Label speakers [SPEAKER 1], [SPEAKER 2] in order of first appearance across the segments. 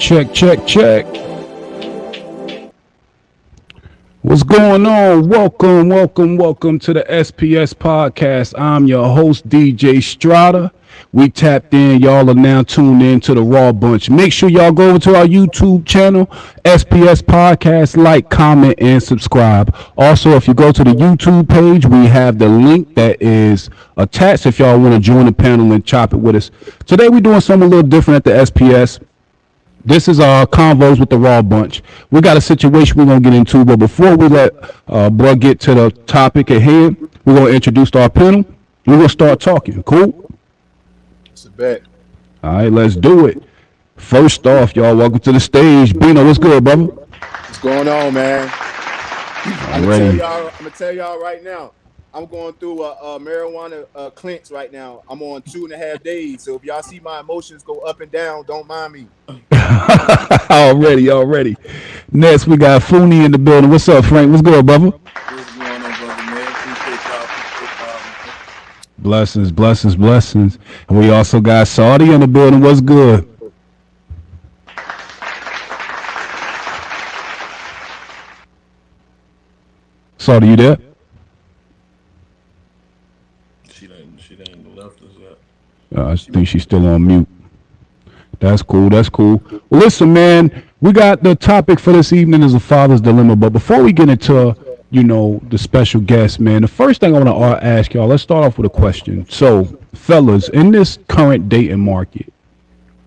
[SPEAKER 1] Check, check, check. What's going on? Welcome to the SPS podcast. I'm your host, DJ Strata, We tapped in. Y'all are now tuned in to the Raw Bunch. Make sure y'all go over to our YouTube channel, SPS Podcast, like, comment, and subscribe. Also, if you go to the YouTube page, we have the link that is attached if y'all want to join the panel and chop it with us. Today, we're doing something a little different at the SPS. This is our convos with the Raw Bunch. We got a situation we're gonna get into, but before we let bro get to the topic at hand, we're gonna introduce our panel. We're gonna start talking. Cool.
[SPEAKER 2] It's a bet.
[SPEAKER 1] All right, let's do it. First off, y'all, welcome to the stage. Bino, what's good, brother?
[SPEAKER 2] What's going on, man? I'm gonna tell y'all right now. I'm going through a marijuana cleanse right now. I'm on 2.5 days. So if y'all see my emotions go up and down, don't mind me.
[SPEAKER 1] Already. Next, we got Fooney in the building. What's up, Frank? What's good, brother?
[SPEAKER 3] What's going on, brother, man? Appreciate y'all.
[SPEAKER 1] Blessings. And we also got Saudi in the building. What's good? Saudi, you there?
[SPEAKER 3] She didn't left us yet.
[SPEAKER 1] I think she's still on mute. That's cool. Well, listen, man, we got the topic for this evening is a father's dilemma. But before we get into, the special guest, man, the first thing I want to ask y'all, let's start off with a question. So, fellas, in this current dating market,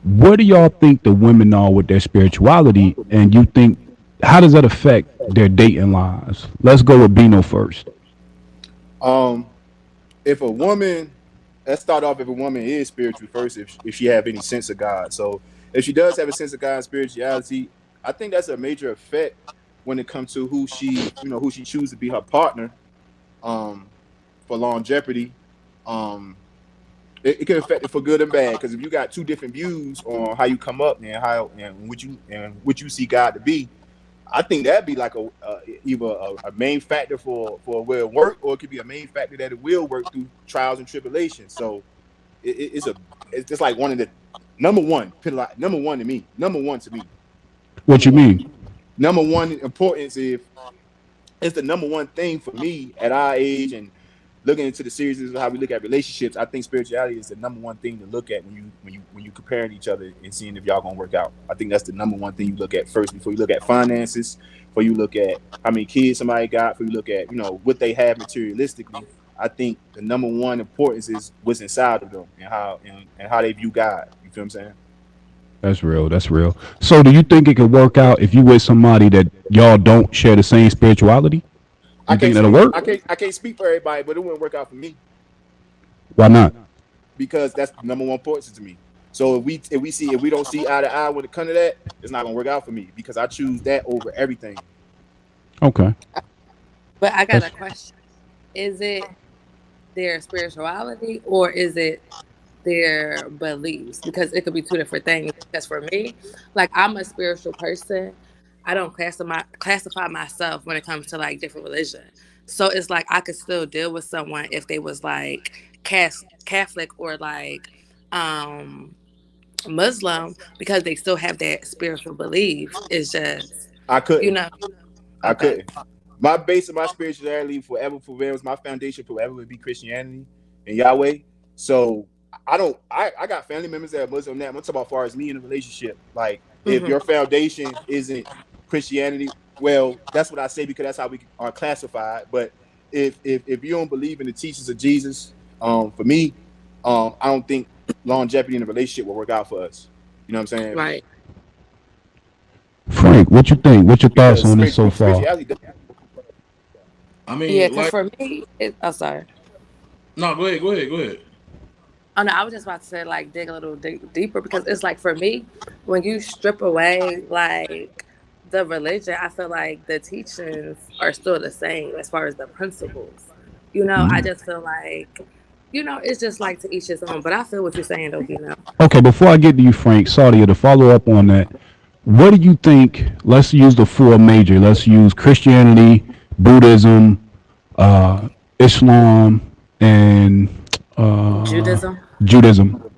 [SPEAKER 1] where do y'all think the women are with their spirituality? And you think, how does that affect their dating lives? Let's go with Bino first.
[SPEAKER 2] If a woman, let's start off if a woman is spiritual first, if she have any sense of God. So if she does have a sense of God and spirituality, I think that's a major effect when it comes to who she chooses to be her partner, for longevity. It can affect it for good and bad, because if you got two different views on how you come up and what you see God to be, I think that'd be like either a main factor for where it work, or it could be a main factor that it will work through trials and tribulations. So it's just like one of the number one to me.
[SPEAKER 1] What you mean?
[SPEAKER 2] Number one importance is the number one thing for me at our age, and looking into the series of how we look at relationships. I think spirituality is the number one thing to look at when you comparing each other and seeing if y'all gonna work out. I think that's the number one thing you look at first before you look at finances, before you look at how many kids somebody got, before you look at what they have materialistically. I think the number one importance is what's inside of them and how they view God. You feel what I'm saying?
[SPEAKER 1] That's real. So, do you think it could work out if you with somebody that y'all don't share the same spirituality?
[SPEAKER 2] I
[SPEAKER 1] think that'll work?
[SPEAKER 2] I can't speak for everybody, but it wouldn't work out for me.
[SPEAKER 1] Why not?
[SPEAKER 2] Because that's the number one importance to me. So if we don't see eye to eye when it comes to that, it's not gonna work out for me, because I choose that over everything.
[SPEAKER 1] Okay.
[SPEAKER 4] But I got a question. Is it their spirituality or is it their beliefs? Because it could be two different things. Because for me, like, I'm a spiritual person. I don't classify myself when it comes to like different religion. So it's like I could still deal with someone if they was like Catholic or like Muslim, because they still have that spiritual belief. It's just
[SPEAKER 2] I couldn't.
[SPEAKER 4] I
[SPEAKER 2] couldn't. My base of my spirituality forever my foundation forever would be Christianity and Yahweh. So I got family members that are Muslim now. I'm talking about as far as me in a relationship. Like, if your foundation isn't Christianity, well, that's what I say, because that's how we are classified. But if you don't believe in the teachings of Jesus, for me, I don't think longevity in a relationship will work out for us. You know what I'm saying?
[SPEAKER 4] Right.
[SPEAKER 1] Frank, what you think? What's your thoughts on this so far?
[SPEAKER 3] I mean,
[SPEAKER 4] yeah, because for me, sorry.
[SPEAKER 3] No, go ahead.
[SPEAKER 4] Oh no, I was just about to say, like, dig a little deeper, because it's like, for me, when you strip away like the religion, I feel like the teachings are still the same as far as the principles. I just feel like, it's just like to each his own. But I feel what you're saying, though.
[SPEAKER 1] Okay, before I get to you, Frank, Sadia, to follow up on that, what do you think? Let's use the four major. Let's use Christianity, Buddhism, Islam, and Judaism.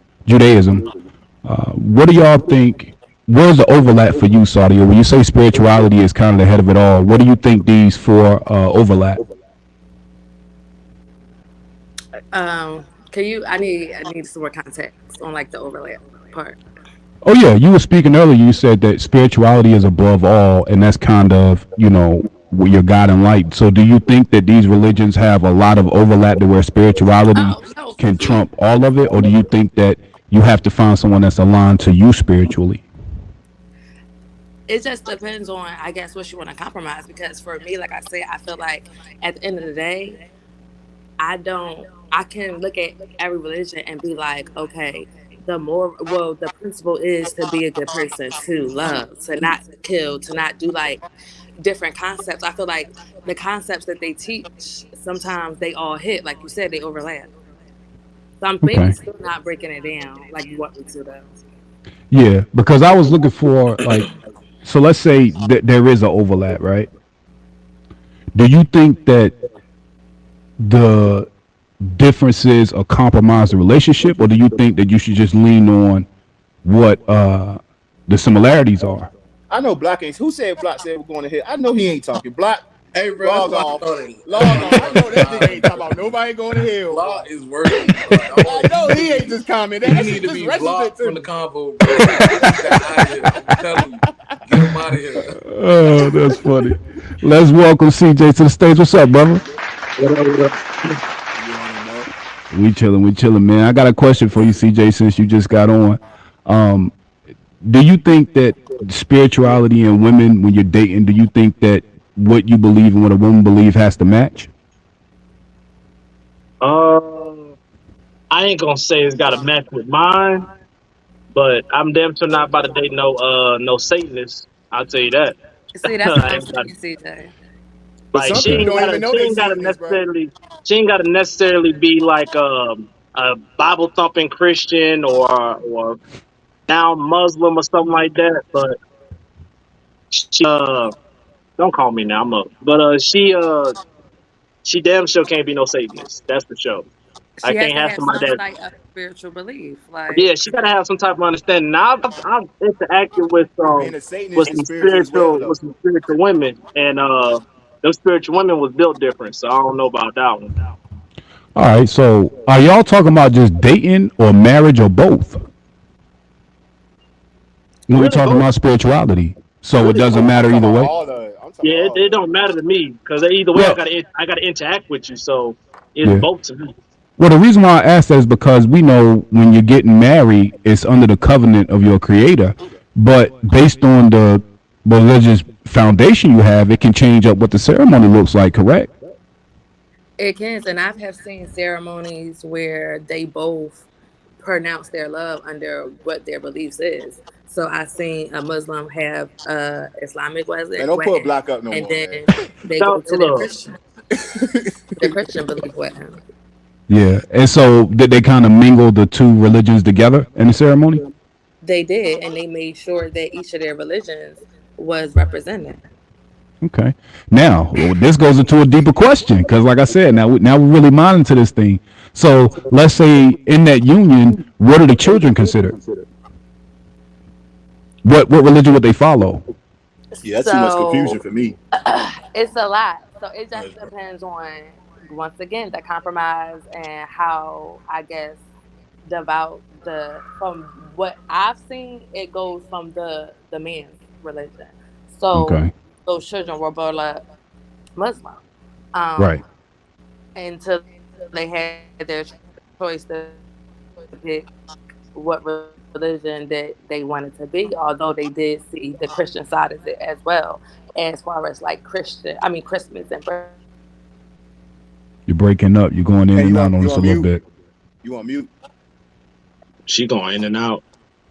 [SPEAKER 1] What do y'all think? Where's the overlap for you, Sadia? When you say spirituality is kind of the head of it all, what do you think these four overlap?
[SPEAKER 4] Can you? I need some more context on like the overlap part.
[SPEAKER 1] Oh yeah, you were speaking earlier. You said that spirituality is above all, and that's kind of your God and light. So, do you think that these religions have a lot of overlap to where spirituality
[SPEAKER 4] Oh no,
[SPEAKER 1] can trump all of it, or do you think that you have to find someone that's aligned to you spiritually?
[SPEAKER 4] it just depends on I guess what you want to compromise. Because for me, like I said, I feel like at the end of the day, I don't. I can look at every religion and be like, okay, the principle is to be a good person, to love, to not kill, to not do like different concepts. I feel like the concepts that they teach sometimes they all hit, like you said, they overlap. So I'm maybe
[SPEAKER 1] Okay.
[SPEAKER 4] still not breaking it down like you want me to though.
[SPEAKER 1] Yeah, because I was looking for like, so let's say that there is an overlap, right? Do you think that the differences or compromise the relationship, or do you think that you should just lean on what the similarities are?
[SPEAKER 2] I know Block ain't. Who said Block said we're going to hit? I know he ain't talking. Block,
[SPEAKER 3] Hey, bro,
[SPEAKER 2] log
[SPEAKER 3] that's
[SPEAKER 2] off.
[SPEAKER 3] why I know
[SPEAKER 2] Log off. I know that nigga ain't talking about nobody going to hell.
[SPEAKER 3] Law
[SPEAKER 2] Bro.
[SPEAKER 3] is working, bro.
[SPEAKER 2] I know he ain't just commenting.
[SPEAKER 3] He
[SPEAKER 2] That
[SPEAKER 3] need
[SPEAKER 2] shit
[SPEAKER 3] to
[SPEAKER 2] just
[SPEAKER 3] be
[SPEAKER 2] registered
[SPEAKER 3] blocked
[SPEAKER 2] to
[SPEAKER 3] from
[SPEAKER 2] me.
[SPEAKER 3] the convo, bro. Get that out of here. I'm telling you. Get him out of here.
[SPEAKER 1] Oh, that's funny. Let's welcome CJ to the stage. What's up, brother?
[SPEAKER 5] What up?
[SPEAKER 2] You wanna know?
[SPEAKER 1] We chilling, man. I got a question for you, CJ, since you just got on. Um, do you think that spirituality and women, when you're dating, do you think that what you believe and what a woman believes has to match?
[SPEAKER 5] I ain't gonna say it's got to match with mine, but I'm damn sure not about to date no Satanist. I'll tell you that.
[SPEAKER 4] See, that's what
[SPEAKER 5] I
[SPEAKER 4] I'm
[SPEAKER 5] ain't about,
[SPEAKER 4] saying, CJ.
[SPEAKER 2] But
[SPEAKER 5] like
[SPEAKER 2] some
[SPEAKER 5] she
[SPEAKER 2] people
[SPEAKER 1] Okay.
[SPEAKER 5] ain't
[SPEAKER 2] don't
[SPEAKER 5] gotta
[SPEAKER 2] even know
[SPEAKER 5] she
[SPEAKER 2] they
[SPEAKER 5] ain't gotta
[SPEAKER 2] seen this, bro.
[SPEAKER 5] necessarily she ain't gotta necessarily be like a Bible thumping Christian or down Muslim or something like that. But she don't call me now. I'm up. But she damn sure can't be no Satanist. That's for sure. I
[SPEAKER 4] She has
[SPEAKER 5] can't
[SPEAKER 4] to
[SPEAKER 5] have
[SPEAKER 4] have
[SPEAKER 5] somebody
[SPEAKER 4] some
[SPEAKER 5] that.
[SPEAKER 4] type of spiritual belief. Like
[SPEAKER 5] Yeah, she gotta have some type of understanding. Now I've interacted
[SPEAKER 2] Being a Satanist is spiritual as well, though.
[SPEAKER 5] with some spiritual women, and those spiritual women was built different. So I don't know about that one.
[SPEAKER 1] All right. So, are y'all talking about just dating or marriage or both when we
[SPEAKER 5] Really,
[SPEAKER 1] talking
[SPEAKER 5] both.
[SPEAKER 1] about spirituality? So it
[SPEAKER 5] Really,
[SPEAKER 1] doesn't
[SPEAKER 5] both.
[SPEAKER 2] I'm
[SPEAKER 1] matter
[SPEAKER 2] talking
[SPEAKER 1] either
[SPEAKER 2] about
[SPEAKER 1] way.
[SPEAKER 2] all of it. I'm talking about
[SPEAKER 5] Yeah,
[SPEAKER 2] all
[SPEAKER 5] it
[SPEAKER 2] of
[SPEAKER 5] don't
[SPEAKER 2] it.
[SPEAKER 5] matter to me because either way
[SPEAKER 1] Well,
[SPEAKER 5] I gotta interact with you. So it's
[SPEAKER 1] yeah.
[SPEAKER 5] both to me.
[SPEAKER 1] Well, the reason why I asked that is because we know when you're getting married, it's under the covenant of your creator. But based on the religious foundation you have, it can change up what the ceremony looks like, correct?
[SPEAKER 4] it can, and I've have seen ceremonies where they both pronounce their love under what their beliefs is. So I seen a Muslim have Islamic
[SPEAKER 2] Man, don't put
[SPEAKER 4] wedding,
[SPEAKER 2] Block up no
[SPEAKER 4] and
[SPEAKER 2] more, man.
[SPEAKER 4] then they go
[SPEAKER 5] So
[SPEAKER 4] to
[SPEAKER 5] look,
[SPEAKER 4] their Christian belief wedding.
[SPEAKER 1] Yeah. And so did they kind of mingle the two religions together in the ceremony?
[SPEAKER 4] They did, and they made sure that each of their religions was represented.
[SPEAKER 1] Okay. Now, well, this goes into a deeper question because, like I said, now we're really mining to this thing. So let's say in that union, what are the children considered? What religion would they follow?
[SPEAKER 2] Yeah, that's too much confusion
[SPEAKER 4] So
[SPEAKER 2] for me.
[SPEAKER 4] it's a lot. So it just depends on once again the compromise and how I guess devout the from what I've seen it goes from the man's religion. So
[SPEAKER 1] Okay.
[SPEAKER 4] those children were born up Muslim.
[SPEAKER 1] Right.
[SPEAKER 4] Um until they had their choice to pick what religion that they wanted to be, although they did see the Christian side of it as well, as far as like Christmas and
[SPEAKER 1] You're breaking up. You're going in
[SPEAKER 2] Hey,
[SPEAKER 1] and out on us a
[SPEAKER 2] on
[SPEAKER 1] little
[SPEAKER 2] mute?
[SPEAKER 1] bit.
[SPEAKER 2] You on mute?
[SPEAKER 5] she going in and out.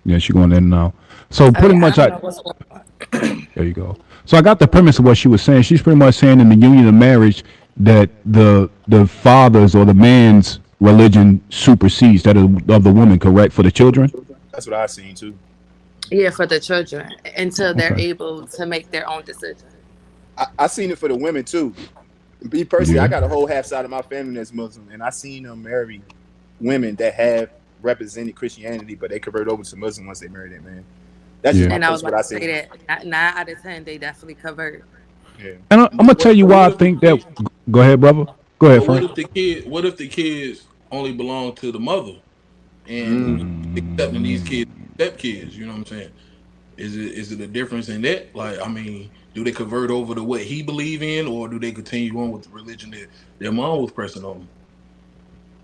[SPEAKER 1] Yeah, she's going in and out. So
[SPEAKER 4] oh
[SPEAKER 1] pretty
[SPEAKER 4] yeah, I
[SPEAKER 1] much,
[SPEAKER 4] don't know what's going on.
[SPEAKER 1] there you go. So I got the premise of what she was saying. She's pretty much saying in the union of marriage that the father's or the man's religion supersedes that of the woman, correct, for the children?
[SPEAKER 2] That's what I seen too.
[SPEAKER 4] Yeah, for the children until they're
[SPEAKER 1] Okay.
[SPEAKER 4] able to make their own decision.
[SPEAKER 2] I seen it for the women too. Me personally, I
[SPEAKER 1] Yeah.
[SPEAKER 2] got a whole half side of my family that's Muslim, and I seen them marry women that have represented Christianity, but they convert over to Muslim once they marry that man. That's just
[SPEAKER 1] Yeah.
[SPEAKER 2] my
[SPEAKER 4] And I was
[SPEAKER 2] personal what
[SPEAKER 4] about
[SPEAKER 2] I
[SPEAKER 4] to say
[SPEAKER 2] seen.
[SPEAKER 4] that 9 out of 10 they definitely convert.
[SPEAKER 2] Yeah.
[SPEAKER 1] And I'm gonna tell you
[SPEAKER 3] But
[SPEAKER 1] why I
[SPEAKER 3] what if the
[SPEAKER 1] think that.
[SPEAKER 3] kid?
[SPEAKER 1] Go ahead, brother. Go ahead,
[SPEAKER 3] But what
[SPEAKER 1] Frank.
[SPEAKER 3] if the kid? What if the kids only belong to the mother, and accepting these kids step kids. You know what I'm saying? Is it a difference in that? Like, I mean, do they convert over to what he believe in, or do they continue on with the religion that their mom was pressing on them?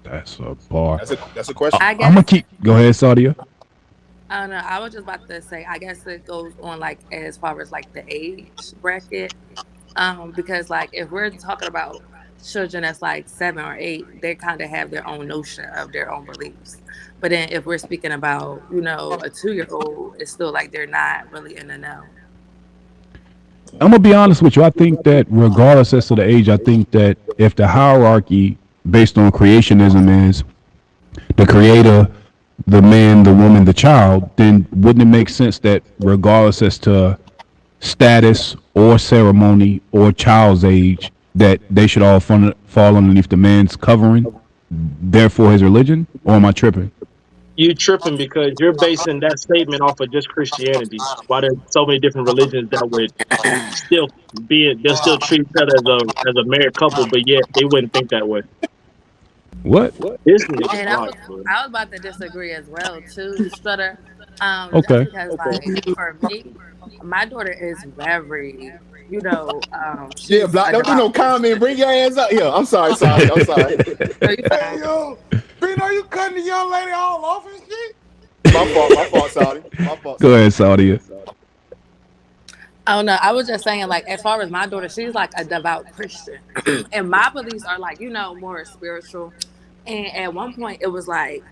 [SPEAKER 1] That's a bar.
[SPEAKER 2] That's a question.
[SPEAKER 4] I
[SPEAKER 1] I'm gonna
[SPEAKER 4] guess
[SPEAKER 1] keep. Go ahead, Sadia.
[SPEAKER 4] I don't know. I was just about to say. I guess it goes on like as far as like the age bracket. Because like if we're talking about children that's like 7 or 8, they kind of have their own notion of their own beliefs. But then if we're speaking about a 2-year-old, it's still like they're not really in the know.
[SPEAKER 1] I'm gonna be honest with you. I think that regardless as to the age, I think that if the hierarchy based on creationism is the creator, the man, the woman, the child, then wouldn't it make sense that regardless as to status or ceremony or child's age, that they should all fall underneath the man's covering, therefore his religion? Or am I tripping?
[SPEAKER 5] You tripping because you're basing that statement off of just Christianity. Why there's so many different religions that would still they'll still treat each other as a married couple, but yet they wouldn't think that way.
[SPEAKER 1] What?
[SPEAKER 5] This nigga's
[SPEAKER 4] And
[SPEAKER 5] right, bro.
[SPEAKER 4] I was about to disagree as well too, Strutter. Just
[SPEAKER 1] Okay.
[SPEAKER 4] because like for me, my daughter is very,
[SPEAKER 2] Yeah,
[SPEAKER 4] she's
[SPEAKER 2] block.
[SPEAKER 4] a
[SPEAKER 2] Don't do no
[SPEAKER 4] devout
[SPEAKER 2] comment. Bring your ass up here. I'm sorry. I'm sorry.
[SPEAKER 4] So you
[SPEAKER 3] Hey,
[SPEAKER 4] feel-
[SPEAKER 3] yo, Bino, you cutting the young lady all off and shit?
[SPEAKER 2] My fault, Saudi. My fault.
[SPEAKER 1] Go ahead, Sadia.
[SPEAKER 4] I don't know. I was just saying, like, as far as my daughter, she's like a devout Christian, and my beliefs are like, more spiritual. And at one point, it was like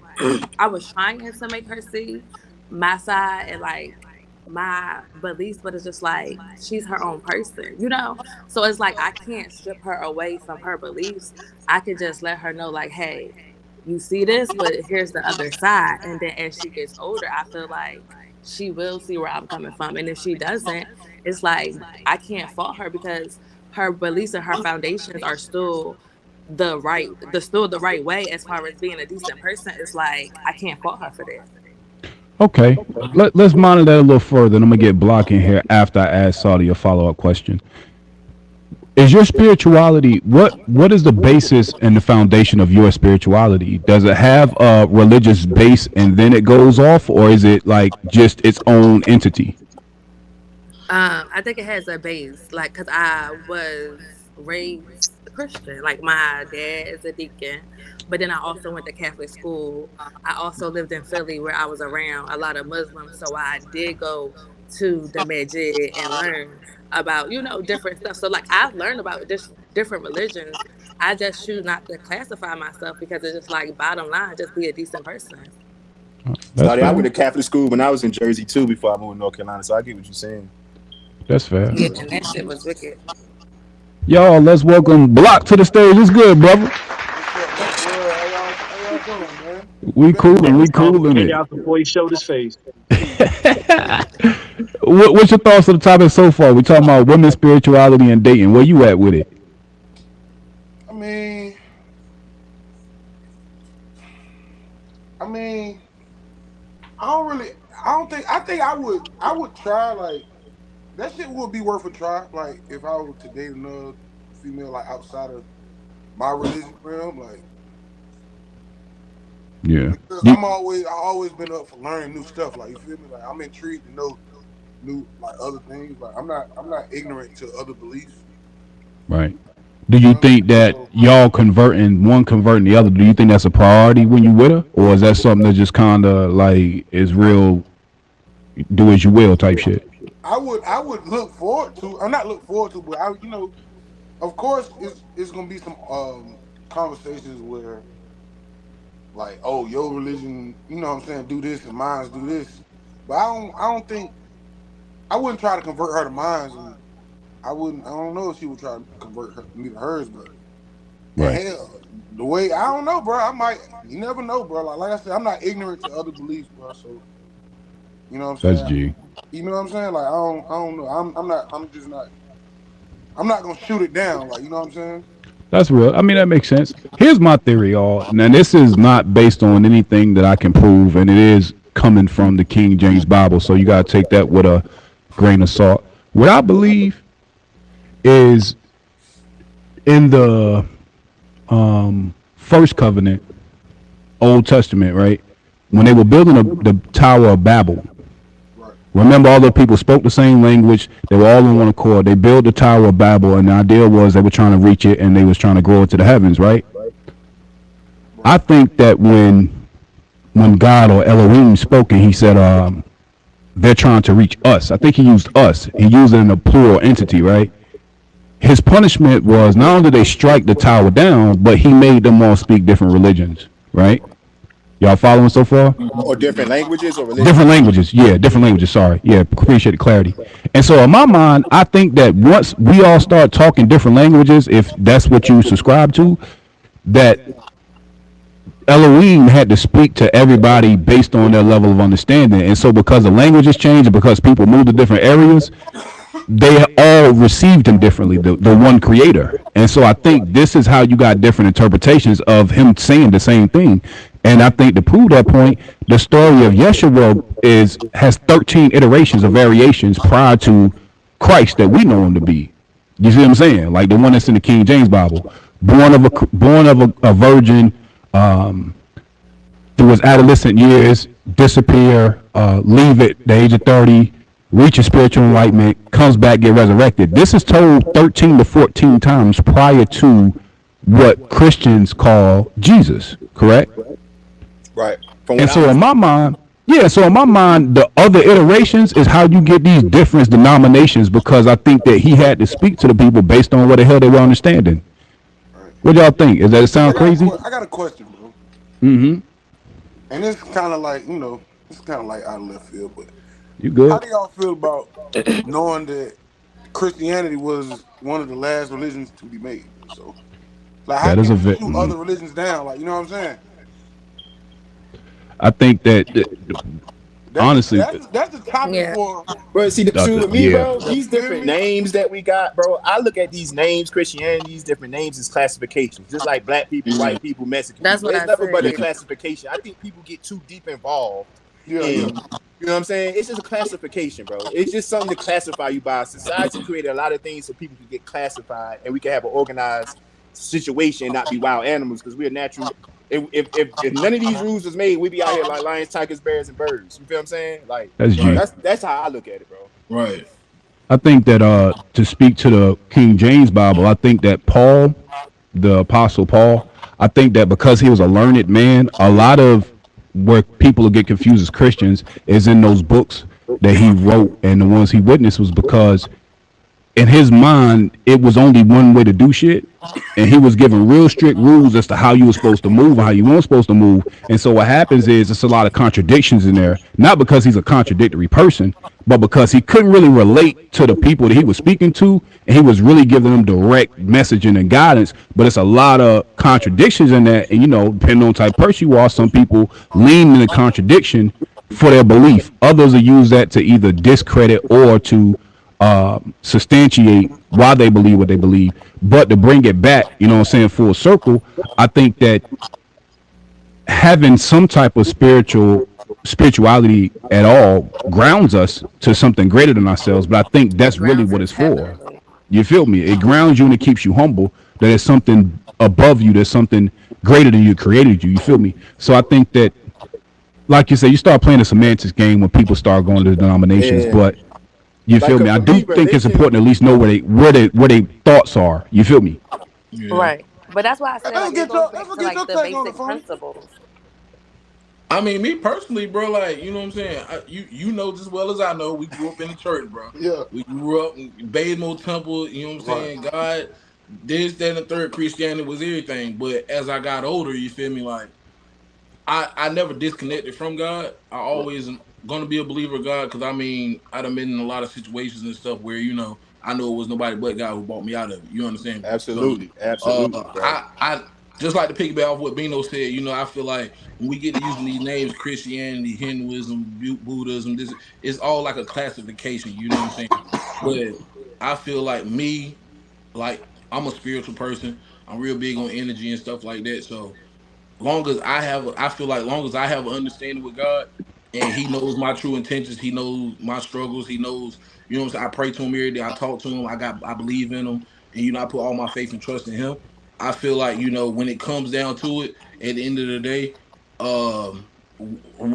[SPEAKER 4] I was trying to make her see my side and like my beliefs, but it's just like she's her own person. So it's like I can't strip her away from her beliefs. I could just let her know, like, hey, you see this, but here's the other side. And then as she gets older, I feel like she will see where I'm coming from. And if she doesn't, it's like I can't fault her because her beliefs and her foundations are still the right way as far as being a decent person. It's like I can't fault her for that.
[SPEAKER 1] Okay. Let's monitor that a little further. And I'm gonna get Block in here after I ask Saudi a follow-up question. Is your spirituality what is the basis and the foundation of your spirituality? Does it have a religious base and then it goes off, or is it like just its own entity?
[SPEAKER 4] I think it has a base, like, cause I was raised Christian. Like my dad is a deacon, but then I also went to Catholic school. I also lived in Philly where I was around a lot of Muslims, so I did go to the masjid and learn about different stuff. So like I've learned about different religions. I just choose not to classify myself because it's just like bottom line, just be a decent person.
[SPEAKER 1] That's
[SPEAKER 2] Saudi, I went
[SPEAKER 1] fair.
[SPEAKER 2] to Catholic school when I was in Jersey too before I moved to North Carolina. So I get what you're saying.
[SPEAKER 1] That's fair.
[SPEAKER 4] Yeah, and that shit was wicked.
[SPEAKER 1] Y'all, let's welcome Block to the stage. It's good, brother.
[SPEAKER 3] How y'all doing, man?
[SPEAKER 1] We cooling
[SPEAKER 5] Hey,
[SPEAKER 1] it.
[SPEAKER 5] out before he showed his face.
[SPEAKER 1] What's your thoughts on the topic so far? We talking about women's spirituality and dating. Where you at with it?
[SPEAKER 3] I mean, I think I would try, like, that shit would be worth a try. Like, if I were to date another female, like, outside of my religion realm, like,
[SPEAKER 1] Yeah.
[SPEAKER 3] because I always been up for learning new stuff. Like, you feel me? Like, I'm intrigued to know new, like, other things. Like, I'm not ignorant to other beliefs.
[SPEAKER 1] Right. Do you think that y'all converting the other? Do you think that's a priority when you with her, or is that something that just kind of like is real, do as you will type shit?
[SPEAKER 3] I would look forward to. I'm not look forward to, but of course, it's gonna be some conversations where, like, oh, your religion, you know what I'm saying, do this and mine's do this. But I don't think I wouldn't try to convert her to mine, and I don't know if she would try to convert me to hers, but
[SPEAKER 1] Right.
[SPEAKER 3] hell, the way, I don't know, bro. You never know, bro. Like I said, I'm not ignorant to other beliefs, bro. So you know what I'm saying?
[SPEAKER 1] That's G.
[SPEAKER 3] You know what I'm saying? Like I don't know. I'm not gonna shoot it down. Like, you know what I'm saying?
[SPEAKER 1] That's real. I mean, that makes sense. Here's my theory, y'all. Now, this is not based on anything that I can prove, and it is coming from the King James Bible, so you gotta take that with a grain of salt. What I believe is in the first covenant, Old Testament, right? When they were building the Tower of Babel,
[SPEAKER 3] Right.
[SPEAKER 1] remember all the people spoke the same language. They were all in one accord. They built the Tower of Babel, and the idea was they were trying to reach it, and they was trying to grow it to the heavens, right?
[SPEAKER 3] Right.
[SPEAKER 1] I think that when God or Elohim spoke and he said, they're trying to reach us. I think he used us. He used it in a plural entity, right? His punishment was not only did they strike the tower down, but he made them all speak different religions, right? Y'all following so far?
[SPEAKER 2] Or different languages or
[SPEAKER 1] Different
[SPEAKER 2] religions.
[SPEAKER 1] languages, yeah, different languages. Sorry, yeah, appreciate the clarity. And so, in my mind, I think that once we all start talking different languages, if that's what you subscribe to, that Elohim had to speak to everybody based on their level of understanding. And so, because the languages changed and because people moved to different areas, they all received him differently, the one creator. And so I think this is how you got different interpretations of him saying the same thing. And I think to prove that point, the story of Yeshua has 13 iterations of variations prior to Christ that we know him to be. You see what I'm saying? Like the one that's in the King James Bible, born of a virgin, um, through his adolescent years, disappear, leave at the age of 30, reach a spiritual enlightenment, comes back, get resurrected. This is told 13 to 14 times prior to what Christians call Jesus, correct?
[SPEAKER 2] Right. From
[SPEAKER 1] And
[SPEAKER 2] what I
[SPEAKER 1] so in my
[SPEAKER 2] understand.
[SPEAKER 1] mind, yeah, so in my mind, the other iterations is how you get these different denominations because I think that he had to speak to the people based on what the hell they were understanding.
[SPEAKER 3] Right.
[SPEAKER 1] What y'all think? Is that it sound crazy?
[SPEAKER 3] I got a question, bro.
[SPEAKER 1] Mm-hmm.
[SPEAKER 3] And it's kind of like it's kind of like out of left field. But
[SPEAKER 1] You
[SPEAKER 3] how
[SPEAKER 1] good?
[SPEAKER 3] do y'all feel about knowing that Christianity was one of the last religions to be made? So, like, how
[SPEAKER 1] That is a
[SPEAKER 3] can you
[SPEAKER 1] bit.
[SPEAKER 3] shoot other religions down? Like, you know what I'm saying?
[SPEAKER 1] I think that,
[SPEAKER 3] That's
[SPEAKER 1] honestly,
[SPEAKER 3] that's the topic
[SPEAKER 4] Yeah.
[SPEAKER 3] for.
[SPEAKER 2] Bro, see the truth with me,
[SPEAKER 1] yeah,
[SPEAKER 2] bro.
[SPEAKER 3] You
[SPEAKER 2] These
[SPEAKER 3] feel
[SPEAKER 2] different
[SPEAKER 3] me?
[SPEAKER 2] names that we got, bro. I look at these names, Christianity, these different names as classifications, just like black people, white people, Mexican
[SPEAKER 4] That's
[SPEAKER 2] people.
[SPEAKER 4] what
[SPEAKER 2] It's
[SPEAKER 4] I
[SPEAKER 2] nothing but a
[SPEAKER 4] said.
[SPEAKER 2] classification. I think people get too deep involved
[SPEAKER 3] Yeah,
[SPEAKER 2] in,
[SPEAKER 3] yeah.
[SPEAKER 2] you know what I'm saying? It's just a classification, bro. It's just something to classify you by. Society created a lot of things so people can get classified and we can have an organized situation and not be wild animals because we're natural. If none of these rules was made, we'd be out here like lions, tigers, bears, and birds. You feel what I'm saying? Like
[SPEAKER 1] that's G.
[SPEAKER 6] Right,
[SPEAKER 2] that's how I look at it, bro.
[SPEAKER 6] right.
[SPEAKER 1] I think that to speak to the King James Bible, I think that Paul, the Apostle Paul, I think that because he was a learned man, a lot of where people will get confused as Christians is in those books that he wrote and the ones he witnessed was because in his mind, it was only one way to do shit. And he was given real strict rules as to how you were supposed to move and how you weren't supposed to move. And so what happens is it's a lot of contradictions in there, not because he's a contradictory person, but because he couldn't really relate to the people that he was speaking to. And he was really giving them direct messaging and guidance. But it's a lot of contradictions in that. And, depending on the type of person you are, some people lean in the contradiction for their belief. Others will use that to either discredit or to substantiate why they believe what they believe. But to bring it back, what I'm saying, full circle, I think that having some type of spirituality at all grounds us to something greater than ourselves. But I think that's really
[SPEAKER 4] Grounds
[SPEAKER 1] what
[SPEAKER 4] us
[SPEAKER 1] it's for.
[SPEAKER 4] heavenly.
[SPEAKER 1] You feel me? It grounds you and it keeps you humble. That there's something above you. There's something greater than you created you. You feel me? So I think that, like you said, you start playing a semantics game when people start going to the denominations.
[SPEAKER 2] Yeah.
[SPEAKER 1] But you
[SPEAKER 2] Like
[SPEAKER 1] feel me? I
[SPEAKER 2] for
[SPEAKER 1] do
[SPEAKER 2] me,
[SPEAKER 1] think it's
[SPEAKER 2] religion.
[SPEAKER 1] important to at least know where they thoughts are. You feel me?
[SPEAKER 6] Yeah.
[SPEAKER 4] Right. But that's why I said
[SPEAKER 3] Let's
[SPEAKER 4] like it
[SPEAKER 3] get
[SPEAKER 4] goes
[SPEAKER 3] your
[SPEAKER 4] back
[SPEAKER 3] let's
[SPEAKER 4] to
[SPEAKER 3] get
[SPEAKER 4] like
[SPEAKER 3] your
[SPEAKER 4] the
[SPEAKER 3] take on it,
[SPEAKER 4] basic
[SPEAKER 3] Fonny.
[SPEAKER 4] principles.
[SPEAKER 6] I mean, me personally, bro, like, you know what I'm saying? You know just well as I know, we grew up in the church, bro.
[SPEAKER 3] Yeah.
[SPEAKER 6] We grew up in Bathmo Temple, you know what I'm
[SPEAKER 3] Right.
[SPEAKER 6] saying? God, this, that, and the third, Christianity was everything. But as I got older, you feel me? Like, I never disconnected from God. I
[SPEAKER 3] Right.
[SPEAKER 6] always am gonna be a believer of God because I mean I done been in a lot of situations and stuff where I know it was nobody but God who brought me out of it. You understand me? So
[SPEAKER 2] Absolutely, absolutely, bro.
[SPEAKER 6] I just like to piggyback off what Bino said. I feel like when we get to using these names, Christianity, Hinduism, Buddhism, this it's all like a classification. You know what I'm saying? But I feel like me, like I'm a spiritual person. I'm real big on energy and stuff like that. So I feel like long as I have an understanding with God and He knows my true intentions, He knows my struggles, He knows, what I'm saying. I pray to Him every day, I talk to Him, I believe in Him, and I put all my faith and trust in Him. I feel like when it comes down to it, at the end of the day, um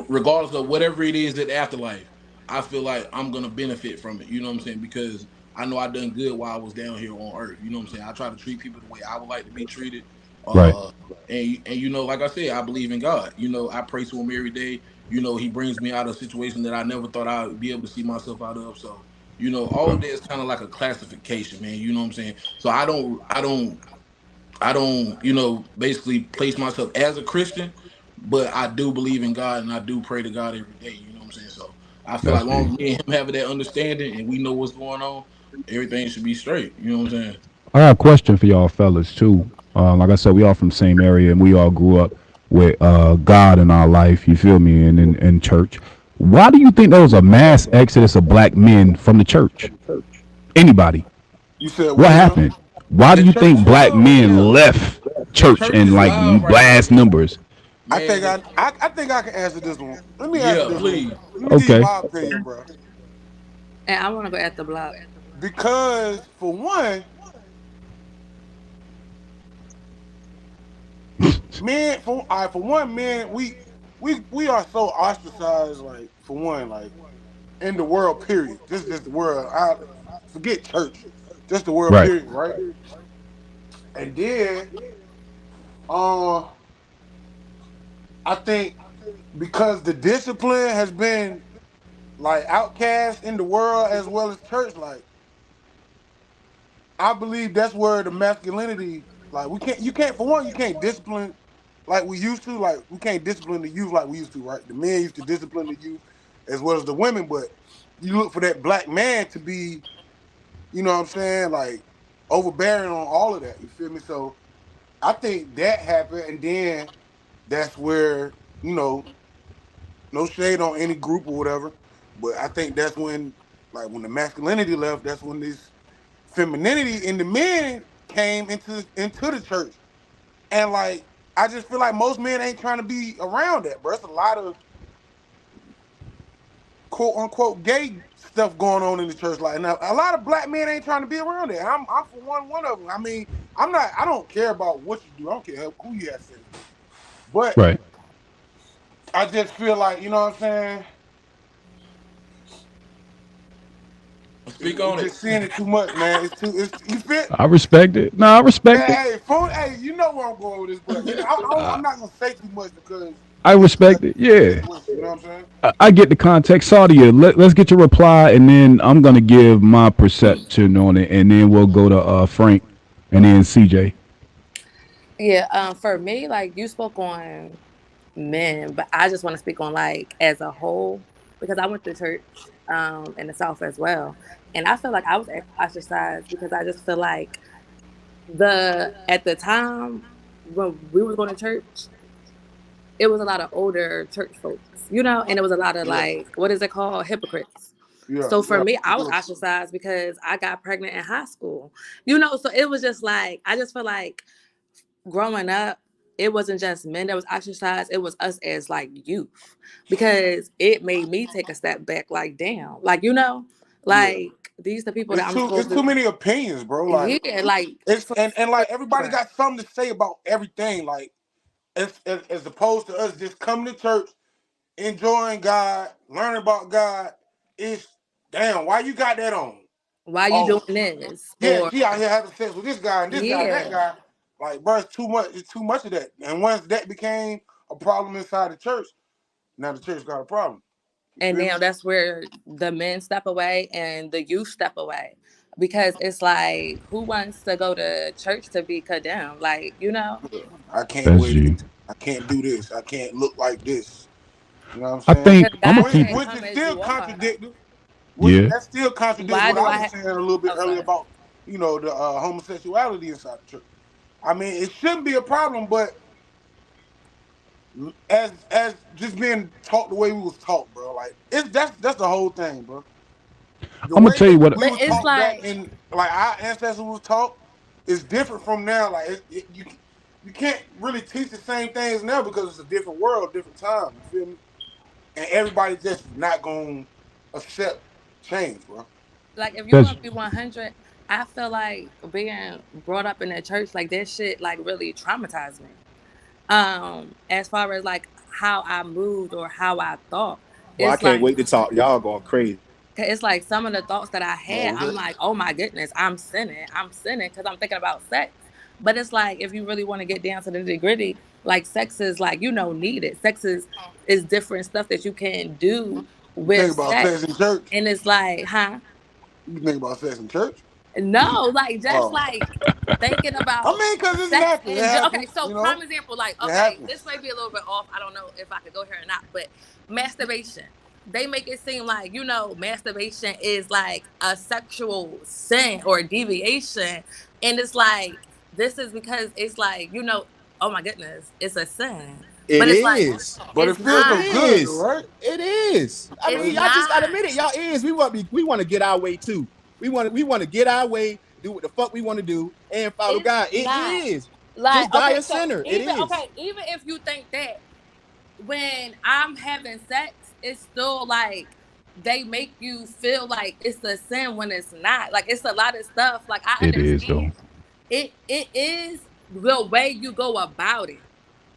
[SPEAKER 6] regardless of whatever it is at afterlife, I feel like I'm gonna benefit from it. You know what I'm saying? Because I know I done good while I was down here on earth. You know what I'm saying? I try to treat people the way I would like to be treated.
[SPEAKER 1] Right.
[SPEAKER 6] Uh and you know, like I said, I believe in God. You know, I pray to him every day. You know, he brings me out of a situation that I never thought I would be able to see myself out of. So, you know, all of
[SPEAKER 1] Okay.
[SPEAKER 6] that is kind of like a classification, man. You know what I'm saying? So I don't, basically place myself as a Christian, but I do believe in God and I do pray to God every day. You know what I'm saying? So I feel like
[SPEAKER 1] That's
[SPEAKER 6] long
[SPEAKER 1] me.
[SPEAKER 6] as me and him having that understanding and we know what's going on, everything should be straight. You know what I'm saying?
[SPEAKER 1] I got a question for y'all fellas too. Like I said, we all from the same area and we all grew up with God in our life. You feel me? And in church. Why do you think there was a mass exodus of black men from the church? Anybody?
[SPEAKER 3] You said
[SPEAKER 1] What
[SPEAKER 3] what now?
[SPEAKER 1] happened? Why do
[SPEAKER 3] The
[SPEAKER 1] you
[SPEAKER 3] church
[SPEAKER 1] think black
[SPEAKER 3] fell?
[SPEAKER 1] men left
[SPEAKER 6] The
[SPEAKER 1] church
[SPEAKER 6] church
[SPEAKER 1] in
[SPEAKER 6] is
[SPEAKER 1] like
[SPEAKER 6] alive right now,
[SPEAKER 1] vast numbers?
[SPEAKER 3] I
[SPEAKER 6] man.
[SPEAKER 3] think I think I can answer this one. Let me answer
[SPEAKER 6] Yeah,
[SPEAKER 3] this one.
[SPEAKER 6] please.
[SPEAKER 3] Let me give you
[SPEAKER 1] Okay.
[SPEAKER 3] my opinion, bro.
[SPEAKER 4] And I want to go at the block.
[SPEAKER 3] Because for one, man, for one, man, we are so ostracized. Like for one, like in the world, period. Just the world. I forget church, just the world,
[SPEAKER 1] Right.
[SPEAKER 3] period. Right. And then, uh, I think because the discipline has been like outcast in the world as well as church, like I believe that's where the masculinity, like you can't for one, you can't discipline like we used to, like we can't discipline the youth like we used to, right? The men used to discipline the youth as well as the women, but you look for that black man to be, you know what I'm saying, like overbearing on all of that. You feel me? So I think that happened, and then that's where no shade on any group or whatever, but I think that's when, like, when the masculinity left, that's when this femininity in the men came into the church, and like I just feel like most men ain't trying to be around that, bro. It's a lot of quote unquote gay stuff going on in the church, like now a lot of black men ain't trying to be around that. I'm for one of them. I mean, I don't care about what you do. I don't care who you have sex with, but
[SPEAKER 1] Right.
[SPEAKER 3] I just feel like, you know what I'm saying.
[SPEAKER 6] Speak
[SPEAKER 3] We
[SPEAKER 6] on it.
[SPEAKER 3] just seeing it too much, man. It's too. It's you fit,
[SPEAKER 1] I respect it. No, I respect
[SPEAKER 3] man.
[SPEAKER 1] it.
[SPEAKER 3] Hey, phone. Hey, you know where I'm going with this, but you know,
[SPEAKER 1] I,
[SPEAKER 3] I'm not gonna say too much because
[SPEAKER 1] I
[SPEAKER 3] it's just
[SPEAKER 1] respect
[SPEAKER 3] like
[SPEAKER 1] it.
[SPEAKER 3] the
[SPEAKER 1] Yeah.
[SPEAKER 3] situation. You know what I'm saying?
[SPEAKER 1] I get the context. Sadia, let's get your reply, and then I'm gonna give my perception on it, and then we'll go to Frank, and then CJ.
[SPEAKER 4] Yeah, for me, like you spoke on men, but I just want to speak on like as a whole because I went to church in the South as well, and I feel like I was ostracized because I just feel like the at the time when we was going to church, it was a lot of older church folks, and it was a lot of
[SPEAKER 3] Yeah,
[SPEAKER 4] like what is it called, hypocrites.
[SPEAKER 3] yeah,
[SPEAKER 4] So for
[SPEAKER 3] yeah.
[SPEAKER 4] me, I was
[SPEAKER 3] Sure.
[SPEAKER 4] ostracized because I got pregnant in high school, so it was just like I just feel like growing up, it wasn't just men that was ostracized, it was us as like youth. Because it made me take a step back, like, damn, like,
[SPEAKER 3] Yeah.
[SPEAKER 4] like these the people that I'm
[SPEAKER 3] It's
[SPEAKER 4] supposed
[SPEAKER 3] too
[SPEAKER 4] to
[SPEAKER 3] many opinions, bro. Like
[SPEAKER 4] yeah, like
[SPEAKER 3] it's
[SPEAKER 4] for
[SPEAKER 3] and like everybody
[SPEAKER 4] sure.
[SPEAKER 3] got something to say about everything. Like as opposed to us just coming to church, enjoying God, learning about God. It's damn. Why you got that on?
[SPEAKER 4] Why you
[SPEAKER 3] Oh,
[SPEAKER 4] doing this?
[SPEAKER 3] yeah,
[SPEAKER 4] Or
[SPEAKER 3] she out here having sex with this guy and this guy and that
[SPEAKER 4] yeah.
[SPEAKER 3] guy. Like, bro, it's too much. It's too much of that. And once that became a problem inside the church, now the church got a problem. You
[SPEAKER 4] And
[SPEAKER 3] feel me?
[SPEAKER 4] now that's where the men step away and the youth step away. Because it's like, who wants to go to church to be condemned? Like,
[SPEAKER 3] I can't
[SPEAKER 1] That's
[SPEAKER 3] wear this.
[SPEAKER 1] G.
[SPEAKER 3] I can't do this. I can't look like this. You know what I'm
[SPEAKER 1] I
[SPEAKER 3] saying?
[SPEAKER 1] think
[SPEAKER 4] because
[SPEAKER 1] I'm
[SPEAKER 4] God
[SPEAKER 1] gonna keep
[SPEAKER 4] said,
[SPEAKER 1] it.
[SPEAKER 3] Which
[SPEAKER 4] come
[SPEAKER 3] is
[SPEAKER 4] as
[SPEAKER 3] still
[SPEAKER 4] you are.
[SPEAKER 3] contradictory. Which
[SPEAKER 1] Yeah.
[SPEAKER 3] that still contradicts
[SPEAKER 4] Why
[SPEAKER 3] what
[SPEAKER 4] do
[SPEAKER 3] I
[SPEAKER 4] I
[SPEAKER 3] was
[SPEAKER 4] have
[SPEAKER 3] saying a little bit
[SPEAKER 4] oh
[SPEAKER 3] earlier
[SPEAKER 4] god.
[SPEAKER 3] about, the homosexuality inside the church. I mean, it shouldn't be a problem, but as just being taught the way we was taught, bro. Like that's the whole thing, bro. The
[SPEAKER 1] I'm gonna
[SPEAKER 3] way
[SPEAKER 1] tell you
[SPEAKER 3] that
[SPEAKER 1] what.
[SPEAKER 3] we
[SPEAKER 4] But
[SPEAKER 3] were
[SPEAKER 4] it's
[SPEAKER 3] taught back
[SPEAKER 4] like
[SPEAKER 3] in, like, our ancestors was taught is different from now. Like you can't really teach the same things now because it's a different world, different time. You feel me? And everybody just not gonna accept change, bro.
[SPEAKER 4] like if you
[SPEAKER 1] That's
[SPEAKER 4] want to be 100, I feel like being brought up in a church like that shit like really traumatized me. As far as like how I moved or how I thought.
[SPEAKER 2] Well, I
[SPEAKER 4] It's
[SPEAKER 2] can't
[SPEAKER 4] like
[SPEAKER 2] wait to talk. Y'all going crazy.
[SPEAKER 4] it's like some of the thoughts that I had,
[SPEAKER 3] Oh,
[SPEAKER 4] I'm
[SPEAKER 3] okay.
[SPEAKER 4] like, oh my goodness, I'm sinning because I'm thinking about sex. But it's like if you really want to get down to the nitty gritty, like sex is like needed. Sex is different stuff that you can do
[SPEAKER 3] You
[SPEAKER 4] with
[SPEAKER 3] think about
[SPEAKER 4] sex,
[SPEAKER 3] sex in church?
[SPEAKER 4] and it's like, huh?
[SPEAKER 3] You think about sex in church?
[SPEAKER 4] No, like just
[SPEAKER 3] Oh,
[SPEAKER 4] like thinking
[SPEAKER 3] I
[SPEAKER 4] about
[SPEAKER 3] mean, cause it's
[SPEAKER 4] sex
[SPEAKER 3] natural. It
[SPEAKER 4] and okay.
[SPEAKER 3] happens.
[SPEAKER 4] So
[SPEAKER 3] You know,
[SPEAKER 4] prime example, like
[SPEAKER 3] it
[SPEAKER 4] okay,
[SPEAKER 3] happens.
[SPEAKER 4] this may be a little bit off. I don't know if I could go here or not, but masturbation. They make it seem like masturbation is like a sexual sin or deviation, and it's like this is because it's like oh my goodness, it's a sin,
[SPEAKER 2] It
[SPEAKER 4] but it's like
[SPEAKER 2] is.
[SPEAKER 3] But it
[SPEAKER 4] it's
[SPEAKER 3] feels
[SPEAKER 2] It
[SPEAKER 3] so
[SPEAKER 4] not.
[SPEAKER 3] good, though,
[SPEAKER 2] is.
[SPEAKER 3] right?
[SPEAKER 2] It is. I
[SPEAKER 4] It's
[SPEAKER 2] mean, y'all just gotta
[SPEAKER 4] not.
[SPEAKER 2] admit it. Y'all is. We want to get our way too. We want to get our way, do what the fuck we want to do, and follow
[SPEAKER 4] It's
[SPEAKER 2] God. It
[SPEAKER 4] not.
[SPEAKER 2] is. Just
[SPEAKER 4] Like
[SPEAKER 2] die
[SPEAKER 4] okay,
[SPEAKER 2] a
[SPEAKER 4] so
[SPEAKER 2] sinner. It is.
[SPEAKER 4] even if you think that when I'm having sex, it's still like they make you feel like it's a sin when it's not. Like it's a lot of stuff. Like I
[SPEAKER 1] It is though.
[SPEAKER 4] understand it is the way you go about it.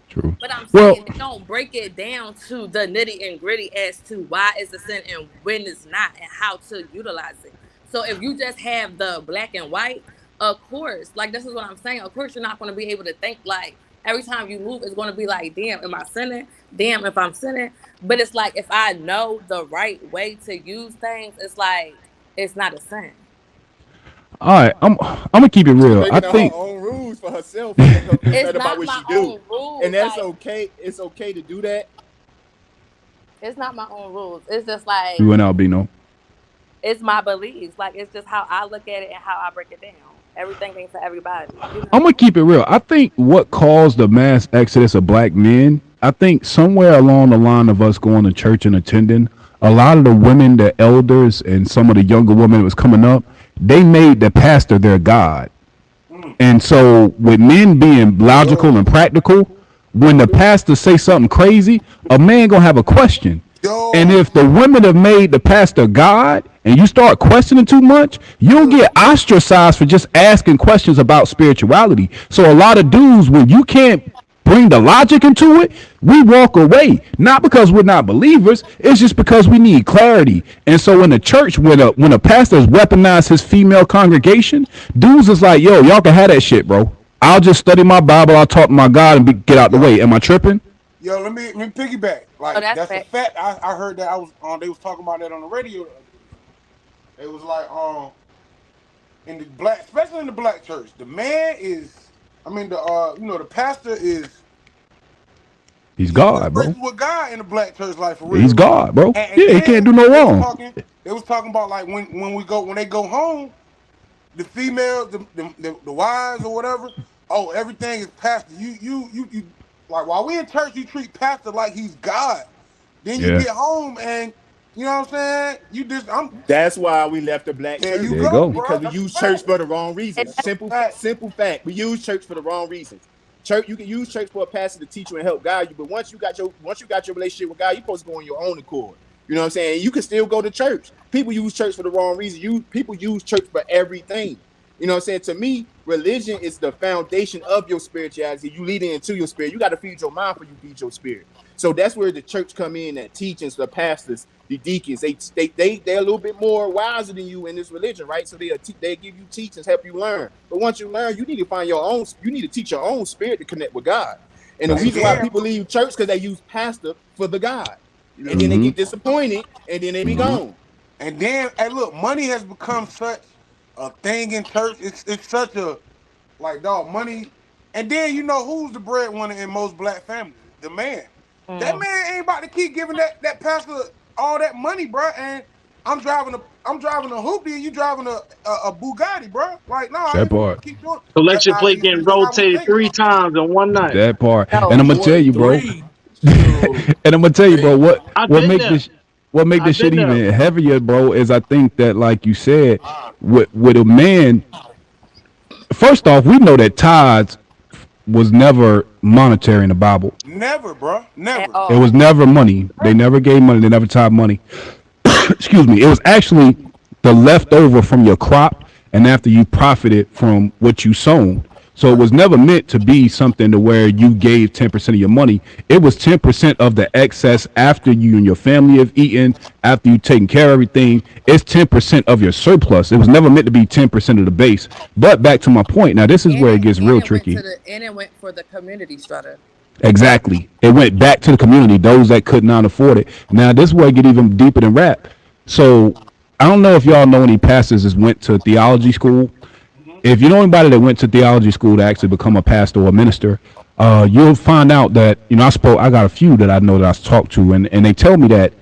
[SPEAKER 1] True.
[SPEAKER 4] But I'm
[SPEAKER 1] Well,
[SPEAKER 4] saying they don't break it down to the nitty and gritty as to why it's a sin and when it's not and how to utilize it. So if you just have the black and white, of course, like this is what I'm saying. Of course, you're not going to be able to think like every time you move, it's going to be like, damn, am I sinning? Damn, if I'm sinning. But it's like if I know the right way to use things, it's like it's not a sin.
[SPEAKER 1] all right. I'm gonna keep it
[SPEAKER 2] She's
[SPEAKER 1] real. I
[SPEAKER 2] making her
[SPEAKER 1] think
[SPEAKER 2] own rules for herself to make her feel
[SPEAKER 4] It's
[SPEAKER 2] better about
[SPEAKER 4] not
[SPEAKER 2] what
[SPEAKER 4] my
[SPEAKER 2] she do,
[SPEAKER 4] own
[SPEAKER 2] and
[SPEAKER 4] rules.
[SPEAKER 2] that's
[SPEAKER 4] Like
[SPEAKER 2] okay. It's okay to do that.
[SPEAKER 4] it's not my own rules. It's just
[SPEAKER 1] we
[SPEAKER 4] like
[SPEAKER 1] went out, Bino.
[SPEAKER 4] it's my beliefs. Like it's just how I look at it and how I break it down. Everything ain't for everybody.
[SPEAKER 1] I'm gonna keep it real. I think what caused the mass exodus of black men, I think somewhere along the line of us going to church and attending, a lot of the women, the elders, and some of the younger women that was coming up, they made the pastor their god. And so, with men being logical
[SPEAKER 3] Yo,
[SPEAKER 1] and practical, when the pastor say something crazy, a man gonna have a question. And
[SPEAKER 3] yo,
[SPEAKER 1] if the women have made the pastor God and you start questioning too much, you'll
[SPEAKER 3] yeah,
[SPEAKER 1] get ostracized for just asking questions about spirituality. So a lot of dudes, when you can't bring the logic into it, we walk away. Not because we're not believers, it's just because we need clarity. And so in the church, when a pastor has weaponized his female congregation, dudes is like, yo, y'all can have that shit, bro. I'll just study my Bible, I'll talk to my God and get out the way.
[SPEAKER 3] yo,
[SPEAKER 1] Am I tripping?
[SPEAKER 3] yo. Let me piggyback.
[SPEAKER 4] Oh,
[SPEAKER 3] Like
[SPEAKER 4] that's
[SPEAKER 3] that's a
[SPEAKER 4] fact.
[SPEAKER 3] fact. I heard that. I was on. They was talking about that on the radio the other day. It was like in the black, especially in the black church, the man is. I mean the pastor is.
[SPEAKER 1] He's
[SPEAKER 3] He
[SPEAKER 1] God,
[SPEAKER 3] converses
[SPEAKER 1] bro.
[SPEAKER 3] with God in the black church life for
[SPEAKER 1] He's
[SPEAKER 3] real.
[SPEAKER 1] God, bro.
[SPEAKER 3] And
[SPEAKER 1] Yeah, he
[SPEAKER 3] then
[SPEAKER 1] can't do no
[SPEAKER 3] they was
[SPEAKER 1] wrong.
[SPEAKER 3] talking. They was talking about like when they go home, the females, the wives or whatever. Oh, everything is pastor. You like while we in church, you treat pastor like he's God. Then you
[SPEAKER 1] Yeah,
[SPEAKER 3] get home and you know what I'm saying. You just
[SPEAKER 2] That's why we left the black
[SPEAKER 3] there. You
[SPEAKER 2] church
[SPEAKER 1] there you
[SPEAKER 3] go,
[SPEAKER 1] go.
[SPEAKER 3] bro.
[SPEAKER 2] because we
[SPEAKER 3] That's a
[SPEAKER 2] use church
[SPEAKER 3] fact.
[SPEAKER 2] for the wrong
[SPEAKER 4] And
[SPEAKER 2] reasons.
[SPEAKER 3] That's a fact.
[SPEAKER 2] Simple fact. We use church for the wrong reasons. Church, you can use church for a pastor to teach you and help guide you, but once you got your relationship with God, you're supposed to go on your own accord. You know what I'm saying? You can still go to church. People use church for the wrong reason. People use church for everything. You know what I'm saying? To me, religion is the foundation of your spirituality. You lead into your spirit. You got to feed your mind before you feed your spirit. So that's where the church come in, that teachings, the pastors, the deacons, they're a little bit more wiser than you in this religion, right? So they give you teachings, help you learn. But once you learn, you need to find your own. You need to teach your own spirit to connect with God. And the
[SPEAKER 1] That's a
[SPEAKER 3] And
[SPEAKER 2] reason why
[SPEAKER 1] fact.
[SPEAKER 3] then
[SPEAKER 2] people leave church because they use pastor for the God, and then they
[SPEAKER 1] Mm-hmm.
[SPEAKER 2] get disappointed, and then they be
[SPEAKER 1] Mm-hmm.
[SPEAKER 2] gone.
[SPEAKER 3] and then hey, look, money has become such a thing in church. It's such a like dog money. And then you know who's the breadwinner in most black families? The man. That
[SPEAKER 4] mm,
[SPEAKER 3] man ain't about to keep giving that pastor all that money, bro. And I'm driving a hoopty and you driving a Bugatti, bro. Like, no, I
[SPEAKER 1] That
[SPEAKER 3] ain't gonna
[SPEAKER 1] part.
[SPEAKER 3] keep doing. That's
[SPEAKER 5] Collection
[SPEAKER 3] how
[SPEAKER 5] plate getting
[SPEAKER 3] that's how we
[SPEAKER 5] rotated
[SPEAKER 3] think.
[SPEAKER 5] 3 times in one night.
[SPEAKER 1] That part. And I'm
[SPEAKER 4] no.
[SPEAKER 1] gonna tell
[SPEAKER 6] What
[SPEAKER 1] you, bro.
[SPEAKER 6] three?
[SPEAKER 1] And
[SPEAKER 6] Shoot,
[SPEAKER 1] I'm gonna tell you, bro.
[SPEAKER 6] hey,
[SPEAKER 5] I've
[SPEAKER 1] What
[SPEAKER 5] been
[SPEAKER 1] make
[SPEAKER 5] there.
[SPEAKER 1] this what make
[SPEAKER 5] I've
[SPEAKER 1] this shit
[SPEAKER 5] been there.
[SPEAKER 1] even heavier, bro? Is I think that, like you said, with a man. First off, we know that tithes was never monetary in the Bible.
[SPEAKER 3] Never, bro.
[SPEAKER 4] At
[SPEAKER 3] Never.
[SPEAKER 1] It was
[SPEAKER 4] all.
[SPEAKER 1] never money. They never gave money. They never tithe money. Excuse me. It was actually the leftover from your crop, and after you profited from what you sown. So it was never meant to be something to where you gave 10% of your money. It was 10% of the excess after you and your family have eaten, after you taken care of everything. It's 10% of your surplus. It was never meant to be 10% of the base. But back to my point. Now this is
[SPEAKER 4] And
[SPEAKER 1] where it
[SPEAKER 4] it
[SPEAKER 1] gets
[SPEAKER 4] and
[SPEAKER 1] real
[SPEAKER 4] it went to
[SPEAKER 1] tricky.
[SPEAKER 4] the and it went for the community strata.
[SPEAKER 1] Exactly. It went back to the community, those that could not afford it. Now this is where it get even deeper than rap. So I don't know if y'all know any pastors that went to theology school.
[SPEAKER 3] Mhm.
[SPEAKER 1] If you know anybody that went to theology school to actually become a pastor or a minister, you'll find out that I got a few that I know that I talked to, and they tell me that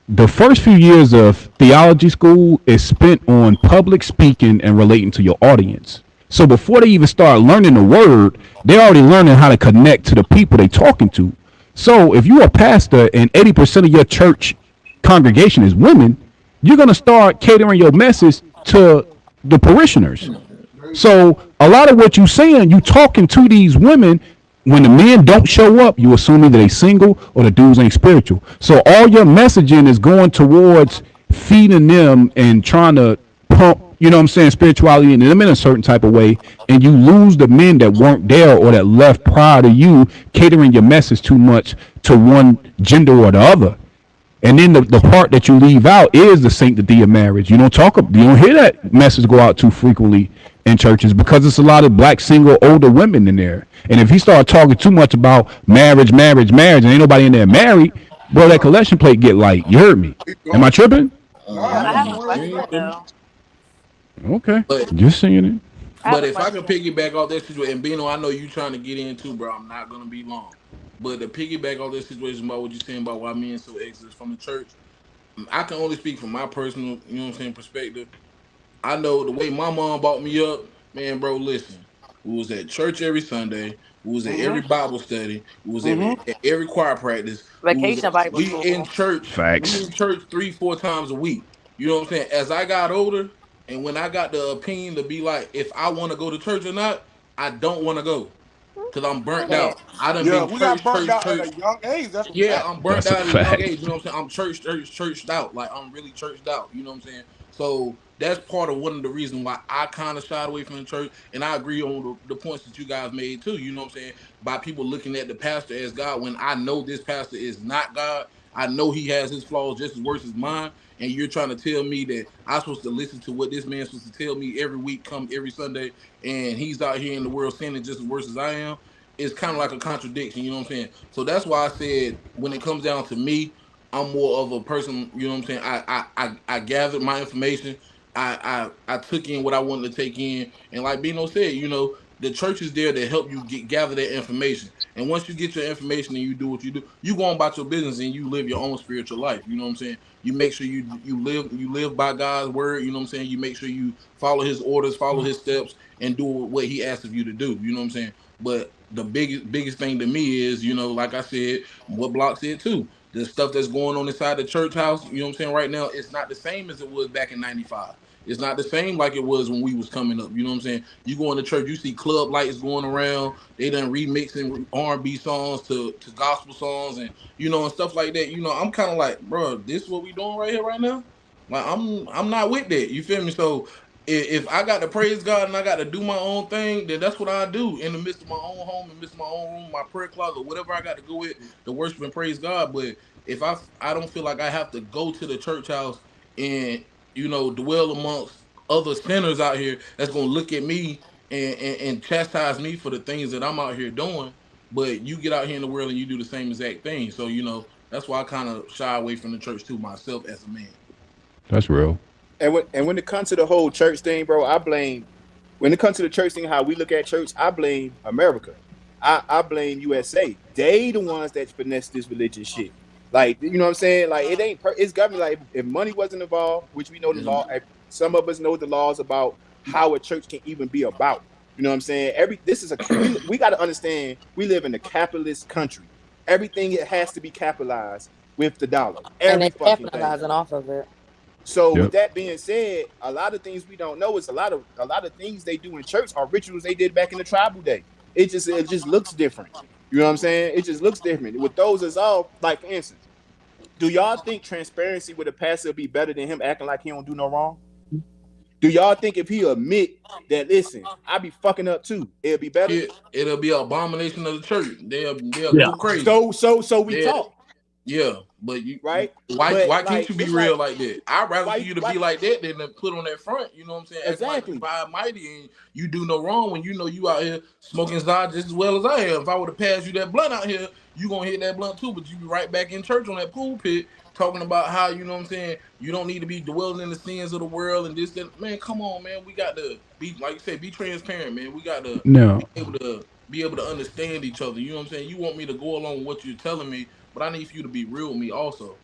[SPEAKER 1] the first few years of theology school is spent on public speaking and relating to your audience. So before they even start learning the word, they're already learning how to connect to the people they're talking to. So if you're a pastor and 80% of your church congregation is women, you're going to start catering your message to the parishioners.
[SPEAKER 3] Very true.
[SPEAKER 1] So a lot of what you saying, you talking to these women. When the men don't show up, you assume either they single or the dudes ain't spiritual. So all your messaging is going towards feeding them and trying to pump, spirituality in them in a certain type of way, and you lose the men that weren't there or that left prior to you catering your message too much to one gender or the other. And then the part that you leave out is the sanctity of marriage. You don't hear that message go out too frequently in churches because it's a lot of black single older women in there. And if he start talking too much about marriage, marriage, marriage, and ain't nobody in there married, bro, that
[SPEAKER 3] No,
[SPEAKER 1] collection plate get light. You heard me?
[SPEAKER 3] keep
[SPEAKER 1] Am I
[SPEAKER 3] going.
[SPEAKER 1] tripping?
[SPEAKER 3] Nah,
[SPEAKER 4] But I
[SPEAKER 3] you
[SPEAKER 4] have a
[SPEAKER 3] doing
[SPEAKER 6] You
[SPEAKER 3] right.
[SPEAKER 4] question
[SPEAKER 6] ain't tripping.
[SPEAKER 4] though.
[SPEAKER 1] Okay,
[SPEAKER 6] But
[SPEAKER 1] just saying it.
[SPEAKER 4] I have a
[SPEAKER 6] if I can
[SPEAKER 4] question.
[SPEAKER 6] piggyback off that situation, and Bino, I know you trying to get in too, bro. I'm not gonna be long. But to piggyback off this situation about what you're saying about why men so exodus from the church, I can only speak from my personal, perspective. I know the way my mom brought me up, man, bro. Listen, we was at church every Sunday. We was at every
[SPEAKER 3] Mhm.
[SPEAKER 6] Bible study. We was
[SPEAKER 3] Mhm.
[SPEAKER 6] at every choir practice.
[SPEAKER 4] Vacation Bible
[SPEAKER 6] We in
[SPEAKER 4] school.
[SPEAKER 6] church. We
[SPEAKER 1] Facts.
[SPEAKER 6] in church 3-4 times a week. You know what I'm saying? As I got older, and when I got the opinion to be like, if I want to go to church or not, I don't want to go because I'm burnt
[SPEAKER 4] Yeah.
[SPEAKER 6] out. I done
[SPEAKER 3] Yeah,
[SPEAKER 6] been
[SPEAKER 3] we got
[SPEAKER 6] church,
[SPEAKER 3] burnt
[SPEAKER 6] church,
[SPEAKER 3] out at
[SPEAKER 6] church.
[SPEAKER 3] a young age. That's a
[SPEAKER 6] Yeah,
[SPEAKER 3] fact.
[SPEAKER 6] I'm burnt
[SPEAKER 1] That's a
[SPEAKER 6] out at a young
[SPEAKER 1] fact.
[SPEAKER 6] age. You know what I'm saying? I'm churched out. Like I'm really churched out. You know what I'm saying? So that's part of one of the reasons why I kind of shied away from the church. And I agree on the points that you guys made too. You know what I'm saying? By people looking at the pastor as God when I know this pastor is not God. I know he has his flaws just as worse as mine. And you're trying to tell me that I'm supposed to listen to what this man's supposed to tell me every week, come every Sunday, and he's out here in the world sinning just as worse as I am. It's kind of like a contradiction, you know what I'm saying? So that's why I said when it comes down to me, I'm more of a person, you know what I'm saying? I gathered my information. I took in what I wanted to take in, and like Bino said, the church is there to help you gather that information. And once you get your information and you do what you do, you go on about your business and you live your own spiritual life. You know what I'm saying? You make sure you live by God's word. You know what I'm saying? You make sure you follow His orders, follow His steps, and do what He asks of you to do. You know what I'm saying? But the biggest thing to me is, like I said, what Block said too. The stuff that's going on inside the church house, you know what I'm saying, right now, it's not the same as it was back in 95. It's not the same like it was when we was coming up. You know what I'm saying? You go in the church, you see club lights going around. They done remixing R&B songs to gospel songs and and stuff like that. I'm kind of like, bro, this is what we doing right here right now. Like I'm not with that. You feel me? So if I got to praise God and I got to do my own thing, then that's what I do in the midst of my own home, in the midst of my own room, my prayer closet, whatever I got to go with to worship and praise God. But if I don't feel like I have to go to the church house and dwell amongst other sinners out here that's gonna look at me and chastise me for the things that I'm out here doing. But you get out here in the world and you do the same exact thing. So that's why I kind of shy away from the church too myself as a man.
[SPEAKER 1] That's real.
[SPEAKER 2] And when it comes to the whole church thing, bro, I blame when it comes to the church thing, how we look at church, I blame America. I blame USA. They the ones that finesse this religious shit. Like, you know what I'm saying? Like, it ain't it's government. Like, if money wasn't involved, which we know the law, some of us know the laws about how a church can even be about. You know what I'm saying? This is we got to understand we live in a capitalist country. Everything it has to be capitalized with the dollar.
[SPEAKER 4] And
[SPEAKER 2] Every
[SPEAKER 4] they
[SPEAKER 2] fucking thing.
[SPEAKER 4] capitalizing off of it.
[SPEAKER 2] So with
[SPEAKER 1] Yep.
[SPEAKER 2] that being said, a lot of things we don't know is a lot of things they do in church are rituals they did back in the tribal day. It just looks different. You know what I'm saying? It just looks different. With those as all, like for instance, do y'all think transparency with a pastor be better than him acting like he don't do no wrong? Do y'all think if he admit that, listen, I be fucking up too, it'll be better?
[SPEAKER 6] It'll be an abomination of the church. They'll
[SPEAKER 5] Yeah.
[SPEAKER 6] go crazy.
[SPEAKER 2] So we talk.
[SPEAKER 6] Yeah, but you
[SPEAKER 2] right?
[SPEAKER 6] Why
[SPEAKER 2] But,
[SPEAKER 6] can't you be
[SPEAKER 2] it's
[SPEAKER 6] real like that? I'd rather for you to
[SPEAKER 2] why-
[SPEAKER 6] be like that than to put on that front. You know what I'm saying?
[SPEAKER 2] Exactly.
[SPEAKER 6] Act like mighty and you do no wrong when you know you out here smoking Zod just as well as I am. If I would have passed you that blunt out here, you gonna hit that blunt too. But you be right back in church on that pulpit talking about how, you know what I'm saying, you don't need to be dwelling in the sins of the world and this, that. Man, come on, man. We got to be, like you said, be transparent, man. We got to
[SPEAKER 1] No.
[SPEAKER 6] be able to understand each other. You know what I'm saying? You want me to go along with what you're telling me, but I need for you to be real with me also.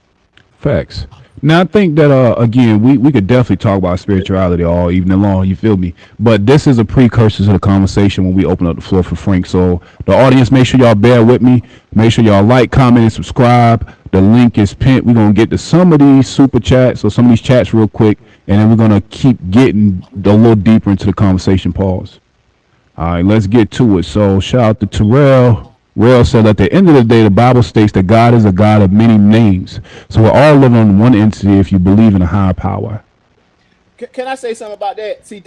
[SPEAKER 1] Facts. Now I think that again we could definitely talk about spirituality all evening long. You feel me? But this is a precursor to the conversation when we open up the floor for Frank. So the audience, make sure y'all bear with me. Make sure y'all like, comment, and subscribe. The link is pinned. We're gonna get to some of these super chats or some of these chats real quick, and then we're gonna keep getting a little deeper into the conversation. Pause. All right, let's get to it. So shout out to Terrell. Rail said, at the end of the day, the Bible states that God is a God of many names. So we're all living on one entity if you believe in a higher power.
[SPEAKER 2] Can I say something about that? See,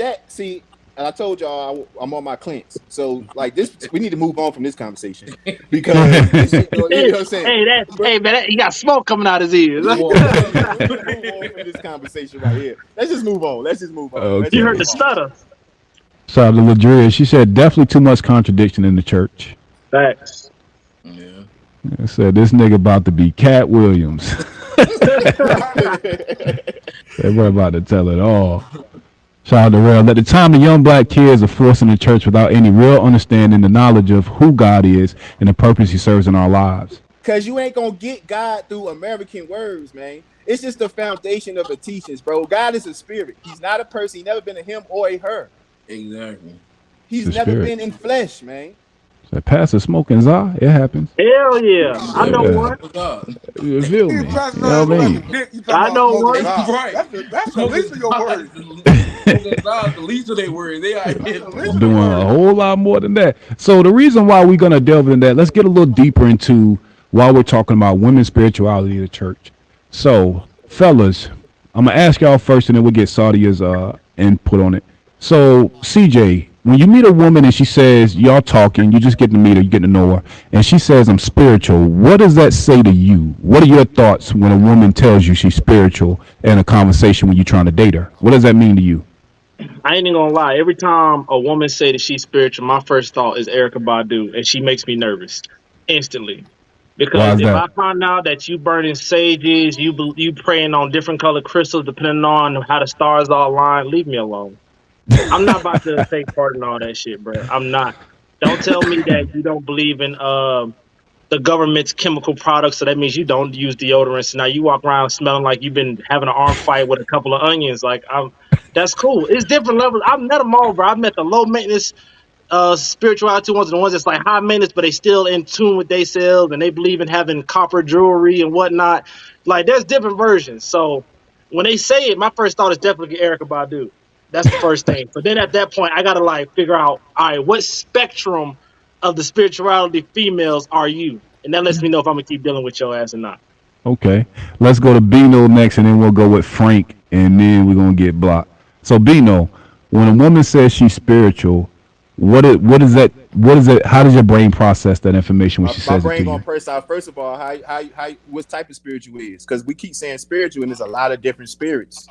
[SPEAKER 2] and I told y'all I'm on my cleanse. So like this, we need to move on from this conversation because this shit, you know what I'm saying?
[SPEAKER 5] Hey man, he got smoke coming out his ears.
[SPEAKER 2] We need to move on from this conversation right here. Let's just move on.
[SPEAKER 1] Okay.
[SPEAKER 5] You heard the stutter.
[SPEAKER 1] Shout out to Ladria. She said, definitely too much contradiction in the church.
[SPEAKER 5] Facts.
[SPEAKER 6] Yeah.
[SPEAKER 1] I said, this nigga about to be Cat Williams. We're about to tell it all. Shout out to Rail. At the time, the young black kids are forced in the church without any real understanding, the knowledge of who God is and the purpose he serves in our lives.
[SPEAKER 2] Because you ain't going to get God through American words, man. It's just the foundation of the teachings, bro. God is a spirit. He's not a person. He's never been a him or a her.
[SPEAKER 6] Exactly.
[SPEAKER 2] He's never been in flesh, man.
[SPEAKER 1] That Pastor smoking Za, it happens.
[SPEAKER 5] Hell yeah. I know one.
[SPEAKER 1] You feel me? You know what I mean?
[SPEAKER 5] I know one.
[SPEAKER 6] Right.
[SPEAKER 3] That's the least of your words.
[SPEAKER 6] The least of their words. They are
[SPEAKER 1] doing a whole lot more than that. So the reason why we're going to delve into that, let's get a little deeper into why we're talking about women's spirituality in the church. So, fellas, I'm going to ask y'all first and then we'll get Saudia's input on it. So, CJ, when you meet a woman and she says, y'all talking, you just get to meet her, you get to know her, and she says, I'm spiritual, what does that say to you? What are your thoughts when a woman tells you she's spiritual in a conversation when you're trying to date her? What does that mean to you?
[SPEAKER 5] I ain't even gonna lie. Every time a woman say that she's spiritual, my first thought is Erykah Badu, and she makes me nervous instantly. Because if I find out that you burning sages, you praying on different colored crystals, depending on how the stars all align, leave me alone. I'm not about to take part in all that shit, bro. I'm not. Don't tell me that you don't believe in the government's chemical products, so that means you don't use deodorants. Now you walk around smelling like you've been having an arm fight with a couple of onions. Like, that's cool. It's different levels. I've met them all, bro. I've met the low maintenance spirituality ones and the ones that's like high maintenance, but they still in tune with themselves and they believe in having copper jewelry and whatnot. Like, there's different versions. So when they say it, my first thought is definitely Erykah Badu. That's the first thing. But then at that point, I gotta like figure out, all right, what spectrum of the spirituality females are you? And that lets me know if I'm gonna keep dealing with your ass or not.
[SPEAKER 1] Okay, let's go to Bino next, and then we'll go with Frank, and then we're gonna get blocked. So Bino, when a woman says she's spiritual, what is that? What is it? How does your brain process that information when she says it to you?
[SPEAKER 2] My brain gonna press out. First of all, how what type of spiritual is? Because we keep saying spiritual, and there's a lot of different spirits.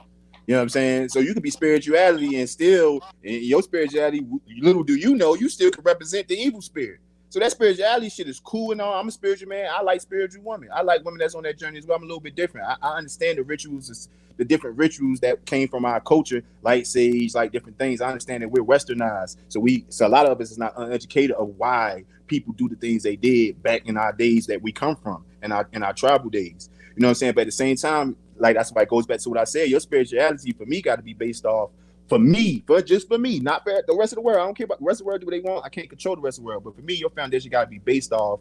[SPEAKER 2] You know what I'm saying? So you can be spirituality and still, in your spirituality, little do you know, you still can represent the evil spirit. So that spirituality shit is cool and all. I'm a spiritual man. I like spiritual women. I like women that's on that journey as well. I'm a little bit different. I understand the rituals, the different rituals that came from our culture, like sage, like different things. I understand that we're westernized. So a lot of us is not uneducated of why people do the things they did back in our days that we come from, in our tribal days. You know what I'm saying? But at the same time, like that's why it goes back to what I said. Your spirituality for me got to be based off for me, not for the rest of the world. I don't care about the rest of the world. Do what they want? I can't control the rest of the world. But for me, your foundation got to be based off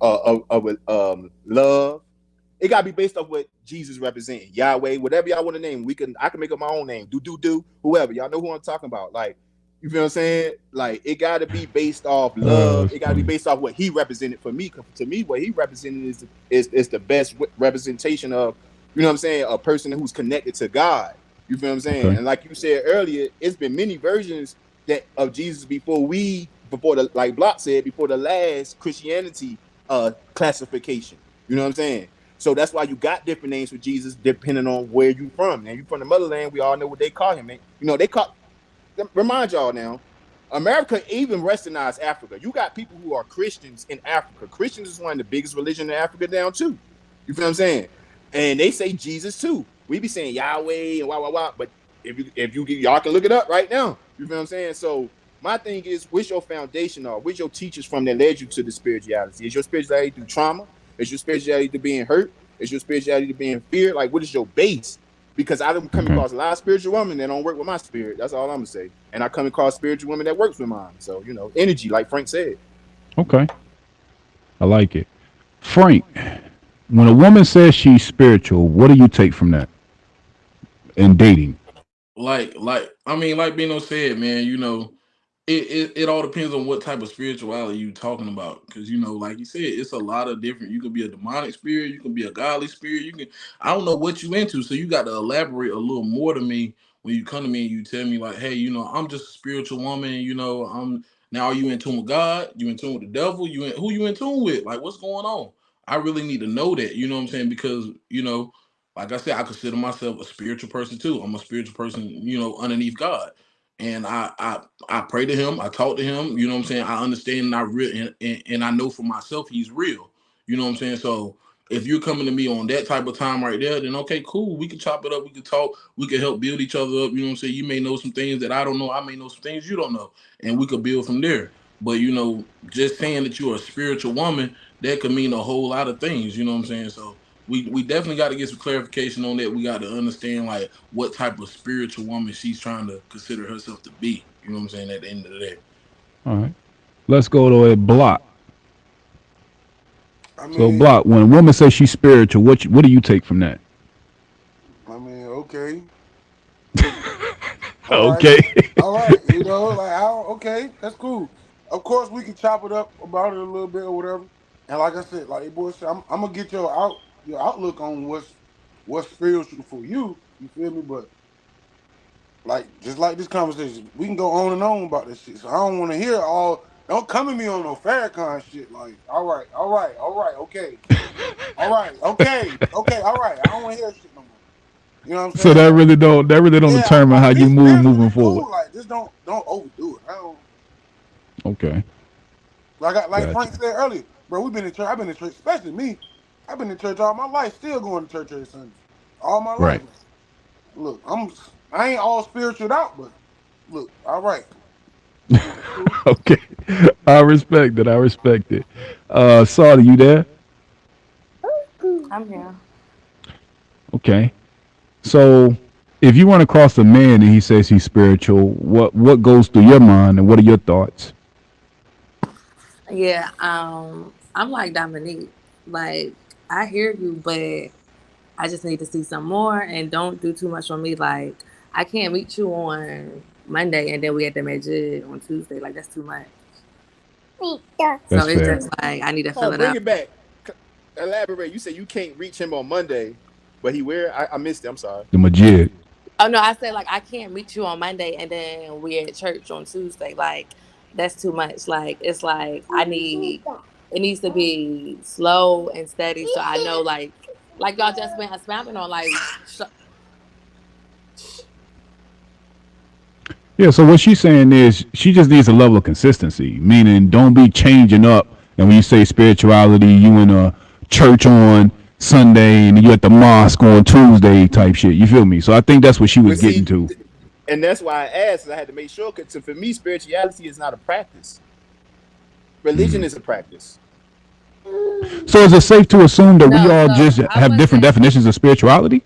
[SPEAKER 2] love. It got to be based off what Jesus represents. Yahweh, whatever y'all want to name. I can make up my own name. Do whoever. Y'all know who I'm talking about. Like, you feel what I'm saying? Like, it got to be based off love. It got to be based off what he represented for me. To me, what he represented is the best representation of, you know what I'm saying, a person who's connected to God. You feel what I'm saying?
[SPEAKER 1] Okay.
[SPEAKER 2] And like you said earlier, it's been many versions that of Jesus before the like Block said before the last Christianity classification. You know what I'm saying? So that's why you got different names for Jesus depending on where you from. Now you from the motherland, we all know what they call him. Man. You know they call remind y'all now. America even westernized Africa. You got people who are Christians in Africa. Christians is one of the biggest religion in Africa down too. You feel what I'm saying? And they say Jesus too. We be saying Yahweh and wah. But if you y'all can look it up right now. You feel what I'm saying? So my thing is, what's your foundation or what's your teachers from that led you to the spirituality? Is your spirituality through trauma? Is your spirituality to being hurt? Is your spirituality to being fear? Like, what is your base? Because I don't come
[SPEAKER 1] Okay.
[SPEAKER 2] across a lot of spiritual women that don't work with my spirit. That's all I'm gonna say. And I come across spiritual women that works with mine. So energy, like Frank said.
[SPEAKER 1] Okay. I like it. Frank, when a woman says she's spiritual, what do you take from that in dating?
[SPEAKER 6] I mean, like Bino said, man, it all depends on what type of spirituality you talking about. Because like you said, it's a lot of different. You could be a demonic spirit, you can be a godly spirit. I don't know what you into, so you got to elaborate a little more to me when you come to me and you tell me like, hey, I'm just a spiritual woman. I'm now. Are you in tune with God? You in tune with the devil? Who you in tune with? Like, what's going on? I really need to know that. You know what I'm saying? Because like I said, I consider myself a spiritual person too. I'm a spiritual person, underneath God, and I pray to him. I talk to him. You know what I'm saying? I understand and and I know for myself he's real. You know what I'm saying? So if you're coming to me on that type of time right there, then okay, cool. We can chop it up. We can talk. We can help build each other up. You know what I'm saying? You may know some things that I don't know. I may know some things you don't know. And we could build from there. But just saying that you're a spiritual woman, that could mean a whole lot of things. You know what I'm saying? So we definitely got to get some clarification on that. We got to understand like what type of spiritual woman she's trying to consider herself to be. You know what I'm saying? At the end of the day.
[SPEAKER 1] All right. Let's go to a block.
[SPEAKER 3] I
[SPEAKER 1] So
[SPEAKER 3] mean,
[SPEAKER 1] block. When a woman says she's spiritual, what do you take from that?
[SPEAKER 3] Okay, all right,
[SPEAKER 1] Okay.
[SPEAKER 3] all right. Like how? Okay, that's cool. Of course, we can chop it up about it a little bit or whatever. And like I said, like boy said, I'm gonna get your outlook on what's spiritual for you. You feel me? But like just like this conversation, we can go on and on about this shit. So I don't want to hear all. Don't come at me on no Farrakhan shit. Like, all right, okay, all right, okay, all right. I don't want to hear that shit no more. You know what I'm
[SPEAKER 1] So
[SPEAKER 3] saying? Like,
[SPEAKER 1] that really don't
[SPEAKER 3] yeah,
[SPEAKER 1] determine how
[SPEAKER 3] like
[SPEAKER 1] you
[SPEAKER 3] be
[SPEAKER 1] move
[SPEAKER 3] spiritually
[SPEAKER 1] moving forward.
[SPEAKER 3] cool. Like, just don't overdo it. I don't
[SPEAKER 1] Okay.
[SPEAKER 3] like Frank
[SPEAKER 1] Gotcha.
[SPEAKER 3] said earlier, bro. We've been in church. I've been in church, especially me. I've been in church all my life. Still going to church every Sunday, all my life.
[SPEAKER 1] Right.
[SPEAKER 3] Look, I ain't all spiritual out, but look, all right. Cool.
[SPEAKER 1] Okay. I respect it. I respect it. Saudi, you there?
[SPEAKER 4] I'm here.
[SPEAKER 1] Okay. So if you run across a man and he says he's spiritual, what goes through your mind and what are your thoughts?
[SPEAKER 4] Yeah, I'm like Dominique. Like, I hear you, but I just need to see some more and don't do too much on me. Like, I can't meet you on Monday and then we at the Majid on Tuesday. Like, that's too much. So
[SPEAKER 1] That's
[SPEAKER 4] it's
[SPEAKER 1] fair.
[SPEAKER 4] just like I need to
[SPEAKER 2] Oh,
[SPEAKER 4] fill it
[SPEAKER 2] bring
[SPEAKER 4] up.
[SPEAKER 2] it back. Elaborate. You said you can't reach him on Monday, but he where? I missed it. I'm sorry.
[SPEAKER 1] The Majid.
[SPEAKER 4] Oh no, I said like I can't meet you on Monday and then we at church on Tuesday. Like, that's too much. Like, it's like it needs to be slow and steady so I know like y'all just been expounding on like
[SPEAKER 1] Yeah, so what she's saying is she just needs a level of consistency, meaning don't be changing up. And when you say spirituality, you in a church on Sunday and you at the mosque on Tuesday type shit. You feel me? So I think that's what she was
[SPEAKER 2] But
[SPEAKER 1] getting
[SPEAKER 2] see,
[SPEAKER 1] to.
[SPEAKER 2] and that's why I asked. I had to make sure because for me, spirituality is not a practice. Religion is a practice.
[SPEAKER 1] So is it safe to assume that we
[SPEAKER 4] no.
[SPEAKER 1] all
[SPEAKER 4] So
[SPEAKER 1] just have different definitions of spirituality?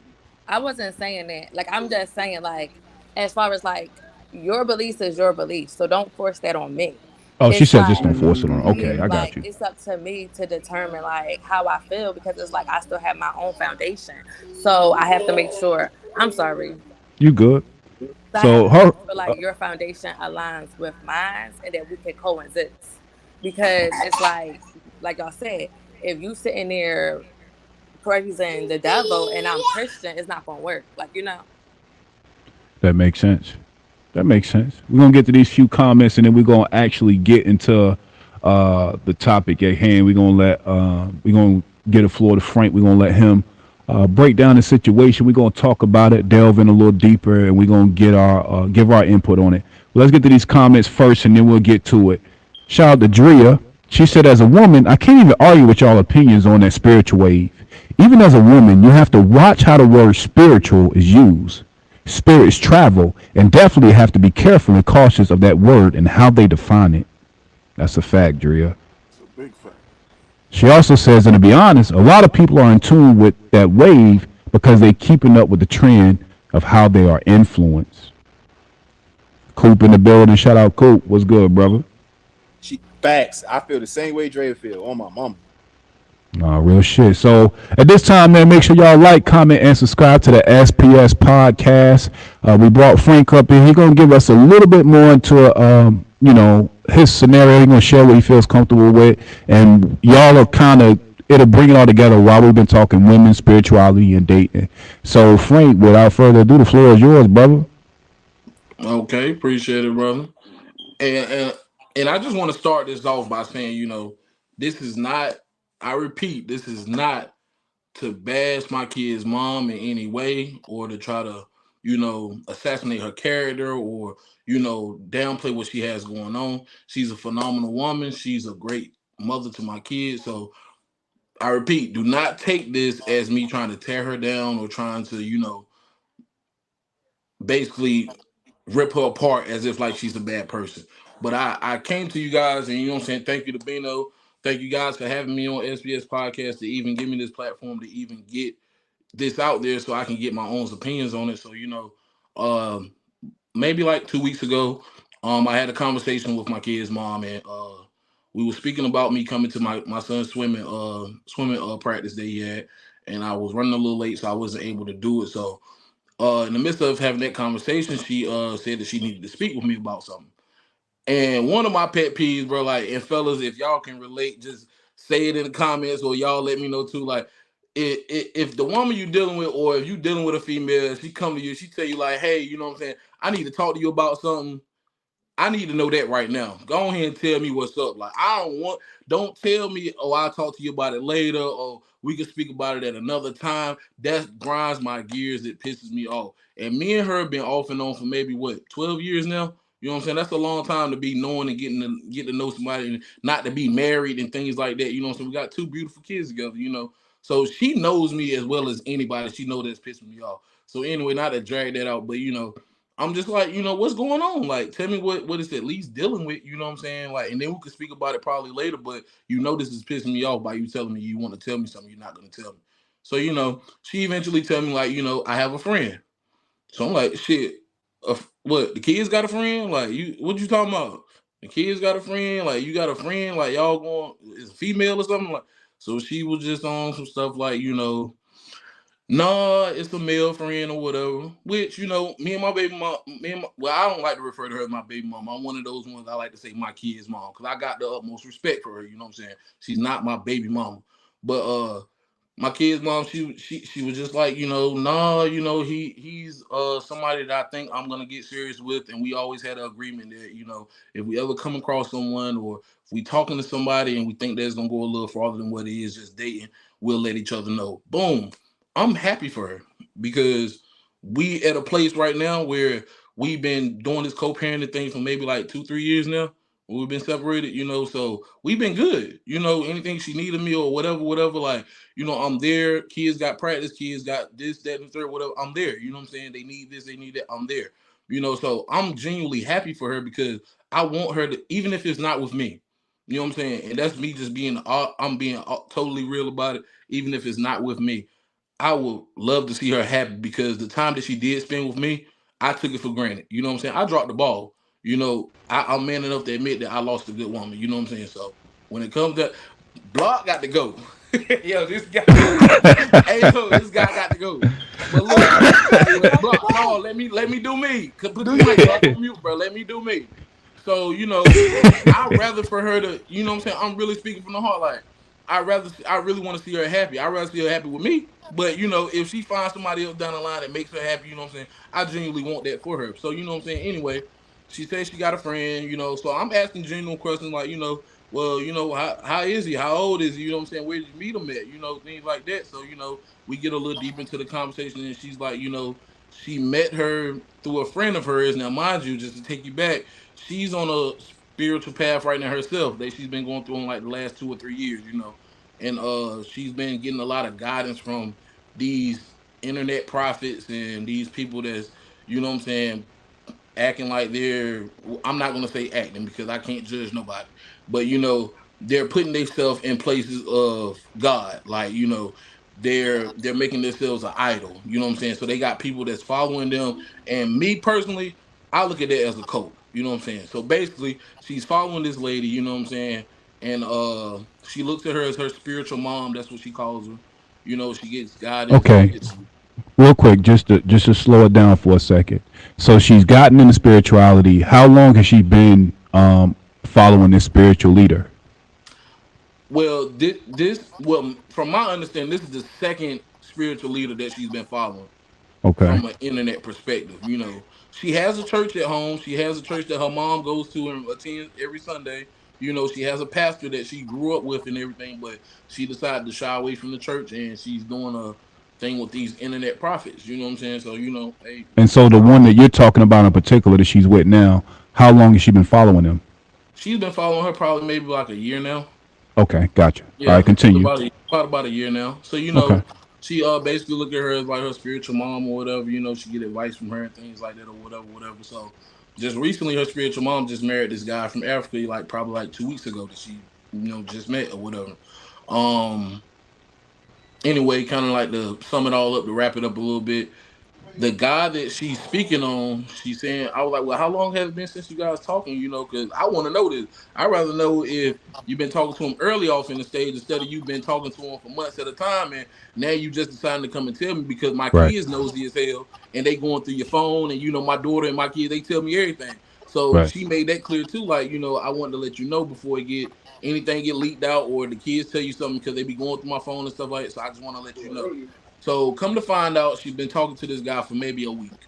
[SPEAKER 4] I wasn't saying that. Like, I'm just saying like as far as like your beliefs is your beliefs. So don't force that on me.
[SPEAKER 1] Oh, she
[SPEAKER 4] It's
[SPEAKER 1] said just don't
[SPEAKER 4] like
[SPEAKER 1] force it on.
[SPEAKER 4] yeah,
[SPEAKER 1] Okay, I got
[SPEAKER 4] like
[SPEAKER 1] you.
[SPEAKER 4] it's up to me to determine like how I feel because it's like I still have my own foundation. So I have to make sure I'm sorry.
[SPEAKER 1] You good?
[SPEAKER 4] So I have
[SPEAKER 1] So
[SPEAKER 4] to make
[SPEAKER 1] her.
[SPEAKER 4] sure like your foundation aligns with mine and that we can coexist. Because it's like y'all said, if you sitting there praising the devil and I'm Christian, it's not gonna work. Like, you know.
[SPEAKER 1] That makes sense. That makes sense. We're gonna get to these few comments, and then we're gonna actually get into the topic at hand. We're gonna get a floor to Frank. We're gonna let him break down the situation. We're gonna talk about it, delve in a little deeper, and we're gonna get our give our input on it. Let's get to these comments first, and then we'll get to it. Shout out to Drea. She said, "As a woman, I can't even argue with y'all opinions on that spiritual wave. Even as a woman, you have to watch how the word spiritual is used. Spirits travel, and definitely have to be careful and cautious of that word and how they define it." That's a fact, Drea.
[SPEAKER 3] It's a big fact.
[SPEAKER 1] She also says, and to be honest, a lot of people are in tune with that wave because they're keeping up with the trend of how they are influenced. Coop in the building. Shout out, Coop. What's good, brother?
[SPEAKER 2] She facts. I feel the same way Dre feel on my mama.
[SPEAKER 1] Nah, real shit. So at this time, man, make sure y'all like, comment, and subscribe to the SPS podcast. We brought Frank up here. He's gonna give us a little bit more into his scenario. He's gonna share what he feels comfortable with, and y'all are kind of it'll bring it all together while we've been talking women, spirituality, and dating. So Frank, without further ado, the floor is yours, brother.
[SPEAKER 6] Okay, appreciate it, brother. And and I just want to start this off by saying, this is not. I repeat, this is not to bash my kid's mom in any way or to try to, assassinate her character or, downplay what she has going on. She's a phenomenal woman. She's a great mother to my kids. So I repeat, do not take this as me trying to tear her down or trying to, basically rip her apart as if like she's a bad person. But I came to you guys and I'm saying, thank you to Bino. Thank you guys for having me on SBS podcast to even give me this platform to even get this out there so I can get my own opinions on it. So, um, maybe like 2 weeks ago, I had a conversation with my kid's mom and we were speaking about me coming to my son's swimming practice that he had, and I was running a little late, so I wasn't able to do it. So in the midst of having that conversation, she said that she needed to speak with me about something. And one of my pet peeves, bro, like, and fellas, if y'all can relate, just say it in the comments or y'all let me know too. Like, if the woman you dealing with, or if you dealing with a female, she come to you, she tell you like, hey, you know what I'm saying? I need to talk to you about something. I need to know that right now. Go ahead and tell me what's up. Like, don't tell me, oh, I'll talk to you about it later, or we can speak about it at another time. That grinds my gears. It pisses me off. And me and her have been off and on for maybe 12 years now. You know what I'm saying? That's a long time to be knowing and get to know somebody and not to be married and things like that. You know what I'm saying? We got two beautiful kids together, So she knows me as well as anybody. She knows that's pissing me off. So anyway, not to drag that out, but I'm just like, what's going on? Like, tell me what is at least dealing with, you know what I'm saying? Like, and then we could speak about it probably later, but this is pissing me off by you telling me you want to tell me something you're not going to tell me. So, she eventually tell me, like, I have a friend. So I'm like, shit, what, the kids got a friend? Like, what you talking about? The kids got a friend? Like, you got a friend? Like, y'all going, is a female or something? Like, so she was just on some stuff like, nah, it's a male friend or whatever. Which, me and my baby mom, well, I don't like to refer to her as my baby mom. I'm one of those ones I like to say my kid's mom because I got the utmost respect for her. You know what I'm saying? She's not my baby mama, but my kid's mom, she was just like, nah, he's somebody that I think I'm gonna get serious with, and we always had an agreement that if we ever come across someone or if we talking to somebody and we think that's gonna go a little farther than what it is just dating, we'll let each other know. Boom. I'm happy for her because we at a place right now where we've been doing this co-parenting thing for maybe like 2-3 years now. We've been separated, so we've been good. Anything she needed me or whatever, like, I'm there. Kids got practice, kids got this, that, and the third, whatever. I'm there. You know what I'm saying? They need this, they need that. I'm there. So I'm genuinely happy for her because I want her to, even if it's not with me. You know what I'm saying? And that's me just I'm being totally real about it, even if it's not with me. I would love to see her happy because the time that she did spend with me, I took it for granted. You know what I'm saying? I dropped the ball. I'm man enough to admit that I lost a good woman. You know what I'm saying? So when it comes to Block got to go. Yo, this guy. Hey, yo, this guy got to go. But look, Block, no, let me do me. Put the mic on mute, bro. Let me do me. So, I'd rather for her to, you know what I'm saying? I'm really speaking from the heart. Like, I really want to see her happy. I'd rather see her happy with me. But if she finds somebody else down the line that makes her happy, you know what I'm saying? I genuinely want that for her. So you know what I'm saying? Anyway, she says she got a friend, so I'm asking genuine questions like, well, how is he? How old is he? You know what I'm saying? Where did you meet him at? Things like that. So, we get a little deep into the conversation and she's like, she met her through a friend of hers. Now, mind you, just to take you back, she's on a spiritual path right now herself that she's been going through in like the last 2 or 3 years, and she's been getting a lot of guidance from these internet prophets and these people that's what I'm saying, acting like they're, I'm not gonna say acting because I can't judge nobody, but they're putting themselves in places of God, like they're making themselves an idol, you know what I'm saying? So they got people that's following them, and me personally, I look at that as a cult, you know what I'm saying? So basically she's following this lady, you know what I'm saying, and she looks at her as her spiritual mom, that's what she calls her. She gets guidance, she
[SPEAKER 1] Okay,
[SPEAKER 6] gets.
[SPEAKER 1] real quick, just to slow it down for a second. So she's gotten into spirituality. How long has she been following this spiritual leader?
[SPEAKER 6] Well, well, from my understanding, this is the second spiritual leader that she's been following
[SPEAKER 1] Okay.
[SPEAKER 6] from an internet perspective. She has a church at home. She has a church that her mom goes to and attends every Sunday. She has a pastor that she grew up with and everything, but she decided to shy away from the church and she's doing a thing with these internet prophets. You know what I'm saying? So, hey,
[SPEAKER 1] And so the one that you're talking about in particular that she's with now, how long has she been following him?
[SPEAKER 6] she's been following her probably maybe like a year now.
[SPEAKER 1] Okay, gotcha. All right,
[SPEAKER 6] Yeah,
[SPEAKER 1] continue.
[SPEAKER 6] about a year now. So
[SPEAKER 1] Okay.
[SPEAKER 6] she basically look at her as like her spiritual mom or whatever. She get advice from her and things like that or whatever, whatever. So just recently, her spiritual mom just married this guy from Africa, like probably like 2 weeks ago that she just met or whatever. Um. Anyway, kind of like to sum it all up to wrap it up a little bit, the guy that she's speaking on, she's saying, I was like, well, how long has it been since you guys talking? Because I want to know this. I'd rather know if you've been talking to him early off in the stage instead of you been talking to him for months at a time, and now you just deciding to come and tell me because my
[SPEAKER 1] Right.
[SPEAKER 6] kids nosy as hell and they going through your phone, and my daughter and my kids, they tell me everything. So
[SPEAKER 1] Right.
[SPEAKER 6] she made that clear too. Like, I wanted to let you know before it get anything get leaked out or the kids tell you something because they be going through my phone and stuff like that. So I just want to let you know. So come to find out, she's been talking to this guy for maybe a week.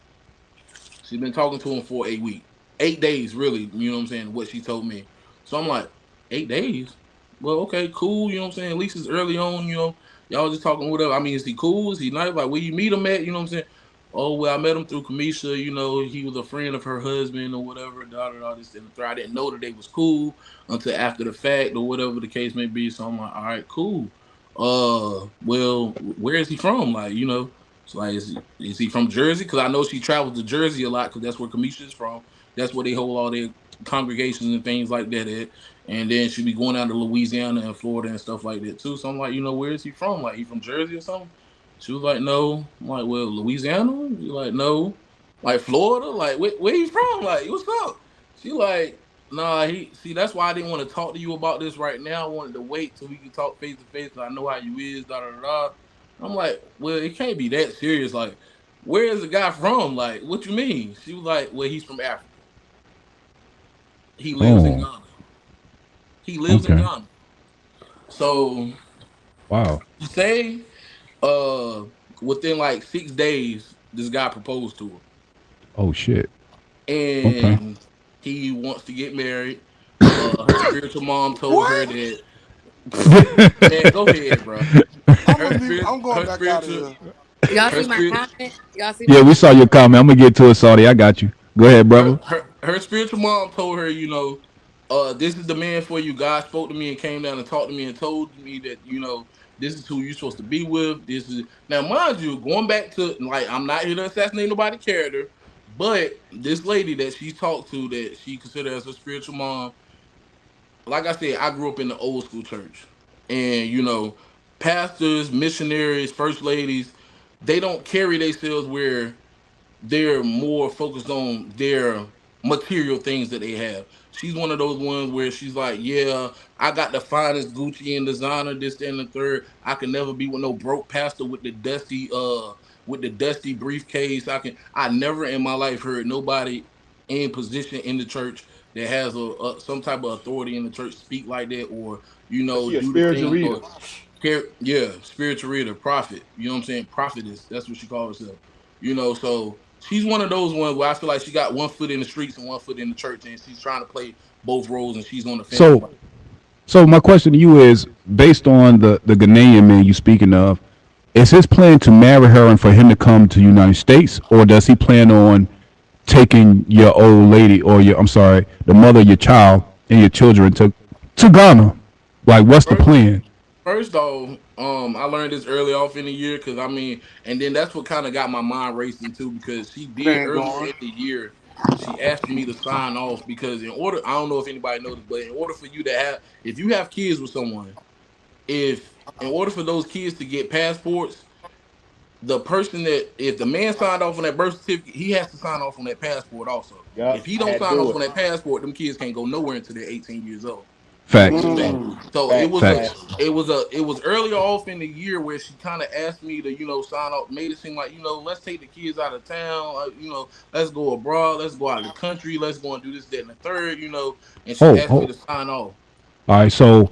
[SPEAKER 6] She's been talking to him for a week, 8 days, really. You know what I'm saying? What she told me. So I'm like, 8 days? Well, okay, cool. You know what I'm saying? At least it's early on. Y'all just talking whatever. I mean, is he cool? Is he nice? Like, where you meet him at? You know what I'm saying? Oh, well, I met him through Kamisha. He was a friend of her husband or whatever. Da da da. This and the third. I didn't know that they was cool until after the fact or whatever the case may be. So I'm like, all right, cool. Well, where is he from? Like, so like, is he from Jersey? Because I know she travels to Jersey a lot because that's where Kamisha is from. That's where they hold all their congregations and things like that at. And then she be going out to Louisiana and Florida and stuff like that too. So I'm like, where is he from? Like, he from Jersey or something? She was like, no. I'm like, well, Louisiana? She like, no. Like Florida? Like, where you from? Like, what's up? She like, nah, see, that's why I didn't want to talk to you about this right now. I wanted to wait till we could talk face to face. I know how you is, da da da. Da. I'm like, well, it can't be that serious. Like, where is the guy from? Like, what you mean? She was like, well, he's from Africa. He lives in
[SPEAKER 1] Oh,
[SPEAKER 6] Ghana. He lives in
[SPEAKER 1] okay.
[SPEAKER 6] Ghana. So
[SPEAKER 1] Wow.
[SPEAKER 6] you say, uh, within like 6 days, this guy proposed to
[SPEAKER 1] Oh shit.
[SPEAKER 6] her,
[SPEAKER 1] Okay.
[SPEAKER 6] and he wants to get married. Her spiritual mom told her
[SPEAKER 3] What?
[SPEAKER 6] that. Man, go ahead, bro.
[SPEAKER 3] I'm
[SPEAKER 6] Her
[SPEAKER 3] gonna leave.
[SPEAKER 6] spirit,
[SPEAKER 3] I'm going
[SPEAKER 6] her
[SPEAKER 3] back out of
[SPEAKER 6] spiritual,
[SPEAKER 3] here.
[SPEAKER 4] Y'all
[SPEAKER 6] her
[SPEAKER 4] see my
[SPEAKER 6] spirit.
[SPEAKER 4] comment? Y'all see my
[SPEAKER 1] Yeah, we saw
[SPEAKER 4] comment?
[SPEAKER 1] your comment. I'm gonna get to it, Saudi. I got you. Go ahead,
[SPEAKER 6] her,
[SPEAKER 1] brother.
[SPEAKER 6] her her spiritual mom told her, this is the man for you. God spoke to me and came down and talked to me and told me that, this is who you're supposed to be with. This is now, mind you, going back to like, I'm not here to assassinate nobody's character, but this lady that she talked to that she considered as her spiritual mom, like I said, I grew up in the old school church. And pastors, missionaries, first ladies, they don't carry themselves where they're more focused on their material things that they have. She's one of those ones where she's like, yeah, I got the finest Gucci and designer, this, that, and the third. I can never be with no broke pastor with the dusty briefcase. I never in my life heard nobody in position in the church that has some type of authority in the church speak like that, or
[SPEAKER 2] Is she a
[SPEAKER 6] do the
[SPEAKER 2] spiritual
[SPEAKER 6] thing,
[SPEAKER 2] reader?
[SPEAKER 6] or yeah, spiritual reader, prophet. You know what I'm saying? Prophetess. That's what she calls herself. So she's one of those ones where I feel like she got one foot in the streets and one foot in the church, and she's trying to play both roles, and she's on the fence
[SPEAKER 1] So
[SPEAKER 6] about it.
[SPEAKER 1] so my question to you is, based on the Ghanaian man you speaking of, is his plan to marry her and for him to come to the United States, or does he plan on taking your old lady, or your, I'm sorry, the mother of your child and your children to Ghana? Like, what's the
[SPEAKER 6] First,
[SPEAKER 1] plan?
[SPEAKER 6] first off, I learned this early off in the year because and then that's what kind of got my mind racing too because she
[SPEAKER 3] It
[SPEAKER 6] did
[SPEAKER 3] ain't
[SPEAKER 6] earlier
[SPEAKER 3] going.
[SPEAKER 6] in the year. She asked me to sign off because I don't know if anybody noticed, but in order for you to if you have kids with someone, if in order for those kids to get passports, the person that if the man signed off on that birth certificate, he has to sign off on that passport also. If
[SPEAKER 2] Yup,
[SPEAKER 6] he
[SPEAKER 2] I
[SPEAKER 6] don't
[SPEAKER 2] had to
[SPEAKER 6] sign
[SPEAKER 2] do
[SPEAKER 6] off
[SPEAKER 2] it.
[SPEAKER 6] on that passport, them kids can't go nowhere until they're 18 years old. You
[SPEAKER 1] Facts.
[SPEAKER 6] know what I'm saying?
[SPEAKER 3] Mm.
[SPEAKER 6] So
[SPEAKER 2] Facts,
[SPEAKER 1] Facts.
[SPEAKER 2] facts.
[SPEAKER 6] it was earlier off in the year where she kind of asked me to sign off, made it seem like let's take the kids out of town, let's go abroad, let's go out of the country, let's go and do this, that, and the third, and she
[SPEAKER 1] Oh,
[SPEAKER 6] asked me
[SPEAKER 1] oh.
[SPEAKER 6] to sign off.
[SPEAKER 1] All right. So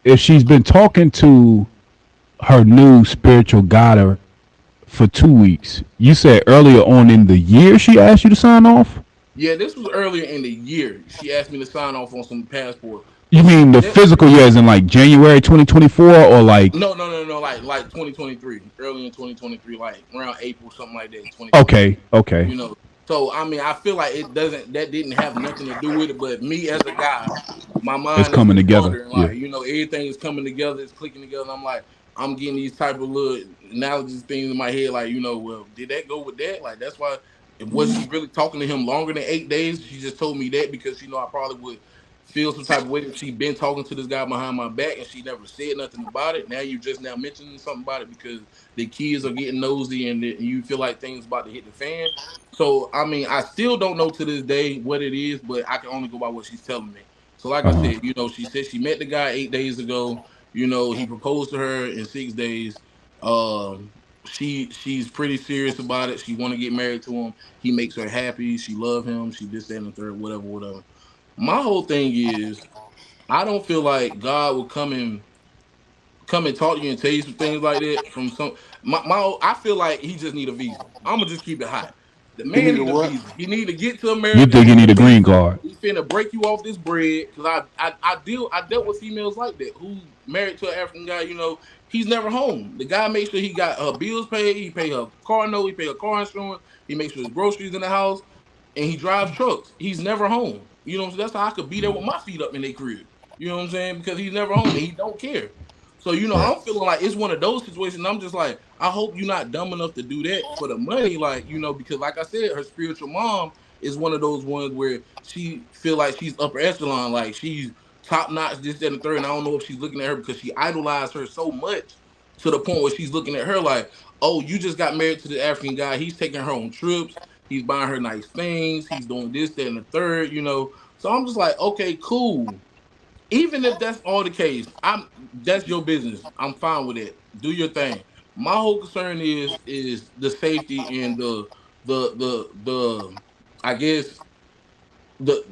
[SPEAKER 1] if she's been talking to her new spiritual guide for 2 weeks, you said earlier on in the year she asked you to sign off.
[SPEAKER 6] Yeah, this was earlier in the year. She asked me to sign off on some passport,
[SPEAKER 1] You
[SPEAKER 6] but
[SPEAKER 1] mean
[SPEAKER 6] she
[SPEAKER 1] the
[SPEAKER 6] that
[SPEAKER 1] physical year, as in like January 2024, or like?
[SPEAKER 6] no, like 2023, early in 2023, like around April, something like that, 2023.
[SPEAKER 1] Okay, okay,
[SPEAKER 6] You know, so I feel like that didn't have nothing to do with it, but me as a guy, my
[SPEAKER 1] it's
[SPEAKER 6] mind is
[SPEAKER 1] coming
[SPEAKER 6] just
[SPEAKER 1] together.
[SPEAKER 6] wondering,
[SPEAKER 1] Yeah.
[SPEAKER 6] like, everything is coming together, it's clicking together. And I'm like, I'm getting these type of little analogies, things in my head, like, well, did that go with that? Like, that's why. Was she really talking to him longer than 8 days? She just told me that because I probably would feel some type of way if she been talking to this guy behind my back and she never said nothing about it. Now you just now mentioning something about it because the kids are getting nosy and you feel like things about to hit the fan. So I still don't know to this day what it is, but I can only go by what she's telling me. So like
[SPEAKER 1] Uh
[SPEAKER 6] I
[SPEAKER 1] huh.
[SPEAKER 6] said, she said she met the guy 8 days ago. He proposed to her in 6 days. Um, she's pretty serious about it. She want to get married to him. He makes her happy. She love him. She this, that, and the third, whatever, whatever. My whole thing is I don't feel like God will come and talk to you and tell you some things like that from some I feel like he just need a visa. I'm gonna just keep it hot. The
[SPEAKER 3] He
[SPEAKER 6] man
[SPEAKER 3] need a
[SPEAKER 6] need a
[SPEAKER 3] what?
[SPEAKER 6] visa. He need to get to
[SPEAKER 1] You
[SPEAKER 6] America,
[SPEAKER 1] think you
[SPEAKER 6] get
[SPEAKER 1] need
[SPEAKER 6] a
[SPEAKER 1] a green
[SPEAKER 6] visa.
[SPEAKER 1] card?
[SPEAKER 6] He's finna break you off this bread because I dealt with females like that who married to an African guy. He's never home. The guy makes sure he got her bills paid. He pay her car note. He pay her car insurance. He makes sure his groceries in the house, and he drives trucks. He's never home. So that's how I could be there with my feet up in their crib. You know what I'm saying? Because he's never home and he don't care. So
[SPEAKER 1] Right.
[SPEAKER 6] I'm feeling like it's one of those situations. I'm just like, I hope you're not dumb enough to do that for the money, like because like I said, her spiritual mom is one of those ones where she feel like she's upper echelon, like she's top notch, this, that, and the third. And I don't know if she's looking at her because she idolized her so much to the point where she's looking at her like, oh, you just got married to the African guy. He's taking her on trips. He's buying her nice things. He's doing this, that, and the third. So I'm just like, okay, cool. Even if that's all the case, that's your business. I'm fine with it. Do your thing. My whole concern is the safety and the I guess the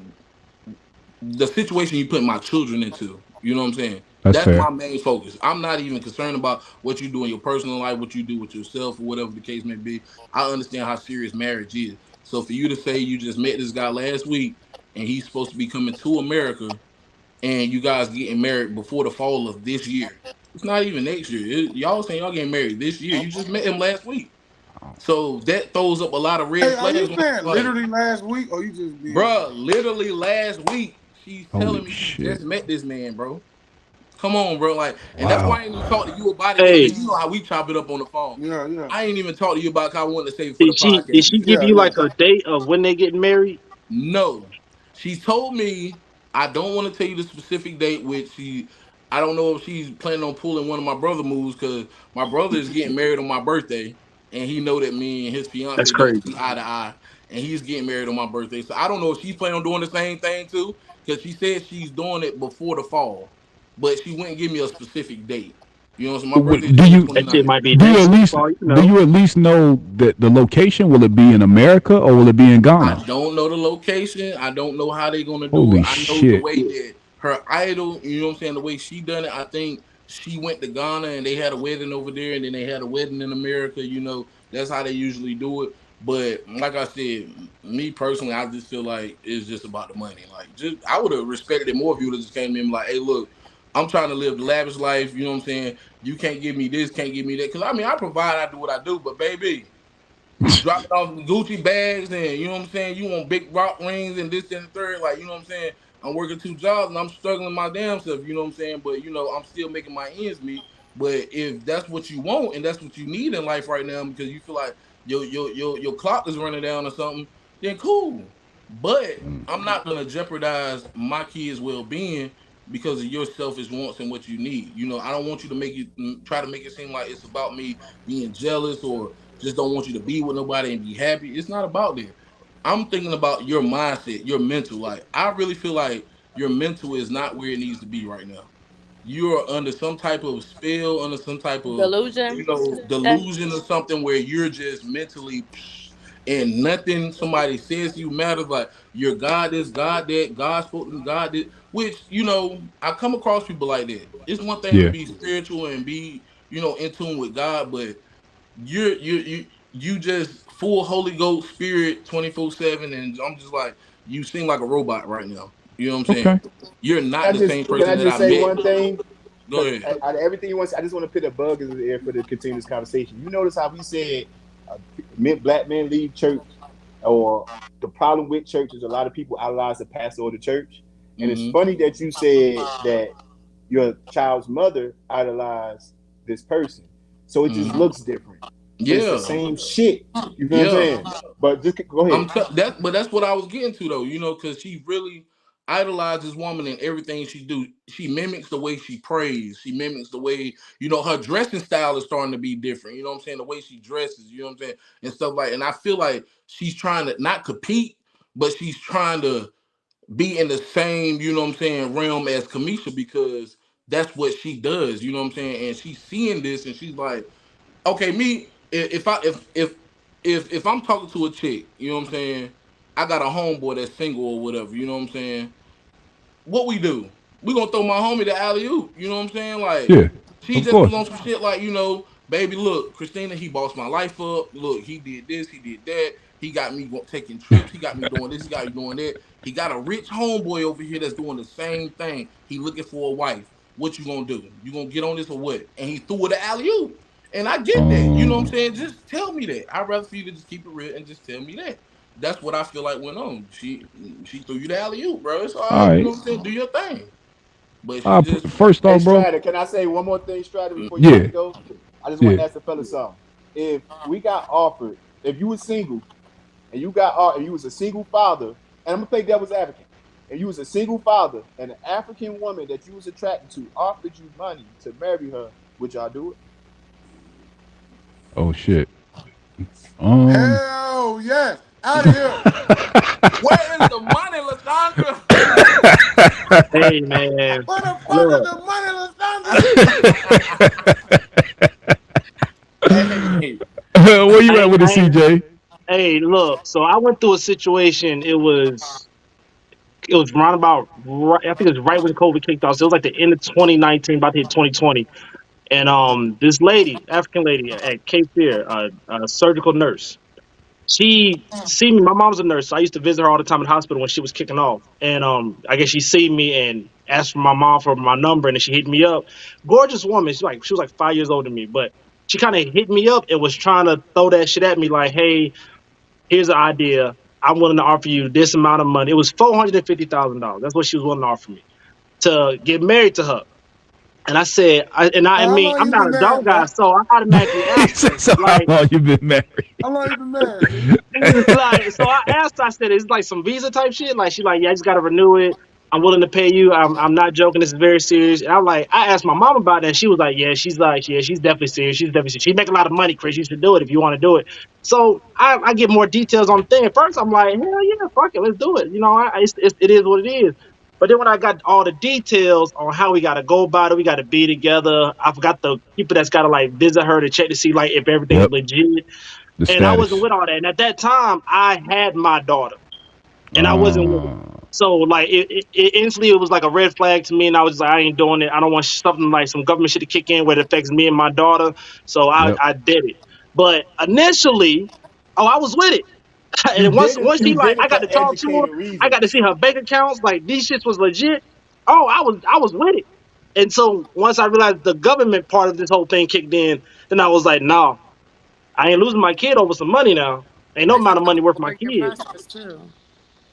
[SPEAKER 6] the situation you put my children into. You know what I'm saying?
[SPEAKER 1] That's
[SPEAKER 6] That's
[SPEAKER 1] fair.
[SPEAKER 6] my main focus. I'm not even concerned about what you do in your personal life, what you do with yourself, or whatever the case may be. I understand how serious marriage is. So for you to say you just met this guy last week and he's supposed to be coming to America and you guys getting married before the fall of this year. It's not even next year. Y'all saying y'all getting married this year. You just met him last week. So that throws up a lot of red
[SPEAKER 3] Hey, are you
[SPEAKER 6] flags.
[SPEAKER 3] saying
[SPEAKER 6] Like,
[SPEAKER 3] literally last week, or you just being?
[SPEAKER 6] bruh, literally last week, she's telling
[SPEAKER 1] Holy
[SPEAKER 6] me she
[SPEAKER 1] shit!
[SPEAKER 6] just met this man, bro. Come on, bro. Like, and that's why
[SPEAKER 1] Wow.
[SPEAKER 6] I ain't even talk to you about it yet,
[SPEAKER 5] Hey,
[SPEAKER 6] because you know how we chop it up on the phone.
[SPEAKER 3] Yeah, yeah,
[SPEAKER 6] I ain't even talk to you about 'cause I wanted to save it for the
[SPEAKER 5] did
[SPEAKER 6] podcast
[SPEAKER 5] she
[SPEAKER 6] because
[SPEAKER 5] give
[SPEAKER 3] yeah,
[SPEAKER 5] you
[SPEAKER 3] yeah.
[SPEAKER 5] like a date of when they getting married?
[SPEAKER 6] no. She told me I don't want to tell you the specific date, which I don't know if she's planning on pulling one of my brother moves because my brother is getting married on my birthday, and he know that me and his
[SPEAKER 5] That's
[SPEAKER 6] fiance don't
[SPEAKER 5] crazy.
[SPEAKER 6] see eye to eye, and he's getting married on my birthday. So I don't know if she's planning on doing the same thing too, because she said she's doing it before the fall, but she wouldn't give me a specific date. You know, so my birthday is
[SPEAKER 1] Do
[SPEAKER 6] June
[SPEAKER 1] you
[SPEAKER 6] 29th.
[SPEAKER 5] That shit
[SPEAKER 1] do
[SPEAKER 5] might
[SPEAKER 1] you at
[SPEAKER 5] be
[SPEAKER 1] least
[SPEAKER 5] next week,
[SPEAKER 1] do
[SPEAKER 5] for
[SPEAKER 1] you
[SPEAKER 5] all
[SPEAKER 1] at
[SPEAKER 5] you
[SPEAKER 1] least
[SPEAKER 5] know.
[SPEAKER 1] know the location? Will it be in America or will it be in
[SPEAKER 6] I
[SPEAKER 1] Ghana?
[SPEAKER 6] don't know the location. I don't know how they're gonna do it.
[SPEAKER 1] Holy
[SPEAKER 6] I know the
[SPEAKER 1] shit!
[SPEAKER 6] way that her idol, you know what I'm saying, the way she done it. I think she went to Ghana and they had a wedding over there, and then they had a wedding in America. You know, that's how they usually do it. But like I said, me personally, I just feel like it's just about the money. Like, just I would have respected it more if you would have just came to me and like, hey, look, I'm trying to live the lavish life. You know what I'm saying? You can't give me this, can't give me that. Because I mean, I provide, I do what I do. But baby, you dropping off Gucci bags and you know what I'm saying, you want big rock rings and this and the third, like you know what I'm saying. I'm working two jobs and I'm struggling my damn self, you know what I'm saying. But you know, I'm still making my ends meet. But if that's what you want and that's what you need in life right now, because you feel like your clock is running down or something, then cool. But I'm not gonna jeopardize my kids' well being because of your selfish wants and what you need. You know, I don't want you to make it try to make it seem like it's about me being jealous or just don't want you to be with nobody and be happy. It's not about that. I'm thinking about your mindset, your mental. Like I really feel like your mental is not where it needs to be right now. You're under some type of spell, under some type of
[SPEAKER 4] Delusion. That
[SPEAKER 6] delusion or something where you're just mentally and nothing somebody says to you matters. Like you're God this, God that, God spoken, God this. Which I come across people like that. It's one thing to
[SPEAKER 1] Yeah.
[SPEAKER 6] be spiritual and be in tune with God, but you just full Holy Ghost spirit 24/7, and I'm just like you seem like a robot right now. You know what I'm saying?
[SPEAKER 1] Okay.
[SPEAKER 6] You're
[SPEAKER 2] Can
[SPEAKER 6] not
[SPEAKER 2] I
[SPEAKER 6] the
[SPEAKER 2] just
[SPEAKER 6] same
[SPEAKER 2] can
[SPEAKER 6] person
[SPEAKER 2] I
[SPEAKER 6] that
[SPEAKER 2] just
[SPEAKER 6] I
[SPEAKER 2] say
[SPEAKER 6] met.
[SPEAKER 2] one thing?
[SPEAKER 6] Go
[SPEAKER 2] Because
[SPEAKER 6] ahead.
[SPEAKER 2] out of everything you want, I just want to put a bug in the air for the continuous conversation. You notice how we said black men leave church, or the problem with church is a lot of people idolize the pastor or the church. And it's
[SPEAKER 6] Hmm.
[SPEAKER 2] funny that you said that your child's mother idolized this person. So it just
[SPEAKER 6] Hmm.
[SPEAKER 2] looks different, but it's the
[SPEAKER 6] Yeah,
[SPEAKER 2] same shit. You feel what I'm
[SPEAKER 6] yeah.
[SPEAKER 2] saying? But just go ahead.
[SPEAKER 6] But that's what I was getting to though. Because she really idolizes this woman in everything she do. She mimics the way she prays. She mimics the way her dressing style is starting to be different. You know what I'm saying? The way she dresses. You know what I'm saying? And stuff like. And I feel like she's trying to not compete, but she's trying to be in the same, you know what I'm saying, realm as Kamisha because that's what she does, you know what I'm saying? And she's seeing this and she's like, okay, me, if I'm talking to a chick, you know what I'm saying, I got a homeboy that's single or whatever, you know what I'm saying? What we do? We gonna throw my homie the alley oop. You know what I'm saying? Like
[SPEAKER 1] Yeah.
[SPEAKER 6] she
[SPEAKER 1] Of
[SPEAKER 6] just was
[SPEAKER 1] course.
[SPEAKER 6] on some shit like, baby, look, Christina, he bossed my life up. Look, he did this, he did that. He got me taking trips. He got me doing this. He got me doing that. He got a rich homeboy over here that's doing the same thing. He looking for a wife. What you gonna do? You gonna get on this or what? And he threw it the alley oop. And I get that. You know what I'm
[SPEAKER 1] Um.
[SPEAKER 6] saying? Just tell me that. I'd rather for you to just keep it real and just tell me that. That's what I feel like went on. She threw you the alley oop, bro. It's all
[SPEAKER 1] All
[SPEAKER 6] right. You know
[SPEAKER 1] right.
[SPEAKER 6] what I'm saying? Do your thing. But she just
[SPEAKER 1] First
[SPEAKER 2] Hey
[SPEAKER 1] off, bro.
[SPEAKER 2] Strider, can I say one more thing, Strider, before you got
[SPEAKER 1] Yeah.
[SPEAKER 2] to go? I just want
[SPEAKER 1] Yeah.
[SPEAKER 2] to ask the fella something. If we got offered, if you were single and you got and you was a single father, and I'm gonna play devil's advocate, and you was a single father and an African woman that you was attracted to offered you money to marry her, would y'all do it?
[SPEAKER 1] Oh shit. Um.
[SPEAKER 3] Hell yes. Out of here.
[SPEAKER 6] where is the money, Lasandra?
[SPEAKER 5] Hey man,
[SPEAKER 3] Where the fuck is
[SPEAKER 5] look,
[SPEAKER 3] the money, Lasandra?
[SPEAKER 6] Hey,
[SPEAKER 1] Where you at with it,
[SPEAKER 5] I ain't.
[SPEAKER 1] CJ?
[SPEAKER 5] Hey, look. So I went through a situation. It was round about right, I think it was right when COVID kicked off. So it was like the end of 2019, about to hit 2020. And this lady, African lady at Cape Fear, a surgical nurse, she see me. My mom's a nurse, so I used to visit her all the time in the hospital when she was kicking off. And I guess she see me and asked for my mom for my number, and then she hit me up. Gorgeous woman. She was like 5 years older than me, but she kind of hit me up and was trying to throw that shit at me like, hey, here's an idea. I'm willing to offer you this amount of money. It was $450,000. That's what she was willing to offer me to get married to her. And I said, I
[SPEAKER 3] How
[SPEAKER 5] mean,
[SPEAKER 3] long
[SPEAKER 5] I'm
[SPEAKER 3] you
[SPEAKER 5] not
[SPEAKER 3] been
[SPEAKER 5] a dumb
[SPEAKER 3] married,
[SPEAKER 5] guy,
[SPEAKER 3] bro?
[SPEAKER 5] so I automatically
[SPEAKER 1] He
[SPEAKER 5] asked
[SPEAKER 1] said,
[SPEAKER 5] her,
[SPEAKER 1] "So how
[SPEAKER 5] like,
[SPEAKER 1] long you been married?"
[SPEAKER 3] How long you been married, nigga?
[SPEAKER 5] like, so I asked, I said, it's like some visa type shit. Like, she's like, yeah, I just got to renew it. I'm willing to pay you. I'm not joking. This is very serious. And I'm like, I asked my mom about that. She was like, yeah, she's definitely serious. She's definitely serious. She make a lot of money, Chris. You should do it if you want to do it. So I get more details on the thing. At first, I'm like, hell yeah, fuck it, let's do it. It is what it is. But then when I got all the details on how we got to go about it, we got to be together. I forgot the people that's got to like visit her to check to see like if everything is
[SPEAKER 1] Yep.
[SPEAKER 5] legit.
[SPEAKER 1] The
[SPEAKER 5] And I wasn't
[SPEAKER 1] status.
[SPEAKER 5] with all that. And at that time, I had my daughter, and I wasn't with it.
[SPEAKER 1] Uh,
[SPEAKER 5] So like it instantly it was like a red flag to me, and I was just like, I ain't doing it. I don't want something like some government shit to kick in where it affects me and my daughter. So
[SPEAKER 1] yep.
[SPEAKER 5] I did it. But initially, oh, I was with it.
[SPEAKER 2] You
[SPEAKER 5] And once
[SPEAKER 2] did it.
[SPEAKER 5] once
[SPEAKER 2] You
[SPEAKER 5] she like
[SPEAKER 2] did it
[SPEAKER 5] I
[SPEAKER 2] for
[SPEAKER 5] got to talk to her,
[SPEAKER 2] educated
[SPEAKER 5] I got to
[SPEAKER 2] reasons.
[SPEAKER 5] see her bank accounts, like these shits was legit. Oh, I was with it. And so once I realized the government part of this whole thing kicked in, then I was like, no, I ain't losing my kid over some money now. Ain't no
[SPEAKER 4] This
[SPEAKER 5] amount
[SPEAKER 4] is
[SPEAKER 5] of money worth
[SPEAKER 4] gonna
[SPEAKER 5] my
[SPEAKER 4] break your
[SPEAKER 5] kid.
[SPEAKER 4] process too.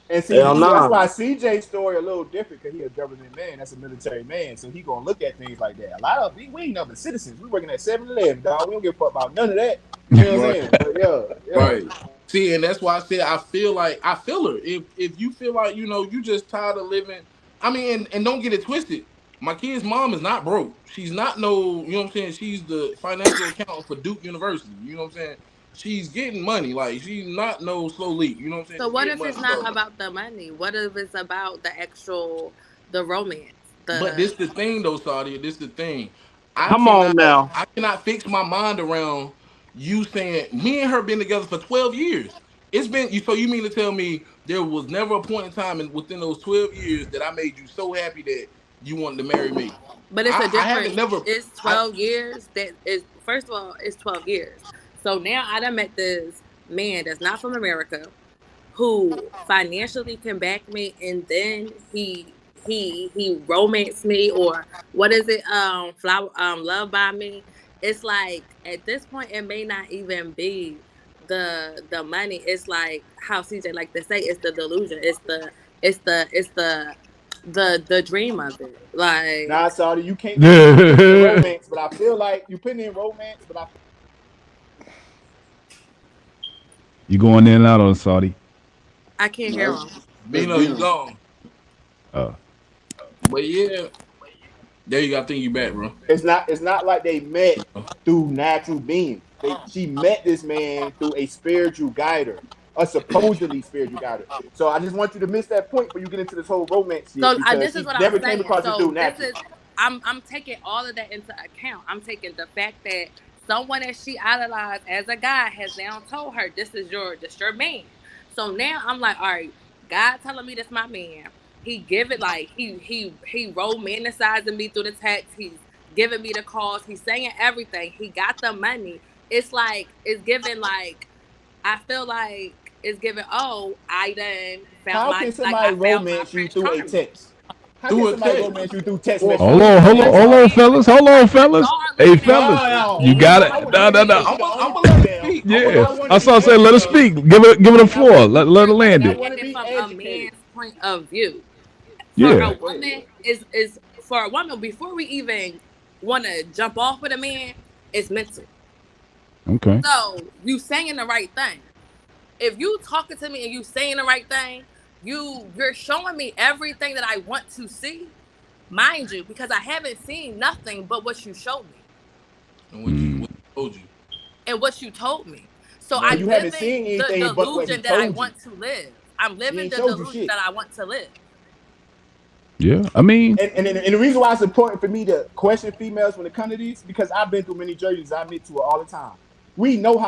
[SPEAKER 2] And
[SPEAKER 5] Hell
[SPEAKER 2] see, that's
[SPEAKER 5] nah.
[SPEAKER 2] why CJ's story a little different because he a government man. That's a military man, so he gonna look at things like that. A lot of we ain't nothing citizens. We working at 7-Eleven, dog. We don't give a fuck about none of that. You know what I'm
[SPEAKER 6] Right.
[SPEAKER 2] saying? But yeah, yeah.
[SPEAKER 6] Right. See, and that's why I said I feel like I feel her. If you feel like you just tired of living, I mean, and don't get it twisted. My kid's mom is not broke. She's not no, you know what I'm saying. She's the financial accountant for Duke University. You know what I'm saying. She's getting money. Like she's not no slow leak. You know what I'm saying.
[SPEAKER 4] So
[SPEAKER 6] She's
[SPEAKER 4] what
[SPEAKER 6] getting
[SPEAKER 4] if it's
[SPEAKER 6] money.
[SPEAKER 4] not
[SPEAKER 6] So,
[SPEAKER 4] about the money? What if it's about the actual, the romance,
[SPEAKER 6] but
[SPEAKER 4] the
[SPEAKER 6] this the thing though, Saudi. This the thing. I
[SPEAKER 5] Come on
[SPEAKER 6] cannot.
[SPEAKER 5] now.
[SPEAKER 6] I cannot fix my mind around you saying me and her been together for 12 years. It's been you. So you mean to tell me there was never a point in time within those 12 years that I made you so happy that you wanted to marry me?
[SPEAKER 4] but it's a
[SPEAKER 6] I haven't
[SPEAKER 4] different,
[SPEAKER 6] never.
[SPEAKER 4] it's
[SPEAKER 6] I
[SPEAKER 4] 12 years that is, first of all, it's 12 years. So now I done met this man that's not from America who financially can back me, and then he romanced me, or what is it, flower, love by me. It's like at this point it may not even be the money. It's like how CJ like to say, it's the delusion, it's the dream of it,
[SPEAKER 2] Nah,
[SPEAKER 4] like.
[SPEAKER 2] Saudi, you can't. You putting in
[SPEAKER 1] Yeah.
[SPEAKER 2] romance, but I feel like you putting in romance, but I
[SPEAKER 1] You going in and out on Saudi?
[SPEAKER 4] I can't
[SPEAKER 3] No,
[SPEAKER 4] hear
[SPEAKER 3] that's
[SPEAKER 4] him.
[SPEAKER 3] that's
[SPEAKER 6] You
[SPEAKER 3] Bino.
[SPEAKER 6] gone.
[SPEAKER 1] Uh,
[SPEAKER 6] But yeah, there you go. I think you back, bro.
[SPEAKER 2] it's not like they met through natural being. She met this man through a spiritual guider, a supposedly spiritual guider. So I just want you to miss that point before you get into this whole romance shit
[SPEAKER 4] So
[SPEAKER 2] because
[SPEAKER 4] this is
[SPEAKER 2] she
[SPEAKER 4] what I'm
[SPEAKER 2] never came
[SPEAKER 4] saying.
[SPEAKER 2] across this
[SPEAKER 4] So
[SPEAKER 2] dude
[SPEAKER 4] this
[SPEAKER 2] naturally.
[SPEAKER 4] is I'm taking all of that into account. I'm taking the fact that someone that she idolized as a guy has now told her this your man. So now I'm like, all right, God telling me this my man. He give it like he romanticizing me through the text. He's giving me the calls. He's saying everything. He got the money. It's like it's giving like I feel like it's giving. Oh, I done found
[SPEAKER 2] How
[SPEAKER 4] my
[SPEAKER 2] can
[SPEAKER 4] like
[SPEAKER 2] somebody
[SPEAKER 4] I found my
[SPEAKER 2] romance you
[SPEAKER 4] Prince
[SPEAKER 2] through a
[SPEAKER 4] Charming.
[SPEAKER 2] text? How can
[SPEAKER 6] Through a
[SPEAKER 2] somebody
[SPEAKER 6] text.
[SPEAKER 2] romance you through text
[SPEAKER 5] Well,
[SPEAKER 2] messages?
[SPEAKER 1] hold
[SPEAKER 2] You
[SPEAKER 1] on,
[SPEAKER 2] don't
[SPEAKER 1] hold
[SPEAKER 2] even
[SPEAKER 1] on,
[SPEAKER 2] text
[SPEAKER 1] hold
[SPEAKER 2] her.
[SPEAKER 1] on,
[SPEAKER 4] Saying
[SPEAKER 1] fellas, hold
[SPEAKER 4] because
[SPEAKER 1] on,
[SPEAKER 4] like
[SPEAKER 1] fellas. Hey,
[SPEAKER 4] regardless, man,
[SPEAKER 1] fellas,
[SPEAKER 4] I
[SPEAKER 2] Oh,
[SPEAKER 1] you
[SPEAKER 4] need
[SPEAKER 1] got
[SPEAKER 2] damn!
[SPEAKER 1] it.
[SPEAKER 2] I
[SPEAKER 4] my
[SPEAKER 2] want to
[SPEAKER 1] No,
[SPEAKER 2] hear
[SPEAKER 1] no,
[SPEAKER 2] this
[SPEAKER 4] man.
[SPEAKER 1] no.
[SPEAKER 2] because she the only
[SPEAKER 6] I'm gonna let her
[SPEAKER 2] female.
[SPEAKER 6] speak. I'm gonna
[SPEAKER 1] Yeah,
[SPEAKER 6] let
[SPEAKER 2] I
[SPEAKER 6] her
[SPEAKER 2] want
[SPEAKER 1] I
[SPEAKER 2] to
[SPEAKER 6] speak.
[SPEAKER 2] be
[SPEAKER 1] saw say let us
[SPEAKER 2] educated,
[SPEAKER 1] speak. Give it the
[SPEAKER 2] and I
[SPEAKER 1] floor.
[SPEAKER 2] want to
[SPEAKER 1] Let her
[SPEAKER 2] and
[SPEAKER 1] land
[SPEAKER 2] I
[SPEAKER 1] it.
[SPEAKER 4] Looking
[SPEAKER 2] want to
[SPEAKER 4] at it
[SPEAKER 2] be
[SPEAKER 4] from a
[SPEAKER 2] educated.
[SPEAKER 4] man's point of view. For a
[SPEAKER 1] Yeah.
[SPEAKER 2] Go ahead.
[SPEAKER 4] woman is for a woman before we even want to jump off with a man, it's mental.
[SPEAKER 1] Okay.
[SPEAKER 4] So you saying the right thing. If you talking to me and you saying the right thing, you're showing me everything that I want to see, mind you, because I haven't seen nothing but what you showed me
[SPEAKER 6] And
[SPEAKER 1] Mm.
[SPEAKER 6] what I told you.
[SPEAKER 4] and what you told me. So
[SPEAKER 2] So
[SPEAKER 4] I'm
[SPEAKER 6] Right.
[SPEAKER 2] you haven't
[SPEAKER 4] living
[SPEAKER 2] seen
[SPEAKER 4] the
[SPEAKER 2] anything but what he
[SPEAKER 4] delusion that I
[SPEAKER 2] told you.
[SPEAKER 4] want to live. I'm
[SPEAKER 2] He
[SPEAKER 4] living
[SPEAKER 2] ain't
[SPEAKER 4] the
[SPEAKER 2] showed you
[SPEAKER 4] delusion
[SPEAKER 2] shit.
[SPEAKER 4] that I want to live.
[SPEAKER 1] Yeah. I mean,
[SPEAKER 2] And the reason why it's important for me to question females when it comes to these because I've been through many journeys. I admit to it all the time. We know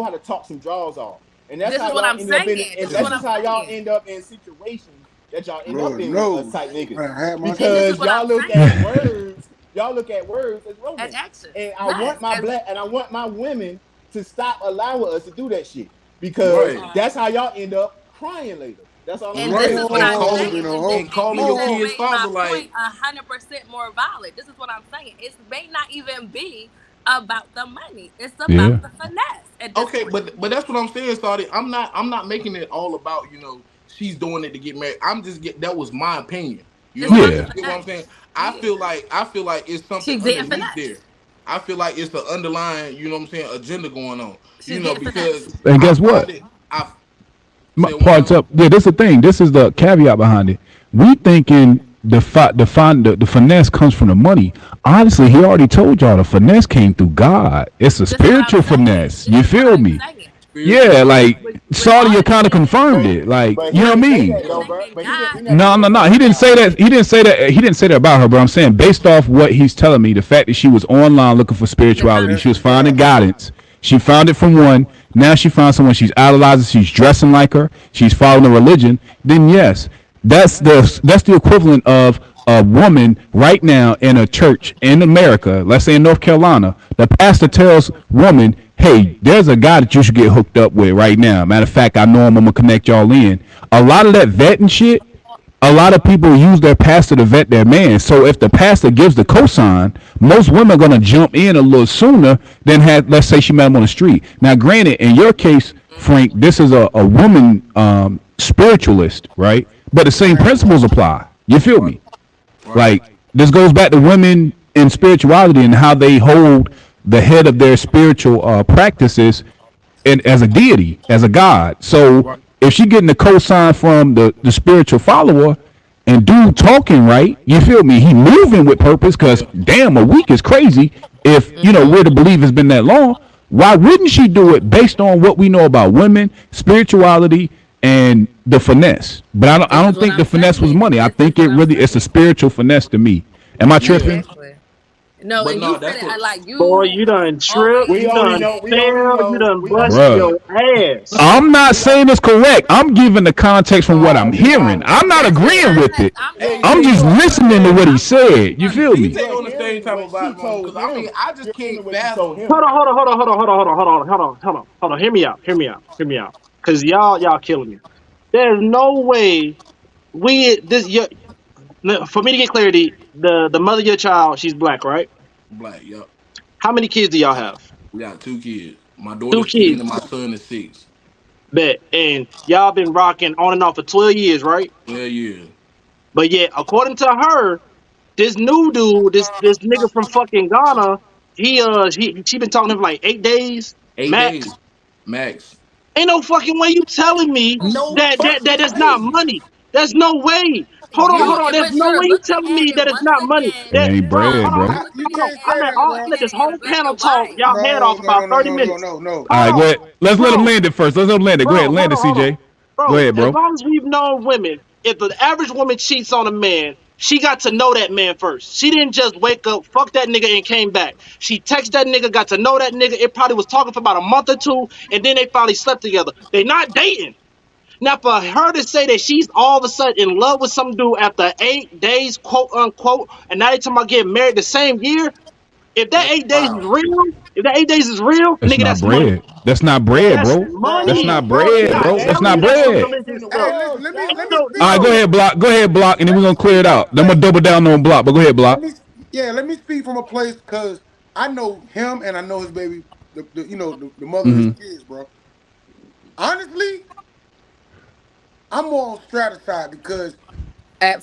[SPEAKER 2] how to talk some draws off, and that's
[SPEAKER 4] This
[SPEAKER 2] how
[SPEAKER 4] is what
[SPEAKER 2] y'all
[SPEAKER 4] I'm
[SPEAKER 2] ended up in.
[SPEAKER 4] saying.
[SPEAKER 2] And
[SPEAKER 4] This is
[SPEAKER 2] that's
[SPEAKER 4] what
[SPEAKER 3] Yeah,
[SPEAKER 2] just
[SPEAKER 4] I'm
[SPEAKER 2] how y'all
[SPEAKER 4] saying.
[SPEAKER 2] end up in situations that y'all end up
[SPEAKER 3] Lord
[SPEAKER 2] in with us
[SPEAKER 3] knows.
[SPEAKER 2] type niggas
[SPEAKER 3] I had my
[SPEAKER 4] And this
[SPEAKER 3] share.
[SPEAKER 4] is
[SPEAKER 2] because
[SPEAKER 4] what I'm
[SPEAKER 2] y'all look
[SPEAKER 4] saying.
[SPEAKER 2] at words. Y'all look at words as
[SPEAKER 4] As
[SPEAKER 2] romance,
[SPEAKER 4] actions.
[SPEAKER 2] and I
[SPEAKER 4] Yes.
[SPEAKER 2] want my
[SPEAKER 4] As
[SPEAKER 2] black and I want my women to stop allowing us to do that shit because
[SPEAKER 6] Right.
[SPEAKER 4] uh,
[SPEAKER 2] that's how y'all end up crying later. That's all I'm
[SPEAKER 4] and
[SPEAKER 2] saying.
[SPEAKER 4] this
[SPEAKER 6] Right.
[SPEAKER 4] is what
[SPEAKER 6] And
[SPEAKER 4] I'm
[SPEAKER 3] Whoa,
[SPEAKER 6] calling
[SPEAKER 4] saying.
[SPEAKER 3] Bino,
[SPEAKER 4] And this
[SPEAKER 3] hold,
[SPEAKER 6] and
[SPEAKER 4] and
[SPEAKER 6] calling
[SPEAKER 4] you
[SPEAKER 6] your
[SPEAKER 4] just
[SPEAKER 3] hold.
[SPEAKER 6] kid's
[SPEAKER 4] made my
[SPEAKER 6] father
[SPEAKER 4] point
[SPEAKER 6] like
[SPEAKER 4] 100% more valid. This is what I'm saying. It may not even be about the money. It's
[SPEAKER 1] yeah.
[SPEAKER 4] about the finesse at this
[SPEAKER 6] okay,
[SPEAKER 4] point.
[SPEAKER 6] but that's what I'm saying, Saudi. I'm not making it all about, she's doing it to get married. I'm just get that was my opinion. You
[SPEAKER 4] It's
[SPEAKER 6] know,
[SPEAKER 4] about the
[SPEAKER 1] Yeah.
[SPEAKER 6] you get what I'm
[SPEAKER 4] finesse.
[SPEAKER 6] saying?
[SPEAKER 4] Yeah.
[SPEAKER 6] I feel like it's something
[SPEAKER 4] She's getting
[SPEAKER 6] underneath
[SPEAKER 4] finesse.
[SPEAKER 6] there. I feel like it's the underlying, you know what I'm saying, agenda going on.
[SPEAKER 4] She's getting
[SPEAKER 6] Because
[SPEAKER 4] finesse.
[SPEAKER 1] And
[SPEAKER 6] I
[SPEAKER 1] guess what?
[SPEAKER 6] find it I
[SPEAKER 1] My
[SPEAKER 6] say it one more
[SPEAKER 1] parts
[SPEAKER 6] time.
[SPEAKER 1] up. Yeah, this is the thing. This is the caveat behind it. We thinking the finesse comes from the money. Honestly, he already told y'all the finesse came through God. It's a
[SPEAKER 4] This is what I'm
[SPEAKER 1] spiritual
[SPEAKER 4] saying.
[SPEAKER 1] finesse.
[SPEAKER 4] This
[SPEAKER 1] You
[SPEAKER 4] is what
[SPEAKER 1] feel
[SPEAKER 4] I'm
[SPEAKER 1] me?
[SPEAKER 4] saying.
[SPEAKER 1] Yeah, like
[SPEAKER 4] with all
[SPEAKER 1] Saudi
[SPEAKER 4] the
[SPEAKER 1] kind of
[SPEAKER 4] shit that
[SPEAKER 1] confirmed
[SPEAKER 2] But
[SPEAKER 1] it. Like,
[SPEAKER 2] but
[SPEAKER 1] you
[SPEAKER 2] he
[SPEAKER 1] know what I
[SPEAKER 2] didn't say
[SPEAKER 1] mean?
[SPEAKER 2] that
[SPEAKER 4] people
[SPEAKER 2] though, bro.
[SPEAKER 4] making
[SPEAKER 2] But he
[SPEAKER 4] God.
[SPEAKER 2] never
[SPEAKER 1] No,
[SPEAKER 2] said
[SPEAKER 1] no,
[SPEAKER 2] that
[SPEAKER 1] no.
[SPEAKER 2] about
[SPEAKER 1] He didn't say
[SPEAKER 2] God.
[SPEAKER 1] that. He didn't say that. He didn't say that about her. But I'm saying, based off what he's telling me, the fact that she was online looking for
[SPEAKER 4] The
[SPEAKER 1] spirituality, she was
[SPEAKER 3] That's
[SPEAKER 1] finding
[SPEAKER 3] God.
[SPEAKER 1] guidance. She found it from one. Now she found someone she's idolizing. She's dressing like her. She's following a religion. Then yes, that's the equivalent of a woman right now in a church in America. Let's say in North Carolina, the pastor tells woman, "Hey, there's a guy that you should get hooked up with right now. Matter of fact, I know him. I'm gonna connect y'all in." A lot of that vetting shit, a lot of people use their pastor to vet their man. So if the pastor gives the cosign, most women are gonna jump in a little sooner than had, let's say, she met him on the street. Now, granted, in your case, Frank, this is a woman spiritualist, right? But the same
[SPEAKER 3] Same
[SPEAKER 1] principles
[SPEAKER 3] woman.
[SPEAKER 1] apply. You feel
[SPEAKER 3] Right.
[SPEAKER 1] me?
[SPEAKER 6] Right.
[SPEAKER 1] Like this goes back to women in spirituality and how they hold the head of their spiritual practices and as a deity, as a god. So
[SPEAKER 6] Right.
[SPEAKER 1] if she getting the cosign from the spiritual follower and dude talking right, you feel me? He moving with purpose because
[SPEAKER 6] Yeah.
[SPEAKER 1] damn, a week is crazy. If you know
[SPEAKER 4] Mm-hmm.
[SPEAKER 1] we're to believe it's been that long, why wouldn't she do it based on what we know about women, spirituality, and the finesse? But I don't. I
[SPEAKER 4] This is
[SPEAKER 1] don't
[SPEAKER 4] what
[SPEAKER 1] think the
[SPEAKER 4] I'm
[SPEAKER 1] finesse was
[SPEAKER 4] saying.
[SPEAKER 1] money. I
[SPEAKER 4] This is
[SPEAKER 1] think it
[SPEAKER 4] what I'm
[SPEAKER 1] really it's a
[SPEAKER 4] saying.
[SPEAKER 1] spiritual finesse to me. Am I
[SPEAKER 6] Yeah.
[SPEAKER 1] tripping?
[SPEAKER 4] Exactly. No,
[SPEAKER 6] But
[SPEAKER 4] and
[SPEAKER 6] no,
[SPEAKER 4] you said
[SPEAKER 6] that's
[SPEAKER 4] it
[SPEAKER 6] what.
[SPEAKER 4] like
[SPEAKER 5] Boy,
[SPEAKER 4] you
[SPEAKER 5] you done tripped,
[SPEAKER 2] We
[SPEAKER 5] you
[SPEAKER 2] already
[SPEAKER 5] done
[SPEAKER 2] know. We already
[SPEAKER 5] fell, you
[SPEAKER 2] know.
[SPEAKER 5] done
[SPEAKER 2] We already
[SPEAKER 5] busted
[SPEAKER 1] Bruh.
[SPEAKER 5] your
[SPEAKER 2] know.
[SPEAKER 5] ass.
[SPEAKER 1] I'm not
[SPEAKER 2] We all.
[SPEAKER 1] saying it's correct. I'm giving the context from what
[SPEAKER 2] Nah,
[SPEAKER 1] I'm
[SPEAKER 2] you
[SPEAKER 1] hearing.
[SPEAKER 2] wildin'.
[SPEAKER 1] I'm not
[SPEAKER 4] that's the
[SPEAKER 1] agreeing with
[SPEAKER 4] context
[SPEAKER 1] it.
[SPEAKER 4] I'm
[SPEAKER 6] Hey,
[SPEAKER 1] I'm
[SPEAKER 6] hey,
[SPEAKER 1] just
[SPEAKER 6] you
[SPEAKER 4] giving.
[SPEAKER 1] listening to
[SPEAKER 6] understand?
[SPEAKER 1] what he
[SPEAKER 4] I'm
[SPEAKER 1] said. You feel me?
[SPEAKER 6] DJ
[SPEAKER 2] You're
[SPEAKER 6] on the same
[SPEAKER 2] hearing
[SPEAKER 6] type of
[SPEAKER 2] what she
[SPEAKER 6] vibe, man.
[SPEAKER 2] told
[SPEAKER 6] Because I mean,
[SPEAKER 2] him.
[SPEAKER 6] I just
[SPEAKER 2] You're hearing
[SPEAKER 6] can't
[SPEAKER 2] what she told
[SPEAKER 6] fathom.
[SPEAKER 2] him.
[SPEAKER 5] Hold on. Hear me out. Cause y'all killing me. There's no way we this your, for me to get clarity. The mother of your child, she's black, right?
[SPEAKER 6] Black, yup.
[SPEAKER 5] How many kids do y'all have?
[SPEAKER 6] We got two kids. My
[SPEAKER 5] Two
[SPEAKER 6] daughter's 10 and
[SPEAKER 5] kids.
[SPEAKER 6] my son is 6.
[SPEAKER 5] Bet. And y'all been rocking on and off for 12 years, right?
[SPEAKER 6] Yeah, yeah.
[SPEAKER 5] But yet, according to her, this new dude, this nigga from fucking Ghana, she been talking to him for like 8 days
[SPEAKER 6] 8 days
[SPEAKER 5] max.
[SPEAKER 6] max.
[SPEAKER 5] Ain't no fucking way you telling me
[SPEAKER 6] No
[SPEAKER 5] that
[SPEAKER 6] fucking
[SPEAKER 5] is not
[SPEAKER 6] way.
[SPEAKER 5] money. There's no way.
[SPEAKER 4] you,
[SPEAKER 5] Hold on. There's
[SPEAKER 4] but
[SPEAKER 5] no
[SPEAKER 4] you're
[SPEAKER 5] way you
[SPEAKER 4] looking
[SPEAKER 5] telling
[SPEAKER 4] at
[SPEAKER 5] me
[SPEAKER 4] it
[SPEAKER 5] that it's
[SPEAKER 4] once
[SPEAKER 5] not money.
[SPEAKER 1] It
[SPEAKER 5] That
[SPEAKER 4] again
[SPEAKER 1] ain't
[SPEAKER 5] bro,
[SPEAKER 1] bread,
[SPEAKER 4] from
[SPEAKER 1] bro.
[SPEAKER 4] you're
[SPEAKER 1] All
[SPEAKER 3] You
[SPEAKER 4] looking at
[SPEAKER 3] can't
[SPEAKER 4] it
[SPEAKER 3] say
[SPEAKER 5] I'm at
[SPEAKER 3] that,
[SPEAKER 4] from
[SPEAKER 5] all
[SPEAKER 3] bro.
[SPEAKER 5] I
[SPEAKER 4] looking
[SPEAKER 5] let
[SPEAKER 4] at
[SPEAKER 5] this
[SPEAKER 4] it in
[SPEAKER 5] whole
[SPEAKER 4] black
[SPEAKER 5] panel
[SPEAKER 4] and
[SPEAKER 5] talk
[SPEAKER 4] white.
[SPEAKER 5] y'all head
[SPEAKER 3] No,
[SPEAKER 5] off
[SPEAKER 3] no,
[SPEAKER 5] about
[SPEAKER 3] no, no,
[SPEAKER 5] 30
[SPEAKER 3] no, no,
[SPEAKER 5] minutes.
[SPEAKER 3] no, no.
[SPEAKER 5] Hold
[SPEAKER 1] right, go
[SPEAKER 5] on,
[SPEAKER 1] ahead. Let's let him
[SPEAKER 5] bro.
[SPEAKER 1] land it first. Let's let him land it. Go ahead, land it,
[SPEAKER 5] Hold on.
[SPEAKER 1] CJ. Go
[SPEAKER 5] Bro,
[SPEAKER 1] ahead,
[SPEAKER 5] as
[SPEAKER 1] bro.
[SPEAKER 5] long as we've known women, if the average woman cheats on a man, she got to know that man first. She didn't just wake up, fuck that nigga, and came back. She texted that nigga, got to know that nigga. It probably was talking for about a month or two, and then they finally slept together. They not dating. Now, for her to say that she's all of a sudden in love with some dude after 8 days, quote unquote, and now they talking about getting married the same year, if that
[SPEAKER 6] That's
[SPEAKER 5] 8 days is
[SPEAKER 6] wild.
[SPEAKER 5] real,
[SPEAKER 1] That's
[SPEAKER 5] nigga,
[SPEAKER 1] not
[SPEAKER 5] that's money.
[SPEAKER 1] bread. That's not bread,
[SPEAKER 5] That's
[SPEAKER 1] bro. That's
[SPEAKER 5] money,
[SPEAKER 1] not
[SPEAKER 5] bro.
[SPEAKER 1] bread,
[SPEAKER 5] Not
[SPEAKER 1] bro. That's
[SPEAKER 5] telling
[SPEAKER 1] not
[SPEAKER 5] you that's some
[SPEAKER 1] bread.
[SPEAKER 5] religious
[SPEAKER 6] In the
[SPEAKER 5] stuff.
[SPEAKER 3] Hey, listen.
[SPEAKER 6] world,
[SPEAKER 3] Let me
[SPEAKER 6] dog.
[SPEAKER 5] No,
[SPEAKER 3] speak
[SPEAKER 1] All right,
[SPEAKER 3] from
[SPEAKER 1] go
[SPEAKER 3] a
[SPEAKER 5] no.
[SPEAKER 1] ahead, block. Go ahead, block, and then
[SPEAKER 3] let
[SPEAKER 1] we're
[SPEAKER 3] me
[SPEAKER 1] gonna clear
[SPEAKER 3] speak
[SPEAKER 1] it
[SPEAKER 3] from a
[SPEAKER 1] out. I'm
[SPEAKER 3] place.
[SPEAKER 1] gonna double down on block, but go ahead,
[SPEAKER 3] Let
[SPEAKER 1] block.
[SPEAKER 3] me yeah. Let me speak from a place because I know him and I know his baby. The mother of his
[SPEAKER 1] Mm-hmm.
[SPEAKER 3] kids, bro. Honestly, I'm more on Stratus side because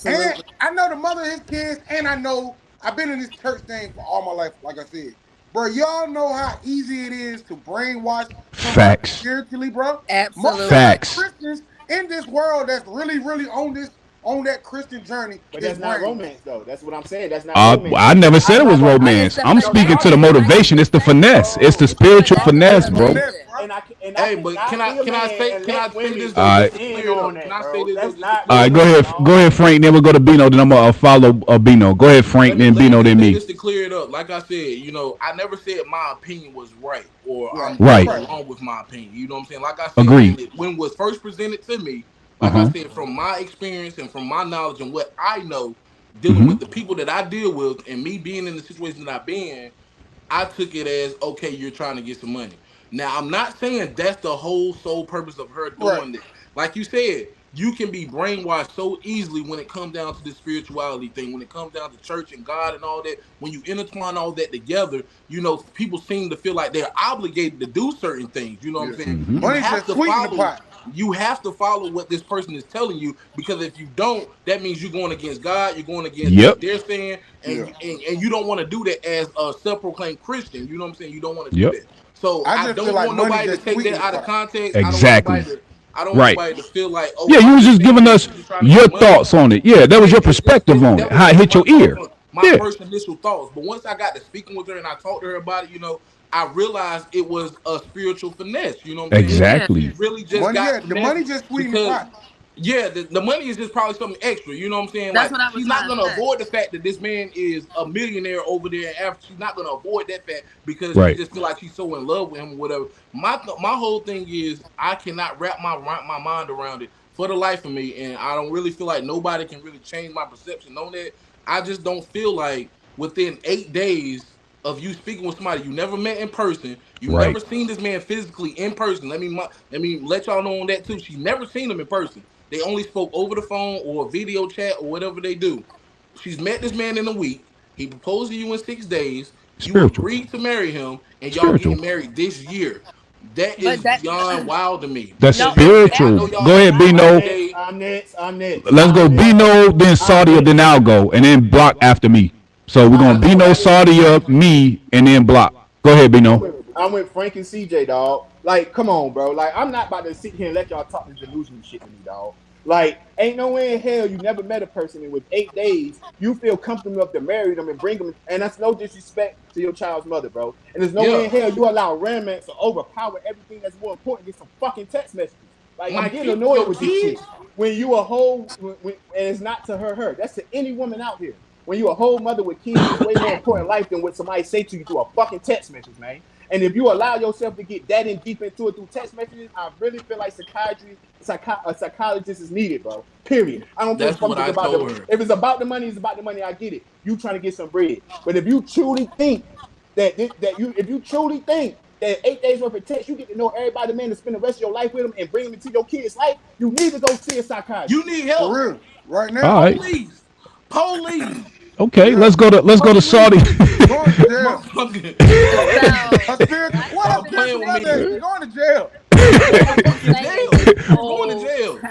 [SPEAKER 3] and
[SPEAKER 4] Absolutely.
[SPEAKER 3] I know the mother of his kids, and I know I've been in this church thing for all my life. Like I said, bro, y'all know how easy it is to brainwash somebody
[SPEAKER 1] Facts.
[SPEAKER 3] spiritually, bro. Most of
[SPEAKER 4] Absolutely.
[SPEAKER 3] us
[SPEAKER 1] Facts.
[SPEAKER 3] Christians in this world that's really on that Christian journey
[SPEAKER 2] But
[SPEAKER 3] is
[SPEAKER 2] that's not
[SPEAKER 3] brainwashed.
[SPEAKER 2] romance, though. That's what I'm saying. That's not romance.
[SPEAKER 1] I never
[SPEAKER 2] I
[SPEAKER 1] said it
[SPEAKER 2] not
[SPEAKER 1] was
[SPEAKER 2] gonna. I
[SPEAKER 4] It's
[SPEAKER 1] romance.
[SPEAKER 4] the
[SPEAKER 1] I'm
[SPEAKER 2] no.
[SPEAKER 1] speaking
[SPEAKER 2] No.
[SPEAKER 1] to the
[SPEAKER 4] finesse. Like
[SPEAKER 1] motivation.
[SPEAKER 4] you
[SPEAKER 1] It's the
[SPEAKER 4] said,
[SPEAKER 1] finesse. It's the
[SPEAKER 2] No.
[SPEAKER 4] it's the
[SPEAKER 1] spiritual
[SPEAKER 4] finesse of
[SPEAKER 1] finesse,
[SPEAKER 3] That's
[SPEAKER 4] the
[SPEAKER 3] the
[SPEAKER 1] bro.
[SPEAKER 3] finesse,
[SPEAKER 4] religion.
[SPEAKER 3] bro.
[SPEAKER 6] Hey,
[SPEAKER 2] I
[SPEAKER 6] but
[SPEAKER 2] cannot be a man and
[SPEAKER 6] can I
[SPEAKER 2] let
[SPEAKER 6] say this
[SPEAKER 2] women
[SPEAKER 1] All
[SPEAKER 6] though
[SPEAKER 1] right.
[SPEAKER 6] just
[SPEAKER 2] get
[SPEAKER 6] to
[SPEAKER 2] in
[SPEAKER 6] clear it
[SPEAKER 2] on
[SPEAKER 6] up? Can
[SPEAKER 2] that,
[SPEAKER 6] I say
[SPEAKER 2] bro.
[SPEAKER 6] this though
[SPEAKER 2] That's
[SPEAKER 6] just to
[SPEAKER 2] not
[SPEAKER 1] All
[SPEAKER 6] clear
[SPEAKER 1] right,
[SPEAKER 6] it
[SPEAKER 1] go
[SPEAKER 6] up?
[SPEAKER 2] romance,
[SPEAKER 1] ahead. Go
[SPEAKER 2] dog.
[SPEAKER 1] ahead, Frank. Then we'll go to Bino. Then I'm gonna follow Bino. Go ahead, Frank. Then
[SPEAKER 6] Let me
[SPEAKER 1] Bino.
[SPEAKER 6] just
[SPEAKER 1] Then
[SPEAKER 6] say
[SPEAKER 1] me.
[SPEAKER 6] this to clear it up. Like I said, I never said my opinion was right or
[SPEAKER 3] Right,
[SPEAKER 6] I'm
[SPEAKER 3] right,
[SPEAKER 6] going
[SPEAKER 1] Right.
[SPEAKER 3] right.
[SPEAKER 6] along with my opinion. You know what I'm saying? Like I said,
[SPEAKER 1] Agreed.
[SPEAKER 6] when it was first presented to me,
[SPEAKER 1] Uh
[SPEAKER 6] like I
[SPEAKER 1] huh.
[SPEAKER 6] said, from my experience and from my knowledge and what I know, dealing
[SPEAKER 1] Mm-hmm.
[SPEAKER 6] with the people that I deal with and me being in the situation that I've been, I took it as okay, you're trying to get some money. Now, I'm not saying that's the whole sole purpose of her
[SPEAKER 3] Right.
[SPEAKER 6] doing that. Like you said, you can be brainwashed so easily when it comes down to the spirituality thing, when it comes down to church and God and all that. When you intertwine all that together, people seem to feel like they're obligated to do certain things. You know what I'm
[SPEAKER 3] Yeah.
[SPEAKER 6] saying?
[SPEAKER 1] Mm-hmm.
[SPEAKER 6] You
[SPEAKER 3] Money
[SPEAKER 6] have
[SPEAKER 3] just
[SPEAKER 6] to
[SPEAKER 3] sweeten the
[SPEAKER 6] follow.
[SPEAKER 3] pot.
[SPEAKER 6] You have to follow what this person is telling you because if you don't, that means you're going against God. You're going against what
[SPEAKER 1] Yep.
[SPEAKER 6] they're saying,
[SPEAKER 3] Yeah.
[SPEAKER 6] and you don't want to do that as a self-proclaimed Christian. You know what I'm saying? You don't want to do
[SPEAKER 1] Yep.
[SPEAKER 6] that. So
[SPEAKER 3] I
[SPEAKER 6] I
[SPEAKER 3] just feel
[SPEAKER 6] don't
[SPEAKER 3] like
[SPEAKER 6] want
[SPEAKER 3] money
[SPEAKER 6] nobody to
[SPEAKER 3] just
[SPEAKER 6] take
[SPEAKER 3] sweeten
[SPEAKER 6] that
[SPEAKER 3] the
[SPEAKER 6] out of
[SPEAKER 3] pot.
[SPEAKER 6] context.
[SPEAKER 1] Exactly.
[SPEAKER 6] I don't want
[SPEAKER 1] Right.
[SPEAKER 6] nobody to feel like, oh,
[SPEAKER 1] Yeah, you
[SPEAKER 6] I'm
[SPEAKER 1] was
[SPEAKER 6] just
[SPEAKER 1] just
[SPEAKER 6] saying
[SPEAKER 1] giving
[SPEAKER 6] this
[SPEAKER 1] us
[SPEAKER 6] because you're trying to
[SPEAKER 1] your
[SPEAKER 6] get money.
[SPEAKER 1] thoughts on it. Yeah, that was your
[SPEAKER 6] It's just
[SPEAKER 1] perspective on it.
[SPEAKER 6] that was
[SPEAKER 1] How it
[SPEAKER 6] just
[SPEAKER 1] hit
[SPEAKER 6] my
[SPEAKER 1] your
[SPEAKER 6] thoughts
[SPEAKER 1] ear.
[SPEAKER 6] on it. my
[SPEAKER 1] Yeah,
[SPEAKER 6] first initial thoughts. But once I got to speaking with her and I talked to her about it, I realized it was a spiritual finesse. You know what I'm saying?
[SPEAKER 4] Yeah,
[SPEAKER 6] She
[SPEAKER 1] exactly.
[SPEAKER 6] really just
[SPEAKER 3] Money,
[SPEAKER 6] got
[SPEAKER 3] yeah, the
[SPEAKER 6] finessed
[SPEAKER 3] money just sweeten the
[SPEAKER 6] because
[SPEAKER 3] pot.
[SPEAKER 6] yeah, the money is just probably something extra. You know what I'm saying?
[SPEAKER 4] that's
[SPEAKER 6] Like
[SPEAKER 4] what I was
[SPEAKER 6] she's not
[SPEAKER 4] trying to
[SPEAKER 6] gonna
[SPEAKER 4] say.
[SPEAKER 6] avoid the fact that this man is a millionaire over there in Africa. She's not gonna avoid that fact because she
[SPEAKER 1] Right.
[SPEAKER 6] just feel like she's so in love with him or whatever. My whole thing is I cannot wrap my mind around it for the life of me, and I don't really feel like nobody can really change my perception on that. I just don't feel like within 8 days of you speaking with somebody you never met in person, you
[SPEAKER 1] Right.
[SPEAKER 6] never seen this man physically in person. Let me let y'all know on that too. She never seen him in person. They only spoke over the phone or video chat or whatever they do. She's met this man in a week. He proposed to you in 6 days. You
[SPEAKER 1] Spiritual.
[SPEAKER 6] agreed to marry him, and y'all
[SPEAKER 1] Spiritual.
[SPEAKER 6] getting married this year. That
[SPEAKER 4] But
[SPEAKER 6] is
[SPEAKER 4] that
[SPEAKER 6] beyond wild to me
[SPEAKER 1] That's
[SPEAKER 4] no,
[SPEAKER 6] because you know
[SPEAKER 4] it's
[SPEAKER 6] what I'm saying. I
[SPEAKER 1] spiritual.
[SPEAKER 6] know y'all
[SPEAKER 1] Go
[SPEAKER 6] had
[SPEAKER 1] ahead,
[SPEAKER 6] this
[SPEAKER 2] I'm
[SPEAKER 1] Bino.
[SPEAKER 6] minded
[SPEAKER 2] next.
[SPEAKER 6] day.
[SPEAKER 2] I'm next.
[SPEAKER 1] Let's go
[SPEAKER 2] I'm next.
[SPEAKER 1] Bino, then
[SPEAKER 2] I'm
[SPEAKER 1] Sadia, then
[SPEAKER 2] next.
[SPEAKER 1] I'll go, and then block after me. So we're
[SPEAKER 2] All
[SPEAKER 1] gonna
[SPEAKER 2] right,
[SPEAKER 6] Let's
[SPEAKER 2] all
[SPEAKER 1] Bino,
[SPEAKER 6] go.
[SPEAKER 2] right.
[SPEAKER 1] Sadia, me, and then block. Go ahead, Bino.
[SPEAKER 2] I'm with Frank and CJ, dog. Like, come on, bro. Like, I'm not about to sit here and let y'all talk this delusional shit to me, dog. Like, ain't no way in hell you never met a person and with 8 days you feel comfortable enough to marry them and bring them. And that's no disrespect to your child's mother, bro. And there's no way
[SPEAKER 6] Yeah,
[SPEAKER 2] in hell you allow romance to overpower everything that's more important than some fucking text messages. Like, I'm getting annoyed
[SPEAKER 6] your
[SPEAKER 2] with this shit.
[SPEAKER 6] kids.
[SPEAKER 2] When you a whole, and it's not to her. That's to any woman out here. When you a whole mother with kids, it's way more important in life than what somebody say to you through a fucking text message, man. And if you allow yourself to get that in deep into it through text messages, I really feel like a psychologist is needed, bro. Period. I don't give a
[SPEAKER 6] That's
[SPEAKER 2] fuck
[SPEAKER 6] what
[SPEAKER 2] if it's
[SPEAKER 6] I
[SPEAKER 2] about the
[SPEAKER 6] told her.
[SPEAKER 2] if it's about the money, it's about the money. I get it. You trying to get some bread, but if you truly think that you if you truly think that 8 days worth of text, you get to know everybody, man, to spend the rest of your life with them and bring them into your kids' life. You need to go see a
[SPEAKER 6] You
[SPEAKER 2] psychiatrist.
[SPEAKER 6] need
[SPEAKER 3] For
[SPEAKER 6] help.
[SPEAKER 3] real. Right
[SPEAKER 1] All
[SPEAKER 3] now.
[SPEAKER 1] right.
[SPEAKER 6] Police. Police.
[SPEAKER 1] Okay.
[SPEAKER 3] Yeah.
[SPEAKER 1] Let's go to Saudi.
[SPEAKER 6] Police.
[SPEAKER 3] Going to jail.
[SPEAKER 6] Motherfucker.
[SPEAKER 3] A
[SPEAKER 4] so
[SPEAKER 3] spiritual
[SPEAKER 4] one
[SPEAKER 3] what? A
[SPEAKER 6] Stop
[SPEAKER 4] thing I'm
[SPEAKER 6] playing
[SPEAKER 3] spiritual
[SPEAKER 6] with
[SPEAKER 3] mother
[SPEAKER 6] me.
[SPEAKER 3] is going to jail.
[SPEAKER 4] one thing I'm
[SPEAKER 6] Motherfucking
[SPEAKER 4] saying
[SPEAKER 6] jail.
[SPEAKER 4] this
[SPEAKER 6] You're going to
[SPEAKER 4] whole
[SPEAKER 6] jail.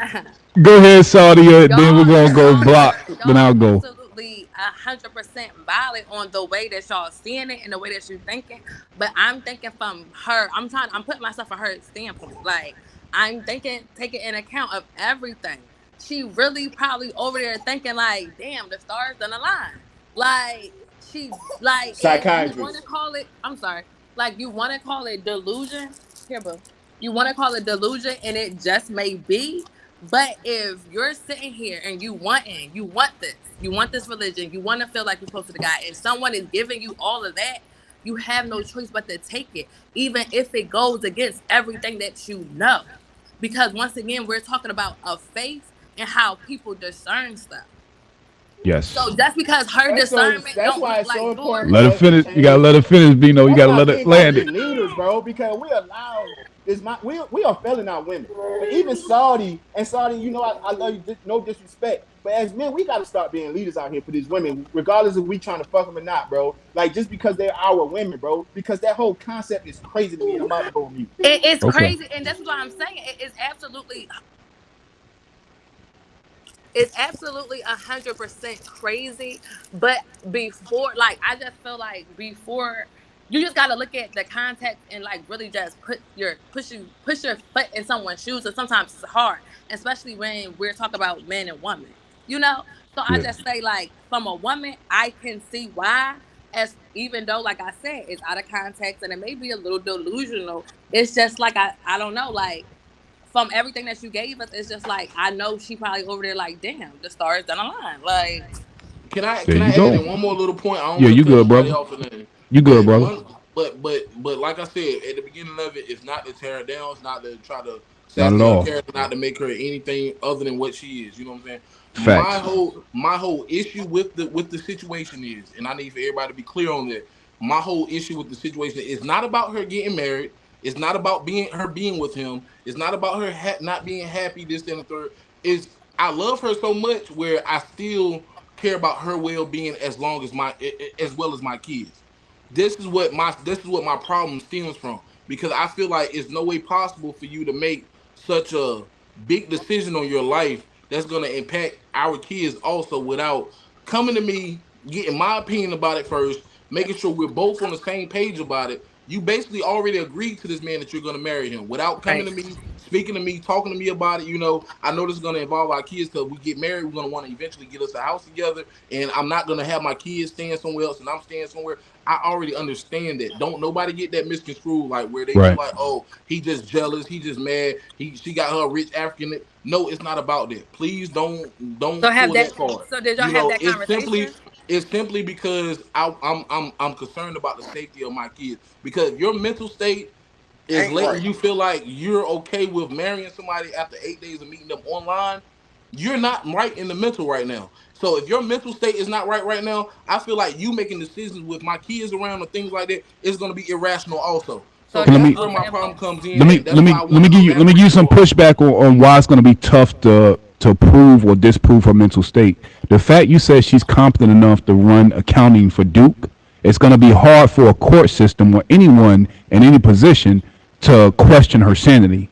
[SPEAKER 1] Go ahead, Saudi. Then we're
[SPEAKER 4] y'all
[SPEAKER 1] gonna go
[SPEAKER 4] y'all
[SPEAKER 1] block. Then
[SPEAKER 4] y'all
[SPEAKER 1] I'll go.
[SPEAKER 4] absolutely 100% valid on the way that y'all seeing it and the way that you thinking. But I'm thinking from her. I'm putting myself in her standpoint. Like I'm thinking, taking in account of everything. She really probably over there thinking like, damn, the stars done align. Like she like, and you want to
[SPEAKER 2] Psychiatrist.
[SPEAKER 4] call it. I'm sorry. Like you want to call it delusion. Here, boo. You want to call it delusion, and it just may be. But if you're sitting here and you want this religion, you want to feel like you're close to the God, and someone is giving you all of that, you have no choice but to take it, even if it goes against everything that you know. Because once again, we're talking about a faith and how people discern stuff.
[SPEAKER 1] Yes.
[SPEAKER 4] So just because her discernment
[SPEAKER 2] That's
[SPEAKER 4] don't
[SPEAKER 2] why
[SPEAKER 4] look
[SPEAKER 2] it's so
[SPEAKER 4] like
[SPEAKER 2] important
[SPEAKER 1] Let
[SPEAKER 2] for
[SPEAKER 1] her
[SPEAKER 4] yours,
[SPEAKER 2] us to
[SPEAKER 1] finish. You gotta
[SPEAKER 2] change.
[SPEAKER 1] let her finish, Bino. You
[SPEAKER 2] That's
[SPEAKER 1] gotta
[SPEAKER 2] why
[SPEAKER 1] let it
[SPEAKER 2] men gotta
[SPEAKER 1] land
[SPEAKER 2] be
[SPEAKER 1] it.
[SPEAKER 2] leaders, bro, because we allow this. We are failing our women. But even Saudi, I love you, no disrespect. But as men, we gotta start being leaders out here for these women, regardless of we trying to fuck them or not, bro. Like just because they're our women, bro. Because that whole concept is crazy to me, and I'm about to go on mute.
[SPEAKER 4] it's
[SPEAKER 1] Okay.
[SPEAKER 4] crazy, and this is why I'm saying it's absolutely 100% crazy. But before, like, I just feel like before, you just gotta look at the context and like really just push your foot in someone's shoes. And sometimes it's hard, especially when we're talking about men and women. You know, so I
[SPEAKER 1] Yeah.
[SPEAKER 4] just say like from a woman, I can see why. As even though, like I said, it's out of context and it may be a little delusional. It's just like I don't know, like from everything that you gave us, it's just like I know she probably over there like, damn, the stars done align. Like,
[SPEAKER 1] There
[SPEAKER 6] Can
[SPEAKER 1] you
[SPEAKER 6] I add
[SPEAKER 1] go.
[SPEAKER 6] in one more little point? I don't
[SPEAKER 1] Yeah,
[SPEAKER 6] want
[SPEAKER 1] you
[SPEAKER 6] to cut
[SPEAKER 1] good,
[SPEAKER 6] nobody
[SPEAKER 1] brother.
[SPEAKER 6] off or nothing.
[SPEAKER 1] You good,
[SPEAKER 6] But
[SPEAKER 1] brother.
[SPEAKER 6] one but like I said at the beginning of it, it's not to tear her down, it's not to try to
[SPEAKER 1] Not at
[SPEAKER 6] assassinate her
[SPEAKER 1] all.
[SPEAKER 6] character, not to make her anything other than what she is. You know what I'm saying?
[SPEAKER 1] Facts.
[SPEAKER 6] My whole issue with the situation is, and I need for everybody to be clear on that. My whole issue with the situation is not about her getting married. It's not about being with him. It's not about her not being happy. This and the third. Is I love her so much where I still care about her well being as long as as well as my kids. This is what my problem stems from because I feel like it's no way possible for you to make such a big decision on your life that's going to impact our kids also without coming to me, getting my opinion about it first, making sure we're both on the same page about it, You basically already agreed to this man that you're gonna marry him without coming
[SPEAKER 4] Right.
[SPEAKER 6] to me, speaking to me, talking to me about it. You know, I know this is gonna involve our kids because we get married. We're gonna want to eventually get us a house together, and I'm not gonna have my kids staying somewhere else and I'm staying somewhere. I already understand that. Don't nobody get that misconstrued like where they feel
[SPEAKER 1] Right.
[SPEAKER 6] like, oh, he just jealous, he just mad, she got her rich African. No, it's not about that. Please
[SPEAKER 4] So
[SPEAKER 6] don't
[SPEAKER 4] have
[SPEAKER 6] pull
[SPEAKER 4] that.
[SPEAKER 6] that card.
[SPEAKER 4] So did y'all
[SPEAKER 6] You
[SPEAKER 4] have
[SPEAKER 6] know,
[SPEAKER 4] that conversation?
[SPEAKER 6] it's simply because I'm concerned about the safety of my kids. Because your mental state is
[SPEAKER 3] Ain't
[SPEAKER 6] letting
[SPEAKER 3] right.
[SPEAKER 6] you feel like you're okay with marrying somebody after 8 days of meeting them online, you're not right in the mental right now. So if your mental state is not right now, I feel like you making decisions with my kids around or things like that is going to be irrational also.
[SPEAKER 4] So
[SPEAKER 6] So
[SPEAKER 1] So let
[SPEAKER 4] just
[SPEAKER 6] that's
[SPEAKER 1] me
[SPEAKER 6] where
[SPEAKER 4] off of
[SPEAKER 6] my problem
[SPEAKER 4] impulse.
[SPEAKER 6] comes in, and that's
[SPEAKER 1] let
[SPEAKER 6] why I
[SPEAKER 1] me
[SPEAKER 6] want to
[SPEAKER 1] let me give you
[SPEAKER 6] elaborate
[SPEAKER 1] some
[SPEAKER 6] more.
[SPEAKER 1] pushback on why it's going to be tough to prove or disprove her mental state. The fact you said she's competent enough to run accounting for Duke, it's going to be hard for a court system or anyone in any position to question her sanity.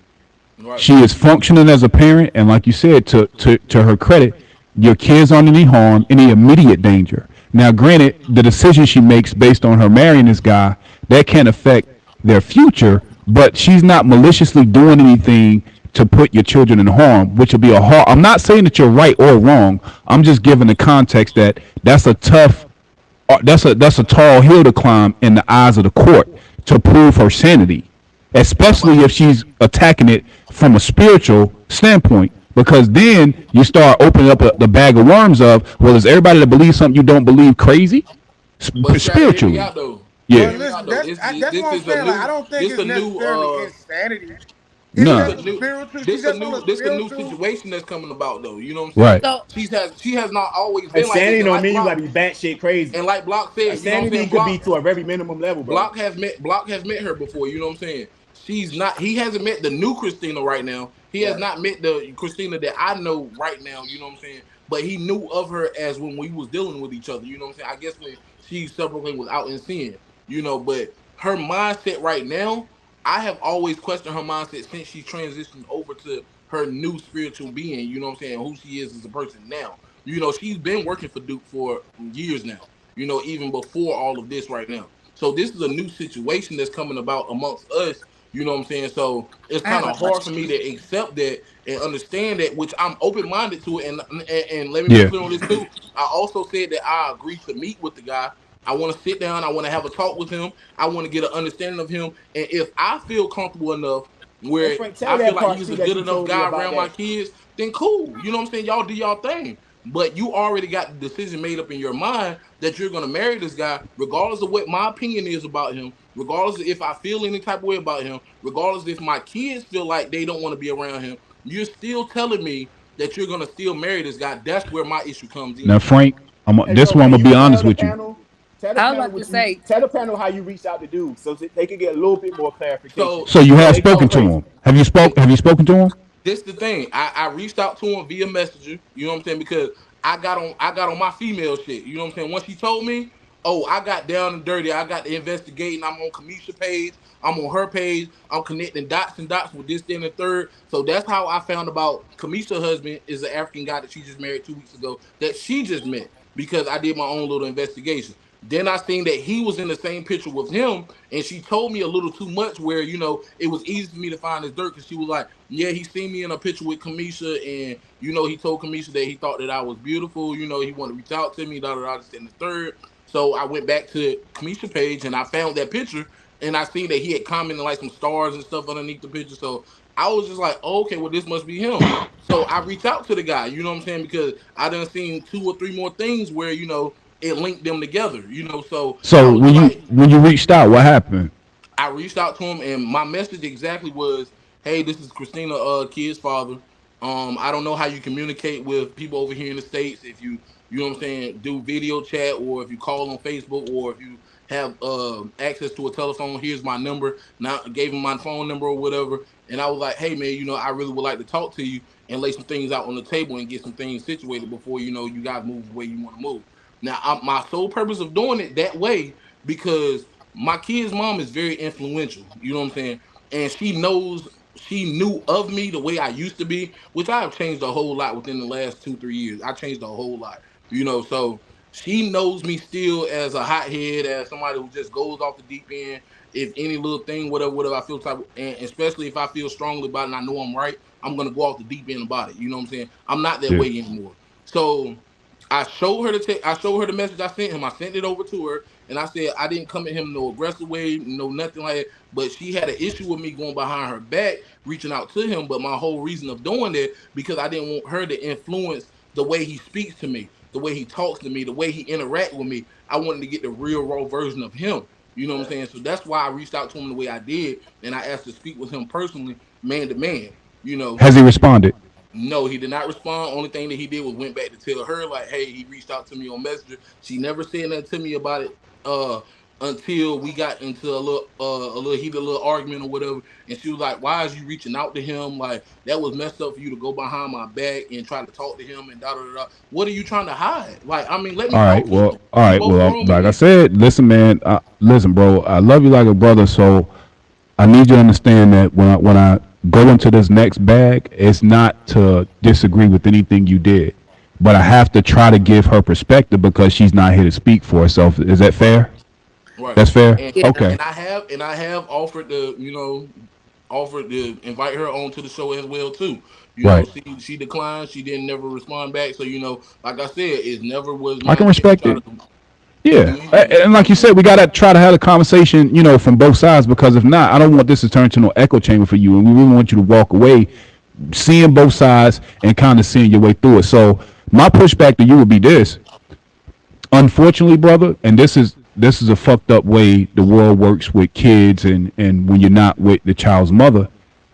[SPEAKER 6] Right.
[SPEAKER 1] She is functioning as a parent, and like you said, to her credit, your kids aren't any harm, any immediate danger. Now, granted, the decision she makes based on her marrying this guy that can affect their future, but she's not maliciously doing anything to put your children in harm, which will be a hard. I'm not saying that you're right or wrong. I'm just giving the context that that's a tough that's a tall hill to climb in the eyes of the court to prove her sanity,
[SPEAKER 6] And I'm
[SPEAKER 1] especially if she's attacking it from a spiritual standpoint. Because then you start opening up the bag of worms of, well, is everybody that believes something you don't believe crazy?
[SPEAKER 6] But you got to hear me
[SPEAKER 1] Spiritually,
[SPEAKER 6] out though. You
[SPEAKER 1] yeah.
[SPEAKER 6] gotta
[SPEAKER 3] But
[SPEAKER 6] hear me out
[SPEAKER 3] listen,
[SPEAKER 6] though.
[SPEAKER 3] that's what
[SPEAKER 6] This
[SPEAKER 3] I'm
[SPEAKER 6] is a
[SPEAKER 3] saying. Like, I
[SPEAKER 6] new
[SPEAKER 3] don't think
[SPEAKER 6] this
[SPEAKER 3] it's
[SPEAKER 6] a new
[SPEAKER 3] necessarily insanity. It's
[SPEAKER 6] this a
[SPEAKER 1] Nah.
[SPEAKER 3] just a
[SPEAKER 6] new
[SPEAKER 3] spiritual. She's just on a
[SPEAKER 6] this a new
[SPEAKER 3] spiritual.
[SPEAKER 6] situation that's coming about though. You know what I'm saying?
[SPEAKER 1] Right.
[SPEAKER 4] So
[SPEAKER 6] She has not always been like this.
[SPEAKER 2] Insanity don't mean you gotta be batshit crazy.
[SPEAKER 6] And like Block said, you know what I'm
[SPEAKER 2] Insanity
[SPEAKER 6] saying?
[SPEAKER 2] could be to a very minimum level, bro.
[SPEAKER 6] Block has met her before. You know what I'm saying? She's not. He hasn't met the new Christina right now. He has
[SPEAKER 2] Right.
[SPEAKER 6] not met the Christina that I know right now. You know what I'm saying? But he knew of her as when we was dealing with each other. You know what I'm saying? I guess when she separately was out in sin. You know, but her mindset right now, I have always questioned her mindset since she transitioned over to her new spiritual being. You know what I'm saying? Who she is as a person now. You know, she's been working for Duke for years now. You know, even before all of this right now. So this is a new situation that's coming about amongst us. You know what I'm saying? So it's
[SPEAKER 4] I
[SPEAKER 6] kind
[SPEAKER 4] have a
[SPEAKER 6] of hard for
[SPEAKER 4] question.
[SPEAKER 6] me to accept that and understand that, which I'm open minded to it. And let me be
[SPEAKER 1] Yeah.
[SPEAKER 6] clear on this too. I also said that I agree to meet with the guy. I want to sit down. I want to have a talk with him. I want to get an understanding of him. And if I feel comfortable enough
[SPEAKER 2] And
[SPEAKER 6] where
[SPEAKER 2] Frank, tell
[SPEAKER 6] I feel
[SPEAKER 2] that
[SPEAKER 6] like
[SPEAKER 2] part
[SPEAKER 6] he's
[SPEAKER 2] too
[SPEAKER 6] a
[SPEAKER 2] that
[SPEAKER 6] good
[SPEAKER 2] you
[SPEAKER 6] enough
[SPEAKER 2] told me
[SPEAKER 6] guy
[SPEAKER 2] about
[SPEAKER 6] around my
[SPEAKER 2] that.
[SPEAKER 6] kids, then cool. You know what I'm saying? Y'all do y'all thing. But you already got the decision made up in your mind that you're gonna marry this guy, regardless of what my opinion is about him, regardless of if I feel any type of way about him, regardless if my kids feel like they don't want to be around him. You're still telling me that you're gonna still marry this guy. That's where my issue comes
[SPEAKER 1] Now,
[SPEAKER 6] in.
[SPEAKER 1] Frank,
[SPEAKER 2] Hey,
[SPEAKER 1] this
[SPEAKER 2] bro,
[SPEAKER 1] one I'm
[SPEAKER 2] can
[SPEAKER 1] gonna
[SPEAKER 2] you
[SPEAKER 1] be honest with you.
[SPEAKER 2] tell the
[SPEAKER 4] I was
[SPEAKER 2] panel
[SPEAKER 4] about to
[SPEAKER 2] what you,
[SPEAKER 4] say.
[SPEAKER 2] tell the panel how you reached out to do so that they could get a little bit more clarification
[SPEAKER 6] So
[SPEAKER 1] So you
[SPEAKER 2] before
[SPEAKER 1] have
[SPEAKER 2] they talk
[SPEAKER 1] spoken to
[SPEAKER 2] crazy.
[SPEAKER 1] him. Have you spoken to him?
[SPEAKER 6] this the thing. I reached out to him via messenger. You know what I'm saying? Because I got on my female shit. You know what I'm saying? Once she told me, oh, I got down and dirty. I got to investigating. I'm on Kamisha page. I'm on her page. I'm connecting dots and dots with this, then, and third. So that's how I found about Kamisha's husband is an African guy that she just married 2 weeks ago that she just met because I did my own little investigation. Then I seen that he was in the same picture with him, and she told me a little too much. Where it was easy for me to find his dirt because she was like, "Yeah, he seen me in a picture with Kamisha, and he told Kamisha that he thought that I was beautiful. He wanted to reach out to me, da da da, this and the third." So I went back to Kamisha page and I found that picture, and I seen that he had commented like some stars and stuff underneath the picture. So I was just like, oh, okay, well this must be him. So I reached out to the guy, you know what I'm saying, because I done seen two or three more things where it linked them together, So I
[SPEAKER 1] So
[SPEAKER 6] was just like,
[SPEAKER 1] when you reached out, what happened?
[SPEAKER 6] I reached out to him, and my message exactly was, "Hey, this is Christina, kid's father. I don't know how you communicate with people over here in the states. If you know what I'm saying, do video chat, or if you call on Facebook, or if you have access to a telephone. Here's my number. Now I gave him my phone number or whatever, and I was like, hey man, I really would like to talk to you and lay some things out on the table and get some things situated before you guys move the way you want to move. Now, my sole purpose of doing it that way because my kid's mom is very influential. You know what I'm saying? And she knew of me the way I used to be, which I have changed a whole lot within the last 2, 3 years. I changed a whole lot. So She knows me still as a hothead, as somebody who just goes off the deep end. If any little thing, whatever, I feel type, and especially if I feel strongly about it and I know I'm right, I'm gonna go off the deep end about it. You know what I'm saying? I'm not that
[SPEAKER 1] Yeah.
[SPEAKER 6] way anymore. So I showed her I showed her the message I sent him. I sent it over to her, and I said I didn't come at him no aggressive way, no nothing like that. But she had an issue with me going behind her back, reaching out to him. But my whole reason of doing that because I didn't want her to influence the way he speaks to me, the way he talks to me, the way he interact with me. I wanted to get the real raw version of him. You know what I'm saying? So that's why I reached out to him the way I did, and I asked to speak with him personally, man to man. You know,
[SPEAKER 1] Has he responded?
[SPEAKER 6] no, he did not respond. Only thing that he did was went back to tell her, like, hey, he reached out to me on Messenger. She never said nothing to me about it until we got into a little heated little argument or whatever. And she was like, why is you reaching out to him? Like, that was messed up for you to go behind my back and try to talk to him and da da da. What are you trying to hide? Like, I mean, let me
[SPEAKER 1] All right.
[SPEAKER 6] talk to
[SPEAKER 1] Well.
[SPEAKER 6] him.
[SPEAKER 1] All
[SPEAKER 6] We
[SPEAKER 1] right.
[SPEAKER 6] both
[SPEAKER 1] Well.
[SPEAKER 6] grown
[SPEAKER 1] Like I
[SPEAKER 6] men.
[SPEAKER 1] said, listen, man. Listen, bro. I love you like a brother. So I need you to understand that when I go into this next bag, it's not to disagree with anything you did, but I have to try to give her perspective because she's not here to speak for herself. Is that fair?
[SPEAKER 6] Right.
[SPEAKER 1] That's fair.
[SPEAKER 6] And,
[SPEAKER 4] Yeah.
[SPEAKER 1] Okay.
[SPEAKER 6] and I have offered to, offered to invite her on to the show as well too.
[SPEAKER 1] Right.
[SPEAKER 6] She declined. She didn't never respond back. So like I said, it never was
[SPEAKER 1] I
[SPEAKER 6] my
[SPEAKER 1] can
[SPEAKER 6] intent to
[SPEAKER 1] respect
[SPEAKER 6] try
[SPEAKER 1] it.
[SPEAKER 6] to
[SPEAKER 1] Yeah,
[SPEAKER 6] do anything.
[SPEAKER 1] and
[SPEAKER 6] You know
[SPEAKER 1] like
[SPEAKER 6] what
[SPEAKER 1] you
[SPEAKER 6] I'm saying?
[SPEAKER 1] said, we gotta try to have a conversation, from both sides. Because if not, I don't want this to turn to no echo chamber for you, and we really want you to walk away seeing both sides and kind of seeing your way through it. So my pushback to you would be this: unfortunately, brother, and this is a fucked up way the world works with kids, and when you're not with the child's mother,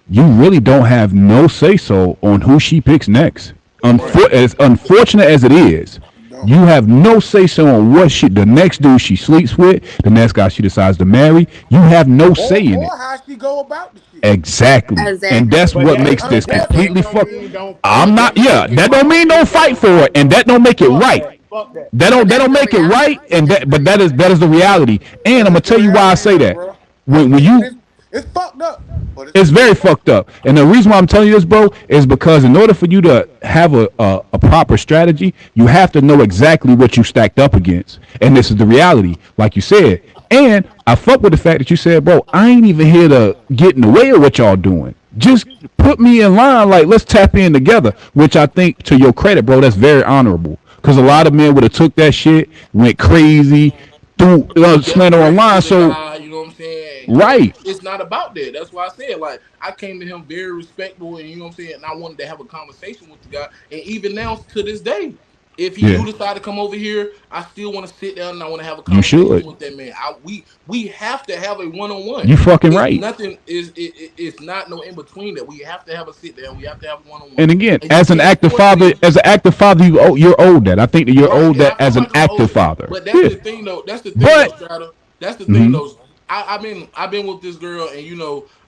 [SPEAKER 1] you really don't have no say so on who she picks next.
[SPEAKER 6] Right.
[SPEAKER 1] As unfortunate as it is,
[SPEAKER 3] Don't.
[SPEAKER 1] you have no say so on what the next dude she sleeps with, the next guy she decides to marry. You have no say in it.
[SPEAKER 3] Or how she go about the shit.
[SPEAKER 1] Exactly. And
[SPEAKER 4] Exactly.
[SPEAKER 1] that's
[SPEAKER 2] But
[SPEAKER 1] what
[SPEAKER 3] It's
[SPEAKER 2] that
[SPEAKER 1] makes this
[SPEAKER 2] that that
[SPEAKER 1] completely
[SPEAKER 3] unfortunate, you
[SPEAKER 2] don't
[SPEAKER 1] fuck.
[SPEAKER 3] feel
[SPEAKER 2] mean
[SPEAKER 3] me?
[SPEAKER 2] don't
[SPEAKER 1] I'm not,
[SPEAKER 2] don't
[SPEAKER 1] yeah,
[SPEAKER 2] make it
[SPEAKER 1] that don't
[SPEAKER 2] right.
[SPEAKER 1] mean don't fight for it, and that don't make it
[SPEAKER 2] Fuck
[SPEAKER 1] right.
[SPEAKER 2] that. Fuck that.
[SPEAKER 4] But
[SPEAKER 1] That
[SPEAKER 4] that's
[SPEAKER 1] don't
[SPEAKER 4] the
[SPEAKER 1] make it
[SPEAKER 4] reality.
[SPEAKER 1] right, and
[SPEAKER 4] That's the
[SPEAKER 1] but that is
[SPEAKER 4] reality.
[SPEAKER 1] the reality. And I'm
[SPEAKER 3] That's
[SPEAKER 1] gonna
[SPEAKER 3] just the
[SPEAKER 1] tell you why I
[SPEAKER 3] reality
[SPEAKER 1] say
[SPEAKER 3] of it,
[SPEAKER 1] that.
[SPEAKER 3] bro.
[SPEAKER 1] When you
[SPEAKER 3] It's fucked up, but
[SPEAKER 1] It's
[SPEAKER 3] it's
[SPEAKER 1] very
[SPEAKER 3] fucked
[SPEAKER 1] fucked up. And the reason why I'm telling you this, bro, is because in order for you to have a proper strategy, you have to know exactly what you stacked up against. And this is the reality, like you said. And I fuck with the fact that you said, bro, I ain't even here to get in the way of what y'all doing. Just put me in line, like let's tap in together. Which I think, to your credit, bro, that's very honorable. Because a lot of men would have took that shit, went crazy, threw slander online.
[SPEAKER 6] Desperation to
[SPEAKER 1] So
[SPEAKER 6] die, you know what I'm saying?
[SPEAKER 1] right,
[SPEAKER 6] It's not about that. That's why I said, like, I came to him very respectful, and you know what I'm saying, and I wanted to have a conversation with the guy. And even now to this day, if he do
[SPEAKER 1] yeah,
[SPEAKER 6] decide to come over here, I still want to sit down and I want to have a
[SPEAKER 1] you should.
[SPEAKER 6] conversation with that man. We have to have a one on one.
[SPEAKER 1] You fucking
[SPEAKER 6] It's
[SPEAKER 1] right.
[SPEAKER 6] nothing. It's not no in between that. We have to have a sit down. We have to have a one on one.
[SPEAKER 1] And again,
[SPEAKER 6] And you can't force me.
[SPEAKER 1] as an active father, you're owed that. I think that you're
[SPEAKER 6] Right,
[SPEAKER 1] owed
[SPEAKER 6] and I
[SPEAKER 1] that
[SPEAKER 6] feel
[SPEAKER 1] as an
[SPEAKER 6] like I'm
[SPEAKER 1] active
[SPEAKER 6] owed it.
[SPEAKER 1] father.
[SPEAKER 6] But that's
[SPEAKER 1] Yeah,
[SPEAKER 6] the thing, though. That's the thing, though,
[SPEAKER 1] but
[SPEAKER 6] Strata. That's the thing,
[SPEAKER 1] mhm,
[SPEAKER 6] though. I've been with this girl, and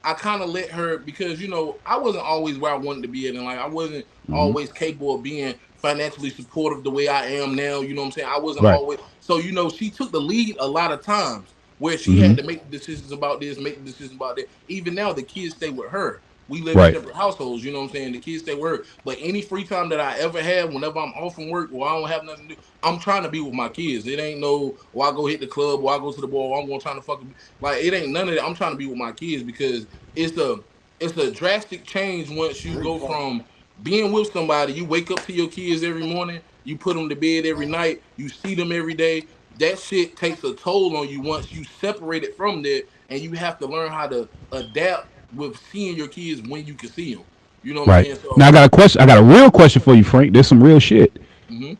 [SPEAKER 6] I kind of let her because I wasn't always where I wanted to be at, and like I wasn't
[SPEAKER 1] mhm,
[SPEAKER 6] always capable of being financially supportive the way I am now. You know what I'm saying? I wasn't
[SPEAKER 1] right,
[SPEAKER 6] always. So she took the lead a lot of times where she
[SPEAKER 1] hmm
[SPEAKER 6] had to make decisions about this, make decisions about that. Even now, the kids stay with her. We live in
[SPEAKER 1] right,
[SPEAKER 6] separate households, you know what I'm saying? The kids stay with her. But any free time that I ever have, whenever I'm off from work or I don't have nothing to do, I'm trying to be with my kids. It ain't no, I go hit the club, or I go to the bar, or I'm going trying to fucking, like, it ain't none of that. I'm trying to be with my kids because it's a, it's a drastic change once you
[SPEAKER 3] Great
[SPEAKER 6] go
[SPEAKER 3] point.
[SPEAKER 6] from being with somebody, you wake up to your kids every morning, you put them to bed every night, you see them every day. That shit takes a toll on you once you separate it from that, and you have to learn how to adapt with seeing your kids when you can see them. You know what I'm
[SPEAKER 1] right.
[SPEAKER 6] saying?
[SPEAKER 1] Now I
[SPEAKER 6] So,
[SPEAKER 1] got a question. I got a real question for you, Frank. There's some real shit.
[SPEAKER 6] hmm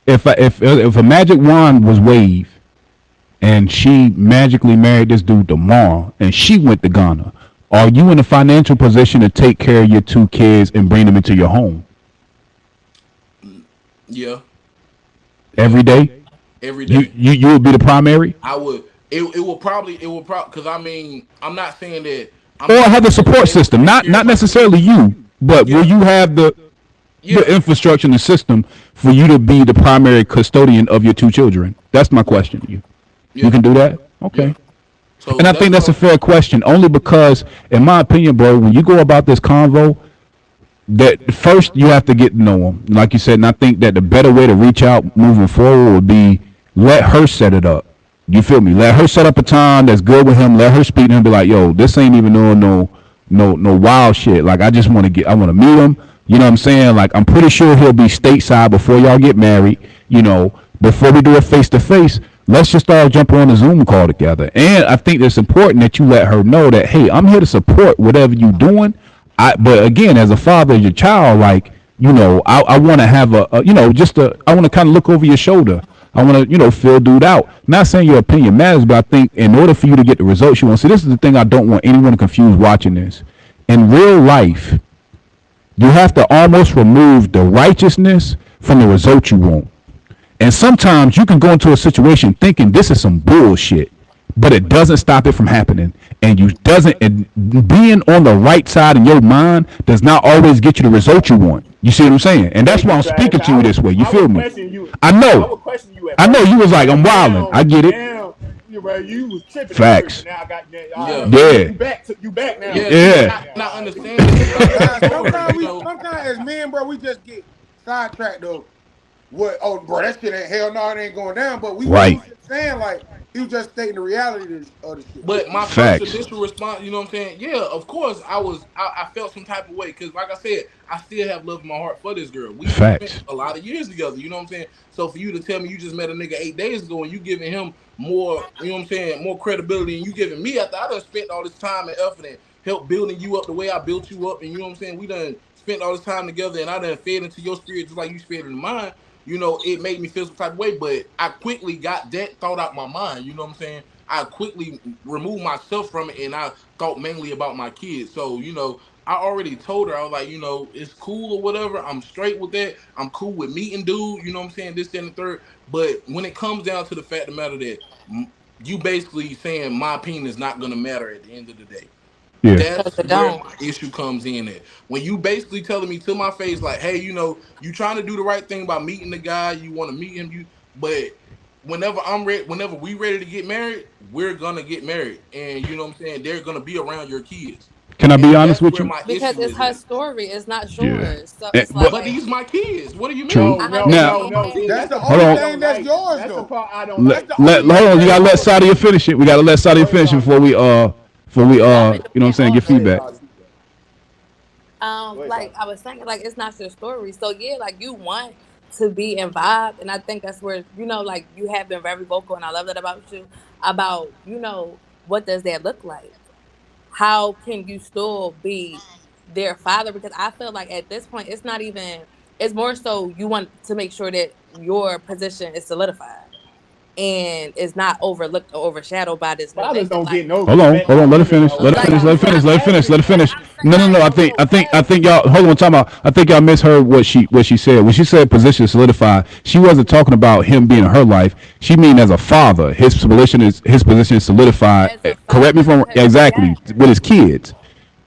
[SPEAKER 1] If a magic wand was waved and she magically married this dude tomorrow and she went to Ghana, are you in a financial position to take care of your two kids and bring them into your home
[SPEAKER 6] yeah, yeah,
[SPEAKER 1] every day?
[SPEAKER 6] every
[SPEAKER 1] You
[SPEAKER 6] day.
[SPEAKER 1] you you would be the primary,
[SPEAKER 6] I would. It will probably. Because I mean, I'm not saying that I'm
[SPEAKER 1] or
[SPEAKER 6] not
[SPEAKER 1] have
[SPEAKER 6] gonna
[SPEAKER 1] the
[SPEAKER 6] never be
[SPEAKER 1] support
[SPEAKER 6] able to
[SPEAKER 1] system?
[SPEAKER 6] take
[SPEAKER 1] Not
[SPEAKER 6] care of
[SPEAKER 1] not
[SPEAKER 6] my
[SPEAKER 1] necessarily
[SPEAKER 6] kids.
[SPEAKER 1] you, but will
[SPEAKER 6] Yeah,
[SPEAKER 1] you have the
[SPEAKER 6] yeah.
[SPEAKER 1] infrastructure and the system for you to be the primary custodian of your two children? That's my
[SPEAKER 6] Yeah,
[SPEAKER 1] question to you. You
[SPEAKER 6] yeah,
[SPEAKER 1] can do that?
[SPEAKER 6] yeah.
[SPEAKER 1] Okay. And
[SPEAKER 6] So
[SPEAKER 1] I
[SPEAKER 6] that's
[SPEAKER 1] think
[SPEAKER 6] what
[SPEAKER 1] that's a
[SPEAKER 6] I'm.
[SPEAKER 1] fair question, only because, in my opinion, bro, when you go about this convo, that first you have to get to know them, like you said. And I think that the better way to reach out moving forward would be let her set it up. You feel me? Let her set up a time that's good with him. Let her speak to him. Be like, yo, this ain't even no wild shit. Like I just want to get, I want to meet him. You know what I'm saying? Like I'm pretty sure he'll be stateside before y'all get married. You know, before we do it face to face, let's just all jump on a Zoom call together. And I think it's important that you let her know that, hey, I'm here to support whatever you doing. But again, as a father of your child, like, I want to have I want to kind of look over your shoulder. I want to, feel dude out. Not saying your opinion matters, but I think in order for you to get the results you want, see, this is the thing I don't want anyone to confuse watching this. In real life, you have to almost remove the righteousness from the result you want. And sometimes you can go into a situation thinking this is some bullshit, but it doesn't stop it from happening. And you doesn't and being on the right side in your mind does not always get you the result you want. You see what I'm saying? And that's why I'm speaking to you this way. You feel me? I
[SPEAKER 2] I
[SPEAKER 1] know.
[SPEAKER 2] would question you at
[SPEAKER 1] I know
[SPEAKER 2] first,
[SPEAKER 1] you was like,
[SPEAKER 2] but
[SPEAKER 1] I'm wilding. I get it.
[SPEAKER 2] now, you was tripping at first,
[SPEAKER 1] Facts.
[SPEAKER 2] but now I got
[SPEAKER 6] Yeah.
[SPEAKER 1] Yeah.
[SPEAKER 2] you back now.
[SPEAKER 6] Yeah,
[SPEAKER 2] You
[SPEAKER 6] see,
[SPEAKER 2] back
[SPEAKER 1] Yeah.
[SPEAKER 6] and
[SPEAKER 2] now.
[SPEAKER 6] I
[SPEAKER 2] All right.
[SPEAKER 6] understand it because I
[SPEAKER 3] Nah,
[SPEAKER 6] told her,
[SPEAKER 3] sometimes as men, bro, we just get sidetracked of what. Oh, bro, that shit ain't hell no, it ain't going down. But he
[SPEAKER 1] Right.
[SPEAKER 3] was just saying like he was just stating the reality of the shit.
[SPEAKER 6] But my first
[SPEAKER 1] Facts.
[SPEAKER 6] initial response, you know what I'm saying? Yeah, of course, I felt some type of way because, like I said, I still have love in my heart for this girl. We spent
[SPEAKER 1] Facts.
[SPEAKER 6] a lot of years together, you know what I'm saying? So for you to tell me you just met a nigga 8 days ago and you giving him more, you know what I'm saying, more credibility, and you giving me after I done spent all this time and effort and helped building you up the way I built you up, and you know what I'm saying? We done spent all this time together, and I done fed into your spirit just like you fed into mine. It made me feel some type of way, but I quickly got that thought out my mind. You know what I'm saying? I quickly removed myself from it and I thought mainly about my kids. So, I already told her, I was like, it's cool or whatever. I'm straight with that. I'm cool with meeting dude, you know what I'm saying? This, that, and the third. But when it comes down to the fact of the matter that you basically saying my opinion is not going to matter at the end of the day.
[SPEAKER 1] Yeah.
[SPEAKER 4] Because
[SPEAKER 6] That's
[SPEAKER 4] it
[SPEAKER 6] where
[SPEAKER 4] don't.
[SPEAKER 6] my issue comes in at. When you basically telling me to my face, like, hey, you trying to do the right thing by meeting the guy, you want to meet him, but whenever I'm ready, whenever we ready to get married, we're gonna get married. And you know what I'm saying? They're gonna be around your kids.
[SPEAKER 1] Can I be
[SPEAKER 6] And
[SPEAKER 1] honest
[SPEAKER 6] that's
[SPEAKER 1] with
[SPEAKER 6] where
[SPEAKER 1] you?
[SPEAKER 6] my
[SPEAKER 4] Because
[SPEAKER 6] issue
[SPEAKER 4] it's
[SPEAKER 6] is
[SPEAKER 4] her
[SPEAKER 6] at.
[SPEAKER 4] story, it's not
[SPEAKER 1] Yeah.
[SPEAKER 4] yours. So
[SPEAKER 1] Eh,
[SPEAKER 4] it's
[SPEAKER 1] but
[SPEAKER 6] But
[SPEAKER 4] like,
[SPEAKER 6] these my kids. What do you
[SPEAKER 1] true.
[SPEAKER 6] mean?
[SPEAKER 4] I
[SPEAKER 2] No,
[SPEAKER 1] Now,
[SPEAKER 2] no, no. See,
[SPEAKER 3] That's
[SPEAKER 4] understand.
[SPEAKER 2] that's
[SPEAKER 3] the
[SPEAKER 2] the
[SPEAKER 1] hold
[SPEAKER 2] part
[SPEAKER 3] only
[SPEAKER 2] I
[SPEAKER 1] on.
[SPEAKER 3] thing
[SPEAKER 2] don't
[SPEAKER 3] that's
[SPEAKER 2] like.
[SPEAKER 3] yours
[SPEAKER 2] That's the
[SPEAKER 3] though.
[SPEAKER 2] part I don't
[SPEAKER 1] Let
[SPEAKER 3] That's
[SPEAKER 2] like.
[SPEAKER 3] the
[SPEAKER 1] let
[SPEAKER 3] only
[SPEAKER 1] hold
[SPEAKER 3] thing
[SPEAKER 1] on. You
[SPEAKER 3] that's
[SPEAKER 1] gotta let
[SPEAKER 3] yours.
[SPEAKER 1] Sadia finish it. We gotta let Sadia
[SPEAKER 2] Go ahead,
[SPEAKER 1] finish it
[SPEAKER 2] Saudi.
[SPEAKER 1] before we
[SPEAKER 4] Y'all been
[SPEAKER 1] you know what I'm
[SPEAKER 4] doing
[SPEAKER 1] saying,
[SPEAKER 4] all
[SPEAKER 1] get
[SPEAKER 2] Go ahead,
[SPEAKER 4] day.
[SPEAKER 1] feedback.
[SPEAKER 2] Saudi. Go ahead,
[SPEAKER 4] Like
[SPEAKER 2] Saudi.
[SPEAKER 4] I was saying, like it's not your story. So yeah, like you want to be involved, and I think that's where like you have been very vocal, and I love that about you. About what does that look like? How can you still be their father? Because I feel like at this point, it's not even. It's more so you want to make sure that your position is solidified and is not overlooked or overshadowed by this new
[SPEAKER 2] Fathers
[SPEAKER 4] nigga.
[SPEAKER 2] don't get
[SPEAKER 4] Like,
[SPEAKER 2] no respect
[SPEAKER 1] Hold on,
[SPEAKER 2] from
[SPEAKER 1] let her
[SPEAKER 2] women,
[SPEAKER 1] finish.
[SPEAKER 2] though.
[SPEAKER 1] Let her
[SPEAKER 2] That's
[SPEAKER 4] like
[SPEAKER 1] finish.
[SPEAKER 2] all
[SPEAKER 1] Let
[SPEAKER 2] I'm
[SPEAKER 1] her
[SPEAKER 4] you
[SPEAKER 2] saying.
[SPEAKER 1] finish.
[SPEAKER 4] want
[SPEAKER 1] Let her finish.
[SPEAKER 2] Fathers,
[SPEAKER 1] Let her finish.
[SPEAKER 4] I'm
[SPEAKER 1] No, no,
[SPEAKER 4] saying
[SPEAKER 1] no. I
[SPEAKER 4] like
[SPEAKER 1] think,
[SPEAKER 2] yo,
[SPEAKER 1] I think, I
[SPEAKER 2] fathers.
[SPEAKER 1] think y'all. Hold on, time out. I think y'all misheard what she said. When she said position solidified, she wasn't talking about him being in her life. She mean as a father, his position is solidified.
[SPEAKER 4] as a
[SPEAKER 1] Correct me if
[SPEAKER 4] father
[SPEAKER 1] I'm
[SPEAKER 4] because
[SPEAKER 1] exactly
[SPEAKER 4] yes.
[SPEAKER 1] with his kids.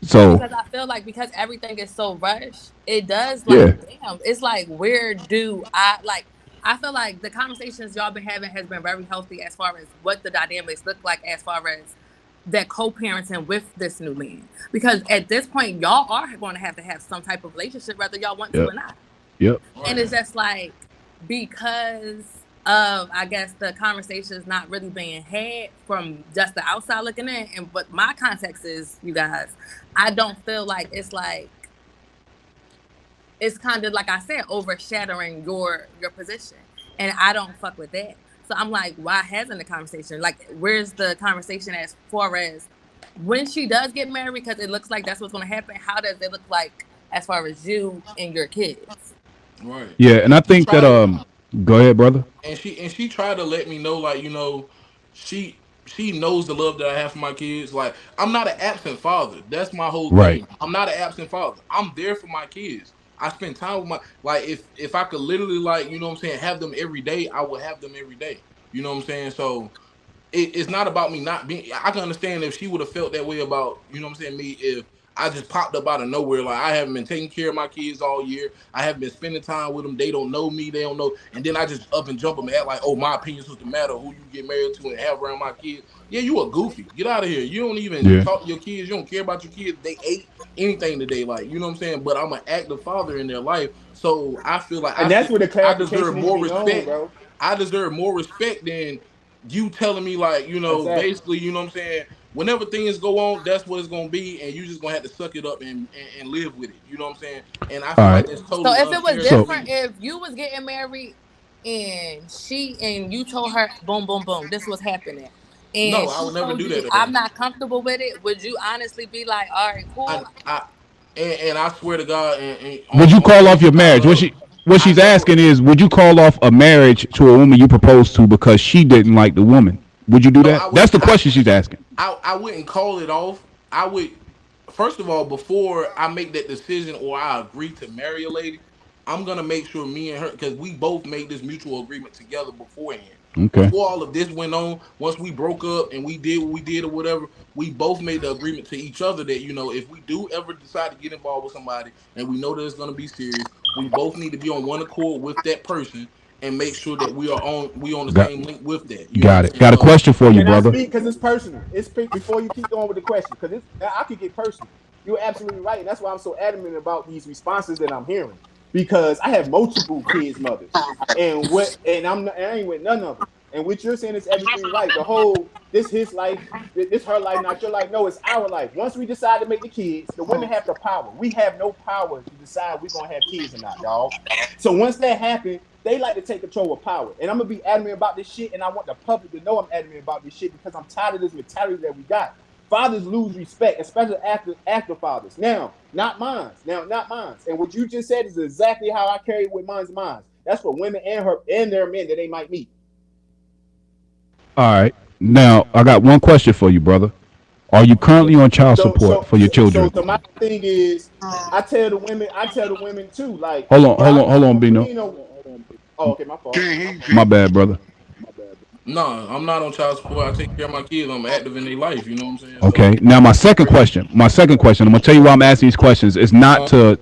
[SPEAKER 1] So
[SPEAKER 4] Because I feel like because everything is so rushed, it does
[SPEAKER 1] yeah,
[SPEAKER 4] like damn. It's like where do I like? I feel like the conversations y'all been having has been very healthy as far as what the dynamics look like as far as that co-parenting with this new man. Because at this point, y'all are going to have some type of relationship, whether y'all want to
[SPEAKER 1] yep,
[SPEAKER 4] or not.
[SPEAKER 1] yep,
[SPEAKER 4] And
[SPEAKER 6] Right.
[SPEAKER 4] it's just like because of I guess the conversations not really being had from just the outside looking in. And but my context is, you guys, I don't feel like it's kind of like I said, overshadowing your position. And I don't fuck with that. So I'm like, why hasn't the conversation? Like, where's the conversation as far as when she does get married? Because it looks like that's what's going to happen. How does it look like as far as you and your kids?
[SPEAKER 6] Right.
[SPEAKER 1] yeah. And I
[SPEAKER 6] She
[SPEAKER 1] think that
[SPEAKER 6] tried
[SPEAKER 1] go ahead, brother.
[SPEAKER 6] and she tried to let me know, like, she knows the love that I have for my kids. Like, I'm not an absent father. That's my whole
[SPEAKER 1] Right.
[SPEAKER 6] thing. I'm not an absent father. I'm there for my kids. I spend time with my, like, if I could literally, like, you know what I'm saying, have them every day, I would have them every day. You know what I'm saying? So it's not about me not being. I can understand if she would have felt that way about, you know what I'm saying, me, if I just popped up out of nowhere. Like I haven't been taking care of my kids all year. I haven't been spending time with them. They don't know me. They don't know. And then I just up and jump them and act like, oh, my opinion's supposed to matter. Who you get married to and have around my kids. Yeah, you a goofy. Get out of here. You don't even
[SPEAKER 1] Yeah.
[SPEAKER 6] talk to your kids. You don't care about your kids. They ate anything today. Like, you know what I'm saying? But I'm an active father in their life. So I feel like
[SPEAKER 2] And that's where the
[SPEAKER 6] I deserve
[SPEAKER 2] clarification needs to
[SPEAKER 6] more
[SPEAKER 2] be known,
[SPEAKER 6] respect.
[SPEAKER 2] bro.
[SPEAKER 6] I deserve more respect than you telling me like,
[SPEAKER 2] Exactly.
[SPEAKER 6] basically, you know what I'm saying? Whenever things go on, that's what it's gonna be, and you just gonna have to suck it up and live with it. You know what I'm saying? And I
[SPEAKER 1] All
[SPEAKER 6] feel like
[SPEAKER 1] right.
[SPEAKER 6] that's
[SPEAKER 4] So
[SPEAKER 6] totally
[SPEAKER 4] if it was
[SPEAKER 6] unfair to
[SPEAKER 1] So
[SPEAKER 4] different,
[SPEAKER 6] me.
[SPEAKER 4] if you was getting married and you told her, boom, boom, boom, this was happening,
[SPEAKER 6] No,
[SPEAKER 4] and
[SPEAKER 6] I
[SPEAKER 4] she
[SPEAKER 6] would never
[SPEAKER 4] told
[SPEAKER 6] do
[SPEAKER 4] you,
[SPEAKER 6] that to
[SPEAKER 4] I'm
[SPEAKER 6] her.
[SPEAKER 4] not comfortable with it, would you honestly be like, all right, cool?
[SPEAKER 6] I and I swear to God, and
[SPEAKER 1] would you
[SPEAKER 6] on
[SPEAKER 1] call off your
[SPEAKER 6] everything I
[SPEAKER 1] marriage?
[SPEAKER 6] love,
[SPEAKER 1] What
[SPEAKER 6] I
[SPEAKER 1] she's
[SPEAKER 6] never.
[SPEAKER 1] asking is, would you call off a marriage to a woman you proposed to because she didn't like the woman? Would you do
[SPEAKER 6] No,
[SPEAKER 1] that?
[SPEAKER 6] I would.
[SPEAKER 1] That's the question she's asking.
[SPEAKER 6] I wouldn't call it off. I would first of all, before I make that decision or I agree to marry a lady, I'm gonna make sure me and her, because we both made this mutual agreement together beforehand.
[SPEAKER 1] Okay.
[SPEAKER 6] Before all of this went on, once we broke up and we did what we did or whatever, we both made the agreement to each other that if we do ever decide to get involved with somebody and we know that it's gonna be serious, we both need to be on one accord with that person and make sure that we on the
[SPEAKER 1] Got
[SPEAKER 6] same link with that. You know what
[SPEAKER 1] got
[SPEAKER 6] I'm
[SPEAKER 1] it.
[SPEAKER 6] saying?
[SPEAKER 1] Got a
[SPEAKER 6] So
[SPEAKER 1] question for you,
[SPEAKER 2] Can I
[SPEAKER 1] brother.
[SPEAKER 2] speak? Because it's personal. Before you keep going with the question, because I could get personal. You're absolutely right, and that's why I'm so adamant about these responses that I'm hearing. Because I have multiple kids' mothers, and I ain't with none of them. And what you're saying is everything right. The whole this his life, this her life, not your life. No, it's our life. Once we decide to make the kids, the women have the power. We have no power to decide we're gonna have kids or not, dog. So once that happens, they like to take control of power. And I'm gonna be adamant about this shit, and I want the public to know I'm adamant about this shit because I'm tired of this mentality that we got. Fathers lose respect, especially after fathers. Now, not mine. Now, not mine. And what you just said is exactly how I carry it with mine's mine. That's for women and their men that they might meet.
[SPEAKER 1] All right. Now I got one question for you, brother. Are you currently on child
[SPEAKER 2] So,
[SPEAKER 1] support
[SPEAKER 2] so,
[SPEAKER 1] for your
[SPEAKER 2] so, so,
[SPEAKER 1] children?
[SPEAKER 2] so my thing is, I tell the women too, like,
[SPEAKER 1] Hold on,
[SPEAKER 2] bro,
[SPEAKER 1] hold on, hold on,
[SPEAKER 2] we
[SPEAKER 1] Bino.
[SPEAKER 2] ain't no. Oh, okay, my fault.
[SPEAKER 3] Can't hear you,
[SPEAKER 1] My
[SPEAKER 3] King.
[SPEAKER 1] bad, brother.
[SPEAKER 6] no, I'm not on child support. I take care of my kids. I'm active in their life. You know what I'm saying? So
[SPEAKER 1] Okay. Now my
[SPEAKER 6] I'm
[SPEAKER 1] second
[SPEAKER 6] straight.
[SPEAKER 1] question. My second question. I'm gonna tell you why I'm asking these questions. It's not
[SPEAKER 6] Uh,
[SPEAKER 1] to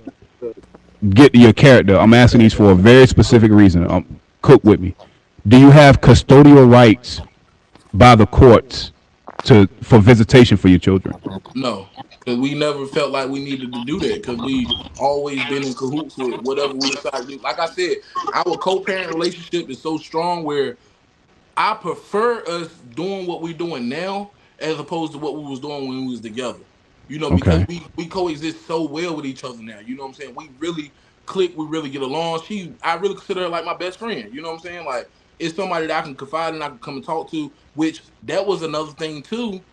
[SPEAKER 1] get your character. I'm asking these for a very specific reason. Cook with me. Do you have custodial rights by the courts to for visitation for your children?
[SPEAKER 6] no, because we never felt like we needed to do that because we always been in cahoots with whatever we decide to do. Like I said, our co-parent relationship is so strong where I prefer us doing what we're doing now as opposed to what we was doing when we was together. Because
[SPEAKER 1] Okay.
[SPEAKER 6] we coexist so well with each other now. You know what I'm saying? We really click, we really get along. I really consider her like my best friend. You know what I'm saying? Like it's somebody that I can confide in, I can come and talk to, which that was another thing too.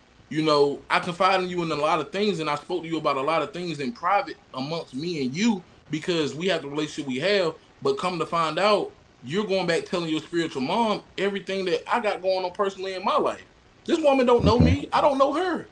[SPEAKER 6] I confide in you in a lot of things and I spoke to you about a lot of things in private amongst me and you because we have the relationship we have, but come to find out you're going back telling your spiritual mom everything that I got going on personally in my life. This woman don't know
[SPEAKER 1] Okay.
[SPEAKER 6] me. I don't know her.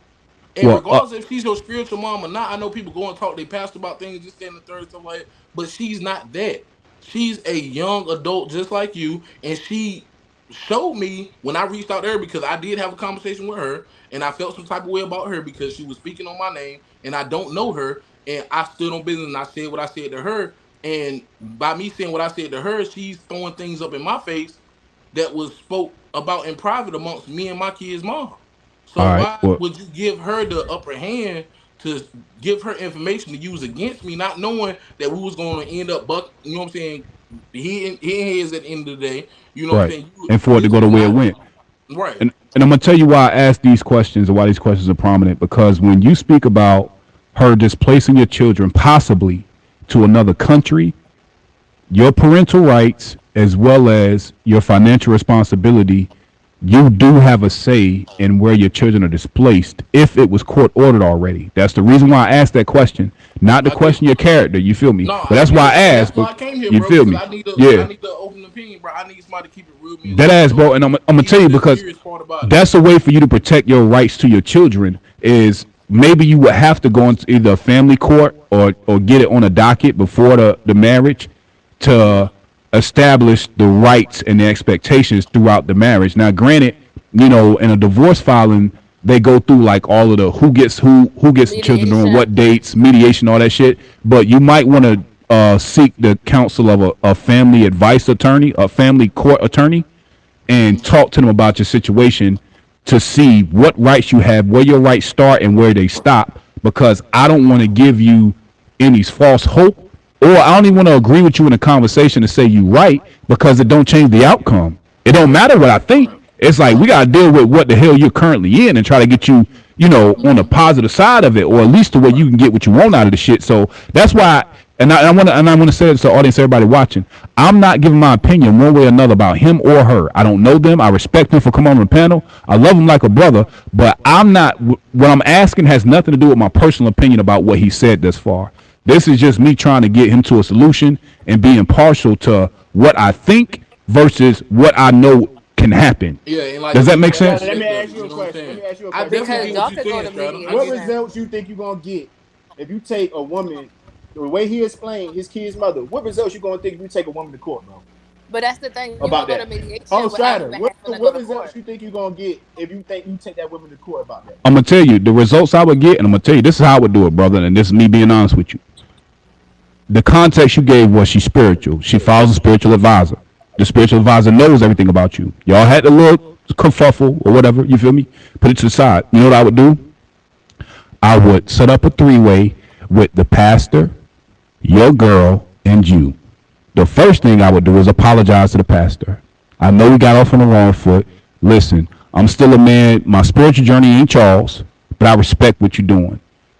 [SPEAKER 6] And
[SPEAKER 1] Well,
[SPEAKER 6] regardless if she's your spiritual mom or not, I know people go and talk to their pastor about things, just stand the third stuff like that. But she's not that. She's a young adult just like you, and she showed me when I reached out to her because I did have a conversation with her, and I felt some type of way about her because she was speaking on my name, and I don't know her, and I stood on business and I said what I said to her, and by me saying what I said to her, she's throwing things up in my face that was spoke about in private amongst me and my kid's mom.
[SPEAKER 1] all
[SPEAKER 6] So
[SPEAKER 1] right.
[SPEAKER 6] why
[SPEAKER 1] Well,
[SPEAKER 6] would you give her the upper hand to give her information to use against me, not knowing that we was going to end up you know what I'm saying? He is at the end of the day. You know what I'm
[SPEAKER 1] right.
[SPEAKER 6] saying?
[SPEAKER 1] And for it to
[SPEAKER 6] This
[SPEAKER 1] go
[SPEAKER 6] is
[SPEAKER 1] the way it
[SPEAKER 6] not
[SPEAKER 1] went.
[SPEAKER 6] right.
[SPEAKER 1] And I'm gonna tell you why I ask these questions and why these questions are prominent. Because when you speak about her displacing your children possibly to another country, your parental rights as well as your financial responsibility, you do have a say in where your children are displaced if it was court ordered already. That's the reason why I asked that question, not to
[SPEAKER 6] I get
[SPEAKER 1] question your character. You feel me?
[SPEAKER 6] no,
[SPEAKER 1] But
[SPEAKER 6] I
[SPEAKER 1] that's
[SPEAKER 6] get
[SPEAKER 1] why I
[SPEAKER 6] it, and
[SPEAKER 1] asked.
[SPEAKER 6] that's
[SPEAKER 1] But
[SPEAKER 6] why I came here,
[SPEAKER 1] you
[SPEAKER 6] bro.
[SPEAKER 1] feel
[SPEAKER 6] Because
[SPEAKER 1] me?
[SPEAKER 6] I
[SPEAKER 1] Yeah.
[SPEAKER 6] need the open opinion, bro. I need somebody to keep it real, me and
[SPEAKER 1] That
[SPEAKER 6] let me
[SPEAKER 1] ass,
[SPEAKER 6] know
[SPEAKER 1] bro. And I'm gonna tell
[SPEAKER 6] even
[SPEAKER 1] you
[SPEAKER 6] the
[SPEAKER 1] because
[SPEAKER 6] serious part about it.
[SPEAKER 1] that's a way for you to protect your rights to your children. Is maybe you would have to go into either a family court or get it on a docket before the marriage
[SPEAKER 6] Uh-huh.
[SPEAKER 1] to establish the rights and the expectations throughout the marriage. Now, granted, in a divorce filing, they go through like all of the who gets the children during
[SPEAKER 4] Mediation.
[SPEAKER 1] what dates, mediation, all that shit. But you might want to seek the counsel of a family advice attorney, a family court attorney, and talk to them about your situation to see what rights you have, where your rights start and where they stop. Because I don't want to give you any false hope, or I don't even want to agree with you in a conversation to say you right because it don't change the outcome. It don't matter what I think. It's like we gotta deal with what the hell you're currently in and try to get you, on the positive side of it, or at least the way you can get what you want out of the shit. So that's why, and I want to say this to the audience, everybody watching. I'm not giving my opinion one way or another about him or her. I don't know them. I respect them for coming on the panel. I love him like a brother, but I'm not. What I'm asking has nothing to do with my personal opinion about what he said thus far. This is just me trying to get him to a solution and being partial to what I think versus what I know can happen.
[SPEAKER 6] Yeah, and like
[SPEAKER 1] Does that make
[SPEAKER 2] Now,
[SPEAKER 1] sense?
[SPEAKER 2] let me
[SPEAKER 6] perspective,
[SPEAKER 2] ask you
[SPEAKER 6] you
[SPEAKER 2] a
[SPEAKER 6] know what I'm
[SPEAKER 2] question. Let
[SPEAKER 6] saying?
[SPEAKER 2] me ask you a
[SPEAKER 6] I
[SPEAKER 2] question.
[SPEAKER 6] definitely
[SPEAKER 4] Because
[SPEAKER 6] get
[SPEAKER 4] y'all
[SPEAKER 6] what you're
[SPEAKER 4] could go
[SPEAKER 6] saying,
[SPEAKER 4] to
[SPEAKER 6] Stratum.
[SPEAKER 2] What
[SPEAKER 4] mediation.
[SPEAKER 2] results you think you're gonna get if you take a woman the way he explained his kid's mother? What results you gonna think if you take a woman to court, bro?
[SPEAKER 4] But that's the thing. You
[SPEAKER 2] About
[SPEAKER 4] can go to
[SPEAKER 2] that.
[SPEAKER 4] mediation
[SPEAKER 2] Oh,
[SPEAKER 4] without
[SPEAKER 2] Strider,
[SPEAKER 4] even
[SPEAKER 2] what
[SPEAKER 4] having to go
[SPEAKER 2] what
[SPEAKER 4] to
[SPEAKER 2] results
[SPEAKER 4] court.
[SPEAKER 2] you think you're gonna get if you think you take that woman to court about that?
[SPEAKER 1] I'm gonna tell you the results I would get, and I'm gonna tell you this is how I would do it, brother. And this is me being honest with you. The context you gave was she's spiritual. She follows a spiritual advisor. The spiritual advisor knows everything about you. Y'all had a little kerfuffle or whatever. You feel me? Put it to the side. You know what I would do? I would set up a three-way with the pastor, your girl, and you. The first thing I would do is apologize to the pastor. I know we got off on the wrong foot. Listen, I'm still a man. My spiritual journey ain't Charles, but I respect what you're doing.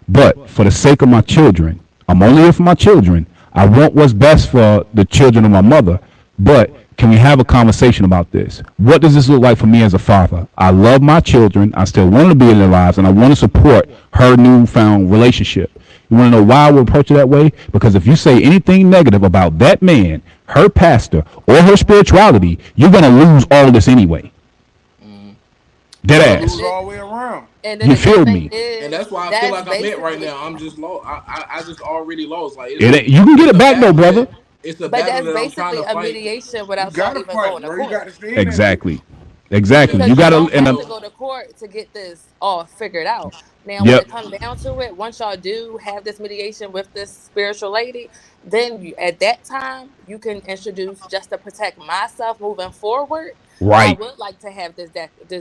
[SPEAKER 1] But for the sake of my children, I'm only here for my children. I want what's best for the children of my mother. But can we have a conversation about this? What does this look like for me as a father? I love my children. I still want to be in their lives, and I want to support her newfound relationship. You want to know why I would approach it that way? Because if you say anything negative about that man, her pastor, or her spirituality, you're going to lose all this anyway.
[SPEAKER 3] You're
[SPEAKER 1] Dead
[SPEAKER 3] gonna lose
[SPEAKER 1] ass.
[SPEAKER 3] all the way around.
[SPEAKER 4] And then
[SPEAKER 1] You
[SPEAKER 4] the good
[SPEAKER 1] feel
[SPEAKER 4] thing
[SPEAKER 1] me?
[SPEAKER 6] And
[SPEAKER 4] is
[SPEAKER 6] that's why I feel
[SPEAKER 4] that's
[SPEAKER 6] like I'm at right
[SPEAKER 4] basically,
[SPEAKER 6] now. I'm just lost. I just already lost. Like
[SPEAKER 1] You can get
[SPEAKER 6] it's
[SPEAKER 1] it
[SPEAKER 6] a
[SPEAKER 1] back though,
[SPEAKER 6] battle
[SPEAKER 1] brother.
[SPEAKER 6] that it's a
[SPEAKER 4] but
[SPEAKER 6] battle
[SPEAKER 4] that's
[SPEAKER 6] that I'm trying
[SPEAKER 4] basically
[SPEAKER 6] to
[SPEAKER 4] a
[SPEAKER 6] fight.
[SPEAKER 4] mediation
[SPEAKER 3] You
[SPEAKER 4] without y'all
[SPEAKER 3] gotta
[SPEAKER 4] even
[SPEAKER 3] fight,
[SPEAKER 4] going to
[SPEAKER 3] bro. You
[SPEAKER 4] court.
[SPEAKER 3] gotta stay in that bitch.
[SPEAKER 1] Exactly.
[SPEAKER 6] Yeah,
[SPEAKER 1] Exactly. You
[SPEAKER 4] Because you
[SPEAKER 1] got to,
[SPEAKER 4] don't
[SPEAKER 6] you
[SPEAKER 1] and
[SPEAKER 4] have to
[SPEAKER 6] know,
[SPEAKER 4] go to court to get this all figured out. Now, when
[SPEAKER 1] yep.
[SPEAKER 4] it comes down to it, once y'all do have this mediation with this spiritual lady, then at that time you can introduce just to protect myself moving forward. I
[SPEAKER 1] Right.
[SPEAKER 4] would like to have this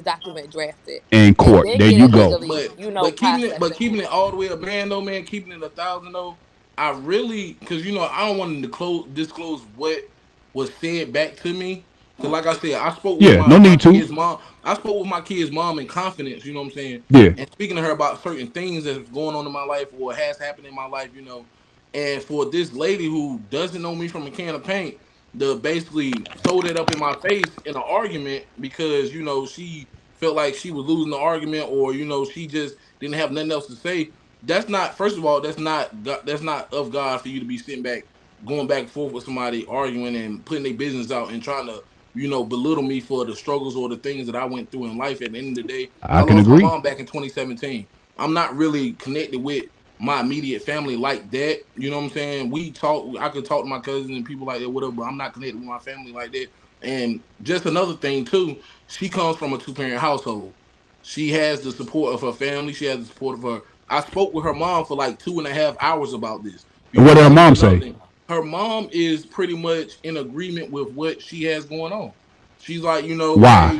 [SPEAKER 4] document drafted,
[SPEAKER 1] In
[SPEAKER 4] and
[SPEAKER 1] court.
[SPEAKER 4] then
[SPEAKER 1] There
[SPEAKER 4] get
[SPEAKER 1] you
[SPEAKER 4] it
[SPEAKER 1] go.
[SPEAKER 4] legally,
[SPEAKER 6] but
[SPEAKER 4] processed in
[SPEAKER 6] keeping it
[SPEAKER 4] court.
[SPEAKER 6] all the way a band though, man, keeping it 1,000 though. I really, because I don't want to disclose what was said back to me. Because like I said, I spoke with
[SPEAKER 1] Yeah.
[SPEAKER 6] my
[SPEAKER 1] No
[SPEAKER 6] my
[SPEAKER 1] need to.
[SPEAKER 6] kid's mom. I spoke with my kid's mom in confidence. You know what I'm saying?
[SPEAKER 1] Yeah.
[SPEAKER 6] And speaking to her about certain things that's going on in my life or has happened in my life. And for this lady who doesn't know me from a can of paint to basically throw that up in my face in an argument because she felt like she was losing the argument or she just didn't have nothing else to say. That's not, first of all, that's not of God for you to be sitting back going back and forth with somebody arguing and putting their business out and trying to belittle me for the struggles or the things that I went through in life. At the end of the day,
[SPEAKER 1] I
[SPEAKER 6] I
[SPEAKER 1] can
[SPEAKER 6] lost my
[SPEAKER 1] agree.
[SPEAKER 6] mom back in 2017. I'm not really connected with my immediate family like that. You know what I'm saying? I could talk to my cousins and people like that, whatever, but I'm not connected with my family like that. And just another thing too, she comes from a two-parent household. She has the support of her family. She has the support of her. I spoke with her mom for like 2.5 hours about this.
[SPEAKER 1] And what did her
[SPEAKER 6] That was
[SPEAKER 1] mom
[SPEAKER 6] another
[SPEAKER 1] say?
[SPEAKER 6] thing. Her mom is pretty much in agreement with what she has going on. She's like, hey,
[SPEAKER 1] Why?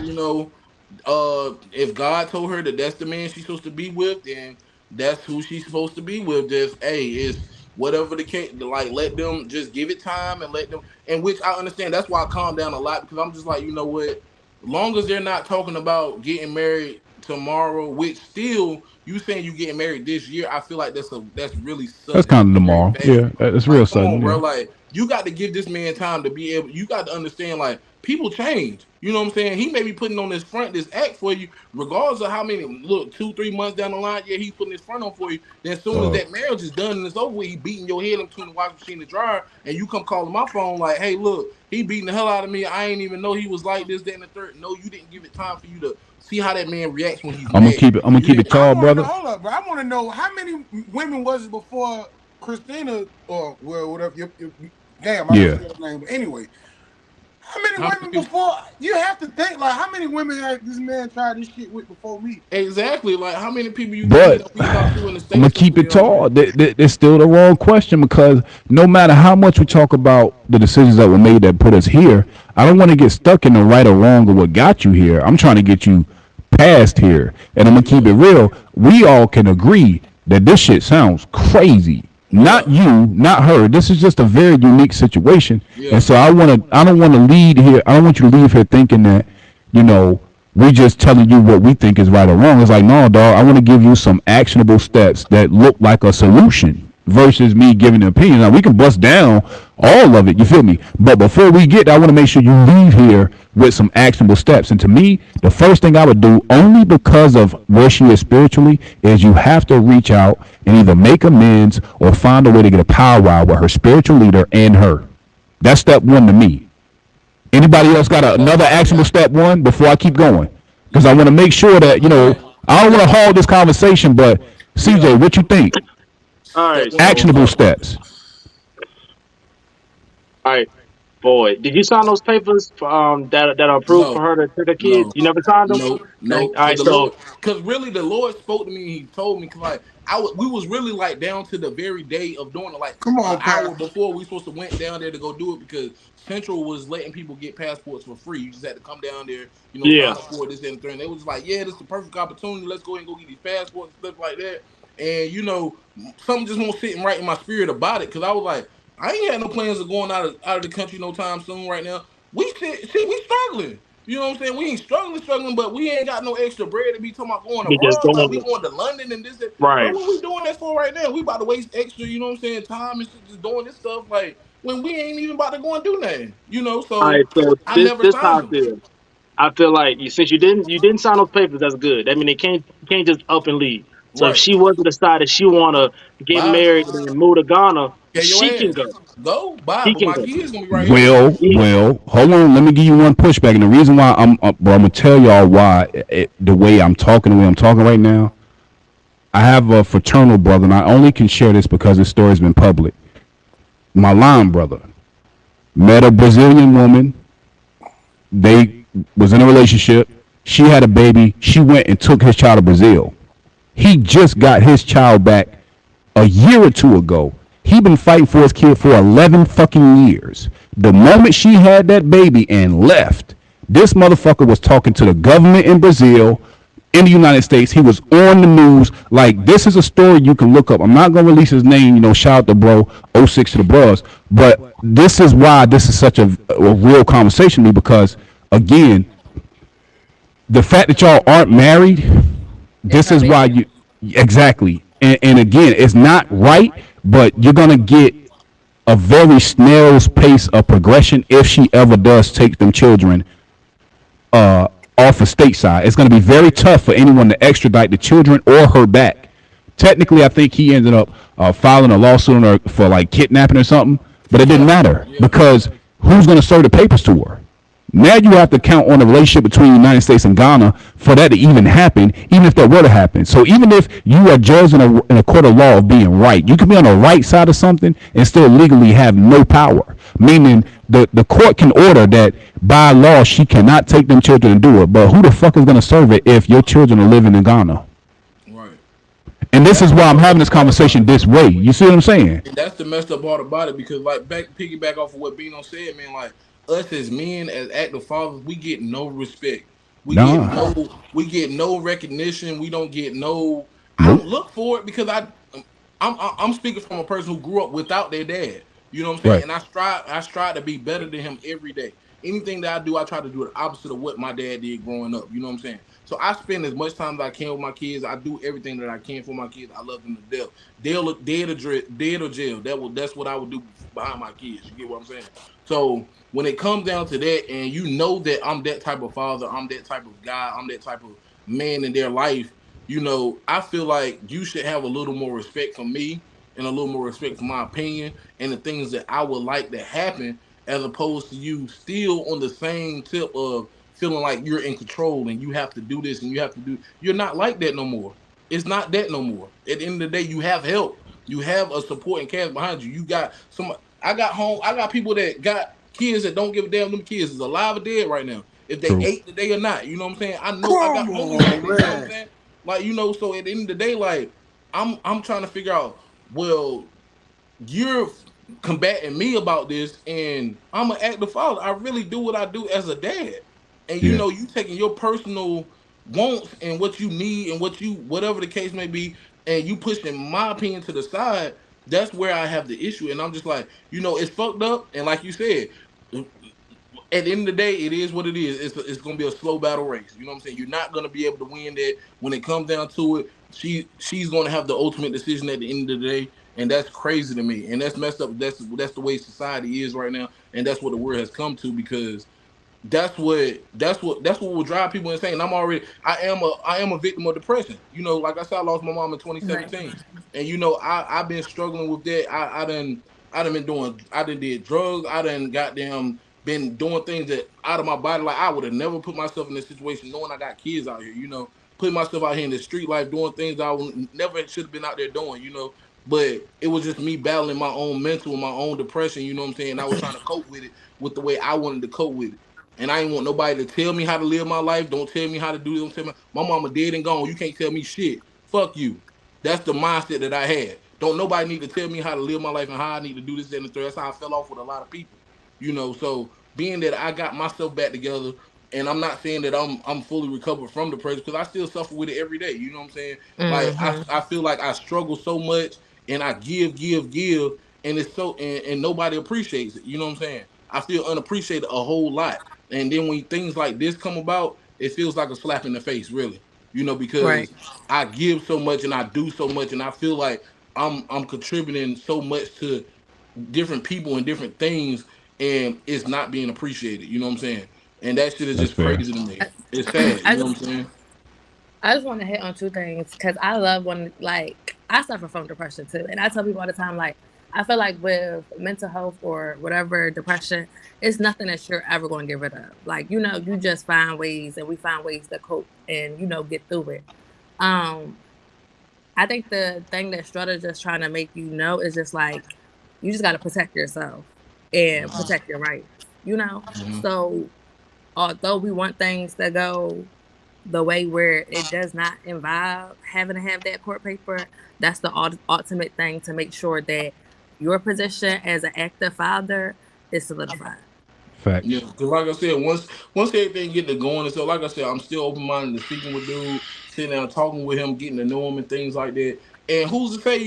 [SPEAKER 6] if God told her that that's the man she's supposed to be with, then that's who she's supposed to be with. Just hey, it's whatever the case. Like let them just give it time and let them. And which I understand. That's why I calm down a lot because I'm just like, you know what? Long as they're not talking about getting married tomorrow, which still you saying you getting married this year, I feel like that's really
[SPEAKER 1] That's
[SPEAKER 6] sudden.
[SPEAKER 1] kind of
[SPEAKER 6] That's very
[SPEAKER 1] tomorrow.
[SPEAKER 6] fast.
[SPEAKER 1] Yeah. It's real
[SPEAKER 6] Like, come on,
[SPEAKER 1] sudden.
[SPEAKER 6] bro.
[SPEAKER 1] Yeah.
[SPEAKER 6] Like, you got to give this man time to be able. You got to understand, like, people change. You know what I'm saying? He may be putting on this front, this act for you, regardless of how many. Look, 2, 3 months down the line, yeah, he's putting his front on for you. Then as soon as
[SPEAKER 1] Uh,
[SPEAKER 6] that marriage is done and it's over with, he beating your head in between the washing machine and the dryer, and you come calling my phone like, "Hey, look, he beating the hell out of me. I ain't even know he was like this, that, and the third." No, you didn't give it time for you to see how that man reacts when he's
[SPEAKER 1] I'm gonna
[SPEAKER 6] mad.
[SPEAKER 1] keep it. I'm gonna
[SPEAKER 6] You
[SPEAKER 1] keep it
[SPEAKER 6] didn't.
[SPEAKER 3] I
[SPEAKER 1] tall,
[SPEAKER 3] want to know.
[SPEAKER 1] brother.
[SPEAKER 3] Hold up, bro. I want to know how many women was it before Christina or well, whatever. Damn, I don't
[SPEAKER 1] Yeah.
[SPEAKER 3] say her name. But anyway, How many
[SPEAKER 6] How many
[SPEAKER 3] women
[SPEAKER 6] people?
[SPEAKER 3] before you have to think like how many women had this man tried this shit with before me?
[SPEAKER 6] Exactly. Like how many people you think he
[SPEAKER 1] But
[SPEAKER 6] done reached out to in the
[SPEAKER 1] I'm gonna
[SPEAKER 6] states over
[SPEAKER 1] keep it
[SPEAKER 6] there already?
[SPEAKER 1] tall. It's still the wrong question because no matter how much we talk about the decisions that were made that put us here, I don't want to get stuck in the right or wrong of what got you here. I'm trying to get you past here, and I'm gonna keep
[SPEAKER 6] Yeah.
[SPEAKER 1] it real. We all can agree that this shit sounds crazy. Not
[SPEAKER 6] Yeah.
[SPEAKER 1] you, not her. This is just a very unique situation, and
[SPEAKER 6] Yeah.
[SPEAKER 1] so I want to. I don't want to lead here. I don't want you to leave here thinking that you know we just telling you what we think is right or wrong. It's like, no, dog, I want to give you some actionable steps that look like a solution versus me giving an opinion. Now, we can bust down all of it, you feel me? But before we get there, I want to make sure you leave here with some actionable steps. And to me, the first thing I would do, only because of where she is spiritually, is you have to reach out and either make amends or find a way to get a powwow with her spiritual leader and her. That's step one to me. Anybody else got another actionable step one before I keep going? Because I want to make sure that
[SPEAKER 6] All right.
[SPEAKER 1] I don't want to
[SPEAKER 6] Step.
[SPEAKER 1] hold this conversation. But
[SPEAKER 6] Yeah.
[SPEAKER 1] CJ, what you think?
[SPEAKER 5] All
[SPEAKER 6] Step
[SPEAKER 5] right,
[SPEAKER 6] one.
[SPEAKER 5] so
[SPEAKER 6] What's
[SPEAKER 1] Actionable
[SPEAKER 6] up?
[SPEAKER 1] steps.
[SPEAKER 5] all right, boy, did you sign those papers for, that are approved for
[SPEAKER 6] No.
[SPEAKER 5] her to take her kids?
[SPEAKER 6] No,
[SPEAKER 5] You never signed them?
[SPEAKER 6] no,
[SPEAKER 5] Okay.
[SPEAKER 6] no.
[SPEAKER 5] All
[SPEAKER 6] Cause
[SPEAKER 5] right,
[SPEAKER 6] the
[SPEAKER 5] so
[SPEAKER 6] Lord, cause really the Lord spoke to me. He told me, cause like we was really like down to the very day of doing it, like
[SPEAKER 3] Come
[SPEAKER 6] an
[SPEAKER 3] on,
[SPEAKER 6] hour
[SPEAKER 3] Pastor.
[SPEAKER 6] before we supposed to went down there to go do it because Central was letting people get passports for free. You just had to come down there,
[SPEAKER 5] yeah,
[SPEAKER 6] sign up for it, this and the thing. They was like, yeah, this is the perfect opportunity. Let's go ahead and go get these passports and stuff like that. And something just won't sitting right in my spirit about it, cause I was like, I ain't had no plans of going out of the country no time soon right now. We struggling. You know what I'm saying? We ain't struggling, but we ain't got no extra bread to be talking about going
[SPEAKER 5] they just
[SPEAKER 6] abroad. Like we
[SPEAKER 5] doing it
[SPEAKER 6] going to London and this, that. Bro,
[SPEAKER 5] right.
[SPEAKER 6] what we doing that for right now? We about to waste extra, you know what I'm saying, time and shit just doing this stuff like when we ain't even about to go and do nothing.
[SPEAKER 5] All
[SPEAKER 6] So
[SPEAKER 5] right, so
[SPEAKER 6] I
[SPEAKER 5] this
[SPEAKER 6] never
[SPEAKER 5] this how
[SPEAKER 6] signed
[SPEAKER 5] I
[SPEAKER 6] them.
[SPEAKER 5] feel. I feel like since you didn't sign those papers, that's good. I mean, they can't just up and leave. So if
[SPEAKER 6] Right.
[SPEAKER 5] she was to decide that she want to get
[SPEAKER 6] Bye.
[SPEAKER 5] married and move to Ghana,
[SPEAKER 6] Get your
[SPEAKER 5] she can
[SPEAKER 6] ass.
[SPEAKER 5] go.
[SPEAKER 6] Go. Bye.
[SPEAKER 5] She
[SPEAKER 6] But
[SPEAKER 5] can
[SPEAKER 6] my
[SPEAKER 5] go.
[SPEAKER 6] kids gonna be right here.
[SPEAKER 5] Yeah.
[SPEAKER 1] Hold on. Let me give you one pushback. And the reason why bro, I'm gonna tell y'all why the way I'm talking, the way I'm talking right now. I have a fraternal brother, and I only can share this because this story's been public. My line brother met a Brazilian woman. They was in a relationship. She had a baby. She went and took his child to Brazil. He just got his child back a year or two ago. He been fighting for his kid for 11 fucking years. The moment she had that baby and left, this motherfucker was talking to the government in Brazil, in the United States. He was on the news. Like, this is a story you can look up. I'm not going to release his name, shout out to bro, '06 to the bros. But this is why this is such a real conversation to me because, again, the fact that y'all aren't married,
[SPEAKER 4] It's
[SPEAKER 1] this
[SPEAKER 4] her
[SPEAKER 1] is why
[SPEAKER 4] baby.
[SPEAKER 1] you exactly. And again, it's not right, but you're gonna get a very snail's pace of progression if she ever does take them children off of stateside. It's gonna be very tough for anyone to extradite the children or her back. Technically, I think he ended up filing a lawsuit on her for like kidnapping or something, but it didn't
[SPEAKER 6] Yeah.
[SPEAKER 1] matter
[SPEAKER 6] Yeah.
[SPEAKER 1] because who's gonna serve the papers to her? Now you have to count on the relationship between the United States and Ghana for that to even happen, even if that were to happen. So even if you are judged in a court of law of being right, you can be on the right side of something and still legally have no power. Meaning the court can order that by law she cannot take them children and do it. But who the fuck is going to serve it if your children are living in Ghana?
[SPEAKER 6] Right.
[SPEAKER 1] And
[SPEAKER 6] And
[SPEAKER 1] this
[SPEAKER 6] that's
[SPEAKER 1] is
[SPEAKER 6] the
[SPEAKER 1] why I'm
[SPEAKER 6] messed
[SPEAKER 1] having
[SPEAKER 6] up
[SPEAKER 1] this
[SPEAKER 6] part about
[SPEAKER 1] conversation
[SPEAKER 6] it.
[SPEAKER 1] this way. You see what I'm saying?
[SPEAKER 6] And that's the messed up part about it because like back piggyback off of what Bino said, man, like us as men, as active fathers, we get no respect. We get
[SPEAKER 1] Nah.
[SPEAKER 6] no recognition. We don't get no I
[SPEAKER 1] Nope.
[SPEAKER 6] don't look for it because I'm speaking from a person who grew up without their dad. You know what I'm saying?
[SPEAKER 1] Right.
[SPEAKER 6] And I strive to be better than him every day. Anything that I do, I try to do the opposite of what my dad did growing up. You know what I'm saying? So I spend as much time as I can with my kids. I do everything that I can for my kids. I love them to death. Dead or jail. That's what I would do behind my kids. You get what I'm saying? So when it comes down to that, and you know that I'm that type of father, I'm that type of guy, I'm that type of man in their life. I feel like you should have a little more respect for me and a little more respect for my opinion and the things that I would like to happen, as opposed to you still on the same tip of feeling like you're in control and you have to do this and you have to do. You're not like that no more. It's not that no more. At the end of the day, you have help. You have a supporting cast behind you. You got some. I got home. I got people that got kids that don't give a damn them kids is alive or dead right now. If they
[SPEAKER 1] True.
[SPEAKER 6] ate today or not, you know what I'm saying? I know I got
[SPEAKER 3] Come
[SPEAKER 6] homies like
[SPEAKER 3] on,
[SPEAKER 6] that, you know what I'm
[SPEAKER 3] man.
[SPEAKER 6] saying? Like, so at the end of the day, like I'm trying to figure out, well, you're combating me about this, and I'm an active father. I really do what I do as a dad. And
[SPEAKER 1] Yeah.
[SPEAKER 6] you taking your personal wants and what you need and whatever the case may be, and you pushing my opinion to the side. That's where I have the issue. And I'm just like, it's fucked up. And like you said, at the end of the day, it is what it is. It's gonna be a slow battle race. You know what I'm saying? You're not gonna be able to win that. When it comes down to it, she's gonna have the ultimate decision at the end of the day, and that's crazy to me. And that's messed up. That's the way society is right now, and that's what the world has come to, because that's what will drive people insane. I am a victim of depression. Like I said, I lost my mom in
[SPEAKER 4] Right.
[SPEAKER 6] 2017, and I've been struggling with that. I done been doing, I done did drugs. I done goddamn been doing things that out of my body. Like, I would have never put myself in this situation, knowing I got kids out here. Putting myself out here in the street life, doing things I would never should have been out there doing. But it was just me battling my own mental and my own depression. You know what I'm saying? I was trying to cope with it with the way I wanted to cope with it. And I ain't want nobody to tell me how to live my life. Don't tell me how to do it. Don't tell me. My mama dead and gone. You can't tell me shit. Fuck you. That's the mindset that I had. Don't nobody need to tell me how to live my life and how I need to do this and the third. That's how I fell off with a lot of people. So being that I got myself back together, and I'm not saying that I'm fully recovered from depression, because I still suffer with it every day. You know what I'm saying? Like,
[SPEAKER 4] Mm-hmm.
[SPEAKER 6] I feel like I struggle so much, and I give, and it's so, and nobody appreciates it. You know what I'm saying? I feel unappreciated a whole lot. And then when things like this come about, it feels like a slap in the face, really.
[SPEAKER 4] Right.
[SPEAKER 6] Because I give so much and I do so much, and I feel like I'm contributing so much to different people and different things, and it's not being appreciated. You know what I'm saying? And that shit is
[SPEAKER 1] That's
[SPEAKER 6] just
[SPEAKER 1] fair.
[SPEAKER 6] crazy to me.
[SPEAKER 4] I,
[SPEAKER 6] It's sad.
[SPEAKER 4] I
[SPEAKER 6] You know
[SPEAKER 4] just
[SPEAKER 6] what I'm saying?
[SPEAKER 4] I just want to hit on two things because I love when, like, I suffer from depression too, and I tell people all the time, like, I feel like with mental health or whatever depression, it's nothing that you're ever going to get rid of. Like, you just find ways, and we find ways to cope and get through it. Um, I think the thing that Strutter just trying to make you know is just like you just got to protect yourself and protect your rights.
[SPEAKER 6] Hmm.
[SPEAKER 4] So although we want things to go the way where it does not involve having to have that court paper, that's the ultimate thing to make sure that your position as an active father is solidified.
[SPEAKER 6] Yeah,
[SPEAKER 1] Facts.
[SPEAKER 6] because like I said, once everything get to going and so, like I said, I'm still open minded to speaking with dude, sitting down talking with him, getting to know him and things like that. And who's to say,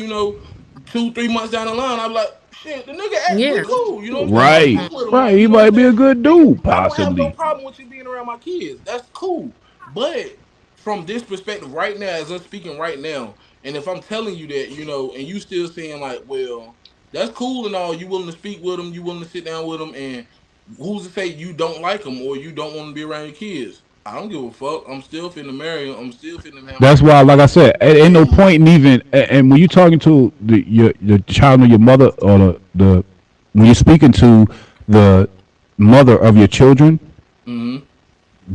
[SPEAKER 6] 2-3 months down the line, I'm like, shit, the nigga actually
[SPEAKER 4] Yeah.
[SPEAKER 6] cool. You know what I'm saying? I'm
[SPEAKER 1] Right.
[SPEAKER 6] cool with him.
[SPEAKER 1] Right.
[SPEAKER 6] Like,
[SPEAKER 1] He
[SPEAKER 6] you know what
[SPEAKER 1] might
[SPEAKER 6] I'm
[SPEAKER 1] be a
[SPEAKER 6] saying?
[SPEAKER 1] good
[SPEAKER 6] Nigga,
[SPEAKER 1] dude,
[SPEAKER 6] I don't have no
[SPEAKER 1] possibly.
[SPEAKER 6] problem with you being around my kids. That's cool. But from this perspective, right now, as I'm speaking right now, and if I'm telling you that, and you still saying like, well, that's cool and all, you willing to speak with them, you willing to sit down with them, and who's to say you don't like them or you don't want to be around your kids? I don't give a fuck. I'm still finna marry them. I'm still finna have my
[SPEAKER 1] That's why,
[SPEAKER 6] kids.
[SPEAKER 1] like I said, ain't no
[SPEAKER 6] And
[SPEAKER 1] point in even. And when you're talking to your child or your mother, or the when you're speaking to the mother of your children,
[SPEAKER 6] mm-hmm.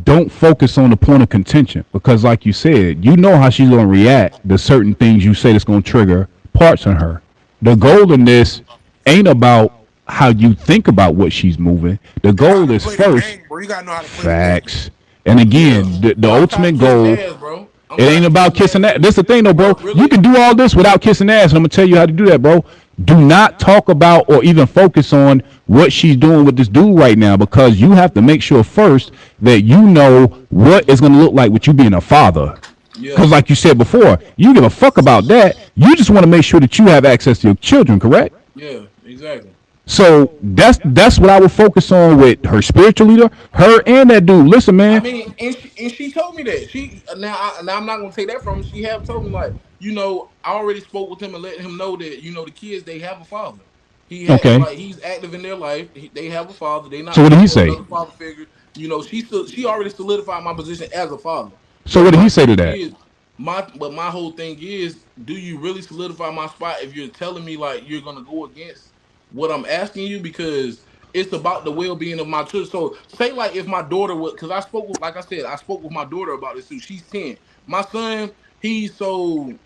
[SPEAKER 1] don't focus on the point of contention, because, like you said, you know how she's going to react to certain things you say that's going to trigger parts on her. The goal in this ain't about how you think about what she's moving. The
[SPEAKER 3] It's how
[SPEAKER 1] goal
[SPEAKER 3] to
[SPEAKER 1] is
[SPEAKER 3] play the
[SPEAKER 1] first
[SPEAKER 3] game, bro. You gotta know how to play the game.
[SPEAKER 1] facts. And
[SPEAKER 6] Yeah,
[SPEAKER 1] again, the
[SPEAKER 6] I'm tired of
[SPEAKER 1] ultimate
[SPEAKER 6] kissing
[SPEAKER 1] goal,
[SPEAKER 6] ass, bro. I'm
[SPEAKER 1] it
[SPEAKER 6] tired
[SPEAKER 1] ain't
[SPEAKER 6] of
[SPEAKER 1] about
[SPEAKER 6] kissing
[SPEAKER 1] kissing
[SPEAKER 6] ass
[SPEAKER 1] that.
[SPEAKER 6] too.
[SPEAKER 1] This is the thing, though, bro.
[SPEAKER 6] Bro,
[SPEAKER 1] You
[SPEAKER 6] really?
[SPEAKER 1] can do all this without kissing ass, and I'm gonna tell you how to do that, bro. Do not talk about or even focus on what she's doing with this dude right now, because you have to make sure first that you know what it's gonna look like with you being a father.
[SPEAKER 6] Yeah,
[SPEAKER 1] Because, like you said before, you give a fuck about that. You just want to make sure that you have access to your children, correct?
[SPEAKER 6] yeah, exactly.
[SPEAKER 1] So that's what I would focus on with her spiritual leader, her and that dude. Listen,
[SPEAKER 6] I
[SPEAKER 1] man.
[SPEAKER 6] mean, and she told me that now I'm not gonna take that from her. She have told me, like, I already spoke with him and let him know that the kids, they have a father.
[SPEAKER 1] Okay.
[SPEAKER 6] He's active in their life. They have a father. They not
[SPEAKER 1] So what did
[SPEAKER 6] looking
[SPEAKER 1] he
[SPEAKER 6] for
[SPEAKER 1] say?
[SPEAKER 6] another father figure. She already solidified my position as a father.
[SPEAKER 1] So
[SPEAKER 6] But
[SPEAKER 1] what did
[SPEAKER 6] my
[SPEAKER 1] he say to
[SPEAKER 6] thing
[SPEAKER 1] that?
[SPEAKER 6] is, my whole thing is, do you really solidify my spot if you're telling me like you're gonna go against what I'm asking you? Because it's about the well being of my children. So say like if my daughter would, because like I said, I spoke with my daughter about this too. She's 10. My son, he's so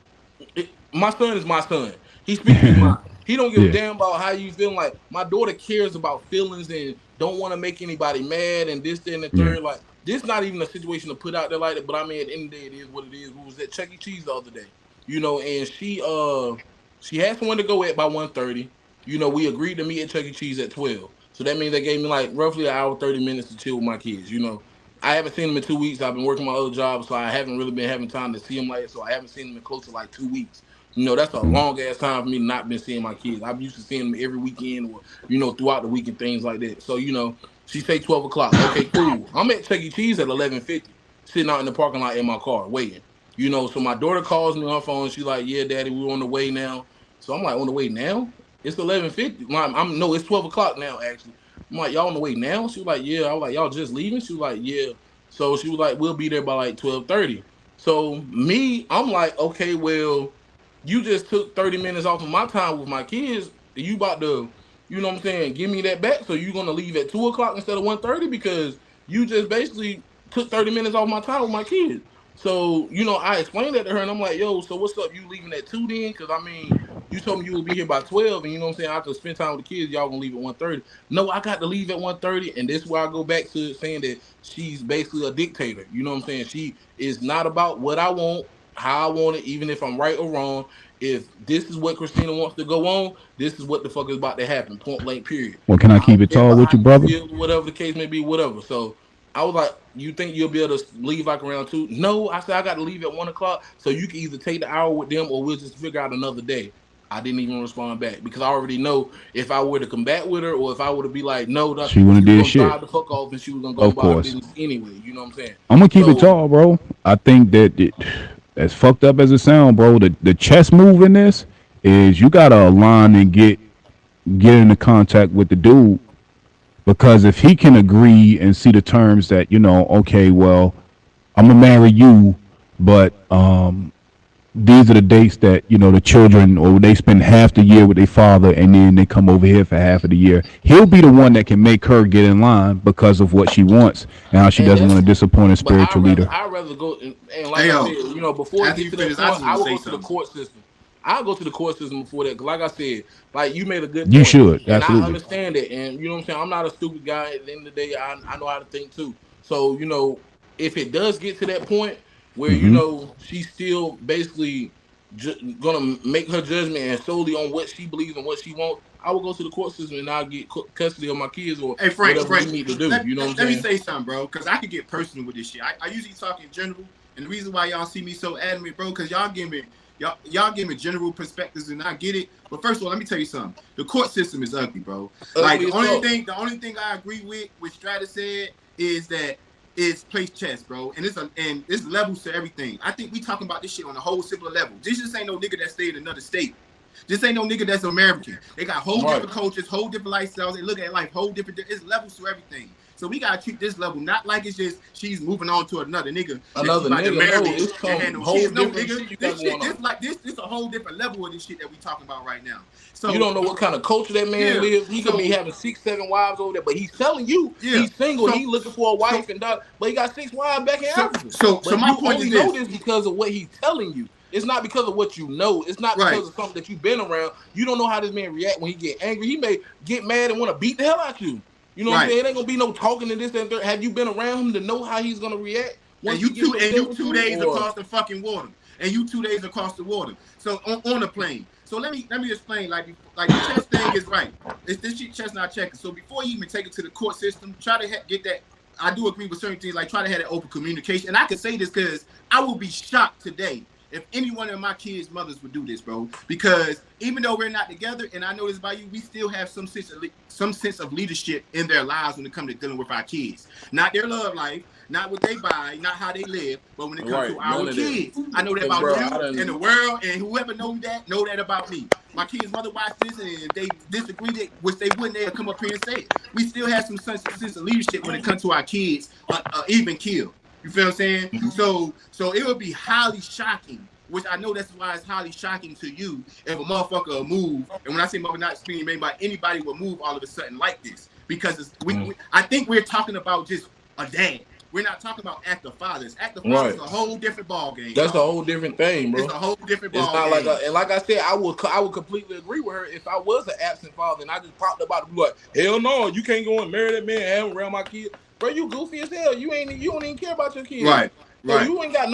[SPEAKER 6] my son is my son. He speaks his mind. He don't give a damn about how you feeling. Like my daughter cares about feelings and don't want to make anybody mad and this, that, and the
[SPEAKER 1] Yeah.
[SPEAKER 6] third. Like this not even a situation to put out there like that. But I mean, at the end of the day, it is what it is. We was at Chuck E. Cheese the other day, and she had somewhere to go at by 1:30. We agreed to meet at Chuck E. Cheese at 12. So that means they gave me like roughly an hour, 30 minutes to chill with my kids. I haven't seen them in 2 weeks. I've been working my other job, so I haven't really been having time to see them like that. So I haven't seen them in close to like 2 weeks. That's a long ass time for me to not been seeing my kids. I'm used to seeing them every weekend or, throughout the week and things like that. So, she say 12 o'clock. Okay, cool. I'm at Chuck E. Cheese at 11:50, sitting out in the parking lot in my car waiting. So my daughter calls me on her phone. She's like, yeah, daddy, we're on the way now. So I'm like, on the way now? It's 11:50. No, it's 12 o'clock now, actually. I'm like, y'all on the way now? She was like, yeah. I was like, y'all just leaving? She was like, yeah. So she was like, we'll be there by like 12:30. So I'm like, okay, well, you just took 30 minutes off of my time with my kids. You about to, what I'm saying, give me that back. So you're gonna leave at 2 o'clock instead of 1:30 because you just basically took 30 minutes off my time with my kids. So, I explained that to her and I'm like, yo, so what's up? You leaving at 2 then? Because I mean, you told me you would be here by 12 and I could spend time with the kids. Y'all gonna leave at 1:30. No, I got to leave at 1:30. And this is where I go back to saying that she's basically a dictator. You know what I'm saying? She is not about what I want, how I want it, even if I'm right or wrong. If this is what Christina wants to go on, this is what the fuck is about to happen. Point blank, period.
[SPEAKER 1] Well, can I
[SPEAKER 6] I
[SPEAKER 1] keep
[SPEAKER 6] don't
[SPEAKER 1] it
[SPEAKER 6] care
[SPEAKER 1] tall
[SPEAKER 6] about
[SPEAKER 1] with
[SPEAKER 6] how
[SPEAKER 1] you,
[SPEAKER 6] you
[SPEAKER 1] brother?
[SPEAKER 6] feel, whatever the case may be, whatever. So I was like, you think you'll be able to leave like around 2? No, I said I got to leave at 1 o'clock. So you can either take the hour with them or we'll just figure out another day. I didn't even respond back because I already know if I were to come back with her or if I were to be like, no,
[SPEAKER 1] She wouldn't
[SPEAKER 6] she was
[SPEAKER 1] did
[SPEAKER 6] going to
[SPEAKER 1] shit.
[SPEAKER 6] drive the fuck off and she was going to go
[SPEAKER 1] Of
[SPEAKER 6] about her
[SPEAKER 1] course.
[SPEAKER 6] business anyway. You know what I'm saying?
[SPEAKER 1] I'm gonna keep it
[SPEAKER 6] So,
[SPEAKER 1] tall, bro. I think that as fucked up as it sounds, bro, the chess move in this is you gotta align and get into contact with the dude because if he can agree and see the terms that okay, well, I'm gonna marry you, but these are the dates that the children or they spend half the year with their father and then they come over here for half of the year. He'll be the one that can make her get in line because of what she wants and how she
[SPEAKER 6] and
[SPEAKER 1] doesn't want
[SPEAKER 6] that's
[SPEAKER 1] to disappoint a
[SPEAKER 6] But
[SPEAKER 1] spiritual leader.
[SPEAKER 6] I'd rather go and like
[SPEAKER 2] Hey
[SPEAKER 6] I
[SPEAKER 2] yo,
[SPEAKER 6] said, before it
[SPEAKER 2] after
[SPEAKER 6] gets
[SPEAKER 2] you
[SPEAKER 6] to that
[SPEAKER 2] finish, I
[SPEAKER 6] point,
[SPEAKER 2] just
[SPEAKER 6] I
[SPEAKER 2] want to
[SPEAKER 6] will
[SPEAKER 2] say
[SPEAKER 6] go to the
[SPEAKER 2] something.
[SPEAKER 6] court system. I'll go to the court system before that. Because like I said, like you made a good
[SPEAKER 1] You
[SPEAKER 6] point,
[SPEAKER 1] should
[SPEAKER 6] and I
[SPEAKER 1] absolutely.
[SPEAKER 6] understand it. And you know what I'm saying. I'm not a stupid guy. At the end of the day, I know how to think too. So if it does get to that point where
[SPEAKER 1] Hmm.
[SPEAKER 6] she's still basically gonna make her judgment and solely on what she believes and what she wants, I will go to the court system and I'll get custody of my kids or
[SPEAKER 2] Hey Frank,
[SPEAKER 6] whatever we
[SPEAKER 2] Frank,
[SPEAKER 6] need to do.
[SPEAKER 2] let,
[SPEAKER 6] You know what
[SPEAKER 2] let,
[SPEAKER 6] I'm
[SPEAKER 2] let me
[SPEAKER 6] saying?
[SPEAKER 2] say something, bro, because I could get personal with this shit. I usually talk in general, and the reason why y'all see me so adamant, bro, because y'all give me general perspectives, and I get it. But first of all, let me tell you something. The court system is ugly, bro. Like
[SPEAKER 6] Ugly as fuck.
[SPEAKER 2] the only thing I agree with what Stratus said is that it's place chess, bro, and it's levels to everything. I think we talking about this shit on a whole simpler level. This just ain't no nigga that stayed in another state. This ain't no nigga that's American. They got whole
[SPEAKER 6] Right.
[SPEAKER 2] different cultures, whole different lifestyles. They look at life whole different. It's levels to everything. So we gotta treat this level not like it's just she's moving on to another nigga that she
[SPEAKER 6] Another
[SPEAKER 2] about to
[SPEAKER 6] nigga, no,
[SPEAKER 2] marry
[SPEAKER 6] it's
[SPEAKER 2] and had
[SPEAKER 6] some
[SPEAKER 2] no
[SPEAKER 6] whole
[SPEAKER 2] kids. No
[SPEAKER 6] different
[SPEAKER 2] nigga,
[SPEAKER 6] shit you got
[SPEAKER 2] this shit,
[SPEAKER 6] going on.
[SPEAKER 2] this a whole different level of this shit that we talking about right now.
[SPEAKER 6] You
[SPEAKER 2] So
[SPEAKER 6] don't know what kind of culture that man
[SPEAKER 2] yeah,
[SPEAKER 6] lives. He could be
[SPEAKER 2] so
[SPEAKER 6] having 6, 7 wives over there, but he's telling you
[SPEAKER 2] yeah,
[SPEAKER 6] he's single.
[SPEAKER 2] so
[SPEAKER 6] He's looking for a wife
[SPEAKER 2] so
[SPEAKER 6] and daughter, but he got 6 wives back in Africa.
[SPEAKER 2] so
[SPEAKER 6] But
[SPEAKER 2] my
[SPEAKER 6] you
[SPEAKER 2] point is
[SPEAKER 6] only know
[SPEAKER 2] this,
[SPEAKER 6] this because of what he's telling you. It's not because of what you know. It's not
[SPEAKER 2] right?
[SPEAKER 6] because of something that you've been around. You don't know how this man react when he get angry. He may get mad and want to beat the hell out you. You know what I'm
[SPEAKER 2] Right.
[SPEAKER 6] saying? It ain't gonna be no talking and this and that. Have you been around him to know how he's gonna react
[SPEAKER 2] And
[SPEAKER 6] once he gets
[SPEAKER 2] you
[SPEAKER 6] upset with
[SPEAKER 2] 2
[SPEAKER 6] you?
[SPEAKER 2] days
[SPEAKER 6] Or
[SPEAKER 2] across the fucking water, and you 2 days across the water. So on the plane. So let me explain. Like the chess thing is right. It's this shit chess not checking. So before you even take it to the court system, try to get that. I do agree with certain things. Like try to have that open communication. And I can say this because I will be shocked today if any one of my kids' mothers would do this, bro. Because even though we're not together, and I know this about you, we still have some sense of leadership in their lives when it comes to dealing with our kids. Not their love life, not what they buy, not how they live, but when it comes to our kids. I know that about you and the world, and whoever know that about me. My kids' mother watched this, and if they disagreed, which they wouldn't, they'll come up here and say it. We still have some sense of leadership when it comes to our kids, even kill. You feel what I'm saying? So it would be highly shocking, which I know that's why it's highly shocking to you if a motherfucker will move. And when I say mother, not speaking made by anybody will move all of a sudden like this, because I think we're talking about just a dad. We're not talking about active fathers. Active fathers
[SPEAKER 6] Right.
[SPEAKER 2] is a whole different ball game,
[SPEAKER 6] That's a
[SPEAKER 2] y'all.
[SPEAKER 6] whole different thing,
[SPEAKER 2] It's
[SPEAKER 6] bro.
[SPEAKER 2] a whole different
[SPEAKER 6] It's
[SPEAKER 2] ball
[SPEAKER 6] not like
[SPEAKER 2] game.
[SPEAKER 6] and like I said, I would completely agree with her if I was an absent father and I just popped up out of the blue like, hell no, you can't go and marry that man and have him around my kid. Bro, you goofy as hell. You don't even care about your kids.
[SPEAKER 2] Right,
[SPEAKER 6] So
[SPEAKER 2] right,
[SPEAKER 6] you ain't got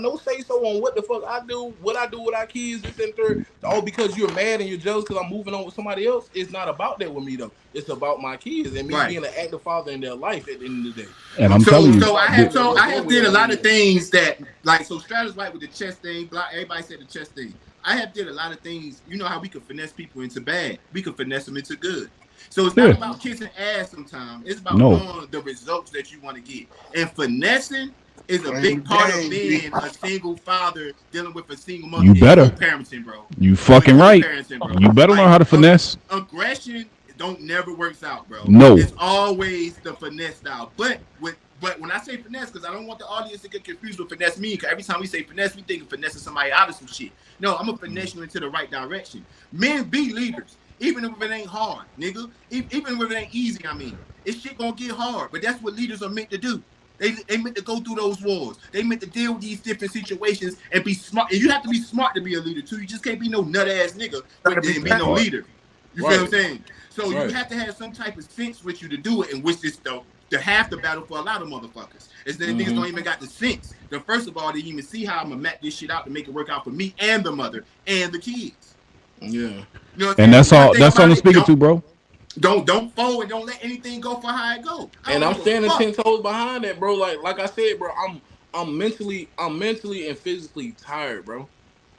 [SPEAKER 6] no say so on what the fuck I do with our kids, this and third. Oh, because you're mad and you're jealous because I'm moving on with somebody else. It's not about that with me though. It's about my kids and me
[SPEAKER 2] right.
[SPEAKER 6] being an active father in their life at the end of the day.
[SPEAKER 1] And I'm
[SPEAKER 2] So,
[SPEAKER 1] telling you,
[SPEAKER 2] so I
[SPEAKER 6] About
[SPEAKER 2] have
[SPEAKER 6] giving
[SPEAKER 2] told,
[SPEAKER 6] what
[SPEAKER 2] I
[SPEAKER 6] your
[SPEAKER 2] have did a
[SPEAKER 6] will
[SPEAKER 2] lot of
[SPEAKER 6] is.
[SPEAKER 2] things that, like, so Stratus right with the chess thing. Everybody said the chess thing. I have did a lot of things. You know how we could finesse people into bad. We could finesse them into good. So it's not
[SPEAKER 1] yeah,
[SPEAKER 2] about kissing ass sometimes. It's about
[SPEAKER 1] no,
[SPEAKER 2] knowing the results that you want to get. And finessing is a
[SPEAKER 3] Playing the
[SPEAKER 2] big part of
[SPEAKER 3] game,
[SPEAKER 2] being
[SPEAKER 3] B.
[SPEAKER 2] a single father dealing with a single mother
[SPEAKER 1] you
[SPEAKER 2] in
[SPEAKER 1] better,
[SPEAKER 2] co-parenting, bro.
[SPEAKER 1] you
[SPEAKER 2] In
[SPEAKER 1] fucking right.
[SPEAKER 2] co-parenting, bro.
[SPEAKER 1] You better learn
[SPEAKER 2] Like
[SPEAKER 1] how to finesse.
[SPEAKER 2] aggression don't never works out, bro.
[SPEAKER 1] No,
[SPEAKER 2] It's always the finesse style. But when I say finesse, because I don't want the audience to get confused with finesse me, because every time we say finesse, we think of finessing somebody out of some shit. No, I'm gonna finesse you into the right direction. Men be leaders, even if it ain't hard, nigga. Even if it ain't easy, I mean, it's shit gonna get hard. But that's what leaders are meant to do. They meant to go through those wars. They meant to deal with these different situations and be smart. And you have to be smart to be a leader too. You just can't be no nut ass nigga
[SPEAKER 3] Gotta be
[SPEAKER 2] and be no
[SPEAKER 3] patient.
[SPEAKER 1] right.
[SPEAKER 2] leader. You feel what I'm
[SPEAKER 6] Right.
[SPEAKER 2] saying? So you
[SPEAKER 6] Right.
[SPEAKER 2] have to have some type of sense with you to do it, and which is the half the battle for a lot of motherfuckers. Is that niggas don't even got the sense. The first of all, they even see how I'm gonna map this shit out to make it work out for me and the mother and the kids.
[SPEAKER 6] Yeah.
[SPEAKER 2] You know what I'm
[SPEAKER 1] And
[SPEAKER 2] saying?
[SPEAKER 1] that's
[SPEAKER 2] One
[SPEAKER 1] all.
[SPEAKER 2] thing
[SPEAKER 1] That's all
[SPEAKER 2] about
[SPEAKER 1] I'm
[SPEAKER 2] it,
[SPEAKER 1] speaking to, bro.
[SPEAKER 2] don't fold and don't let anything go for how it go. I
[SPEAKER 6] And
[SPEAKER 2] don't
[SPEAKER 6] I'm
[SPEAKER 2] give a
[SPEAKER 6] standing
[SPEAKER 2] fuck.
[SPEAKER 6] 10 toes behind that, bro. Like I said, bro, I'm mentally and physically tired, bro.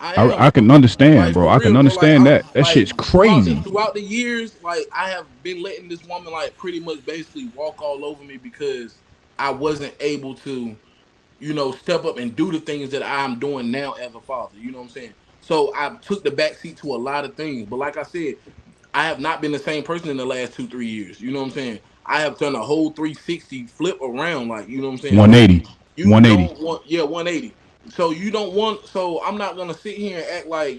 [SPEAKER 6] I
[SPEAKER 1] I
[SPEAKER 6] am.
[SPEAKER 1] can understand,
[SPEAKER 6] Like
[SPEAKER 1] bro.
[SPEAKER 6] for
[SPEAKER 1] I can
[SPEAKER 6] real, bro. Like
[SPEAKER 1] understand
[SPEAKER 6] I'm
[SPEAKER 1] that. That
[SPEAKER 6] like
[SPEAKER 1] shit's crazy.
[SPEAKER 6] throughout the years, like I have been letting this woman like pretty much basically walk all over me because I wasn't able to, step up and do the things that I'm doing now as a father. You know what I'm saying? So I took the back seat to a lot of things. But like I said, I have not been the same person in the last 2, 3 years. You know what I'm saying? I have done a whole 360 flip around, like, you know what I'm saying? So
[SPEAKER 1] 180.
[SPEAKER 6] you
[SPEAKER 1] 180.
[SPEAKER 6] don't want, yeah, 180. So you don't want, so I'm not gonna sit here and act like,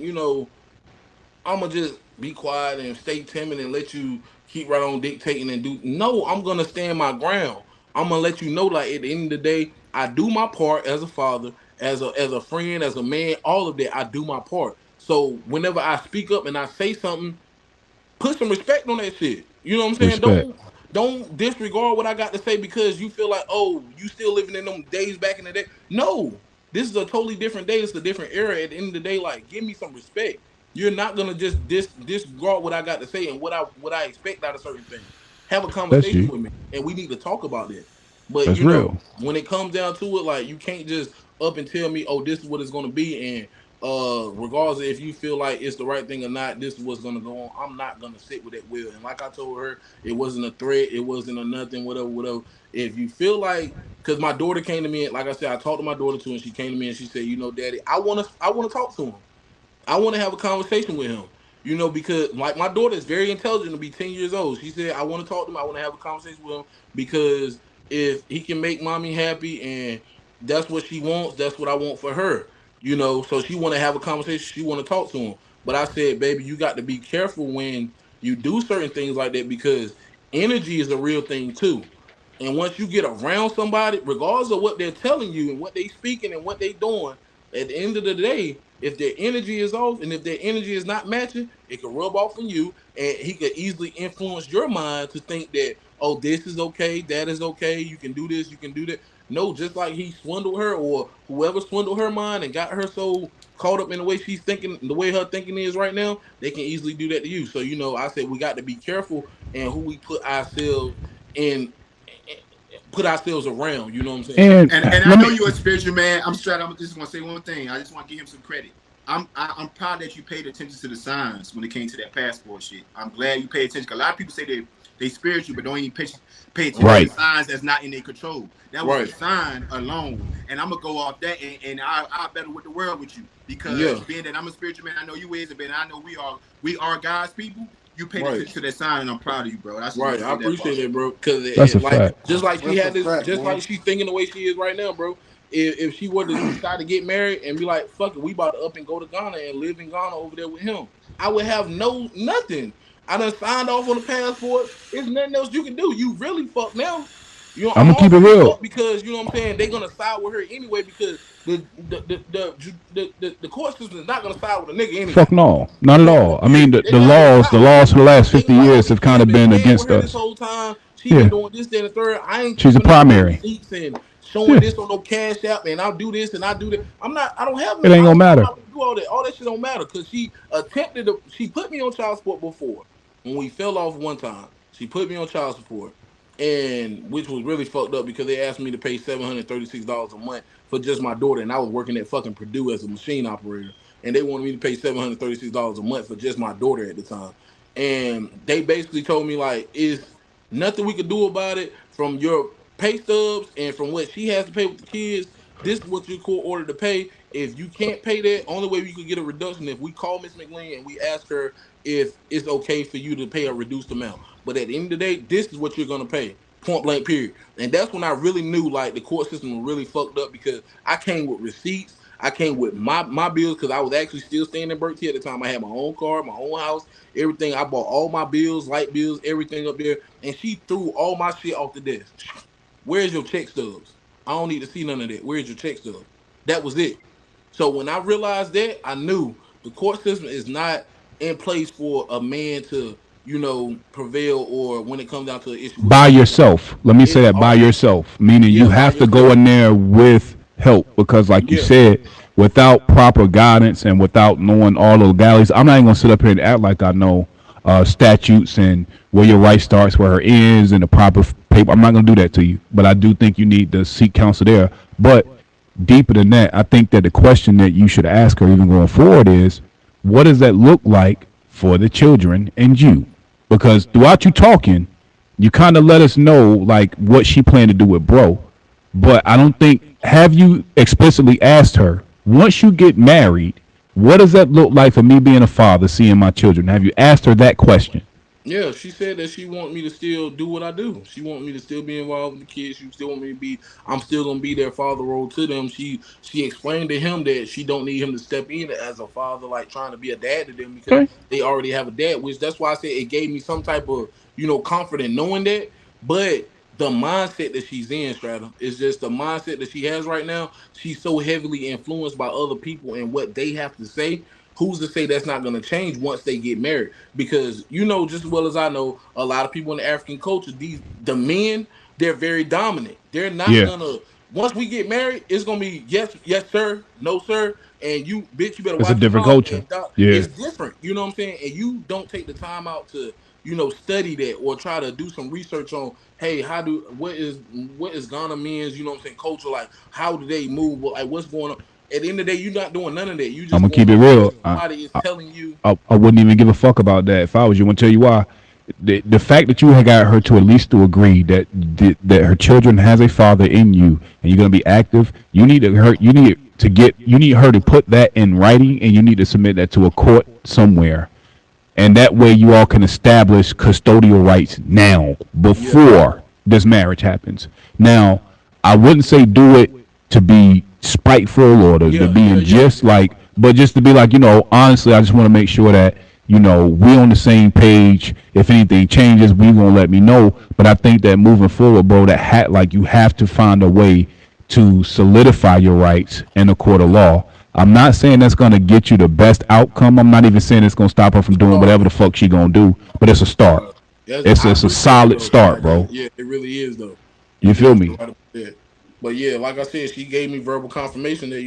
[SPEAKER 6] I'm gonna just be quiet and stay timid and let you keep right on dictating and do. No, I'm gonna stand my ground. I'm gonna let you know, like at the end of the day, I do my part as a father, as a friend, as a man, all of that. I do my part. So whenever I speak up and I say something, put some respect on that shit. You know what I'm saying?
[SPEAKER 1] Respect.
[SPEAKER 6] Don't disregard what I got to say because you feel like, oh, you still living in them days back in the day. No, this is a totally different day. It's a different era. At the end of the day, like, give me some respect. You're not gonna just disregard what I got to say and what I expect out of certain things. Have a
[SPEAKER 1] That's
[SPEAKER 6] conversation
[SPEAKER 1] you.
[SPEAKER 6] with me, and we need to talk about that. But
[SPEAKER 1] That's real.
[SPEAKER 6] when it comes down to it, like you can't just up and tell me, oh, this is what it's gonna be, and regardless of if you feel like it's the right thing or not, this is what's gonna go on. I'm not gonna sit with that will. And like I told her, it wasn't a threat, it wasn't a nothing, whatever, whatever. If you feel like, because my daughter came to me, and like I said, I talked to my daughter too, and she came to me and she said, Daddy, I wanna talk to him. I want to have a conversation with him. Because like my daughter is very intelligent to be 10 years old. She said, I want to talk to him. I want to have a conversation with him because if he can make mommy happy and that's what she wants, that's what I want for her. So she want to have a conversation. She want to talk to him. But I said, baby, you got to be careful when you do certain things like that because energy is a real thing too. And once you get around somebody, regardless of what they're telling you and what they speaking and what they doing, at the end of the day, if their energy is off and if their energy is not matching, it can rub off on you, and he could easily influence your mind to think that, oh, this is okay, that is okay, you can do this, you can do that. No, just like he swindled her or whoever swindled her mind and got her so caught up in the way she's thinking, the way her thinking is right now, they can easily do that to you. So, I said we got to be careful and who we in put ourselves around, you know what I'm saying?
[SPEAKER 1] And
[SPEAKER 2] And I
[SPEAKER 1] let
[SPEAKER 2] know
[SPEAKER 1] me.
[SPEAKER 2] you're a spiritual man. I'm straight. I'm just gonna say one thing. I just want to give him some credit. I'm proud that you paid attention to the signs when it came to that passport shit. I'm glad you paid attention. 'Cause a lot of people say they spiritual, but don't even pay attention to
[SPEAKER 1] Right.
[SPEAKER 2] the signs that's not in their control. That was a
[SPEAKER 6] Right.
[SPEAKER 2] sign alone, and I'm gonna go off that, and I better with the world with you because
[SPEAKER 6] Yeah.
[SPEAKER 2] being that I'm a spiritual man, I know you is, and I know we are God's people. You paid
[SPEAKER 6] Right.
[SPEAKER 2] attention to that sign, and I'm proud of you, bro. I just want
[SPEAKER 6] Right,
[SPEAKER 2] to
[SPEAKER 6] I
[SPEAKER 2] say that
[SPEAKER 6] appreciate
[SPEAKER 2] part.
[SPEAKER 6] it, bro. Because
[SPEAKER 1] That's a
[SPEAKER 6] like
[SPEAKER 1] fact.
[SPEAKER 3] That's a fact,
[SPEAKER 6] just
[SPEAKER 3] boy.
[SPEAKER 6] like she's thinking the way she is right now, bro. If she were to decide to get married and be like, "Fuck it, we about to up and go to Ghana and live in Ghana over there with him," I would have nothing. I done signed off on the passport. There's nothing else you can do. You really fucked now. You know,
[SPEAKER 1] I'm
[SPEAKER 6] I'm
[SPEAKER 1] gonna keep it
[SPEAKER 6] already
[SPEAKER 1] real.
[SPEAKER 6] fucked because you know what I'm saying. They're gonna side with her anyway because the court system is not gonna side with a nigga anyway.
[SPEAKER 1] Fuck no, not at
[SPEAKER 6] Point
[SPEAKER 1] all.
[SPEAKER 6] blank.
[SPEAKER 1] I mean,
[SPEAKER 6] Period. They're
[SPEAKER 1] the
[SPEAKER 6] not gonna
[SPEAKER 1] laws,
[SPEAKER 6] side
[SPEAKER 1] the
[SPEAKER 6] with
[SPEAKER 1] laws
[SPEAKER 6] her.
[SPEAKER 1] for the last
[SPEAKER 6] They
[SPEAKER 1] 50
[SPEAKER 6] gonna be like, oh,
[SPEAKER 1] years
[SPEAKER 6] this
[SPEAKER 1] have kind
[SPEAKER 6] man
[SPEAKER 1] of
[SPEAKER 6] been
[SPEAKER 1] been
[SPEAKER 6] staying
[SPEAKER 1] against
[SPEAKER 6] with her this
[SPEAKER 1] us.
[SPEAKER 6] whole time. She been
[SPEAKER 1] Yeah,
[SPEAKER 6] doing this, that, and the third. I ain't
[SPEAKER 1] she's a
[SPEAKER 6] keeping up with no
[SPEAKER 1] primary.
[SPEAKER 6] receipts and showing
[SPEAKER 1] Yeah,
[SPEAKER 6] this on no cash app, and I'll do this and I do that. I'm not. I don't have.
[SPEAKER 1] it ain't
[SPEAKER 6] I
[SPEAKER 1] gonna
[SPEAKER 6] don't. I'm
[SPEAKER 1] matter.
[SPEAKER 6] not gonna do all that. All that shit don't matter because she attempted to. She put me on child support before when we fell off one time. She put me on child support, and which was really fucked up because they asked me to pay $736 a month for just my daughter, and I was working at fucking Purdue as a machine operator, and they wanted me to pay $736 a month for just my daughter at the time, and they basically told me like, "Is nothing we could do about it from your pay stubs and from what she has to pay with the kids. This is what your court ordered to pay. If you can't pay that, only way we could get a reduction if we call Miss McLean and we ask her if it's okay for you to pay a reduced amount. But at the end of the day, this is what you're gonna pay. Point blank, period. And that's when I really knew like the court system was really fucked up because I came with receipts. I came with my bills because I was actually still staying in Berkeley at the time. I had my own car, my own house, everything. I bought all my bills, light bills, everything up there. And she threw all my shit off the desk. Where's your check stubs? I don't need to see none of that. Where's your check stubs? That was it. So when I realized that, I knew the court system is not in place for a man to, prevail or when it comes down to an issue with
[SPEAKER 1] By
[SPEAKER 6] his child.
[SPEAKER 1] yourself. Let me say
[SPEAKER 6] It's
[SPEAKER 1] that by
[SPEAKER 6] all
[SPEAKER 1] yourself, meaning you
[SPEAKER 6] yeah, by
[SPEAKER 1] have to go
[SPEAKER 6] yourself.
[SPEAKER 1] in there with help because, like you
[SPEAKER 6] Yeah,
[SPEAKER 1] said, without proper guidance and without knowing all the legalities, I'm not even gonna sit up here and act like I know statutes and where your right starts, where her ends, and the proper paper. I'm not gonna do that to you, but I do think you need to seek counsel there. But deeper than that, I think that the question that you should ask her, even going forward, is what does that look like for the children and you? Because throughout you talking, you kind of let us know like what she planned to do with bro. But I don't think have you explicitly asked her once you get married, what does that look like for me being a father, seeing my children? Have you asked her that question?
[SPEAKER 6] yeah. She said that she want me to still do what I do. She want me to still be involved with the kids. She still want me to be. I'm still gonna be their father role to them. She explained to him that she don't need him to step in as a father, like trying to be a dad to them because
[SPEAKER 1] Okay.
[SPEAKER 6] they already have a dad. Which that's why I said it gave me some type of comfort in knowing that. But the mindset that she's in, Strata, is just the mindset that she has right now. She's so heavily influenced by other people and what they have to say. Who's to say that's not going to change once they get married? Because just as well as I know, a lot of people in the African culture, the men, they're very dominant. They're not
[SPEAKER 1] Yeah,
[SPEAKER 6] gonna. Once we get married, it's gonna be yes, yes, sir, no, sir, and you, bitch, you better
[SPEAKER 1] it's a
[SPEAKER 6] watch your
[SPEAKER 1] different
[SPEAKER 6] mouth.
[SPEAKER 1] culture.
[SPEAKER 6] And
[SPEAKER 1] Yeah,
[SPEAKER 6] it's different. You know what I'm saying? And you don't take the time out to study that or try to do some research on, hey, what is Ghana men's, you know what I'm saying, culture, like how do they move, like what's going on. At the end of the day, you're not doing none of that. You
[SPEAKER 1] I'm
[SPEAKER 6] just
[SPEAKER 1] gonna
[SPEAKER 6] going
[SPEAKER 1] keep it
[SPEAKER 6] off of what
[SPEAKER 1] real.
[SPEAKER 6] somebody is telling you.
[SPEAKER 1] I wouldn't even give a fuck about that if I was you. I'm gonna tell you why. The fact that you had got her to at least to agree that her children has a father in you and you're gonna be active, you need her to put that in writing and you need to submit that to a court somewhere, and that way you all can establish custodial rights now
[SPEAKER 6] Yeah,
[SPEAKER 1] before this marriage happens. Now, I wouldn't say do it to be spiteful or to
[SPEAKER 6] yeah,
[SPEAKER 1] be
[SPEAKER 6] yeah,
[SPEAKER 1] in
[SPEAKER 6] yeah.
[SPEAKER 1] just like, but just to be like, honestly, I just want to make sure that we on the same page. If anything changes, we gonna let me know. But I think that moving forward, bro, like you have to find a way to solidify your rights in a court of law. I'm not saying that's gonna get you the best outcome. I'm not even saying it's gonna stop her from doing
[SPEAKER 6] Start.
[SPEAKER 1] whatever the fuck she gonna do. But it's a start. It's
[SPEAKER 6] I
[SPEAKER 1] it's a
[SPEAKER 6] appreciate it
[SPEAKER 1] solid
[SPEAKER 6] though, something
[SPEAKER 1] start,
[SPEAKER 6] like that.
[SPEAKER 1] bro.
[SPEAKER 6] Yeah, it really is though.
[SPEAKER 1] You
[SPEAKER 6] You
[SPEAKER 1] feel
[SPEAKER 6] definitely
[SPEAKER 1] me?
[SPEAKER 6] right about that. But yeah, like I said, she gave me verbal confirmation that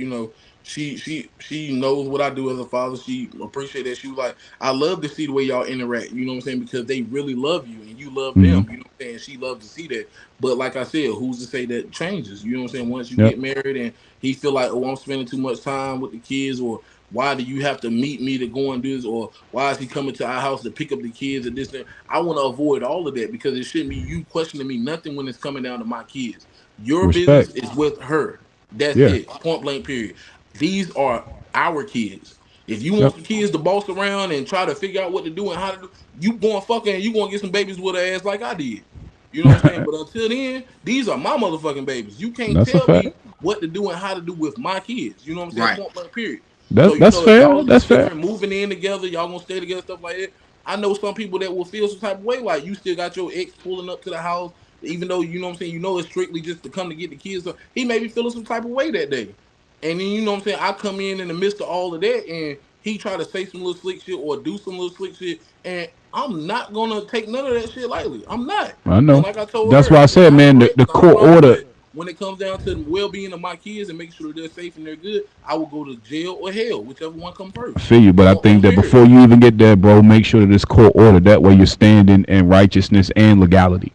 [SPEAKER 6] she knows what I do as a father. She appreciate that. She was like, I love to see the way y'all interact. You know what I'm saying? Because they really love you and you love
[SPEAKER 1] Hmm.
[SPEAKER 6] them. You know what I'm saying? She loves to see that. But like I said, who's to say that changes? You know what I'm saying? Once you
[SPEAKER 1] Yep.
[SPEAKER 6] get married and he feel like, oh, I'm spending too much time with the kids, or why do you have to meet me to go and do this, or why is he coming to our house to pick up the kids and this thing? I want to avoid all of that because it shouldn't be you questioning me nothing when it's coming down to my kids. Your business
[SPEAKER 1] Respect.
[SPEAKER 6] is with her. That's
[SPEAKER 1] Yeah.
[SPEAKER 6] it. Point blank. Period. These are our kids. If you
[SPEAKER 1] Yep.
[SPEAKER 6] want the kids to boss around and try to figure out what to do and how to do, you going fucking, you going to get some babies with her ass like I did. You know what I'm saying? But until then, these are my motherfucking babies. You can't
[SPEAKER 1] That's a
[SPEAKER 6] tell
[SPEAKER 1] fact.
[SPEAKER 6] me what to do and how to do with my kids. You know what I'm saying?
[SPEAKER 3] Right.
[SPEAKER 6] Point blank. Period. So
[SPEAKER 1] That's
[SPEAKER 6] if
[SPEAKER 1] fair.
[SPEAKER 6] y'all
[SPEAKER 1] That's fair.
[SPEAKER 6] considering moving in together, y'all gonna stay together, stuff like that. I know some people that will feel some type of way, like you still got your ex pulling up to the house. even though you know what I'm saying, it's strictly just to come to get the kids. So he may be feeling some type of way that day. And then you know what I'm saying, I come in the midst of all of that and he try to say some little slick shit or do some little slick shit, and I'm not gonna take none of that shit lightly. I'm not.
[SPEAKER 1] I
[SPEAKER 6] And
[SPEAKER 1] know.
[SPEAKER 6] like I told
[SPEAKER 1] That's
[SPEAKER 6] her,
[SPEAKER 1] why I
[SPEAKER 6] listen,
[SPEAKER 1] said,
[SPEAKER 6] I'm
[SPEAKER 1] man,
[SPEAKER 6] great,
[SPEAKER 1] the
[SPEAKER 6] I'm
[SPEAKER 1] court
[SPEAKER 6] grown,
[SPEAKER 1] order.
[SPEAKER 6] but when it comes down to the well-being of my kids and make sure they're safe and they're good, I will go to jail or hell, whichever one come
[SPEAKER 1] I
[SPEAKER 6] first.
[SPEAKER 1] feel you, but I
[SPEAKER 6] On
[SPEAKER 1] think that
[SPEAKER 6] Larry.
[SPEAKER 1] before you even get there, bro, make sure that it's court order. That way you're standing in righteousness and legality.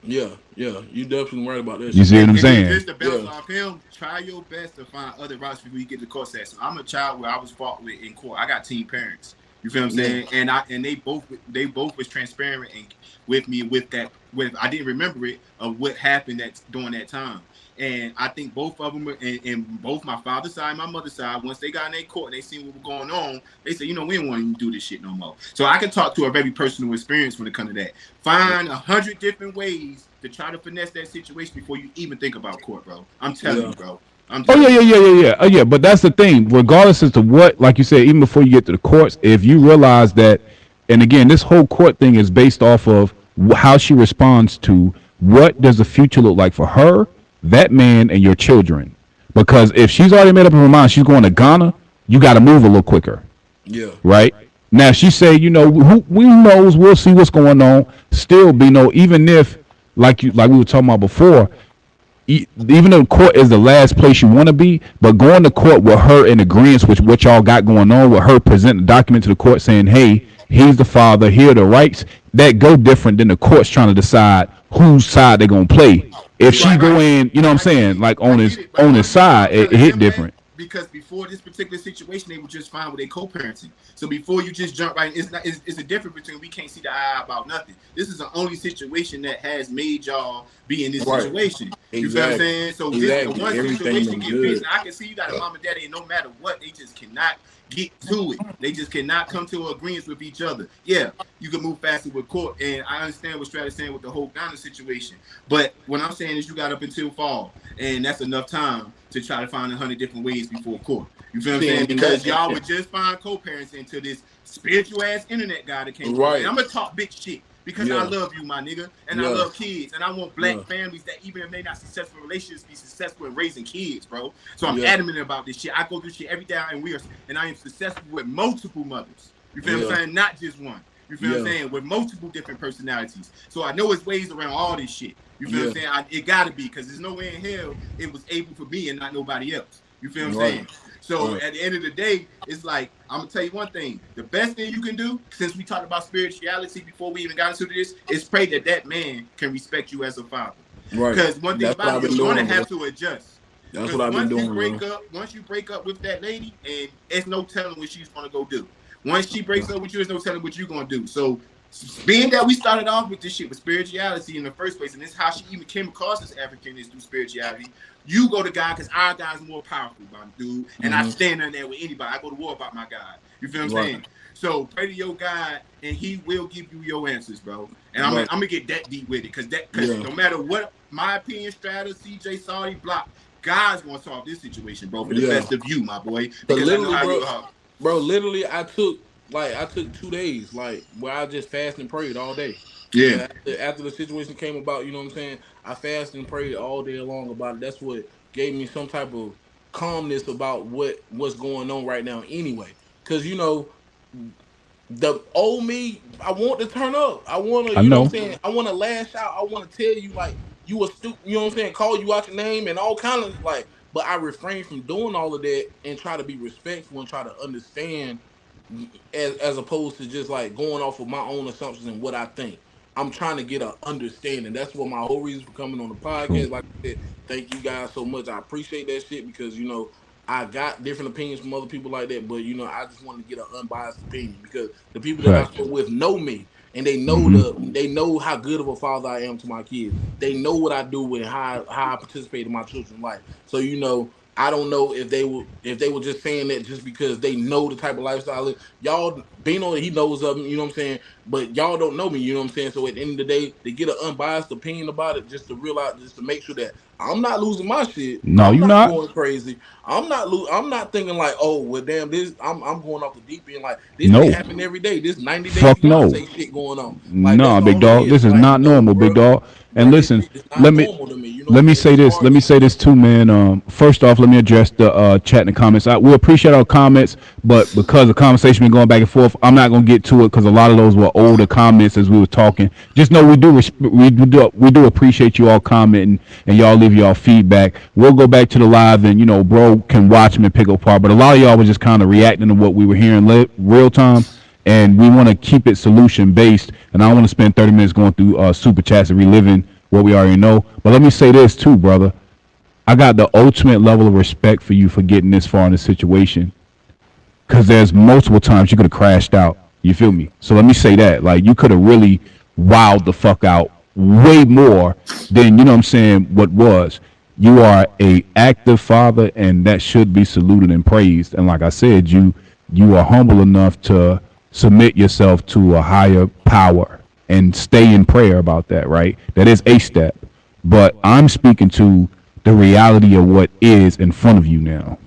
[SPEAKER 6] Yeah, yeah, you definitely right about that
[SPEAKER 1] You
[SPEAKER 6] shit.
[SPEAKER 1] see what I'm
[SPEAKER 2] And then
[SPEAKER 1] saying?
[SPEAKER 2] just to bounce
[SPEAKER 6] Yeah,
[SPEAKER 2] off him, try your best to find other routes before you get to court session. I'm a child where I was fought with in court. I got teen parents. You feel what I'm
[SPEAKER 6] yeah,
[SPEAKER 2] saying? And they both was transparent and with me with that. With I didn't remember it of what happened that during that time. And I think both of them, and both my father's side and my mother's side, once they got in their court and they seen what was going on, they said, we don't want to even do this shit no more. So I can talk to a very personal experience when it comes to that. Find 100 different ways to try to finesse that situation before you even think about court, bro. I'm telling
[SPEAKER 6] yeah,
[SPEAKER 2] you, bro. I'm
[SPEAKER 1] Oh yeah,
[SPEAKER 2] telling
[SPEAKER 1] yeah,
[SPEAKER 2] you.
[SPEAKER 1] yeah, yeah, yeah. Oh yeah, but that's the thing. Regardless as to what, like you said, even before you get to the courts, if you realize that, and again, this whole court thing is based off of how she responds to what does the future look like for her, that man, and your children. Because if she's already made up her mind, she's going to Ghana. You got to move a little quicker,
[SPEAKER 6] yeah,
[SPEAKER 1] right? Now she say, who knows? We'll see what's going on. Still, be no, even if like we were talking about before, even though court is the last place you want to be, but going to court with her in agreement with what y'all got going on, with her presenting the document to the court saying, hey, he's the father, here are the rights, that go different than the court's trying to decide whose side they're going to play. If
[SPEAKER 6] yeah,
[SPEAKER 1] she
[SPEAKER 2] Right,
[SPEAKER 1] go
[SPEAKER 2] right.
[SPEAKER 1] in, you know what I'm
[SPEAKER 2] I get
[SPEAKER 1] saying,
[SPEAKER 2] it.
[SPEAKER 1] like
[SPEAKER 2] I
[SPEAKER 1] on
[SPEAKER 2] get
[SPEAKER 1] his
[SPEAKER 2] it. But
[SPEAKER 1] on
[SPEAKER 2] the
[SPEAKER 1] his
[SPEAKER 2] only reason why
[SPEAKER 1] side,
[SPEAKER 2] I'm
[SPEAKER 1] it
[SPEAKER 2] telling
[SPEAKER 1] hit
[SPEAKER 2] him that
[SPEAKER 1] different.
[SPEAKER 2] because before this particular situation, they were just fine with their co-parenting. So before you just jump right, it's a difference between we can't see the eye about nothing. This is the only situation that has made y'all be in this
[SPEAKER 6] right,
[SPEAKER 2] situation. You feel what I'm
[SPEAKER 6] exactly,
[SPEAKER 2] saying? So this the
[SPEAKER 6] exactly.
[SPEAKER 2] one
[SPEAKER 6] Everything
[SPEAKER 2] situation
[SPEAKER 6] been
[SPEAKER 2] get fixed.
[SPEAKER 6] good.
[SPEAKER 2] And I can see you got a mom and daddy, and no matter what, they just cannot get to it. They just cannot come to agreements with each other. Yeah, you can move faster with court, and I understand what Strat is saying with the whole Ghana situation. But what I'm saying is you got up until fall, and that's enough time to try to find 100 different ways before court. You feel what I'm saying?
[SPEAKER 6] Seeing that,
[SPEAKER 2] Because y'all would just find co-parents until this spiritual ass internet guy that came along. And
[SPEAKER 6] right,
[SPEAKER 2] I'm gonna talk big shit because I
[SPEAKER 6] yeah,
[SPEAKER 2] love you, my nigga, and I
[SPEAKER 6] yeah,
[SPEAKER 2] love kids, and I want black
[SPEAKER 6] yeah,
[SPEAKER 2] families that even if they're not successful in relationships, be successful in raising kids, bro. So I'm
[SPEAKER 6] yeah,
[SPEAKER 2] adamant about this shit. I go through shit every day, and I am successful with multiple mothers. You feel what I'm
[SPEAKER 6] yeah,
[SPEAKER 2] saying? Not just one. You feel what I'm
[SPEAKER 6] yeah,
[SPEAKER 2] saying? With multiple different personalities. So I know it's ways around all this shit. You feel what
[SPEAKER 6] yeah,
[SPEAKER 2] I'm saying? It gotta be because there's no way in hell it was able for me and not nobody else. You feel what I'm
[SPEAKER 6] right,
[SPEAKER 2] saying? So
[SPEAKER 6] right,
[SPEAKER 2] at the end of the day, it's like I'm gonna tell you one thing: the best thing you can do, since we talked about spirituality before we even got into this, is pray that that man can respect you as a father.
[SPEAKER 6] right.
[SPEAKER 2] Because one thing
[SPEAKER 6] That's what
[SPEAKER 2] about
[SPEAKER 6] I've
[SPEAKER 2] it,
[SPEAKER 6] been
[SPEAKER 2] you're gonna
[SPEAKER 6] doing, bro.
[SPEAKER 2] have to adjust.
[SPEAKER 6] That's what
[SPEAKER 2] Because
[SPEAKER 6] I've been doing, bro.
[SPEAKER 2] once you break up with that lady, and it's no telling what she's gonna go do. Once she breaks up with you, there's no telling what you're gonna do. So being that we started off with this shit with spirituality in the first place, and this is how she even came across as African is through spirituality. You go to God because our God's more powerful, my dude. And I
[SPEAKER 6] Mm-hmm.
[SPEAKER 2] stand in there with anybody. I go to war about my God. You feel what I'm
[SPEAKER 6] Right,
[SPEAKER 2] saying? So pray to your God, and He will give you your answers, bro. And
[SPEAKER 6] right,
[SPEAKER 2] I'm gonna get that deep with it, because
[SPEAKER 6] yeah,
[SPEAKER 2] no matter what my opinion, Strata, CJ, Saudi, Block, God's gonna solve this situation, bro, for the
[SPEAKER 6] yeah.
[SPEAKER 2] best of you, my boy.
[SPEAKER 6] But
[SPEAKER 2] Because I know
[SPEAKER 6] literally,
[SPEAKER 2] how
[SPEAKER 6] bro,
[SPEAKER 2] you are.
[SPEAKER 6] literally, I took 2 days, like where I just fasted and prayed all day.
[SPEAKER 2] Yeah.
[SPEAKER 6] Yeah, after the situation came about, you know what I'm saying? I fasted and prayed all day long about it. That's what gave me some type of calmness about what's going on right now anyway. Cause the old me, I want to turn up. I want to,
[SPEAKER 1] I
[SPEAKER 6] you know what
[SPEAKER 1] know.
[SPEAKER 6] I'm saying? I want to lash out. I want to tell you like you a stupid, you know what I'm saying? Call you out your name and all kind of like. But I refrain from doing all of that and try to be respectful and try to understand as opposed to just like going off of my own assumptions and what I think. I'm trying to get an understanding. That's what my whole reason for coming on the
[SPEAKER 1] True.
[SPEAKER 6] podcast. Like I said, thank you guys so much. I appreciate that shit because I got different opinions from other people like that, but I just wanted to get an unbiased opinion because the people that I
[SPEAKER 1] Facts.
[SPEAKER 6] spoke with know me and
[SPEAKER 1] Mm-hmm.
[SPEAKER 6] they know how good of a father I am to my kids. They know what I do and how I participate in my children's life. So I don't know if they were just saying that just because they know the type of lifestyle. Y'all Bino, he knows of me, you know what I'm saying? But y'all don't know me, you know what I'm saying? So at the end of the day, to get an unbiased opinion about it, just to realize, just to make sure that I'm not losing my shit.
[SPEAKER 1] No,
[SPEAKER 6] I'm
[SPEAKER 1] you
[SPEAKER 6] not
[SPEAKER 1] not.
[SPEAKER 6] going crazy. I'm not thinking like, oh well damn, this I'm going off the deep end like this shit
[SPEAKER 1] No.
[SPEAKER 6] happen every day. This 90-day
[SPEAKER 1] Fuck no.
[SPEAKER 6] fiance shit going on. Like that's
[SPEAKER 1] Nah, big
[SPEAKER 6] all it
[SPEAKER 1] dog.
[SPEAKER 6] is.
[SPEAKER 1] This is
[SPEAKER 6] Like,
[SPEAKER 1] not
[SPEAKER 6] no,
[SPEAKER 1] normal, big dog. And
[SPEAKER 6] bro, this
[SPEAKER 1] listen,
[SPEAKER 6] shit is not
[SPEAKER 1] let me
[SPEAKER 6] normal to me. You know what
[SPEAKER 1] let
[SPEAKER 6] I'm
[SPEAKER 1] me
[SPEAKER 6] saying?
[SPEAKER 1] say
[SPEAKER 6] It's
[SPEAKER 1] this.
[SPEAKER 6] hard
[SPEAKER 1] Let me
[SPEAKER 6] to
[SPEAKER 1] say this too, man. First off, let me address the chat in the comments. We appreciate our comments, but because the conversation been going back and forth, I'm not gonna get to it because a lot of those were older comments as we were talking. Just know we do appreciate you all commenting and y'all leave y'all feedback. We'll go back to the live and bro can watch them and pick apart. But a lot of y'all was just kind of reacting to what we were hearing real time, and we want to keep it solution based. And I don't want to spend 30 minutes going through super chats and reliving what we already know. But let me say this too, brother. I got the ultimate level of respect for you for getting this far in this situation, because there's multiple times you could have crashed out. You feel me? So let me say that. Like, you could have really wowed the fuck out way more than, what I'm saying, what was. You are a active father, and that should be saluted and praised. And like I said, you are humble enough to submit yourself to a higher power and stay in prayer about that, right? That is a step. But I'm speaking to the reality of what is in front of you now,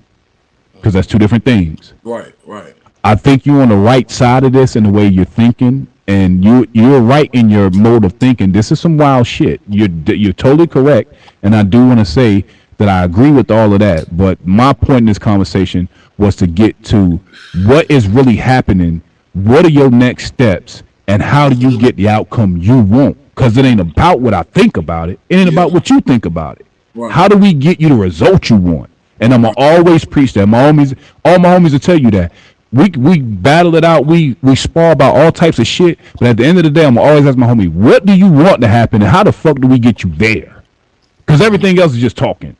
[SPEAKER 1] because that's two different things.
[SPEAKER 6] right, right.
[SPEAKER 1] I think you're on the right side of this in the way you're thinking, and you're right in your mode of thinking. This is some wild shit. You're totally correct, and I do want to say that I agree with all of that. But my point in this conversation was to get to what is really happening. What are your next steps, and how do you get the outcome you want? Because it ain't about what I think about it. It ain't
[SPEAKER 6] Yeah,
[SPEAKER 1] about what you think about it.
[SPEAKER 6] right,
[SPEAKER 1] How do we get you the result you want? And I'm gonna
[SPEAKER 6] right.
[SPEAKER 1] always preach that. All my homies will tell you that. We battle it out. We spar about all types of shit. But at the end of the day, I'm gonna always ask my homie, what do you want to happen, and how the fuck do we get you there? Because everything else is just talking.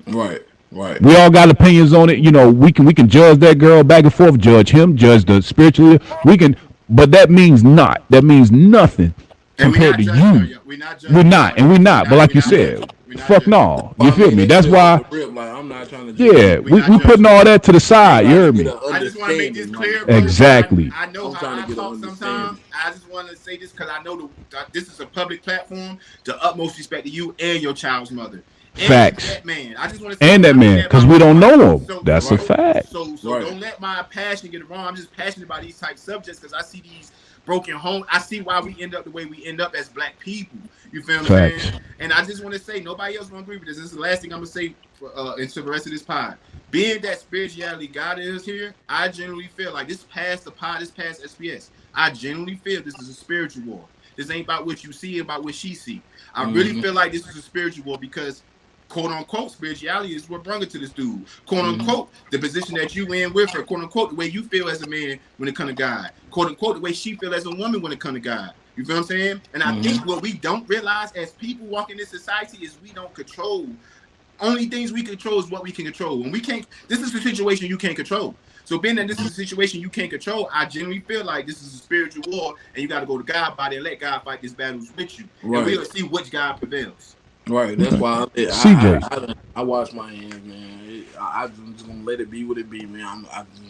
[SPEAKER 6] Right, right.
[SPEAKER 1] We all got opinions on it. We can judge that girl back and forth, judge him, judge the spiritual. We can, but that means not. That means nothing
[SPEAKER 2] And we're
[SPEAKER 1] compared
[SPEAKER 2] not
[SPEAKER 1] to
[SPEAKER 2] judging her.
[SPEAKER 1] you.
[SPEAKER 2] Yet. We're not
[SPEAKER 1] We're
[SPEAKER 2] judging
[SPEAKER 1] not,
[SPEAKER 2] nobody.
[SPEAKER 1] and we're
[SPEAKER 2] We're
[SPEAKER 1] not. But
[SPEAKER 2] not.
[SPEAKER 1] like
[SPEAKER 2] We're
[SPEAKER 1] you
[SPEAKER 2] not
[SPEAKER 6] Yeah.
[SPEAKER 1] said,
[SPEAKER 2] judging. We're not
[SPEAKER 1] fuck
[SPEAKER 2] judging.
[SPEAKER 1] no.
[SPEAKER 6] But
[SPEAKER 1] You
[SPEAKER 6] I
[SPEAKER 1] feel
[SPEAKER 6] mean,
[SPEAKER 1] me?
[SPEAKER 6] they
[SPEAKER 1] That's
[SPEAKER 6] said off
[SPEAKER 1] why.
[SPEAKER 6] the rip, like I'm not trying to judge
[SPEAKER 1] Yeah,
[SPEAKER 6] you.
[SPEAKER 2] We're
[SPEAKER 1] we
[SPEAKER 2] not
[SPEAKER 1] putting
[SPEAKER 2] judging.
[SPEAKER 1] all that to the
[SPEAKER 6] I'm
[SPEAKER 1] side. You
[SPEAKER 6] trying to
[SPEAKER 1] heard
[SPEAKER 6] get
[SPEAKER 1] me?
[SPEAKER 6] an
[SPEAKER 2] I just want to make this
[SPEAKER 6] understanding, my
[SPEAKER 2] clear,
[SPEAKER 6] nigga.
[SPEAKER 2] bro, because
[SPEAKER 1] Exactly.
[SPEAKER 2] I know
[SPEAKER 6] I'm
[SPEAKER 2] how
[SPEAKER 6] trying to
[SPEAKER 2] I
[SPEAKER 6] get an
[SPEAKER 2] talk sometimes.
[SPEAKER 6] understanding.
[SPEAKER 2] I just want to say this because I know that this is a public platform. To utmost respect to you and your child's mother and
[SPEAKER 1] Facts.
[SPEAKER 2] that man. I just want to say
[SPEAKER 1] And
[SPEAKER 2] this.
[SPEAKER 1] that
[SPEAKER 2] I mean
[SPEAKER 1] man,
[SPEAKER 2] that by
[SPEAKER 1] because we
[SPEAKER 2] my
[SPEAKER 1] don't
[SPEAKER 2] heart.
[SPEAKER 1] know him.
[SPEAKER 2] So
[SPEAKER 1] That's a
[SPEAKER 6] Right,
[SPEAKER 2] so
[SPEAKER 1] fact.
[SPEAKER 2] so so
[SPEAKER 6] right,
[SPEAKER 2] don't let my passion get it wrong. I'm just passionate about these type subjects because I see these broken homes. I see why we end up the way we end up as black people. You feel what I'm saying?
[SPEAKER 1] Facts.
[SPEAKER 2] And I just want to say nobody else gonna agree with this. This is the last thing I'm gonna say for into the rest of this pod. Being that spirituality God is here, I genuinely feel like this past the pod, this past SPS. I genuinely feel this is a spiritual war. This ain't about what you see, about what she see. I really
[SPEAKER 6] mm-hmm,
[SPEAKER 2] feel like this is a spiritual war because quote unquote spirituality is what brought it to this dude. Quote
[SPEAKER 6] mm-hmm,
[SPEAKER 2] unquote the position that you in with her. Quote unquote the way you feel as a man when it comes to God. Quote unquote the way she feel as a woman when it comes to God. You feel what I'm saying? And I
[SPEAKER 6] mm-hmm.
[SPEAKER 2] think what we don't realize as people walking this society is we don't control. Only things we control is what we can control. When we can't, this is the situation you can't control. So being that this is a situation you can't control, I genuinely feel like this is a spiritual war, and you got to go to God by it and let God fight these battles with you, and
[SPEAKER 6] Right,
[SPEAKER 2] we'll see which God prevails.
[SPEAKER 6] right. That's why
[SPEAKER 1] CJ.
[SPEAKER 6] I wash my hands, man. I'm just gonna let it be what it be, man. I just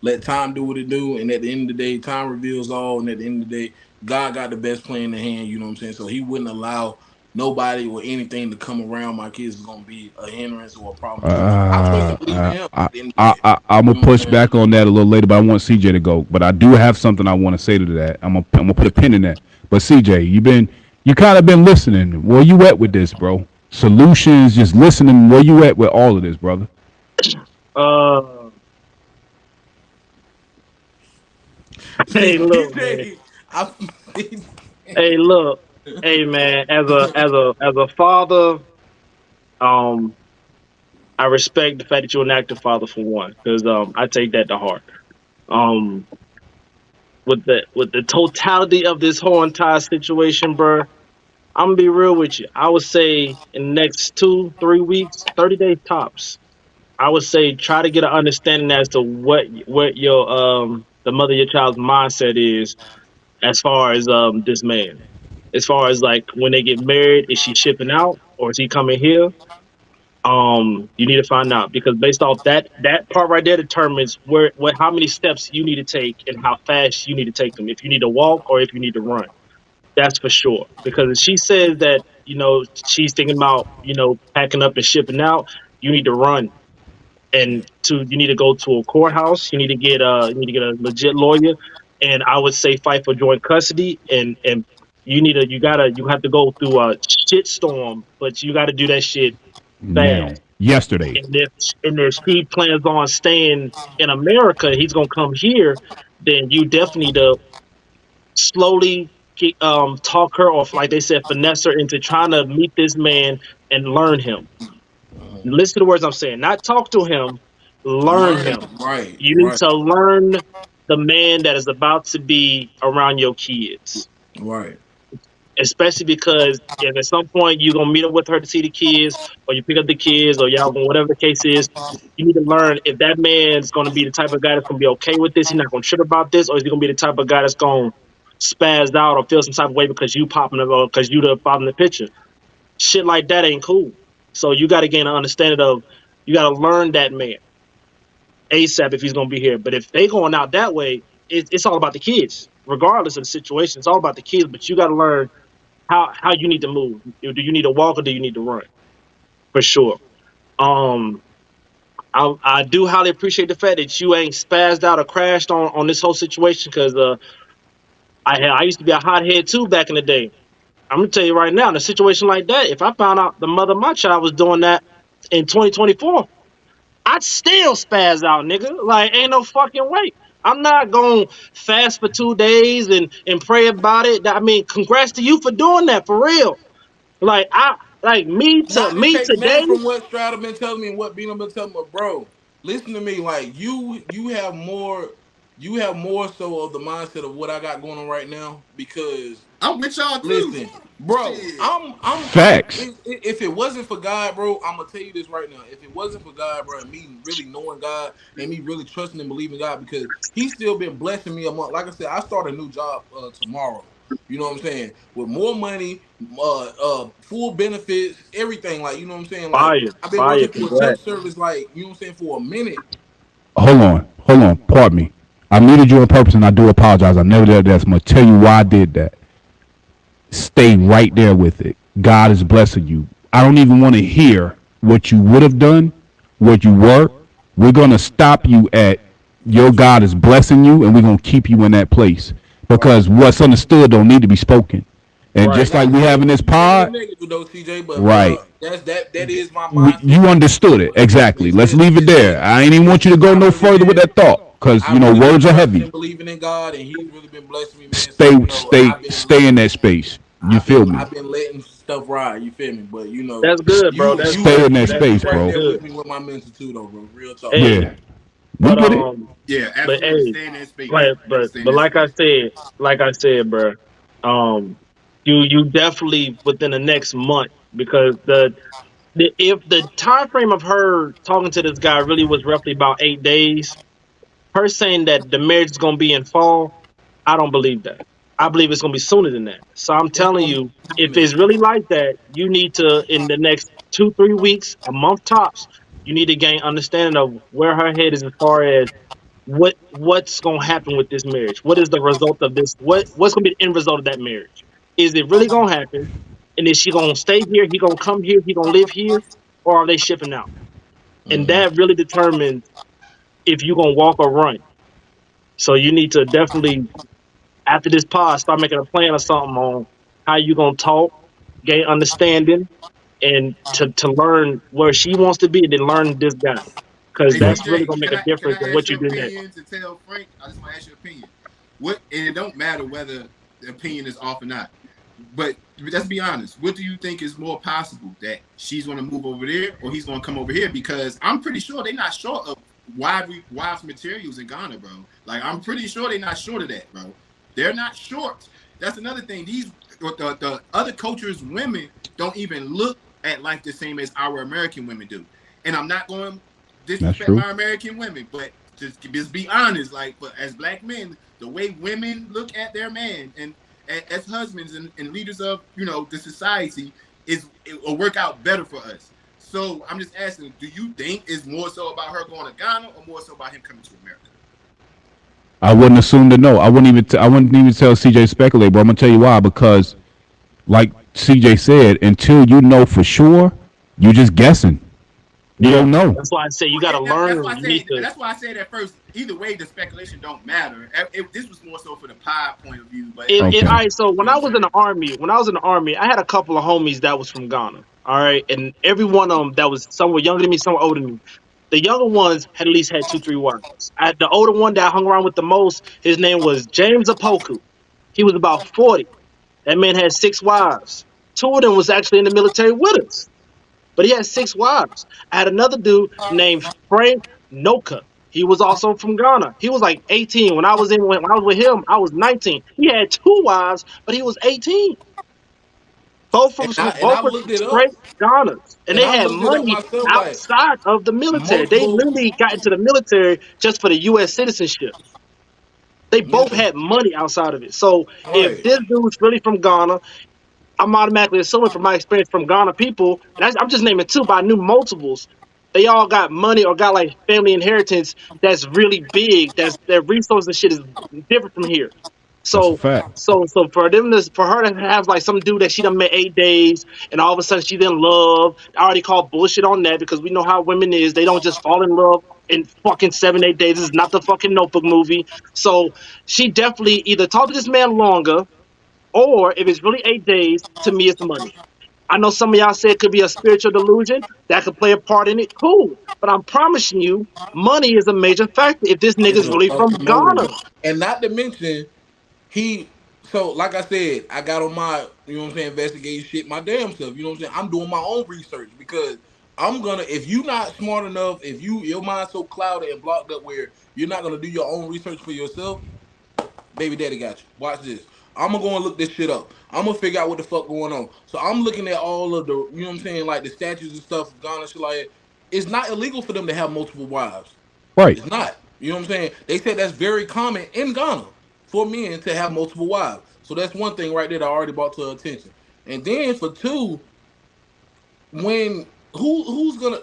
[SPEAKER 6] let time do what it do, and at the end of the day, time reveals all. And at the end of the day, God got the best plan in the hand. You know what I'm saying? So He wouldn't allow nobody or anything to come around my kids is gonna be a hindrance or a problem to them. I trust and believe in Him at the end of the day.
[SPEAKER 1] I'm
[SPEAKER 6] You
[SPEAKER 1] gonna
[SPEAKER 6] know what I'm
[SPEAKER 1] push
[SPEAKER 6] saying?
[SPEAKER 1] back on that a little later, but I want CJ to go. But I do have something I want to say to that. I'm gonna put a pin in that. But CJ, you kind of been listening. Where you at with this, bro? Solutions, just listening. Where you at with all of this, brother?
[SPEAKER 5] Uh,
[SPEAKER 6] See,
[SPEAKER 5] hey, look, man.
[SPEAKER 6] CJ, I,
[SPEAKER 5] Hey, look. Hey, man. As a father, um, I respect the fact that you're an active father for one, because I take that to heart. Um, with the totality of this whole entire situation, bro, I'm gonna be real with you. I would say in the next 2, 3 weeks, 30 days tops. I would say try to get an understanding as to what your the mother of your child's mindset is as far as this man. As far as like when they get married, is she shipping out or is he coming here? You need to find out because based off that part right there determines how many steps you need to take and how fast you need to take them. If you need to walk or if you need to run, that's for sure. Because if she says that she's thinking about packing up and shipping out, you need to run you need to go to a courthouse. You need to get a legit lawyer, and I would say fight for joint custody. And you have to go through a shit storm, but you got to do that shit
[SPEAKER 1] Now,
[SPEAKER 5] fast.
[SPEAKER 1] yesterday.
[SPEAKER 5] And if he plans on staying in America, he's gonna come here. Then you definitely need to slowly talk her off, like they said, finesse her into trying to meet this man and learn him. Listen to the words I'm saying. Not talk to him, learn
[SPEAKER 6] Learn.
[SPEAKER 5] him.
[SPEAKER 6] Right.
[SPEAKER 5] You need
[SPEAKER 6] Right.
[SPEAKER 5] to learn the man that is about to be around your kids.
[SPEAKER 6] Right.
[SPEAKER 5] Especially because if at some point you're gonna meet up with her to see the kids, or you pick up the kids, or y'all gonna whatever the case is, you need to learn if that man's gonna be the type of guy that's gonna be okay with this, he's not gonna trip about this, or is he gonna be the type of guy that's gonna spaz out or feel some type of way because you popping it or because you the bottom of the picture. Shit like that ain't cool. So you gotta gain an understanding of you gotta learn that man ASAP if he's gonna be here. But if they going out that way, it's all about the kids, regardless of the situation. It's all about the kids. But you gotta learn how you need to move. Do you need to walk or do you need to run? For sure. Um, I do highly appreciate the fact that you ain't spazzed out or crashed on this whole situation because I used to be a hothead too back in the day. I'm gonna tell you right now, in a situation like that, if I found out the mother of my child was doing that in 2024, I'd still spaz out, nigga. Like, ain't no fucking way. I'm not gonna fast for 2 days and pray about it. I mean, congrats to you for doing that for real. Like
[SPEAKER 6] Not to
[SPEAKER 5] me
[SPEAKER 6] take
[SPEAKER 5] today.
[SPEAKER 6] nothing from what Stroud been telling me and what Bino been telling me, but bro, listen to me. Like you have more so of the mindset of what I got going on right now because
[SPEAKER 2] I'm with y'all too.
[SPEAKER 6] listen, bro,
[SPEAKER 2] Shit.
[SPEAKER 1] Facts.
[SPEAKER 6] if it wasn't for God, bro, I'm gonna tell you this right now. If it wasn't for God, bro, and me really knowing God and me really trusting and believing God, because He's still been blessing me a month. Like I said, I start a new job tomorrow. You know what I'm saying? With more money, full benefits, everything. Like, you know what I'm saying? Like, I've been
[SPEAKER 5] Fire,
[SPEAKER 6] working through a temp
[SPEAKER 5] congrats.
[SPEAKER 6] service, like, you know what I'm saying, for a minute.
[SPEAKER 1] Hold on. Pardon me. I muted you on purpose, and I do apologize. I never did that. I'm gonna tell you why I did that. Stay right there with it. God is blessing you. I don't even want to hear what you would have done, what you were. We're gonna stop you at your God is blessing you, and we're gonna keep you in that place
[SPEAKER 6] Right.
[SPEAKER 1] because what's understood don't need to be spoken. And
[SPEAKER 5] Right.
[SPEAKER 1] just
[SPEAKER 6] And
[SPEAKER 1] like
[SPEAKER 6] not
[SPEAKER 1] we
[SPEAKER 6] to
[SPEAKER 1] have in
[SPEAKER 6] take
[SPEAKER 1] this
[SPEAKER 6] anything
[SPEAKER 1] pod,
[SPEAKER 6] negative though, CJ, but
[SPEAKER 1] right?
[SPEAKER 6] that is my mindset
[SPEAKER 1] You
[SPEAKER 6] right
[SPEAKER 1] understood
[SPEAKER 6] now.
[SPEAKER 1] it exactly. Let's leave it
[SPEAKER 6] It's
[SPEAKER 1] there.
[SPEAKER 6] just
[SPEAKER 1] I ain't even want you to go
[SPEAKER 6] I
[SPEAKER 1] no
[SPEAKER 6] really
[SPEAKER 1] further with
[SPEAKER 6] been
[SPEAKER 1] that thought because
[SPEAKER 6] I
[SPEAKER 1] you know
[SPEAKER 6] really been
[SPEAKER 1] words are
[SPEAKER 6] trusting
[SPEAKER 1] heavy.
[SPEAKER 6] and believing in God, and He's really been blessing me, man. So
[SPEAKER 1] Stay,
[SPEAKER 6] you know,
[SPEAKER 1] stay, stay in that space. You feel me?
[SPEAKER 6] I've been letting stuff ride. You feel me? But you know,
[SPEAKER 5] That's good, bro. That's
[SPEAKER 1] Stay
[SPEAKER 5] that's
[SPEAKER 1] in that
[SPEAKER 5] that's
[SPEAKER 6] you
[SPEAKER 1] space,
[SPEAKER 5] that's
[SPEAKER 6] right
[SPEAKER 1] bro.
[SPEAKER 6] there with
[SPEAKER 5] good.
[SPEAKER 6] me with my mental too, though, bro. Real talk.
[SPEAKER 5] Hey,
[SPEAKER 1] Yeah, we
[SPEAKER 5] but
[SPEAKER 1] get it.
[SPEAKER 2] Yeah,
[SPEAKER 5] but
[SPEAKER 2] absolutely.
[SPEAKER 5] hey,
[SPEAKER 2] Stay in that space.
[SPEAKER 5] but but
[SPEAKER 2] Stay in
[SPEAKER 5] but
[SPEAKER 2] that space.
[SPEAKER 5] like I said, bro. Um, you definitely within the next month because if the time frame of her talking to this guy really was roughly about 8 days, her saying that the marriage is gonna be in fall, I don't believe that. I believe it's gonna be sooner than that. So I'm
[SPEAKER 6] It's
[SPEAKER 5] telling
[SPEAKER 6] gonna be
[SPEAKER 5] you,
[SPEAKER 6] sooner than
[SPEAKER 5] if
[SPEAKER 6] that.
[SPEAKER 5] it's really like that, you need to in the next 2-3 weeks, a month tops, you need to gain understanding of where her head is as far as what's gonna happen with this marriage. What is the result of this? What's gonna be the end result of that marriage? Is it really gonna happen? And is she gonna stay here? He gonna come here? He gonna live here? Or are they shipping out? And
[SPEAKER 6] Mm-hmm.
[SPEAKER 5] that really determines if you gonna walk or run. So you need to definitely after this pod start making a plan or something on how you gonna talk, gain understanding, and to learn where she wants to be, and then learn this guy, because
[SPEAKER 2] Hey
[SPEAKER 5] that's really gonna
[SPEAKER 2] CJ,
[SPEAKER 5] make a
[SPEAKER 2] can
[SPEAKER 5] difference in
[SPEAKER 2] I ask
[SPEAKER 5] what
[SPEAKER 2] your
[SPEAKER 5] you do next.
[SPEAKER 2] opinion to tell Frank? I just want to ask your opinion. What and it don't matter whether the opinion is off or not. But let's be honest. What do you think is more possible that she's going to move over there or he's going to come over here? Because I'm pretty sure they're not short of wives materials in Ghana, bro. Like I'm pretty sure they're not short of that, bro. They're not short. That's another thing. The other cultures, women don't even look at life the same as our American women do. And I'm not going to
[SPEAKER 1] That's
[SPEAKER 2] disrespect
[SPEAKER 1] true.
[SPEAKER 2] my American women, but just be honest. Like, but as black men, the way women look at their man and as husbands and leaders of the society it will work out better for us. So I'm just asking, do you think it's more so about her going to Ghana or more so about him coming to America?
[SPEAKER 1] I wouldn't assume to know. I wouldn't even tell CJ speculate, bro. I'm gonna tell you why. Because, like CJ said, until you know for sure, you just guessing. You
[SPEAKER 5] Yeah,
[SPEAKER 1] don't know.
[SPEAKER 5] that's why I say you got to
[SPEAKER 2] And that's
[SPEAKER 5] learn.
[SPEAKER 2] why I
[SPEAKER 5] You need
[SPEAKER 2] said.
[SPEAKER 5] to.
[SPEAKER 2] That's why I said at first. Either way, the speculation don't matter. This was more so for the pie point of view, but
[SPEAKER 5] All
[SPEAKER 1] Okay.
[SPEAKER 5] right, so
[SPEAKER 2] you know what I'm saying.
[SPEAKER 5] when I was in the army, I had a couple of homies that was from Ghana. All right, and every one of them that was some were younger than me, some were older than me. The younger ones had at least had two, three wives. I had the older one that I hung around with the most. His name was James Apoku. He was about 40. That man had six wives. Two of them was actually in the military with us, but he had six wives. I had another dude named Frank Noka. He was also from Ghana. He was like 18 when I was with him. I was 19. He had two wives, but he was 18.
[SPEAKER 6] And
[SPEAKER 5] Both
[SPEAKER 6] I
[SPEAKER 5] were
[SPEAKER 6] looked it up,
[SPEAKER 5] straight Ghanas, and
[SPEAKER 6] and
[SPEAKER 5] they
[SPEAKER 6] I
[SPEAKER 5] had
[SPEAKER 6] looked it up
[SPEAKER 5] money
[SPEAKER 6] myself. Like
[SPEAKER 5] outside of the military. They
[SPEAKER 6] multiple,
[SPEAKER 5] literally got into the military just for the U.S. citizenship. They both
[SPEAKER 6] yeah,
[SPEAKER 5] had money outside of it. So if
[SPEAKER 6] right.
[SPEAKER 5] this dude's really from Ghana, I'm automatically assuming from my experience from Ghana people, and I'm just naming two, but I knew multiples. They all got money or got like family inheritance that's really big. That's their resources and shit is different from here.
[SPEAKER 1] That's a
[SPEAKER 5] So
[SPEAKER 1] fact.
[SPEAKER 5] for her to have like some dude that she done met 8 days and all of a sudden she's in love. I already called bullshit on that because we know how women is. They don't just fall in love in fucking 7, 8 days. This is not the fucking Notebook movie. So she definitely either talked to this man longer or if it's really 8 days, to me, it's money. I know some of y'all said it could be a spiritual delusion that could play a part in it. Cool. But I'm promising you, money is a major factor if this
[SPEAKER 6] It's
[SPEAKER 5] nigga's really
[SPEAKER 6] a
[SPEAKER 5] from
[SPEAKER 6] motive,
[SPEAKER 5] Ghana.
[SPEAKER 6] and not to mention he. So, like I said, I got on my, you know what I'm saying, investigating shit, my damn self. You know what I'm saying. I'm doing my own research because I'm gonna. If you not smart enough, if your mind's so clouded and blocked up where you're not gonna do your own research for yourself, baby daddy got you. Watch this. I'm gonna go and look this shit up. I'm gonna figure out what the fuck going on. So I'm looking at all of the, you know what I'm saying, like the statues and stuff, Ghana shit like that. It's not illegal for them to have multiple wives.
[SPEAKER 1] Right.
[SPEAKER 6] It's not. You know what I'm saying? They said that's very common in Ghana for men to have multiple wives. So that's one thing right there that I already brought to her attention. And then for two, when who's gonna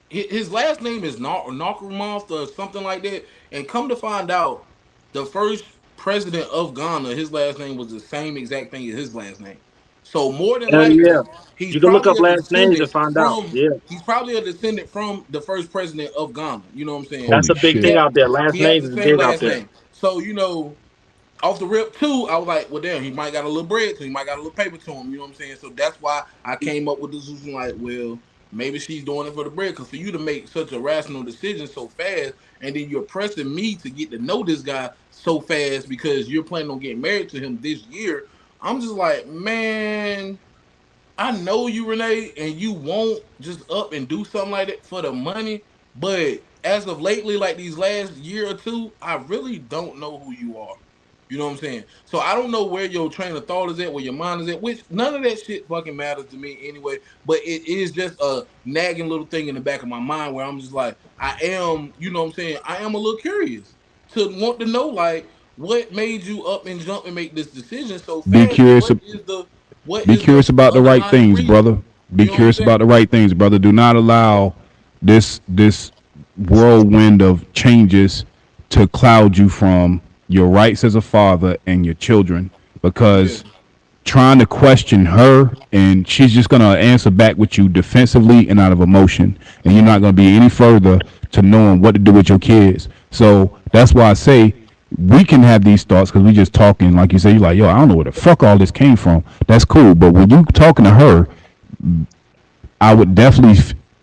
[SPEAKER 6] his last name is Narkamoth or something like that. And come to find out, the first president of Ghana, his last name was the same exact thing as his last name. So more than
[SPEAKER 5] Hell yeah.
[SPEAKER 6] likely, he's
[SPEAKER 5] You can look
[SPEAKER 6] probably
[SPEAKER 5] up
[SPEAKER 6] a
[SPEAKER 5] last names and
[SPEAKER 6] descendant
[SPEAKER 5] find out.
[SPEAKER 6] from
[SPEAKER 5] Yeah.
[SPEAKER 6] he's probably a descendant from the first president of Ghana. You know what I'm saying?
[SPEAKER 5] That's
[SPEAKER 1] Holy
[SPEAKER 5] a big
[SPEAKER 6] He
[SPEAKER 5] thing
[SPEAKER 1] shit.
[SPEAKER 6] had
[SPEAKER 5] out there. Last
[SPEAKER 6] he has
[SPEAKER 5] names
[SPEAKER 6] the
[SPEAKER 5] is
[SPEAKER 6] same
[SPEAKER 5] big out
[SPEAKER 6] last
[SPEAKER 5] there.
[SPEAKER 6] name. So off the rip too, I was like, well, damn, he might got a little bread, so he might got a little paper to him. You know what I'm saying? So that's why I came up with the solution. Like, well, maybe she's doing it for the bread, because for you to make such a rational decision so fast, and then you're pressing me to get to know this guy so fast because you're planning on getting married to him this year. I'm just like, man, I know you, Renee, and you won't just up and do something like that for the money. But as of lately, like these last year or two, I really don't know who you are. You know what I'm saying? So I don't know where your train of thought is at, where your mind is at, which none of that shit fucking matters to me anyway. But it is just a nagging little thing in the back of my mind where I'm just like, I am, you know what I'm saying? I am a little curious to want to know, like, what made you up and jump and make this decision so
[SPEAKER 1] Be
[SPEAKER 6] fast, and
[SPEAKER 1] curious.
[SPEAKER 6] what
[SPEAKER 1] Be
[SPEAKER 6] is the
[SPEAKER 1] curious about the right
[SPEAKER 6] underlying
[SPEAKER 1] things,
[SPEAKER 6] reason?
[SPEAKER 1] brother. Be
[SPEAKER 6] You know what I'm
[SPEAKER 1] curious
[SPEAKER 6] saying?
[SPEAKER 1] about the right things, brother. Do not allow this whirlwind of changes to cloud you from your rights as a father and your children,
[SPEAKER 6] Yeah,
[SPEAKER 1] because trying to question her and she's just going to answer back with you defensively and out of emotion, and you're not going to be any further to knowing what to do with your kids. So that's why I say we can have these thoughts because we just talking, like you say, you're like, yo, I don't know where the fuck all this came from. That's cool, but when you talking to her, I would definitely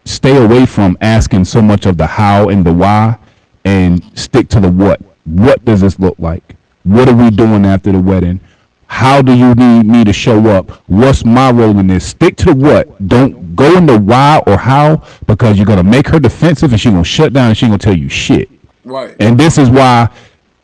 [SPEAKER 1] stay away from asking so much of the how and the why, and stick to the what. What does this look like? What are we doing after the wedding? How do you need me to show up? What's my role in this? Stick to the what. Don't go into why or how, because you're gonna make her defensive and she's gonna shut down and she's gonna tell you shit.
[SPEAKER 6] right.
[SPEAKER 1] And this is why,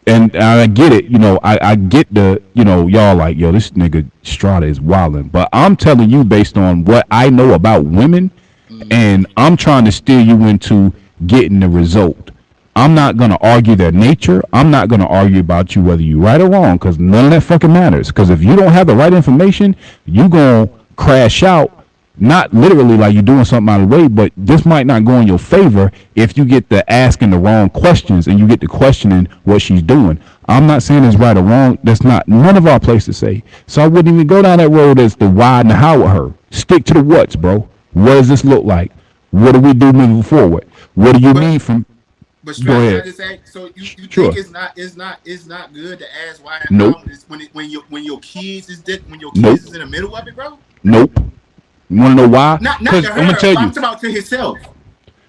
[SPEAKER 1] and I get it, I get y'all like, yo, this nigga Strata is wilding. But I'm telling you based on what I know about women,
[SPEAKER 6] Mm-hmm.
[SPEAKER 1] and I'm trying to steer you into getting the result. I'm not gonna argue their nature. I'm not gonna argue about you whether you right or wrong, because none of that fucking matters. Because if you don't have the right information, you gonna crash out Not literally like you're doing something out of the way, but this might not go in your favor if you get to asking the wrong questions and you get to questioning what she's doing. I'm not saying it's right or wrong. That's not none of our place to say. So I wouldn't even go down that road as the why and the how with her. Stick to the what's, bro. What does this look like? What do we do moving forward? What do you
[SPEAKER 2] But
[SPEAKER 1] need from?
[SPEAKER 2] but
[SPEAKER 1] Go
[SPEAKER 2] Stretch, can I
[SPEAKER 1] ahead.
[SPEAKER 2] just say, so you
[SPEAKER 1] Sure.
[SPEAKER 2] think it's not good to ask why and how
[SPEAKER 1] Nope.
[SPEAKER 2] when your kids when your
[SPEAKER 1] Nope.
[SPEAKER 2] kids is in the middle of it, bro?
[SPEAKER 1] Nope. You want to know why?
[SPEAKER 2] Not
[SPEAKER 1] Because
[SPEAKER 2] to
[SPEAKER 1] I'm gonna
[SPEAKER 2] her,
[SPEAKER 1] tell
[SPEAKER 2] but I'm
[SPEAKER 1] you.
[SPEAKER 2] talking about to himself.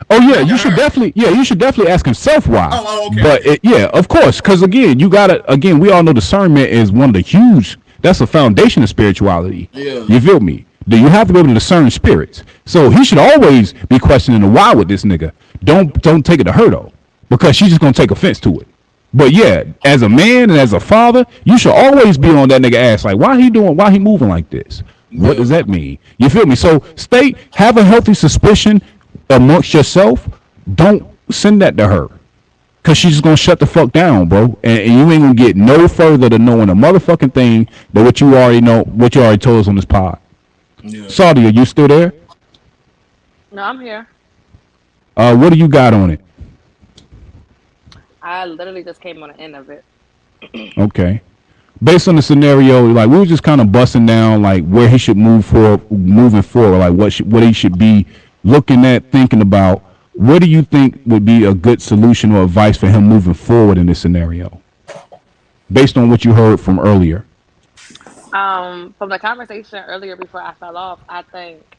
[SPEAKER 1] Oh yeah,
[SPEAKER 2] Not to
[SPEAKER 1] you should
[SPEAKER 2] her.
[SPEAKER 1] definitely. Yeah, you should definitely ask himself why.
[SPEAKER 2] Okay,
[SPEAKER 1] But
[SPEAKER 2] okay.
[SPEAKER 1] yeah, of course, because again, you gotta. Again, we all know discernment is one of the huge. That's a foundation of spirituality.
[SPEAKER 6] Yeah.
[SPEAKER 1] You feel me? Do you have to be able to discern spirits? So he should always be questioning the why with this nigga. Don't take it to her though, because she's just gonna take offense to it. But yeah, as a man and as a father, you should always be on that nigga ass like, why he moving like this? What
[SPEAKER 6] Yeah.
[SPEAKER 1] does that mean? You feel me? So have a healthy suspicion amongst yourself. Don't send that to her. Cause she's just gonna shut the fuck down, bro. And you ain't gonna get no further to knowing a motherfucking thing than what you already know, what you already told us on this pod.
[SPEAKER 6] Yeah.
[SPEAKER 1] Saudi, are you still there?
[SPEAKER 4] No, I'm here.
[SPEAKER 1] What do you got on it?
[SPEAKER 4] I literally just came on the end of it.
[SPEAKER 1] Okay. Based on the scenario, like we were just kind of busting down like where he should moving forward, like what he should be looking at, thinking about. What do you think would be a good solution or advice for him moving forward in this scenario, based on what you heard from earlier?
[SPEAKER 4] From the conversation earlier before I fell off, I think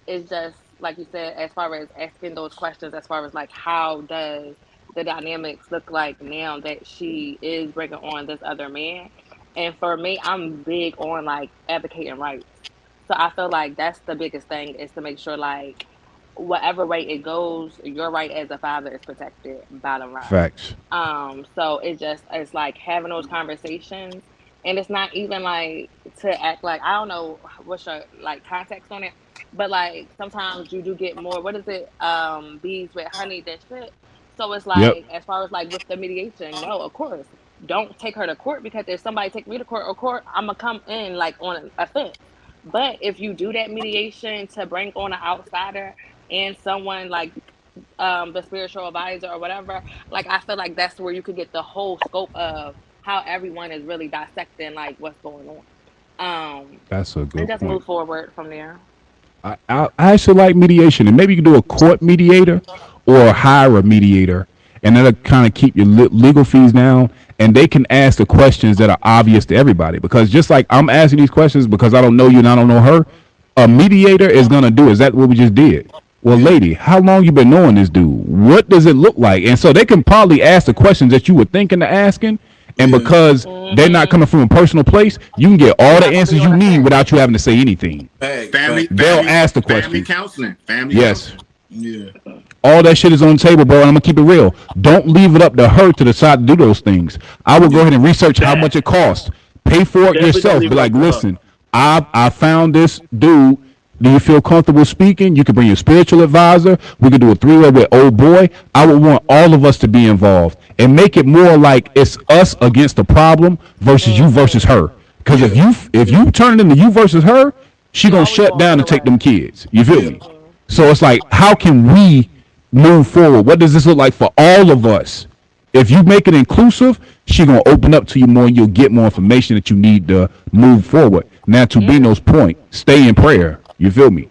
[SPEAKER 4] it's just like you said, as far as asking those questions, as far as like how does the dynamics look like now that she is bringing on this other man? And for me, I'm big on like advocating rights. So I feel like that's the biggest thing is to make sure like whatever way it goes, your right as a father is protected, bottom line.
[SPEAKER 1] Facts.
[SPEAKER 4] So it's like having those conversations, and it's not even like to act like I don't know what's your like context on it, but like sometimes you do get more. What is it? Bees with honey than shit. So it's
[SPEAKER 1] Yep.
[SPEAKER 4] like as far as like with the mediation, no, of course, don't take her to court because if somebody take me to court, I'm gonna come in like on a fence. But if you do that mediation to bring on an outsider and someone like the spiritual advisor or whatever, like I feel like that's where you could get the whole scope of how everyone is really dissecting like what's going on.
[SPEAKER 1] That's a
[SPEAKER 4] And
[SPEAKER 1] good
[SPEAKER 4] just
[SPEAKER 1] point.
[SPEAKER 4] move forward from there.
[SPEAKER 1] I actually like mediation, and maybe you can do a court mediator or hire a mediator, and that'll kind of keep your legal fees down. And they can ask the questions that are obvious to everybody. Because just like I'm asking these questions because I don't know you and I don't know her, a mediator is gonna do is that what we just did. Well,
[SPEAKER 6] Yeah.
[SPEAKER 1] lady, how long you been knowing this dude? What does it look like? And so they can probably ask the questions that you were thinking of asking, and
[SPEAKER 6] Yeah.
[SPEAKER 1] because they're not
[SPEAKER 4] Mm-hmm.
[SPEAKER 1] coming from a personal place, you can get
[SPEAKER 4] You're
[SPEAKER 1] all the
[SPEAKER 4] not gonna be
[SPEAKER 1] answers you
[SPEAKER 4] on the
[SPEAKER 1] need
[SPEAKER 4] fence.
[SPEAKER 1] without you having to say anything.
[SPEAKER 6] Facts.
[SPEAKER 2] Family,
[SPEAKER 6] Facts.
[SPEAKER 1] They'll
[SPEAKER 2] family,
[SPEAKER 1] ask the
[SPEAKER 2] family
[SPEAKER 1] questions.
[SPEAKER 2] counseling, family
[SPEAKER 1] Yes.
[SPEAKER 2] counseling.
[SPEAKER 6] Yeah.
[SPEAKER 1] All that shit is on the table, bro, and I'm gonna keep it real. Don't leave it up to her to decide to do those things. I will go
[SPEAKER 6] Yeah.
[SPEAKER 1] ahead and research how
[SPEAKER 5] That
[SPEAKER 1] much it costs. Pay for it
[SPEAKER 5] definitely don't
[SPEAKER 1] yourself.
[SPEAKER 5] leave
[SPEAKER 1] Be
[SPEAKER 5] it up
[SPEAKER 1] like,
[SPEAKER 5] to her.
[SPEAKER 1] listen, I found this dude. Do you feel comfortable speaking? You can bring your spiritual advisor. We could do a three-way with old boy. I would want all of us to be involved and make it more like it's us against the problem versus you versus
[SPEAKER 4] Mm-hmm.
[SPEAKER 1] her. Because
[SPEAKER 6] Yeah.
[SPEAKER 1] if
[SPEAKER 6] Yeah.
[SPEAKER 1] you turn it into you versus her, she
[SPEAKER 4] You
[SPEAKER 1] gonna
[SPEAKER 4] always
[SPEAKER 1] shut
[SPEAKER 4] gonna
[SPEAKER 1] down
[SPEAKER 4] feel
[SPEAKER 1] and take
[SPEAKER 4] away.
[SPEAKER 1] them kids. You feel
[SPEAKER 6] Yeah.
[SPEAKER 1] me?
[SPEAKER 4] Mm-hmm.
[SPEAKER 1] So it's like, how can we move forward? What does this look like for all of us? If you make it inclusive, she gonna open up to you more, and you'll get more information that you need to move forward. Now, to
[SPEAKER 4] Yeah.
[SPEAKER 1] Bino's point, stay in prayer. You feel me?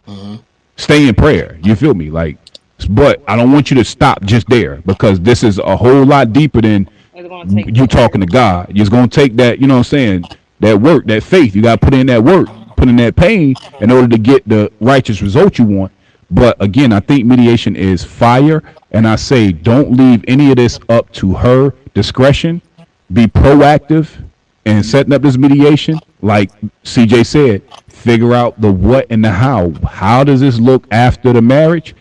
[SPEAKER 6] Uh-huh.
[SPEAKER 1] Stay in prayer. You feel me? Like, but I don't want you to stop just there because this is a whole lot deeper than
[SPEAKER 4] It's gonna take
[SPEAKER 1] you
[SPEAKER 4] some work.
[SPEAKER 1] talking to God. It's gonna take that, you know what I'm saying? That work, that faith. You gotta put in that work, put in that pain in order to get the righteous result you want. But again, I think mediation is fire, and I say don't leave any of this up to her discretion. Be proactive in setting up this mediation. Like CJ said, figure out the what and the how. How does this look after the marriage?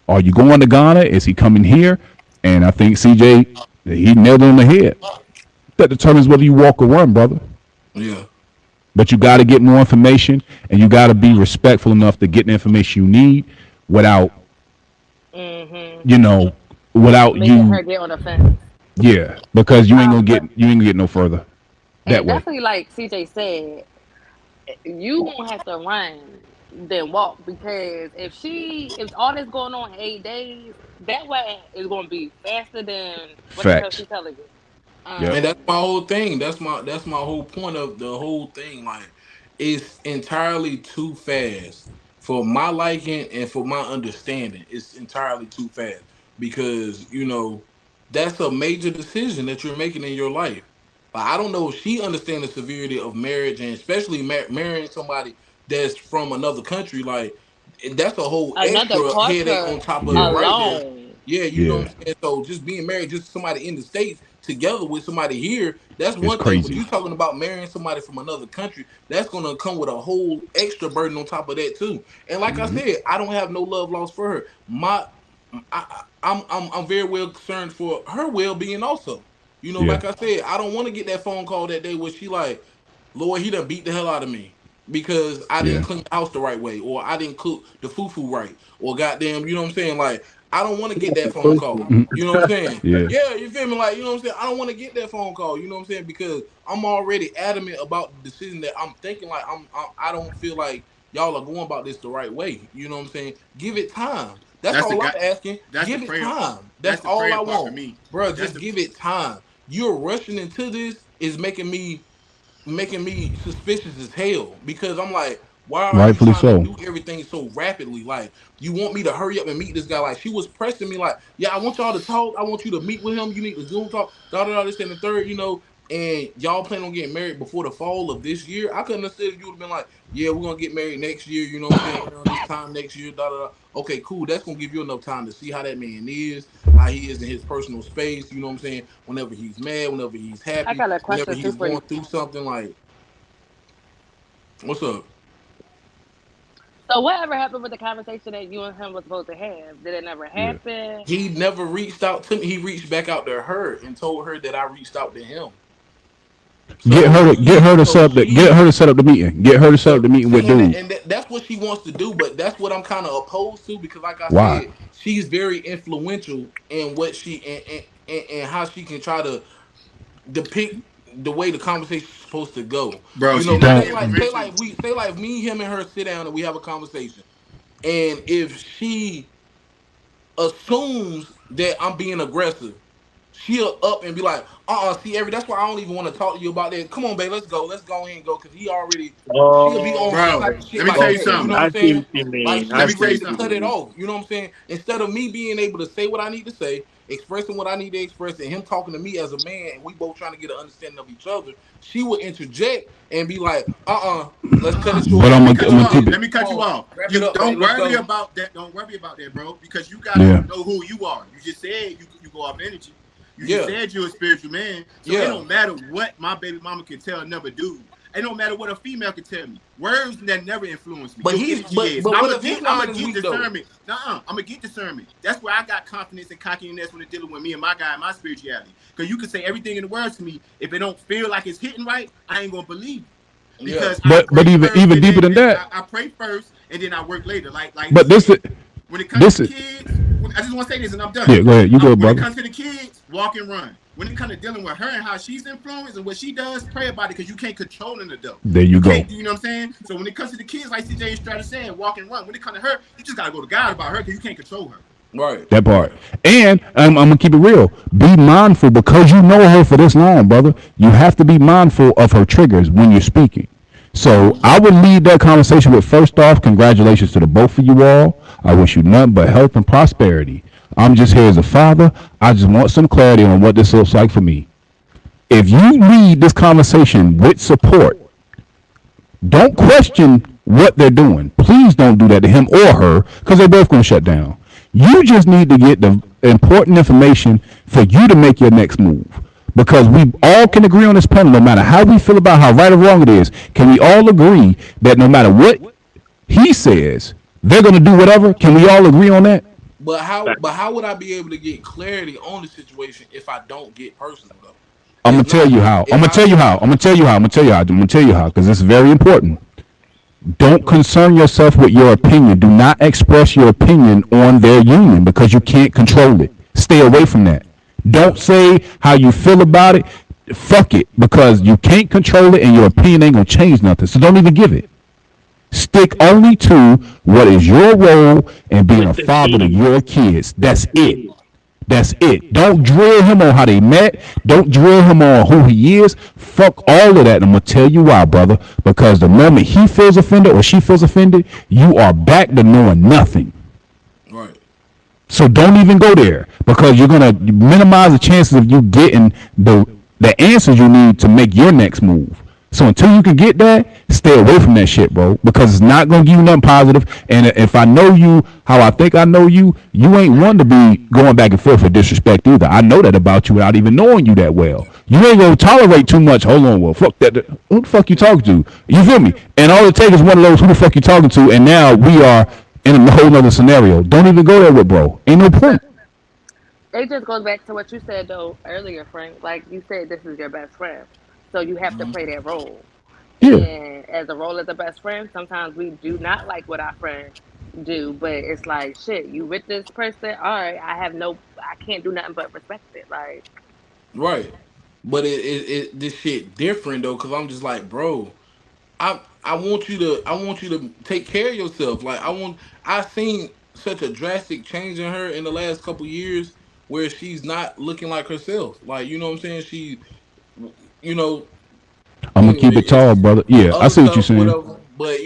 [SPEAKER 1] Are you going to Ghana? Is he coming here? And I think CJ, he nailed it on the head. That determines whether you walk or run, brother.
[SPEAKER 6] Yeah.
[SPEAKER 1] But you got to get more information, and you got to be respectful enough to get the information you need without,
[SPEAKER 4] Mm-hmm.
[SPEAKER 1] you know, without
[SPEAKER 4] Making her
[SPEAKER 1] you,
[SPEAKER 4] get on the fence.
[SPEAKER 1] yeah, because
[SPEAKER 4] But
[SPEAKER 1] you ain't gonna get no further that
[SPEAKER 4] and
[SPEAKER 1] way.
[SPEAKER 4] definitely like CJ said, you won't have to run. than walk, because if all this going on in 8 days, that way is going to be faster than what the hell
[SPEAKER 1] Facts.
[SPEAKER 4] she telling you.
[SPEAKER 1] Yep.
[SPEAKER 6] And that's my whole thing. That's my whole point of the whole thing. Like, it's entirely too fast for my liking and for my understanding. It's entirely too fast because that's a major decision that you're making in your life. Like, I don't know if she understands the severity of marriage, and especially marrying somebody that's from another country. Like, that's a whole
[SPEAKER 4] Another
[SPEAKER 6] extra headache
[SPEAKER 4] culture
[SPEAKER 6] on top of it
[SPEAKER 1] Yeah.
[SPEAKER 6] right there.
[SPEAKER 4] alone.
[SPEAKER 6] Yeah, you know what
[SPEAKER 1] Yeah.
[SPEAKER 6] I'm saying. So just being married, just somebody in the states together with somebody here, that's
[SPEAKER 1] It's
[SPEAKER 6] one thing. But
[SPEAKER 1] crazy.
[SPEAKER 6] you talking about marrying somebody from another country, that's gonna come with a whole extra burden on top of that too. And like I
[SPEAKER 1] Hmm.
[SPEAKER 6] said, I don't have no love lost for her. I'm very well concerned for her well being also.
[SPEAKER 1] Yeah.
[SPEAKER 6] Like I said, I don't want to get that phone call that day where she like, Lord, he done beat the hell out of me because I didn't
[SPEAKER 1] Yeah.
[SPEAKER 6] clean the house the right way, or I didn't cook the fufu right, or goddamn, you know what I'm saying? Like, I don't want to get that phone call.
[SPEAKER 1] Mhm.
[SPEAKER 6] You know what I'm saying?
[SPEAKER 1] Yeah.
[SPEAKER 6] Yeah, you feel me? Like, you know what I'm saying? I don't want to get that phone call. You know what I'm saying? Because I'm already adamant about the decision that I'm thinking. Like, I don't feel like y'all are going about this the right way. You know what I'm saying? Give it time. That's
[SPEAKER 2] That's the
[SPEAKER 6] all I'm
[SPEAKER 2] guy.
[SPEAKER 6] asking.
[SPEAKER 2] That's the
[SPEAKER 6] Give it
[SPEAKER 2] prayer.
[SPEAKER 6] time. That's
[SPEAKER 2] That's the
[SPEAKER 6] all
[SPEAKER 2] prayer
[SPEAKER 6] I
[SPEAKER 2] part for
[SPEAKER 6] want,
[SPEAKER 2] me.
[SPEAKER 6] bro.
[SPEAKER 2] That's
[SPEAKER 6] Just
[SPEAKER 2] the
[SPEAKER 6] give it time. You're rushing into this is making me suspicious as hell because I'm like, why are you
[SPEAKER 1] Rightfully
[SPEAKER 6] trying to
[SPEAKER 1] so.
[SPEAKER 6] do everything so rapidly? Like, you want me to hurry up and meet this guy? Like, she was pressing me, like, yeah, I want y'all to talk. I want you to meet with him. You need to Zoom talk, da da da, this and the third, And y'all plan on getting married before the fall of this year. I couldn't have said if you would have been like, yeah, we're gonna get married next year. You know what I'm saying? Around this time next year, da da da. Okay, cool. That's gonna give you enough time to see how that man is, how he is in his personal space. You know what I'm saying? Whenever he's mad, whenever he's
[SPEAKER 4] I
[SPEAKER 6] happy,
[SPEAKER 4] got a
[SPEAKER 6] whenever
[SPEAKER 4] question too
[SPEAKER 6] he's
[SPEAKER 4] for you.
[SPEAKER 6] going through something. Like, what's up?
[SPEAKER 4] So whatever happened with the conversation that you and him was supposed to have? Did it never
[SPEAKER 1] Yeah.
[SPEAKER 4] happen?
[SPEAKER 6] He never reached out to me. He reached back out to her and told her that I reached out to him.
[SPEAKER 1] Get
[SPEAKER 6] So
[SPEAKER 1] her to get
[SPEAKER 6] she,
[SPEAKER 1] her to
[SPEAKER 6] so
[SPEAKER 1] set up the get her
[SPEAKER 6] she,
[SPEAKER 1] to set up the meeting. Get her to set up
[SPEAKER 6] so
[SPEAKER 1] the meeting with
[SPEAKER 6] see,
[SPEAKER 1] dude.
[SPEAKER 6] that's what she wants to do. But that's what I'm kind of opposed to because, like I
[SPEAKER 1] Why?
[SPEAKER 6] said, she's very influential in what she and how she can try to depict the way the conversation is supposed to go.
[SPEAKER 2] bro. She's not
[SPEAKER 1] Don't.
[SPEAKER 2] influential.
[SPEAKER 6] Say like me, him, and her sit down and we have a conversation. And if she assumes that I'm being aggressive, she'll up and be like, see, that's why I don't even want to talk to you about that. Come on, babe, let's go. Let's go ahead and go. Cause he already, she'll be on some
[SPEAKER 2] Bro,
[SPEAKER 6] type of
[SPEAKER 2] let
[SPEAKER 6] shit
[SPEAKER 2] me tell
[SPEAKER 6] like
[SPEAKER 2] you
[SPEAKER 6] that. You know
[SPEAKER 2] something.
[SPEAKER 6] what
[SPEAKER 5] I
[SPEAKER 6] I'm
[SPEAKER 5] see
[SPEAKER 6] saying?
[SPEAKER 5] what you
[SPEAKER 6] Like,
[SPEAKER 5] mean.
[SPEAKER 6] she'll
[SPEAKER 2] Let
[SPEAKER 5] I
[SPEAKER 2] me
[SPEAKER 6] be
[SPEAKER 5] see
[SPEAKER 2] tell you
[SPEAKER 6] ready
[SPEAKER 5] what
[SPEAKER 6] to
[SPEAKER 5] you
[SPEAKER 2] something.
[SPEAKER 6] cut it
[SPEAKER 5] mean.
[SPEAKER 6] off. You know what I'm saying? Instead of me being able to say what I need to say, expressing what I need to express, and him talking to me as a man, and we both trying to get an understanding of each other, she would interject and be like, let's cut it
[SPEAKER 1] But
[SPEAKER 6] short.
[SPEAKER 2] Let
[SPEAKER 1] I'm
[SPEAKER 2] me
[SPEAKER 1] gonna
[SPEAKER 2] cut
[SPEAKER 1] I'm
[SPEAKER 2] you
[SPEAKER 1] gonna
[SPEAKER 2] off.
[SPEAKER 1] keep it.
[SPEAKER 2] Let me
[SPEAKER 6] Come
[SPEAKER 2] cut you
[SPEAKER 6] on,
[SPEAKER 2] off.
[SPEAKER 6] wrap it
[SPEAKER 2] You
[SPEAKER 6] up, babe.
[SPEAKER 2] don't
[SPEAKER 6] Let's
[SPEAKER 2] worry
[SPEAKER 6] go.
[SPEAKER 2] about that. Don't worry about that, bro. Because you gotta
[SPEAKER 1] Yeah.
[SPEAKER 2] know who you are. You just said you go off energy. You just
[SPEAKER 6] Yeah,
[SPEAKER 2] said you're a spiritual man. So it
[SPEAKER 6] yeah.
[SPEAKER 2] don't matter what my baby mama can tell another dude. It don't matter what a female can tell me. Words that never influence me.
[SPEAKER 6] But
[SPEAKER 2] Your
[SPEAKER 6] he's
[SPEAKER 2] energy is.
[SPEAKER 6] but
[SPEAKER 2] I'm
[SPEAKER 6] what
[SPEAKER 2] gonna
[SPEAKER 6] if his
[SPEAKER 2] get. I'm
[SPEAKER 6] line
[SPEAKER 2] gonna
[SPEAKER 6] is
[SPEAKER 2] get
[SPEAKER 6] weak though?
[SPEAKER 2] discernment. Nuh-uh. I'm gonna get discernment. That's where I got confidence and cockiness when it's dealing with me and my guy and my spirituality. Because you can say everything in the world to me. If it don't feel like it's hitting right, I ain't gonna believe you.
[SPEAKER 6] Yeah.
[SPEAKER 2] Because I
[SPEAKER 1] But
[SPEAKER 2] pray first
[SPEAKER 1] even
[SPEAKER 2] and
[SPEAKER 1] deeper
[SPEAKER 2] then
[SPEAKER 1] than that.
[SPEAKER 2] I pray first and then I work later. Like he
[SPEAKER 1] But this is
[SPEAKER 2] said, when it comes to
[SPEAKER 1] this
[SPEAKER 2] the
[SPEAKER 1] is
[SPEAKER 2] kids, I just want to say this and I'm done.
[SPEAKER 1] yeah. Go ahead. You go,
[SPEAKER 2] When it
[SPEAKER 1] brother.
[SPEAKER 2] comes to the kids, walk and run. When it comes to dealing with her and how she's influenced and what she does, pray about it because you can't control an adult.
[SPEAKER 1] There you
[SPEAKER 2] You
[SPEAKER 1] go.
[SPEAKER 2] can't, you know what I'm saying? So when it comes to the kids, like CJ and Strata said, walk and run. When it comes to her, you just gotta go to God about her because you can't control her.
[SPEAKER 6] Right.
[SPEAKER 1] That part.
[SPEAKER 6] Right.
[SPEAKER 1] And I'm gonna keep it real. Be mindful because you know her for this long, brother. You have to be mindful of her triggers when you're speaking. So I would lead that conversation with first off, congratulations to the both of you all. I wish you nothing but health and prosperity. I'm just here as a father. I just want some clarity on what this looks like for me. If you lead this conversation with support, don't question what they're doing. Please don't do that to him or her because they're both going to shut down. You just need to get the important information for you to make your next move. Because we all can agree on this panel, no matter how we feel about how right or wrong it is, can we all agree that no matter what he says, they're going to do whatever? Can we all agree on that?
[SPEAKER 6] But how would I be able to get clarity on the situation if I don't get personal though?
[SPEAKER 1] I'm gonna
[SPEAKER 6] If
[SPEAKER 1] tell
[SPEAKER 6] not,
[SPEAKER 1] you how. I'm
[SPEAKER 6] if
[SPEAKER 1] gonna
[SPEAKER 6] I
[SPEAKER 1] tell you how. I'm gonna tell you how. I'm gonna tell you how. I'm gonna tell you how because it's very important. Don't concern yourself with your opinion. Do not express your opinion on their union because you can't control it. Stay away from that. Don't say how you feel about it. Fuck it because you can't control it and your opinion ain't gonna change nothing. So don't even give it. Stick only to what is your role in being
[SPEAKER 5] with
[SPEAKER 1] a
[SPEAKER 5] the
[SPEAKER 1] father to
[SPEAKER 5] kids.
[SPEAKER 1] your kids.
[SPEAKER 5] With
[SPEAKER 1] That's
[SPEAKER 5] the
[SPEAKER 1] it.
[SPEAKER 5] kids.
[SPEAKER 1] That's it. Don't drill him on how they met. Don't drill him on who he is. Fuck all of that. And I'm gonna tell you why, brother. Because the moment he feels offended or she feels offended, you are back to knowing nothing.
[SPEAKER 6] Right.
[SPEAKER 1] So don't even go there because you're gonna minimize the chances of you getting the answers you need to make your next move. So until you can get that, stay away from that shit, bro, because it's not gonna give you nothing positive. And if I know you how I think I know you, you ain't one to be going back and forth for disrespect either. I know that about you without even knowing you that well. You ain't gonna tolerate too much. Hold on, well, fuck that. Who the fuck you talking to? You feel me? And all it takes is one of those. Who the fuck you talking to? And now we are in a whole nother scenario. Don't even go there with bro. Ain't no
[SPEAKER 4] But
[SPEAKER 1] point.
[SPEAKER 4] it just goes back to what you said though earlier, Frank. Like you said, this is your best friend, so you have to play that role.
[SPEAKER 1] Yeah.
[SPEAKER 4] And as a role as a best friend, sometimes we do not like what our friend do, but it's like shit. You with this person? All right, I can't do nothing but respect it. Like
[SPEAKER 6] Right. But this shit different though, cause I'm just like, bro, I want you to take care of yourself. Like I seen such a drastic change in her in the last couple years where she's not looking like herself. Like, you know what I'm saying? You know,
[SPEAKER 1] I'm gonna keep
[SPEAKER 6] anyway,
[SPEAKER 1] it tall,
[SPEAKER 6] it's
[SPEAKER 1] brother. Yeah, I
[SPEAKER 6] other
[SPEAKER 1] see what you're
[SPEAKER 6] stuff,
[SPEAKER 1] saying.
[SPEAKER 6] whatever. But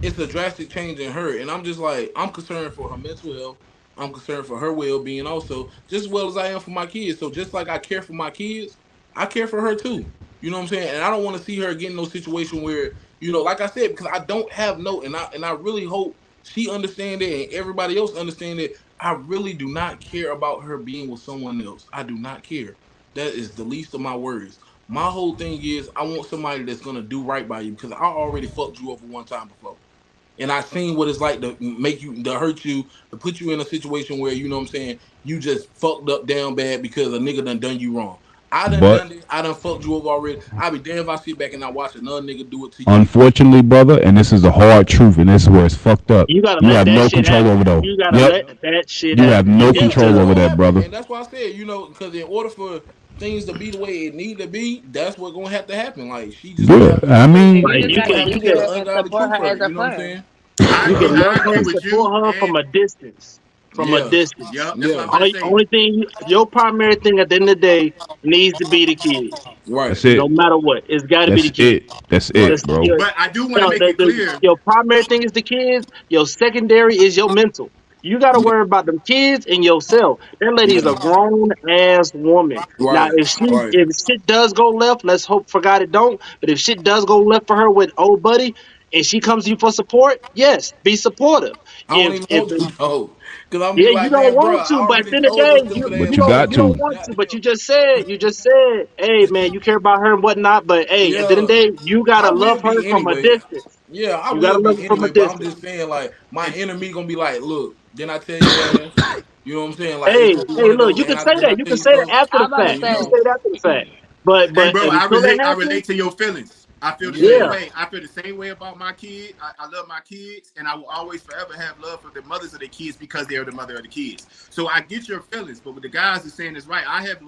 [SPEAKER 6] it's a drastic change in her, and I'm just like, I'm concerned for her mental health. I'm concerned for her well being, also, just as well as I am for my kids. So just like I care for my kids, I care for her too. You know what I'm saying? And I don't want to see her get in no situation where, like I said, because I don't have no, and I really hope she understand it and everybody else understand it. I really do not care about her being with someone else. I do not care. That is the least of my worries. My whole thing is I want somebody that's gonna do right by you because I already fucked you over one time before. And I seen what it's like to make you to hurt you, to put you in a situation where, you know what I'm saying, you just fucked up down bad because a nigga done you wrong. I
[SPEAKER 1] But
[SPEAKER 6] done this, I done fucked you over already. I'll be damned if I sit back and I watch another nigga do it to you.
[SPEAKER 1] unfortunately, brother, and this is the hard truth, and this is where it's fucked up.
[SPEAKER 5] You gotta
[SPEAKER 1] You
[SPEAKER 5] let
[SPEAKER 1] have
[SPEAKER 5] that
[SPEAKER 1] no
[SPEAKER 5] shit
[SPEAKER 1] control over
[SPEAKER 5] happen.
[SPEAKER 1] though.
[SPEAKER 5] You gotta
[SPEAKER 1] Yep.
[SPEAKER 5] let that shit
[SPEAKER 1] You have
[SPEAKER 5] happen.
[SPEAKER 1] no
[SPEAKER 6] Yeah, it's
[SPEAKER 1] control over
[SPEAKER 6] gonna
[SPEAKER 1] that,
[SPEAKER 6] happen,
[SPEAKER 1] brother.
[SPEAKER 6] and that's why I said, because in order for things to be the way it need to be, that's what gonna have to happen. Like she just gonna
[SPEAKER 1] Yeah.
[SPEAKER 6] have to,
[SPEAKER 1] I
[SPEAKER 4] and
[SPEAKER 1] mean,
[SPEAKER 4] you
[SPEAKER 5] Like
[SPEAKER 4] just
[SPEAKER 5] you
[SPEAKER 4] got
[SPEAKER 6] gonna
[SPEAKER 4] to
[SPEAKER 5] can
[SPEAKER 6] have to
[SPEAKER 5] you
[SPEAKER 4] be
[SPEAKER 6] tell
[SPEAKER 5] can
[SPEAKER 6] the
[SPEAKER 4] there and
[SPEAKER 6] ungodly
[SPEAKER 4] support
[SPEAKER 6] truth
[SPEAKER 4] her
[SPEAKER 6] of
[SPEAKER 4] as
[SPEAKER 6] it.
[SPEAKER 4] a
[SPEAKER 6] You know what I'm
[SPEAKER 4] friend.
[SPEAKER 6] saying?
[SPEAKER 3] I
[SPEAKER 5] you
[SPEAKER 3] agree.
[SPEAKER 5] can
[SPEAKER 3] I
[SPEAKER 5] love her
[SPEAKER 3] agree
[SPEAKER 5] and
[SPEAKER 3] with
[SPEAKER 5] support
[SPEAKER 3] you.
[SPEAKER 5] her from
[SPEAKER 3] And
[SPEAKER 5] a distance. From a
[SPEAKER 6] Yeah,
[SPEAKER 5] distance.
[SPEAKER 3] yep, that's what I'm
[SPEAKER 6] yeah,
[SPEAKER 3] about to say.
[SPEAKER 5] Only thing your primary thing at the end of the day needs to be the kids.
[SPEAKER 6] right,
[SPEAKER 1] that's it.
[SPEAKER 5] No matter what, it's got to be
[SPEAKER 1] That's
[SPEAKER 5] the kids.
[SPEAKER 1] it. That's
[SPEAKER 6] right.
[SPEAKER 1] it,
[SPEAKER 5] Just
[SPEAKER 1] bro.
[SPEAKER 3] But I do want to make it clear.
[SPEAKER 5] your primary thing is the kids. Your secondary is your mental. You got to
[SPEAKER 6] Yeah,
[SPEAKER 5] worry about them kids and yourself. That lady is
[SPEAKER 6] yeah,
[SPEAKER 5] a grown ass woman. Now,
[SPEAKER 6] right, right.
[SPEAKER 5] if shit does go left, let's hope for God it don't. But if shit does go left for her with old buddy, and she comes to you for support, yes, be supportive.
[SPEAKER 6] I don't even
[SPEAKER 5] If
[SPEAKER 6] want to though, cause I'm be
[SPEAKER 5] Yeah, you
[SPEAKER 6] like,
[SPEAKER 5] don't
[SPEAKER 6] man, bro,
[SPEAKER 5] want
[SPEAKER 6] I
[SPEAKER 5] to, but at
[SPEAKER 6] already
[SPEAKER 5] the end of the
[SPEAKER 6] told your
[SPEAKER 5] day,
[SPEAKER 6] stupid
[SPEAKER 1] But
[SPEAKER 6] ass
[SPEAKER 1] you
[SPEAKER 6] what I
[SPEAKER 1] got
[SPEAKER 5] you
[SPEAKER 6] want
[SPEAKER 5] don't
[SPEAKER 1] to.
[SPEAKER 6] you
[SPEAKER 5] want
[SPEAKER 6] not
[SPEAKER 5] to,
[SPEAKER 6] to
[SPEAKER 5] but
[SPEAKER 6] do.
[SPEAKER 5] you just said, hey man, you care about her and whatnot, but hey, at the end of
[SPEAKER 6] Yeah,
[SPEAKER 5] the day, you
[SPEAKER 6] I
[SPEAKER 5] gotta
[SPEAKER 6] will
[SPEAKER 5] love her
[SPEAKER 6] be
[SPEAKER 5] from a
[SPEAKER 6] anyway.
[SPEAKER 5] distance.
[SPEAKER 6] Yeah, I
[SPEAKER 5] You
[SPEAKER 6] will
[SPEAKER 5] gotta love
[SPEAKER 6] be
[SPEAKER 5] her from a
[SPEAKER 6] anyway. But I'm
[SPEAKER 5] distance.
[SPEAKER 6] just saying, like, my
[SPEAKER 3] And
[SPEAKER 6] enemy gonna be like, look, then I tell your ass. You know what I'm saying? Like, it's
[SPEAKER 5] Hey,
[SPEAKER 6] gonna be one
[SPEAKER 5] hey,
[SPEAKER 6] of
[SPEAKER 5] look,
[SPEAKER 6] those.
[SPEAKER 5] you
[SPEAKER 6] And
[SPEAKER 5] can say
[SPEAKER 6] then I
[SPEAKER 5] that. You
[SPEAKER 6] tell
[SPEAKER 5] can
[SPEAKER 6] you
[SPEAKER 5] say that
[SPEAKER 6] something.
[SPEAKER 5] after
[SPEAKER 4] I'm
[SPEAKER 5] the
[SPEAKER 4] about to
[SPEAKER 5] fact. You
[SPEAKER 6] Yeah,
[SPEAKER 5] can
[SPEAKER 4] say,
[SPEAKER 5] say that after the fact.
[SPEAKER 3] and
[SPEAKER 5] But
[SPEAKER 3] bro,
[SPEAKER 5] until that
[SPEAKER 3] I
[SPEAKER 5] happens,
[SPEAKER 3] relate to your feelings. I feel the same
[SPEAKER 6] yeah,
[SPEAKER 5] yeah,
[SPEAKER 3] way. I feel the same way about my kid. I love my kids, and I will always forever have love for the mothers of the kids because they are the mother of the kids. So I get your feelings, but what the guys are saying is right. I have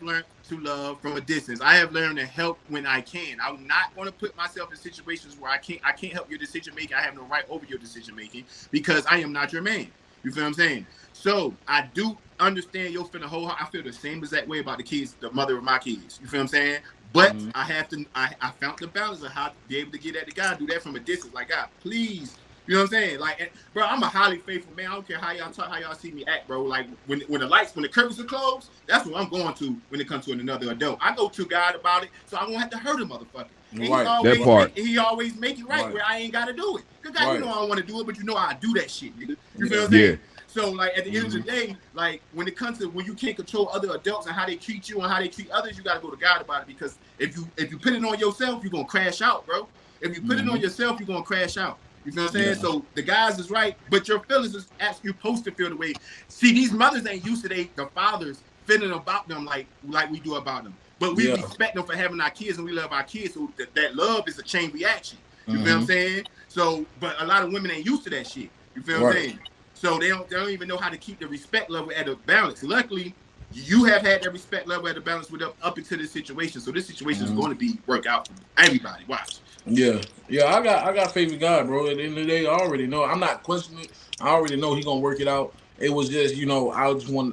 [SPEAKER 3] learned to love from a distance. I have learned to help when I can. I'm not going to put myself in situations where I can't help your decision making. I have no right over your decision making because I am not your man. You feel what I'm saying? So I do understand your feeling whole. I feel the same exact way about the kids, the mother of my kids. You feel what I'm saying? But
[SPEAKER 6] mm-hmm.
[SPEAKER 3] I have to. I found the balance of how to be able to get at the guy, do that from a distance. Like, God, please. You know what I'm saying? Like, bro, I'm a highly faithful man. I don't care how y'all talk, how y'all see me act, bro. Like, when the curtains are closed, that's what I'm going to when it comes to another adult. I go to God about it, so I won't have to hurt a motherfucker. And
[SPEAKER 6] Right,
[SPEAKER 1] That part.
[SPEAKER 3] he always make it right
[SPEAKER 6] right,
[SPEAKER 3] where I ain't got to do it. Cause God, you
[SPEAKER 6] right.
[SPEAKER 3] know I don't want to do it, but you know I do that shit, nigga. You feel
[SPEAKER 6] Yeah,
[SPEAKER 3] what I'm
[SPEAKER 1] Yeah.
[SPEAKER 3] saying? So like at the end of the
[SPEAKER 6] mm-hmm.
[SPEAKER 3] day, like when it comes to when you can't control other adults and how they treat you and how they treat others, you gotta go to God about it because if you put it on yourself, you're gonna crash out, bro. If you put it
[SPEAKER 6] Mm-hmm.
[SPEAKER 3] on yourself, you're gonna crash out. You feel what I'm saying?
[SPEAKER 6] Yeah,
[SPEAKER 3] So the guys is right, but your feelings is actually supposed to feel the way. See, these mothers ain't used to the fathers feeling about them like we do about them. But we
[SPEAKER 6] yeah,
[SPEAKER 3] respect them for having our kids and we love our kids. So that love is a chain reaction. You feel what I'm
[SPEAKER 6] mm-hmm.
[SPEAKER 3] saying? So, but a lot of women ain't used to that shit. You feel what I'm
[SPEAKER 6] Right.
[SPEAKER 3] saying? So they don't even know how to keep the respect level at a balance. Luckily, you have had that respect level at a balance with up into this situation. So this situation is
[SPEAKER 6] Mm-hmm.
[SPEAKER 3] going to be work out for everybody. Watch.
[SPEAKER 6] Yeah, yeah, I got faith in God, bro. At the end of the day, I already know. I'm not questioning it. I already know He gonna work it out. It was just,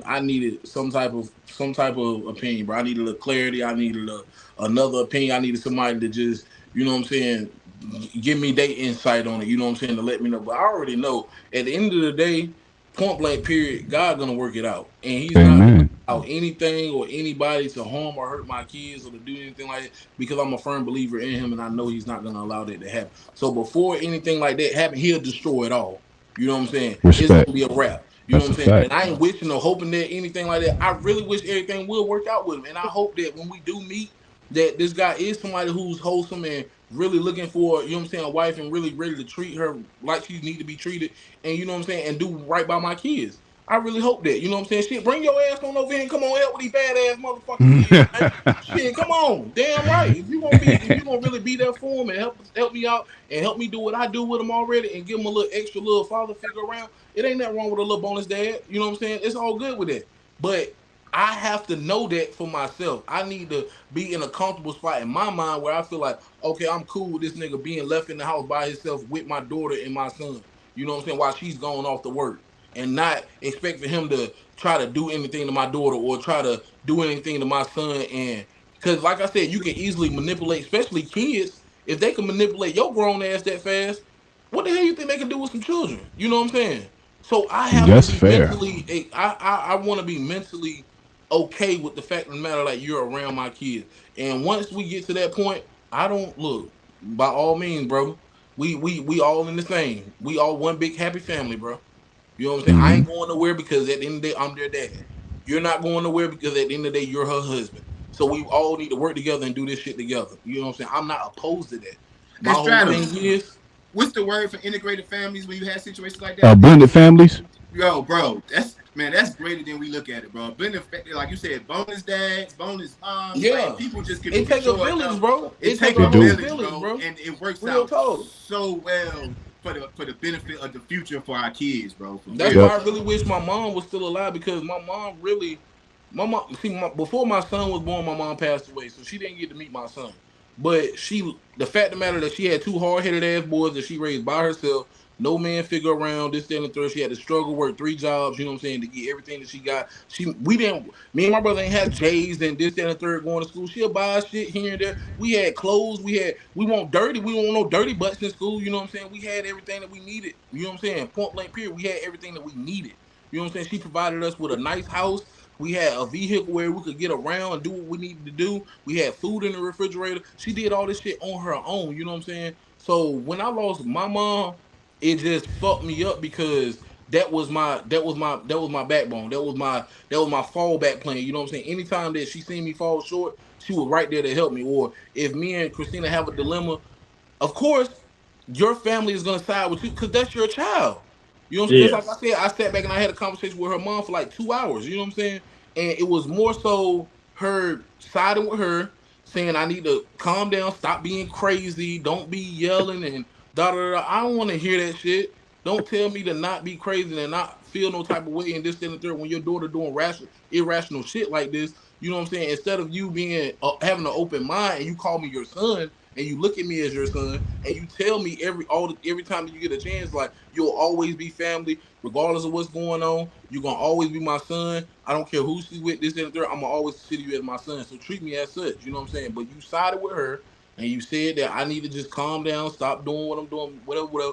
[SPEAKER 6] I needed some type of opinion, bro. I needed a clarity. I needed another opinion. I needed somebody to just, what I'm saying, give me their insight on it. You know what I'm saying, to let me know. But I already know. At the end of the day, point blank, period. God gonna work it out, and He's not gonna
[SPEAKER 1] Amen.
[SPEAKER 6] allow anything or anybody to harm or hurt my kids or to do anything like that, because I'm a firm believer in Him, and I know He's not gonna allow that to happen. So before anything like that happen, He'll destroy it all. You know what I'm saying? It's
[SPEAKER 1] Respect.
[SPEAKER 6] gonna be a wrap. You know
[SPEAKER 1] That's
[SPEAKER 6] what
[SPEAKER 1] a
[SPEAKER 6] I'm saying?
[SPEAKER 1] fact.
[SPEAKER 6] And I ain't wishing or hoping that anything like that. I really wish everything will work out with him. And I hope that when we do meet, that this guy is somebody who's wholesome and really looking for, you know what I'm saying, a wife, and really ready to treat her like she need to be treated, and you know what I'm saying, and do right by my kids. I really hope that. You know what I'm saying? Shit, bring your ass on over here and come on help with these badass motherfucking kids, man. Shit, come on. Damn right. If you gonna really be there for him and help me out and help me do what I do with him already and give him a little extra little father figure around, it ain't nothing wrong with a little bonus dad. You know what I'm saying? It's all good with it. But I have to know that for myself. I need to be in a comfortable spot in my mind where I feel like, okay, I'm cool with this nigga being left in the house by himself with my daughter and my son. You know what I'm saying? While she's going off to work, and not expect for him to try to do anything to my daughter or try to do anything to my son. And because, like I said, you can easily manipulate, especially kids. If they can manipulate your grown ass that fast, what the hell you think they can do with some children? You know what I'm saying? So I have to
[SPEAKER 1] That's
[SPEAKER 6] be
[SPEAKER 1] fair.
[SPEAKER 6] mentally. I want to be mentally okay with the fact of the matter, like, you're around my kids. And once we get to that point, I don't look. By all means, bro. We all in the same. We all one big happy family, bro. You know what I'm saying? I
[SPEAKER 1] Hmm.
[SPEAKER 6] ain't going nowhere because at the end of the day, I'm their dad. You're not going nowhere because at the end of the day, you're her husband. So we all need to work together and do this shit together. You know what I'm saying? I'm not opposed to that. My
[SPEAKER 2] And
[SPEAKER 6] whole
[SPEAKER 2] Stratum,
[SPEAKER 6] thing is,
[SPEAKER 2] what's the word for integrated families when you have situations like that?
[SPEAKER 1] Blended families.
[SPEAKER 2] Yo, bro, that's man, that's greater than we look at it, bro. Blended, like you said, bonus dads, bonus moms, like
[SPEAKER 6] yeah,
[SPEAKER 2] people just can
[SPEAKER 6] it
[SPEAKER 2] can
[SPEAKER 6] take a
[SPEAKER 2] show up,
[SPEAKER 6] village,
[SPEAKER 2] though.
[SPEAKER 6] bro.
[SPEAKER 2] It
[SPEAKER 6] It take
[SPEAKER 2] take
[SPEAKER 6] a
[SPEAKER 2] a
[SPEAKER 1] It
[SPEAKER 6] whole
[SPEAKER 1] do.
[SPEAKER 2] village,
[SPEAKER 6] village,
[SPEAKER 2] bro,
[SPEAKER 6] bro.
[SPEAKER 2] and it works
[SPEAKER 6] Real
[SPEAKER 2] out
[SPEAKER 6] talk.
[SPEAKER 2] so well for the benefit of the future for our kids, bro. For
[SPEAKER 6] That's
[SPEAKER 2] real.
[SPEAKER 6] why
[SPEAKER 1] Yep.
[SPEAKER 6] I really wish my mom was still alive, because my mom, see, before my son was born, my mom passed away, so she didn't get to meet my son. But the fact of the matter that she had two hard headed ass boys that she raised by herself, no man figure around, this, that, and the third. She had to struggle, work three jobs, you know what I'm saying, to get everything that she got. We didn't, me and my brother ain't have J's and this, that, and the third going to school. She'll buy us shit here and there. We had clothes, we want dirty, we don't want no dirty butts in school, you know what I'm saying? We had everything that we needed, you know what I'm saying? Point blank period, we had everything that we needed. You know what I'm saying? She provided us with a nice house. We had a vehicle where we could get around and do what we needed to do. We had food in the refrigerator. She did all this shit on her own. You know what I'm saying? So when I lost my mom, it just fucked me up, because that was my backbone. That was my fallback plan. You know what I'm saying? Anytime that she seen me fall short, she was right there to help me. Or if me and Christina have a dilemma, of course, your family is gonna side with you because that's your child. You know what I'm saying? Just
[SPEAKER 5] Yeah.
[SPEAKER 6] like I said, I sat back and I had a conversation with her mom for like 2 hours. You know what I'm saying? And it was more so her siding with her, saying I need to calm down, stop being crazy, don't be yelling and da da da. I don't want to hear that shit. Don't tell me to not be crazy and not feel no type of way and this that, and the third when your daughter doing irrational shit like this. You know what I'm saying? Instead of you being having an open mind and you call me your son and you look at me as your son and you tell me every time that you get a chance, like, you'll always be family regardless of what's going on. You're gonna always be my son. I don't care who she's with, this and the third. I'm gonna always consider you as my son. So treat me as such. You know what I'm saying? But you sided with her and you said that I need to just calm down, stop doing what I'm doing, whatever, whatever.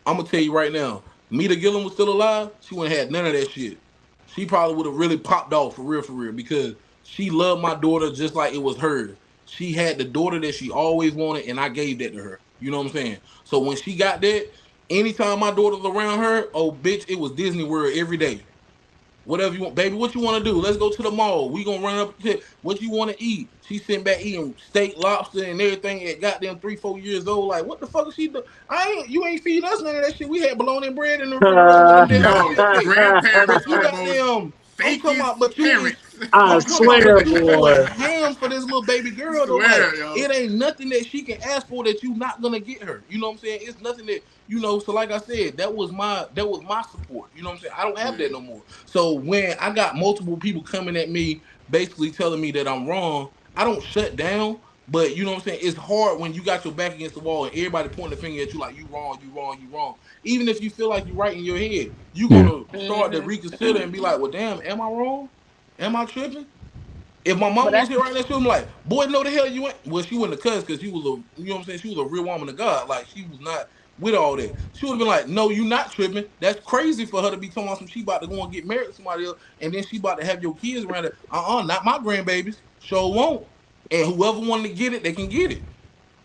[SPEAKER 6] I'm gonna tell you right now, Mita Gillum was still alive, she wouldn't have had none of that shit. She probably would have really popped off for real, because she loved my daughter just like it was hers. She had the daughter that she always wanted, and I gave that to her. You know what I'm saying? So when she got that, anytime my daughter's around her, oh bitch, it was Disney World every day. Whatever you want, baby. What you want to do? Let's go to the mall. We gonna run up to what you want to eat. She sitting back eating steak, lobster, and everything at goddamn 3, 4 years old. Like, what the fuck is she do? You ain't feed us none of that shit. We had bologna and bread in the refrigerator with them damn
[SPEAKER 2] Yo,
[SPEAKER 6] kids cake.
[SPEAKER 2] grandparents
[SPEAKER 6] But you
[SPEAKER 2] are the
[SPEAKER 6] got
[SPEAKER 2] most
[SPEAKER 6] them. I'm talking
[SPEAKER 2] fakest
[SPEAKER 6] about, but you is.
[SPEAKER 2] parents.
[SPEAKER 5] I
[SPEAKER 6] I'm talking about,
[SPEAKER 5] swear,
[SPEAKER 6] but you
[SPEAKER 5] boy.
[SPEAKER 6] going ham for this little baby girl though. Like,
[SPEAKER 2] Swear, yo.
[SPEAKER 6] it ain't nothing that she can ask for that you not gonna get her. You know what I'm saying? It's nothing that So like I said, that was my support. You know what I'm saying? I don't have
[SPEAKER 2] Yeah.
[SPEAKER 6] that no more. So when I got multiple people coming at me, basically telling me that I'm wrong, I don't shut down. But you know what I'm saying? It's hard when you got your back against the wall and everybody pointing the finger at you like you wrong, you wrong, you wrong. Even if you feel like you're right in your head, you're
[SPEAKER 1] Yeah.
[SPEAKER 6] gonna start to
[SPEAKER 4] Hmm.
[SPEAKER 6] reconsider and be like, well, damn, am I wrong? Am I tripping? If my
[SPEAKER 4] But
[SPEAKER 6] mama was
[SPEAKER 4] that's
[SPEAKER 6] here right next to him, like, boy, no the hell you ain't. Well, she wouldn't have cussed because she was a, you know what I'm saying? She was a real woman of God. Like, she was not with all that. She would have been like, no, you not tripping. That's crazy for her to be talking about some she about to go and get married to somebody else, and then she about to have your kids around it. Not my grandbabies. Sure won't. And whoever wanted to get it, they can get it.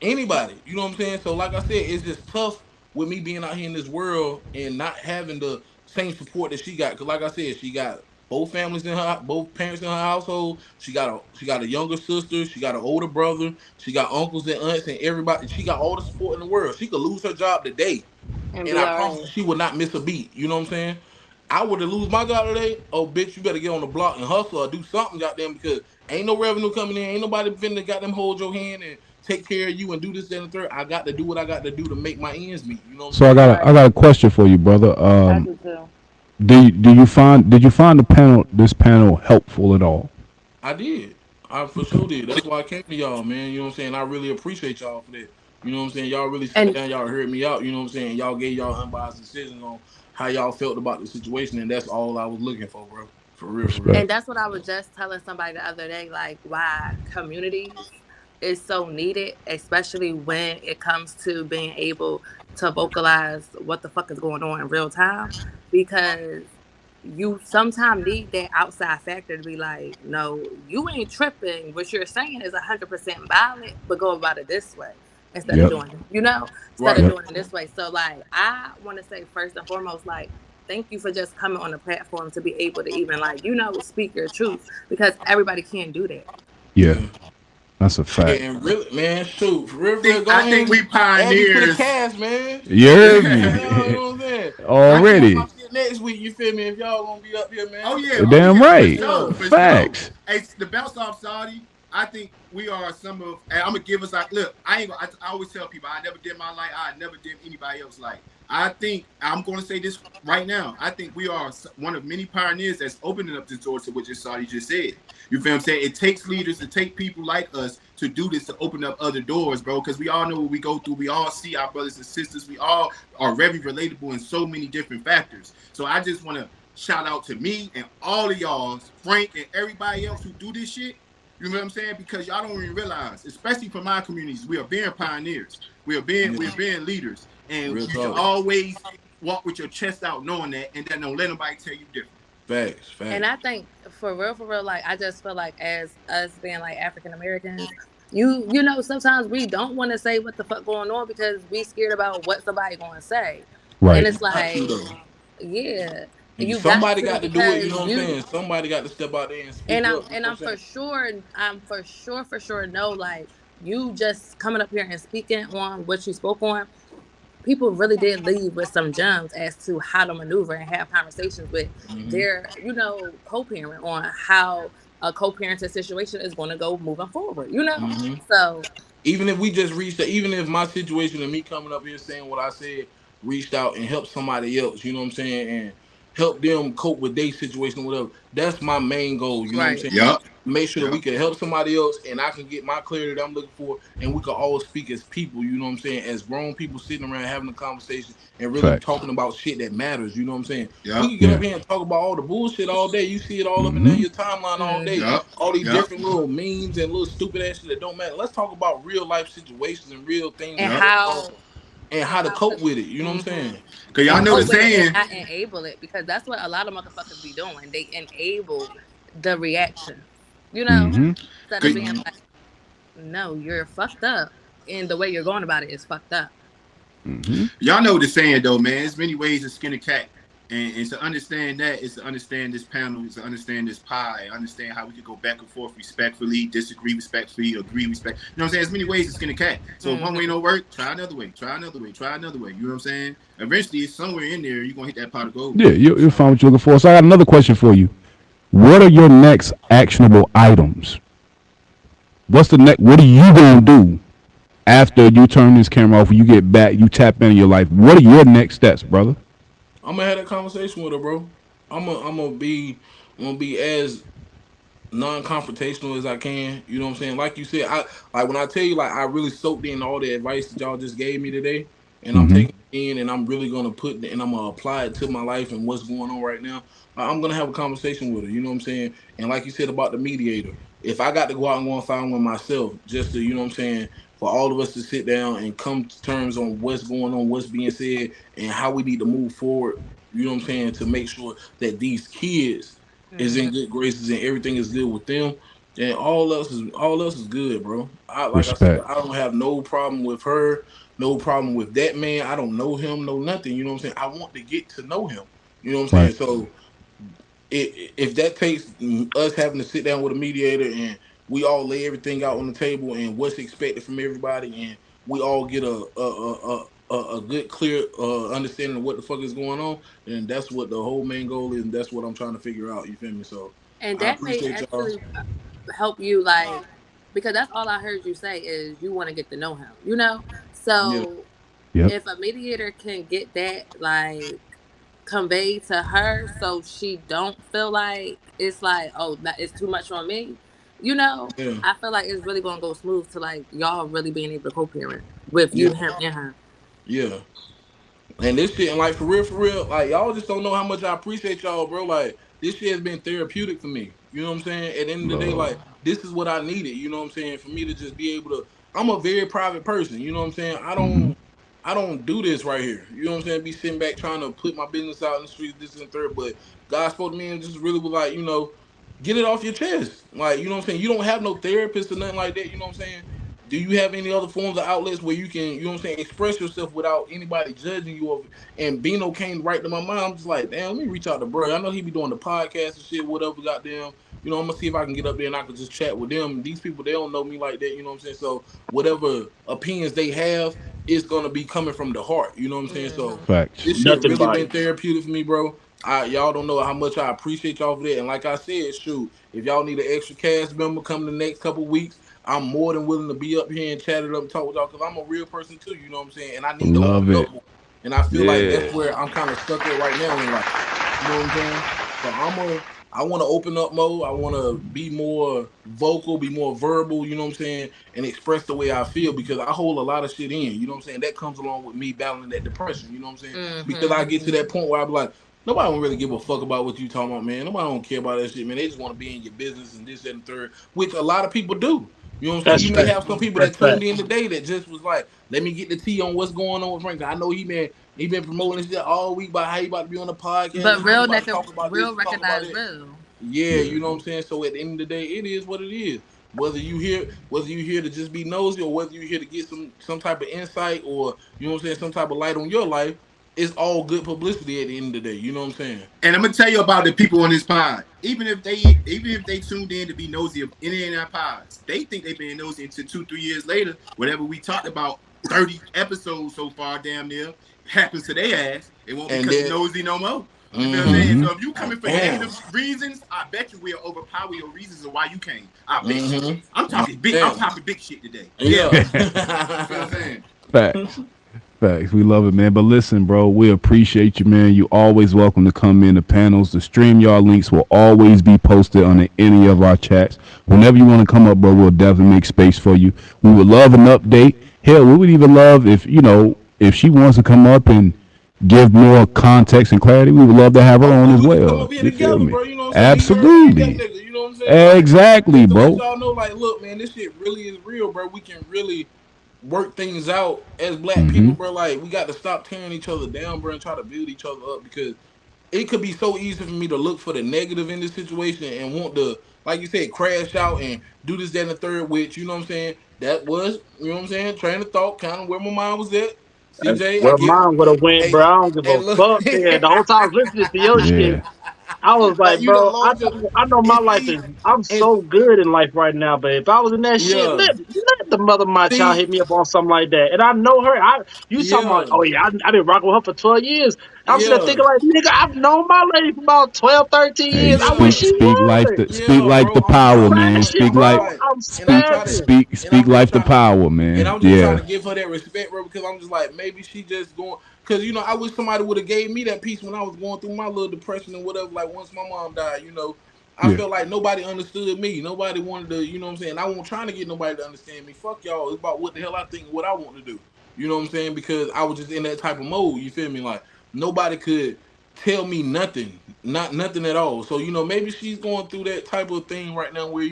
[SPEAKER 6] Anybody, you know what I'm saying? So, like I said, it's just tough with me being out here in this world and not having the same support that she got. Cause, like I said, she got both parents in her household. She got a younger sister. She got an older brother. She got uncles and aunts and everybody. She got all the support in the world. She could lose her job today,
[SPEAKER 4] and
[SPEAKER 6] and
[SPEAKER 4] be
[SPEAKER 6] I
[SPEAKER 4] all
[SPEAKER 6] promise
[SPEAKER 4] right.
[SPEAKER 6] you, she would not miss a beat. You know what I'm saying? I would have lose my job today. Oh, bitch, you better get on the block and hustle or do something, goddamn, because ain't no revenue coming in. Ain't nobody finna goddamn hold your hand and take care of you and do this that, and the third. I got to do what I got to do to make my ends meet. You know what I'm
[SPEAKER 1] So I
[SPEAKER 6] saying?
[SPEAKER 1] got a,
[SPEAKER 4] Right.
[SPEAKER 1] I got a question for you, brother.
[SPEAKER 4] I do too.
[SPEAKER 1] Did you find this panel helpful at all?
[SPEAKER 6] I did. I for
[SPEAKER 1] Okay.
[SPEAKER 6] sure did. That's why I came to y'all, man. You know what I'm saying? I really appreciate y'all for that. You know what I'm saying? Y'all really sat
[SPEAKER 4] And
[SPEAKER 6] down, y'all heard me out. You know what I'm saying? Y'all gave y'all unbiased decisions on how y'all felt about the situation, and that's all I was looking for, bro. For real, for real.
[SPEAKER 1] Respect.
[SPEAKER 4] And that's what I was just telling somebody the other day, like why communities is so needed, especially when it comes to being able to vocalize what the fuck is going on in real time. Because you sometimes need that outside factor to be like, no, you ain't tripping. What you're saying is 100% valid, but go about it this way instead of
[SPEAKER 1] Yep.
[SPEAKER 4] doing it, instead of
[SPEAKER 6] Right.
[SPEAKER 1] Yep.
[SPEAKER 4] doing it this way. So, like, I want to say first and foremost, like, thank you for just coming on the platform to be able to even like speak your truth because everybody can't do that.
[SPEAKER 1] Yeah.
[SPEAKER 6] Yeah.
[SPEAKER 1] That's a fact.
[SPEAKER 6] And really, man, shoot, for real, go
[SPEAKER 2] I
[SPEAKER 6] ahead
[SPEAKER 2] think we
[SPEAKER 6] and add me to the
[SPEAKER 2] pioneers.
[SPEAKER 6] cast, man.
[SPEAKER 1] You
[SPEAKER 6] Let
[SPEAKER 1] heard
[SPEAKER 6] me get y'all, you
[SPEAKER 1] me.
[SPEAKER 6] know what I'm saying? I can have my
[SPEAKER 1] Already.
[SPEAKER 6] shit next week, you feel me? If y'all gonna be up here,
[SPEAKER 2] Oh
[SPEAKER 6] man.
[SPEAKER 2] yeah,
[SPEAKER 1] Damn
[SPEAKER 2] for
[SPEAKER 1] right.
[SPEAKER 2] sure,
[SPEAKER 6] Yeah.
[SPEAKER 2] for sure.
[SPEAKER 1] Facts.
[SPEAKER 2] Hey, the bounce off Saudi. I think we are some of. And I'm gonna give us like, look. I ain't. I always tell people I never did my life. I never did anybody else life. I think I'm going to say this right now. I think we are one of many pioneers that's opening up this door to what just Saudi just said. You feel what I'm saying? It takes leaders, to take people like us to do this to open up other doors, bro. Because we all know what we go through. We all see our brothers and sisters. We all are very relatable in so many different factors. So I just want to shout out to me and all of y'all, Frank and everybody else who do this shit. You know what I'm saying? Because y'all don't even realize, especially for my communities, we are being pioneers.
[SPEAKER 6] Yeah.
[SPEAKER 2] We're being leaders, and
[SPEAKER 6] Real
[SPEAKER 2] you should
[SPEAKER 6] talk.
[SPEAKER 2] always walk with your chest out, knowing that, and then don't let nobody tell you different.
[SPEAKER 6] Facts,
[SPEAKER 4] And
[SPEAKER 6] facts.
[SPEAKER 4] I think for real, like I just feel like as us being like African Americans, sometimes we don't want to say what the fuck going on because we scared about what somebody going to say, and
[SPEAKER 1] Right.
[SPEAKER 4] it's
[SPEAKER 6] Got to
[SPEAKER 4] like,
[SPEAKER 6] though.
[SPEAKER 4] yeah,
[SPEAKER 6] And
[SPEAKER 4] you got
[SPEAKER 6] somebody
[SPEAKER 4] to
[SPEAKER 6] got to do it. You
[SPEAKER 4] because
[SPEAKER 6] know what I'm
[SPEAKER 4] you.
[SPEAKER 6] saying? Somebody got to step out there and speak
[SPEAKER 4] And
[SPEAKER 6] up.
[SPEAKER 4] I'm
[SPEAKER 6] You know
[SPEAKER 4] and
[SPEAKER 6] what
[SPEAKER 4] I'm
[SPEAKER 6] I'm saying?
[SPEAKER 4] for sure know like you just coming up here and speaking on what you spoke on. People really did leave with some gems as to how to maneuver and have conversations with
[SPEAKER 6] Hmm.
[SPEAKER 4] their, co-parent on how a co-parenting situation is going to go moving forward.
[SPEAKER 6] Hmm.
[SPEAKER 4] So
[SPEAKER 6] Even if we just reached out, even if my situation and me coming up here saying what I said reached out and helped somebody else, you know what I'm saying, and help them cope with their situation or whatever. That's my main goal, you know what I'm
[SPEAKER 4] right.
[SPEAKER 6] saying?
[SPEAKER 2] Yup.
[SPEAKER 6] Make sure that we
[SPEAKER 2] Yup.
[SPEAKER 6] can help somebody else and I can get my clarity that I'm looking for and we can all speak as people, you know what I'm saying, as grown people sitting around having a conversation and really
[SPEAKER 1] Facts.
[SPEAKER 6] talking about shit that matters, you know what I'm saying? We
[SPEAKER 2] Yup.
[SPEAKER 6] can get up
[SPEAKER 1] Yeah.
[SPEAKER 6] here and talk about all the bullshit all day. You see it all up and down
[SPEAKER 1] Mm-hmm.
[SPEAKER 6] your timeline all day.
[SPEAKER 4] Hmm.
[SPEAKER 2] Yup.
[SPEAKER 6] All these
[SPEAKER 2] Yup.
[SPEAKER 6] different little memes and little stupid ass shit that don't matter. Let's talk about real life situations and real things
[SPEAKER 4] And
[SPEAKER 6] that's
[SPEAKER 2] Yup.
[SPEAKER 6] going on
[SPEAKER 4] how
[SPEAKER 6] and
[SPEAKER 4] and
[SPEAKER 6] how to
[SPEAKER 4] how
[SPEAKER 6] cope with it. You know what I'm
[SPEAKER 4] hmm
[SPEAKER 6] saying?
[SPEAKER 2] Cause y'all
[SPEAKER 4] and
[SPEAKER 2] know the
[SPEAKER 4] cope with it and
[SPEAKER 2] saying.
[SPEAKER 4] not enable it because that's what a lot of motherfuckers be doing. They enable the reaction,
[SPEAKER 1] Mm-hmm.
[SPEAKER 4] instead of
[SPEAKER 2] Cause
[SPEAKER 4] being
[SPEAKER 6] Hmm.
[SPEAKER 4] like, no, you're fucked up, and the way you're going about it is fucked up.
[SPEAKER 1] Mm-hmm.
[SPEAKER 2] y'all know the saying though, man. There's many ways to skin a cat. And to understand that is to understand this panel, is to understand this pie, understand how we could go back and forth respectfully, disagree respectfully, agree respect. You know what I'm saying? There's many ways to skin a cat. So if one way
[SPEAKER 4] Hmm.
[SPEAKER 2] don't work, try another way, try another way, try another way. You know what I'm saying? Eventually, somewhere in there, you're gonna hit that pot of gold.
[SPEAKER 1] Yeah, you'll
[SPEAKER 2] So
[SPEAKER 1] find what you're looking for. So I got another question for you. What are your next actionable items? What's the next? What are you gonna do after you turn this camera off? When you get back, you tap into your life. What are your next steps, brother?
[SPEAKER 6] I'm gonna have that conversation with her, bro. I'm gonna be as non-confrontational as I can. You know what I'm saying? Like you said, I like when I tell you, like I really soaked in all the advice that y'all just gave me today, and I'm
[SPEAKER 1] Mm-hmm.
[SPEAKER 6] taking it in, and I'm really gonna and I'm gonna apply it to my life and what's going on right now. I'm gonna have a conversation with her. You know what I'm saying? And like you said about the mediator, if I got to go out and go and find one myself, just to you know what I'm saying, for all of us to sit down and come to terms on what's going on, what's being said, and how we need to move forward. You know what I'm saying, to make sure that these kids is in
[SPEAKER 4] Mhm.
[SPEAKER 6] good graces and everything is good with them, and all else is good, bro. I like I said,
[SPEAKER 1] Respect.
[SPEAKER 6] I don't have no problem with her, no problem with that man. I don't know him, no nothing. You know what I'm saying? I want to get to know him. You know what I'm saying?
[SPEAKER 1] Right.
[SPEAKER 6] So if that takes us having to sit down with a mediator and we all lay everything out on the table and what's expected from everybody and we all get a good clear understanding of what the fuck is going on, then that's what the whole main goal is, and that's what I'm trying to figure out. You feel me? So
[SPEAKER 4] And
[SPEAKER 6] I
[SPEAKER 4] that may
[SPEAKER 6] appreciate y'all.
[SPEAKER 4] actually help you, like, because that's all I heard you say is you want to get to know him, you know?
[SPEAKER 6] Yeah,
[SPEAKER 4] So
[SPEAKER 1] Yep.
[SPEAKER 4] if a mediator can get that, like, conveyed to her so she don't feel like it's like, oh, it's too much on me, you know?
[SPEAKER 6] yeah,
[SPEAKER 4] I feel like it's really going to go smooth to, like, y'all really being able to co-parent with
[SPEAKER 6] yeah,
[SPEAKER 4] you, him, and her.
[SPEAKER 6] yeah. And this shit, and like for real, like y'all just don't know how much I appreciate y'all, bro. Like this shit has been therapeutic for me. You know what I'm saying? At the end of the day,
[SPEAKER 1] Love.
[SPEAKER 6] like this is what I needed. You know what I'm saying? For me to just be able to, I'm a very private person. You know what I'm saying?
[SPEAKER 1] Mm-hmm.
[SPEAKER 6] I don't do this right here. You know what I'm saying? Be sitting back trying to put my business out in the streets, this and third. But God spoke to me and just really was like, get it off your chest. Like, you know what I'm saying? You don't have no therapist or nothing like that. You know what I'm saying? Do you have any other forms of outlets where you can, you know what I'm saying, express yourself without anybody judging you? And Bino came right to my mind. I'm just like, damn, let me reach out to bro. I know he be doing the podcast and shit, whatever, goddamn. I'm gonna see if I can get up there and I can just chat with them. These people, they don't know me like that, you know what I'm saying? So whatever opinions they have is gonna be coming from the heart, you know what I'm saying? So
[SPEAKER 4] Hmm.
[SPEAKER 1] Facts.
[SPEAKER 6] this shit
[SPEAKER 5] Nothing
[SPEAKER 6] really
[SPEAKER 5] biased.
[SPEAKER 6] been therapeutic for me, bro. Y'all don't know how much I appreciate y'all for that. And like I said, shoot, if y'all need an extra cast member come the next couple weeks, I'm more than willing to be up here and chat it up and talk with y'all because I'm a real person too, you know what I'm saying? And I need to
[SPEAKER 1] Love
[SPEAKER 6] open
[SPEAKER 1] it.
[SPEAKER 6] up more. And I feel like that's
[SPEAKER 1] Yeah.
[SPEAKER 6] where I'm kind of stuck at right now in life. You know what I'm saying? So I want to open up more. I want to be more vocal, be more verbal, you know what I'm saying, and express the way I feel because I hold a lot of shit in, you know what I'm saying? That comes along with me battling that depression, you know what I'm saying? Because
[SPEAKER 4] Hmm.
[SPEAKER 6] I get to that point where I be like, nobody don't really give a fuck about what you talking about, man. Nobody don't care about that shit, man. They just want to be in your business and this, that, and third, which a lot of people do. You know what I'm saying?
[SPEAKER 5] That's
[SPEAKER 6] You may
[SPEAKER 5] fact.
[SPEAKER 6] have some people
[SPEAKER 5] That's
[SPEAKER 6] that tuned
[SPEAKER 5] fact.
[SPEAKER 6] in today that just was like, let me get the tea on what's going on with Frank. I know he been promoting this shit all week about how he about to be on the podcast
[SPEAKER 4] But
[SPEAKER 6] and how he about to talk about this
[SPEAKER 4] real
[SPEAKER 6] and talk about
[SPEAKER 4] recognize
[SPEAKER 6] that.
[SPEAKER 4] real.
[SPEAKER 6] Yeah,
[SPEAKER 1] Yeah.
[SPEAKER 6] you know what I'm saying? So at the end of the day, it is what it is. Whether you here to just be nosy or whether you here to get some type of insight or you know what I'm saying, some type of light on your life, it's all good publicity at the end of the day. You know what I'm saying?
[SPEAKER 2] And I'm gonna tell you about the people on this pod. Even if they tuned in to be nosy of any of our pods, they think they've been nosy until 2-3 years later. Whatever we talked about 30 episodes so far, damn near happens to their ass. It won't
[SPEAKER 6] And
[SPEAKER 2] because
[SPEAKER 6] then,
[SPEAKER 2] of nosy no more. You feel what I'm
[SPEAKER 6] mm-hmm,
[SPEAKER 2] saying?
[SPEAKER 1] Mm-hmm.
[SPEAKER 2] So if you coming for
[SPEAKER 6] damn,
[SPEAKER 2] negative reasons, I bet you we'll overpower your reasons of why you came. I bet you. I'm
[SPEAKER 6] mm-hmm,
[SPEAKER 2] talking big. I'm
[SPEAKER 6] damn,
[SPEAKER 2] talking big shit today. Yeah.
[SPEAKER 6] yeah,
[SPEAKER 2] You feel what I'm saying?
[SPEAKER 1] Facts. Facts. We love it, man. But listen, bro, we appreciate you, man. You always welcome to come in the panels. The stream y'all links will always be posted on any of our chats. Whenever you want to come up, bro, we'll definitely make space for you. We would love an update. Hell, we would even love if she wants to come up and give more context and clarity. We would love to have her
[SPEAKER 6] oh
[SPEAKER 1] on
[SPEAKER 6] man,
[SPEAKER 1] as
[SPEAKER 6] we can come
[SPEAKER 1] well.
[SPEAKER 6] up here
[SPEAKER 1] You feel
[SPEAKER 6] together,
[SPEAKER 1] me?
[SPEAKER 6] bro. You know what I'm saying? Me, her, and that
[SPEAKER 1] Absolutely.
[SPEAKER 6] nigga. You know what I'm saying? Like,
[SPEAKER 1] Exactly,
[SPEAKER 6] just to let
[SPEAKER 1] bro.
[SPEAKER 6] y'all know, like, look, man, this shit really is real, bro. We can really work things out as black
[SPEAKER 1] Mm-hmm.
[SPEAKER 6] people, bro. Like, we got to stop tearing each other down, bro, and try to build each other up because it could be so easy for me to look for the negative in this situation and want to, like you said, crash out and do this, that, and the third, which, you know what I'm saying? That was, you know what I'm saying, train of thought, kind of where my mind was at. CJ, I
[SPEAKER 5] Where
[SPEAKER 6] guess,
[SPEAKER 5] mine would have went,
[SPEAKER 6] hey,
[SPEAKER 5] bro. I don't give
[SPEAKER 6] hey,
[SPEAKER 5] a
[SPEAKER 6] look.
[SPEAKER 5] fuck, man. The whole time I was listening to your shit,
[SPEAKER 1] Yeah.
[SPEAKER 5] I was
[SPEAKER 6] Like,
[SPEAKER 5] like,
[SPEAKER 6] you done
[SPEAKER 5] bro,
[SPEAKER 6] lost your,
[SPEAKER 5] I know my
[SPEAKER 6] and
[SPEAKER 5] life
[SPEAKER 6] see,
[SPEAKER 5] is. I'm
[SPEAKER 6] and
[SPEAKER 5] so good in life right now, but if I was in that shit,
[SPEAKER 6] yeah,
[SPEAKER 5] let the mother of my child
[SPEAKER 6] see,
[SPEAKER 5] hit me up on something like that. And I know her. You talking about?
[SPEAKER 6] yeah,
[SPEAKER 5] Oh yeah, I been rocking with her for 12 years. I'm sitting there
[SPEAKER 6] yeah,
[SPEAKER 5] thinking like, nigga, I've known my lady for about 12, 13
[SPEAKER 1] Hey,
[SPEAKER 5] years. I wish
[SPEAKER 6] yeah.
[SPEAKER 5] she would.
[SPEAKER 1] speak
[SPEAKER 6] Yeah,
[SPEAKER 1] like
[SPEAKER 6] bro,
[SPEAKER 1] the
[SPEAKER 6] I'm
[SPEAKER 1] power,
[SPEAKER 6] trying to,
[SPEAKER 1] man.
[SPEAKER 5] Smash it,
[SPEAKER 1] Speak
[SPEAKER 5] bro.
[SPEAKER 1] like
[SPEAKER 6] like,
[SPEAKER 5] I'm
[SPEAKER 6] and I'm trying to,
[SPEAKER 5] spazzing.
[SPEAKER 6] and
[SPEAKER 1] speak
[SPEAKER 6] I'm just
[SPEAKER 1] life the
[SPEAKER 6] trying to,
[SPEAKER 1] power,
[SPEAKER 6] and
[SPEAKER 1] man.
[SPEAKER 6] I'm just trying
[SPEAKER 1] Yeah.
[SPEAKER 6] to give her that respect, bro, because I'm just like, maybe she just going, because you know, I wish somebody would have gave me that piece when I was going through my little depression and whatever. Like once my mom died, you know, I
[SPEAKER 1] Yeah.
[SPEAKER 6] felt like nobody understood me. Nobody wanted to, you know what I'm saying? I wasn't trying to get nobody to understand me. Fuck y'all. It's about what the hell I think and what I want to do. You know what I'm saying? Because I was just in that type of mode. You feel me? Like nobody could tell me nothing. Not nothing at all. So, maybe she's going through that type of thing right now where,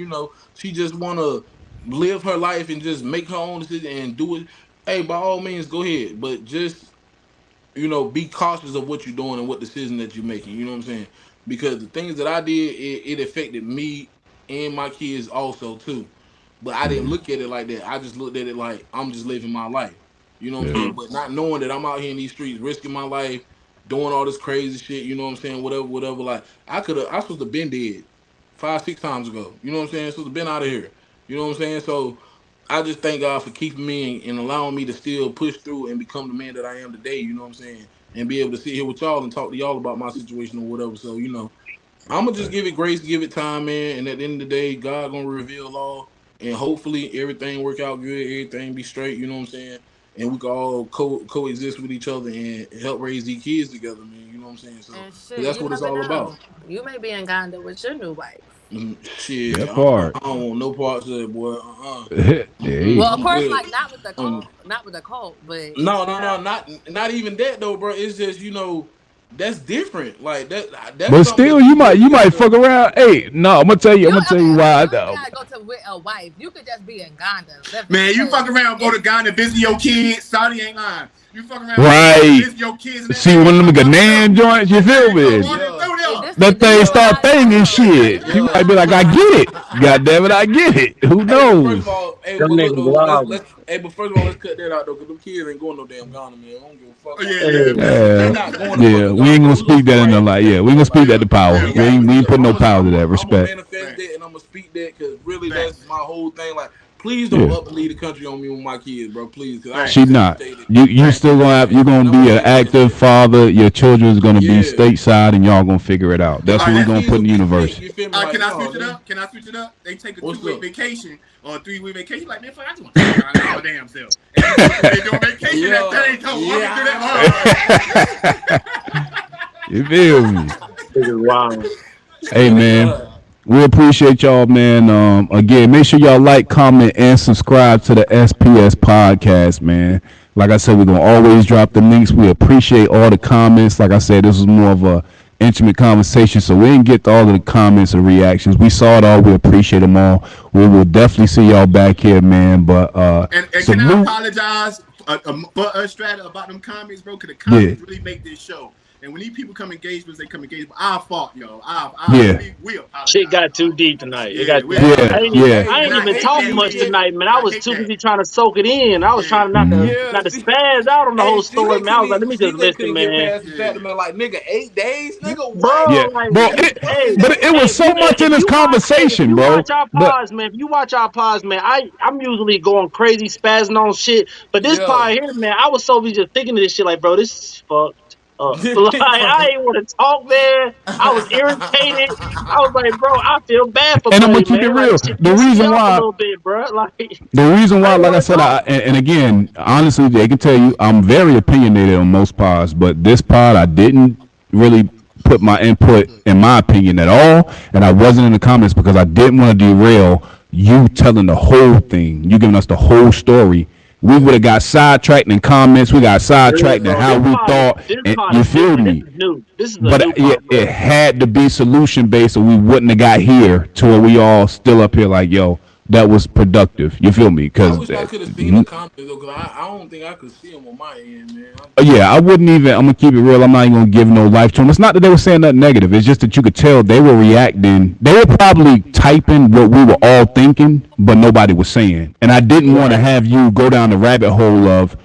[SPEAKER 6] she just wanna live her life and just make her own decision and do it. Hey, by all means, go ahead. But just be cautious of what you're doing and what decision that you're making. You know what I'm saying? Because the things that I did, it affected me and my kids also too. But I didn't look at it like that. I just looked at it like I'm just living my life. You know what I'm
[SPEAKER 1] Yeah.
[SPEAKER 6] saying? But not knowing that I'm out here in these streets risking my life, doing all this crazy shit. You know what I'm saying? Whatever, whatever. Like I supposed to been dead 5, 6 times ago. You know what I'm saying? Supposed to been out of here. You know what I'm saying? So I just thank God for keeping me and allowing me to still push through and become the man that I am today. You know what I'm saying? And be able to sit here with y'all and talk to y'all about my situation or whatever. So I'm gonna just give it grace, give it time, man. And at the end of the day, God gonna reveal all, and hopefully everything work out good, everything be straight. You know what I'm saying? And we can all coexist with each other and help raise these kids together, man. You know what I'm saying? So,
[SPEAKER 4] And
[SPEAKER 6] 'cause
[SPEAKER 4] shit,
[SPEAKER 6] that's
[SPEAKER 4] you
[SPEAKER 6] what it's
[SPEAKER 4] never
[SPEAKER 6] all about.
[SPEAKER 4] know. You may be in Uganda with your new wife.
[SPEAKER 6] Shit,
[SPEAKER 1] That
[SPEAKER 6] I
[SPEAKER 1] part.
[SPEAKER 6] don't want no parts of it, boy.
[SPEAKER 1] Hey.
[SPEAKER 4] Well, of
[SPEAKER 6] I'm
[SPEAKER 4] course,
[SPEAKER 6] good.
[SPEAKER 4] like not with the
[SPEAKER 6] Um,
[SPEAKER 4] cult, not with the cult, but
[SPEAKER 6] No,
[SPEAKER 4] you
[SPEAKER 6] no,
[SPEAKER 4] know.
[SPEAKER 6] no, not even that though, bro. It's just that's different. Like that's
[SPEAKER 1] But
[SPEAKER 6] something
[SPEAKER 1] still,
[SPEAKER 6] that
[SPEAKER 1] you
[SPEAKER 6] you
[SPEAKER 1] might
[SPEAKER 6] really
[SPEAKER 1] you might
[SPEAKER 6] gotta.
[SPEAKER 1] fuck around. Hey, no, I'm gonna tell you. I'm
[SPEAKER 4] You
[SPEAKER 1] gonna tell
[SPEAKER 4] okay?
[SPEAKER 1] you
[SPEAKER 4] Okay,
[SPEAKER 1] why.
[SPEAKER 4] you ain't even gotta go to with a wife. You could just be in Uganda living
[SPEAKER 2] Man, you
[SPEAKER 4] because
[SPEAKER 2] fuck around, go
[SPEAKER 4] it's
[SPEAKER 2] to Ghana, visit your kids. Saudi ain't lying. You fuck around, go to Ghana,
[SPEAKER 1] Right.
[SPEAKER 2] visit your kids, and that
[SPEAKER 1] See
[SPEAKER 2] thing
[SPEAKER 1] one of them
[SPEAKER 2] come running
[SPEAKER 1] Ghanaian
[SPEAKER 2] through.
[SPEAKER 1] joints. You
[SPEAKER 2] That
[SPEAKER 1] feel
[SPEAKER 2] thing come
[SPEAKER 1] me?
[SPEAKER 2] running
[SPEAKER 6] Yeah,
[SPEAKER 2] through
[SPEAKER 4] hey,
[SPEAKER 2] there.
[SPEAKER 4] this
[SPEAKER 1] That
[SPEAKER 4] is
[SPEAKER 1] thing
[SPEAKER 4] what
[SPEAKER 6] yeah,
[SPEAKER 1] start
[SPEAKER 4] I
[SPEAKER 1] banging
[SPEAKER 4] told him.
[SPEAKER 1] shit.
[SPEAKER 4] This is
[SPEAKER 1] You
[SPEAKER 4] what
[SPEAKER 1] might
[SPEAKER 6] yeah.
[SPEAKER 1] be
[SPEAKER 4] I
[SPEAKER 1] like, I
[SPEAKER 4] told
[SPEAKER 1] get
[SPEAKER 4] him.
[SPEAKER 1] it. God damn it, I get it. Who
[SPEAKER 6] Hey, but first of
[SPEAKER 1] knows?
[SPEAKER 6] all, hey,
[SPEAKER 5] Them
[SPEAKER 6] but look
[SPEAKER 5] niggas
[SPEAKER 6] though,
[SPEAKER 5] wild.
[SPEAKER 6] but first of all, let's cut that out though, cause them kids ain't going no damn Ghana, man. I don't give a fuck
[SPEAKER 2] Oh,
[SPEAKER 6] about
[SPEAKER 2] yeah,
[SPEAKER 6] them
[SPEAKER 2] yeah,
[SPEAKER 6] kids.
[SPEAKER 5] Hey,
[SPEAKER 6] They
[SPEAKER 1] Yeah,
[SPEAKER 6] not going to
[SPEAKER 1] yeah.
[SPEAKER 6] fucking
[SPEAKER 1] We
[SPEAKER 6] Ghana,
[SPEAKER 1] ain't
[SPEAKER 6] bro.
[SPEAKER 1] gonna
[SPEAKER 6] We gonna
[SPEAKER 1] speak
[SPEAKER 6] sit
[SPEAKER 1] that
[SPEAKER 6] right
[SPEAKER 1] into
[SPEAKER 6] here and
[SPEAKER 1] like.
[SPEAKER 6] respect
[SPEAKER 1] Yeah, we
[SPEAKER 6] that,
[SPEAKER 1] gonna
[SPEAKER 6] bro.
[SPEAKER 1] speak
[SPEAKER 6] Like
[SPEAKER 1] that to power.
[SPEAKER 2] yeah,
[SPEAKER 6] we
[SPEAKER 1] We
[SPEAKER 6] got,
[SPEAKER 1] ain't we
[SPEAKER 6] we,
[SPEAKER 1] ain't put no power to that.
[SPEAKER 6] I'm gonna
[SPEAKER 1] Respect.
[SPEAKER 6] manifest
[SPEAKER 2] facts,
[SPEAKER 6] that and I'm gonna speak that, cause really that's
[SPEAKER 2] facts,
[SPEAKER 6] my whole thing. Like, please don't
[SPEAKER 1] Yeah.
[SPEAKER 6] up and leave the country on me with my kids, bro. Please, cause I
[SPEAKER 1] She
[SPEAKER 2] facts,
[SPEAKER 1] not.
[SPEAKER 6] appreciate it.
[SPEAKER 1] You
[SPEAKER 2] facts.
[SPEAKER 1] still gonna have. You're gonna
[SPEAKER 6] And I'm gonna
[SPEAKER 1] be an
[SPEAKER 6] leave it like
[SPEAKER 1] active
[SPEAKER 6] that.
[SPEAKER 1] father. Your children's gonna be
[SPEAKER 6] Yeah.
[SPEAKER 1] stateside, and y'all gonna figure it out. That's
[SPEAKER 2] All
[SPEAKER 1] what
[SPEAKER 2] right,
[SPEAKER 1] we
[SPEAKER 6] My
[SPEAKER 2] let's,
[SPEAKER 1] gonna
[SPEAKER 6] kids
[SPEAKER 1] put in
[SPEAKER 6] will
[SPEAKER 1] the
[SPEAKER 6] be slick.
[SPEAKER 1] universe.
[SPEAKER 6] You feel me? Like,
[SPEAKER 2] can I
[SPEAKER 6] no,
[SPEAKER 2] switch it up? Can I switch it up? They take a
[SPEAKER 6] what's
[SPEAKER 2] 2 week
[SPEAKER 6] up?
[SPEAKER 2] vacation or a 3 week vacation. Like, man, fuck, I just want to take Ghana all my damn self. And you fuck away doing vacation, that
[SPEAKER 6] Yeah,
[SPEAKER 2] thing come walking through
[SPEAKER 6] yeah.
[SPEAKER 2] that.
[SPEAKER 1] You feel me?
[SPEAKER 5] niggas wild.
[SPEAKER 1] Hey
[SPEAKER 6] Straight to
[SPEAKER 1] man,
[SPEAKER 6] God.
[SPEAKER 1] we appreciate y'all, man. Again, make sure y'all like, comment, and subscribe to the SPS podcast, man. Like I said, we're gonna always drop the links. We appreciate all the comments. Like I said, this was more of a intimate conversation, so we didn't get to all of the comments and reactions. We saw it all. We appreciate them all. We will definitely see y'all back here, man. But
[SPEAKER 2] And can I
[SPEAKER 1] salute.
[SPEAKER 2] apologize for us, Strata, about them comments, bro? Because the
[SPEAKER 1] Yeah,
[SPEAKER 2] comments really make this show. And when these people come engaged with us, they come engaged. But our fault, yo.
[SPEAKER 1] yeah,
[SPEAKER 2] We apologize,
[SPEAKER 5] Shit got too
[SPEAKER 2] dog.
[SPEAKER 5] deep tonight. It
[SPEAKER 2] Yeah,
[SPEAKER 5] got.
[SPEAKER 2] we
[SPEAKER 1] yeah,
[SPEAKER 6] Hey,
[SPEAKER 2] apologize.
[SPEAKER 1] yeah.
[SPEAKER 6] hey,
[SPEAKER 5] I
[SPEAKER 2] And
[SPEAKER 5] ain't
[SPEAKER 2] I
[SPEAKER 6] we
[SPEAKER 5] even
[SPEAKER 2] hate
[SPEAKER 5] talk
[SPEAKER 6] hey,
[SPEAKER 2] that we
[SPEAKER 5] much
[SPEAKER 6] see
[SPEAKER 2] did.
[SPEAKER 6] it.
[SPEAKER 5] tonight, man. I
[SPEAKER 2] I
[SPEAKER 5] was
[SPEAKER 2] hate
[SPEAKER 5] too
[SPEAKER 2] that.
[SPEAKER 5] busy trying to soak it in. I was
[SPEAKER 2] Yeah,
[SPEAKER 5] trying
[SPEAKER 1] Mhm.
[SPEAKER 5] not
[SPEAKER 6] Yeah,
[SPEAKER 5] to
[SPEAKER 6] see,
[SPEAKER 5] spaz out on the
[SPEAKER 6] hey,
[SPEAKER 5] whole
[SPEAKER 6] see,
[SPEAKER 5] story,
[SPEAKER 6] they
[SPEAKER 5] man. I
[SPEAKER 6] couldn't
[SPEAKER 5] was like, let
[SPEAKER 6] even
[SPEAKER 5] me
[SPEAKER 6] see
[SPEAKER 5] just
[SPEAKER 6] they
[SPEAKER 5] listen,
[SPEAKER 6] couldn't get
[SPEAKER 5] man.
[SPEAKER 6] past the fact
[SPEAKER 2] yeah.
[SPEAKER 6] of man, like nigga, 8 days, nigga, what?
[SPEAKER 1] Yeah,
[SPEAKER 5] Bro, like,
[SPEAKER 1] bro.
[SPEAKER 6] What the fuck is
[SPEAKER 1] But
[SPEAKER 6] that?
[SPEAKER 1] it
[SPEAKER 5] hey,
[SPEAKER 1] was so much in
[SPEAKER 5] if
[SPEAKER 1] this
[SPEAKER 5] you watch, hey, if
[SPEAKER 1] conversation,
[SPEAKER 5] you
[SPEAKER 1] bro.
[SPEAKER 5] watch our
[SPEAKER 1] But
[SPEAKER 5] pods, man, if you watch our pods, man, I'm usually going crazy, spazzing on shit. But this
[SPEAKER 6] Yeah.
[SPEAKER 5] pod here, man, I was so busy just thinking of this shit, like, bro, this is fucked up. Like, I ain't want to talk, man. I was irritated. I was like, bro, I feel bad for
[SPEAKER 1] and I'm gonna
[SPEAKER 5] Buddy,
[SPEAKER 1] keep
[SPEAKER 5] man.
[SPEAKER 1] it
[SPEAKER 5] Like,
[SPEAKER 1] real.
[SPEAKER 5] this shit pissing me off a little bit, bro. Like,
[SPEAKER 1] The reason
[SPEAKER 5] I
[SPEAKER 1] why,
[SPEAKER 5] didn't
[SPEAKER 1] like I
[SPEAKER 5] want to
[SPEAKER 1] said,
[SPEAKER 5] talk.
[SPEAKER 1] and again, honestly, they can tell you I'm very opinionated on most pods, but this pod I didn't really put my input, in my opinion, at all, and I wasn't in the comments because I didn't want to derail you telling the whole thing, you giving us the whole story. We would
[SPEAKER 6] Yeah.
[SPEAKER 1] have got sidetracked in comments. We got
[SPEAKER 5] Yeah,
[SPEAKER 1] sidetracked in
[SPEAKER 5] bro,
[SPEAKER 1] how we thought,
[SPEAKER 5] this
[SPEAKER 1] and
[SPEAKER 5] pod
[SPEAKER 1] you
[SPEAKER 5] is
[SPEAKER 1] feel
[SPEAKER 5] different. This
[SPEAKER 1] me?
[SPEAKER 5] is new. This is a
[SPEAKER 1] But
[SPEAKER 5] new
[SPEAKER 1] it,
[SPEAKER 5] pod,
[SPEAKER 1] it
[SPEAKER 5] bro.
[SPEAKER 1] had to be solution based, or we wouldn't have got here to where we all still up here like, yo, that was productive. You feel me?
[SPEAKER 6] I
[SPEAKER 1] Because
[SPEAKER 6] wish I could have seen the comments though, cause I don't think I could see them on my end, man.
[SPEAKER 1] yeah, I wouldn't even. I'm gonna keep it real. I'm not even gonna give no life to them. It's not that they were saying nothing negative. It's just that you could tell they were reacting. They were probably typing what we were all thinking, but nobody was saying. And I didn't want to
[SPEAKER 5] Right.
[SPEAKER 1] have you go down the rabbit hole of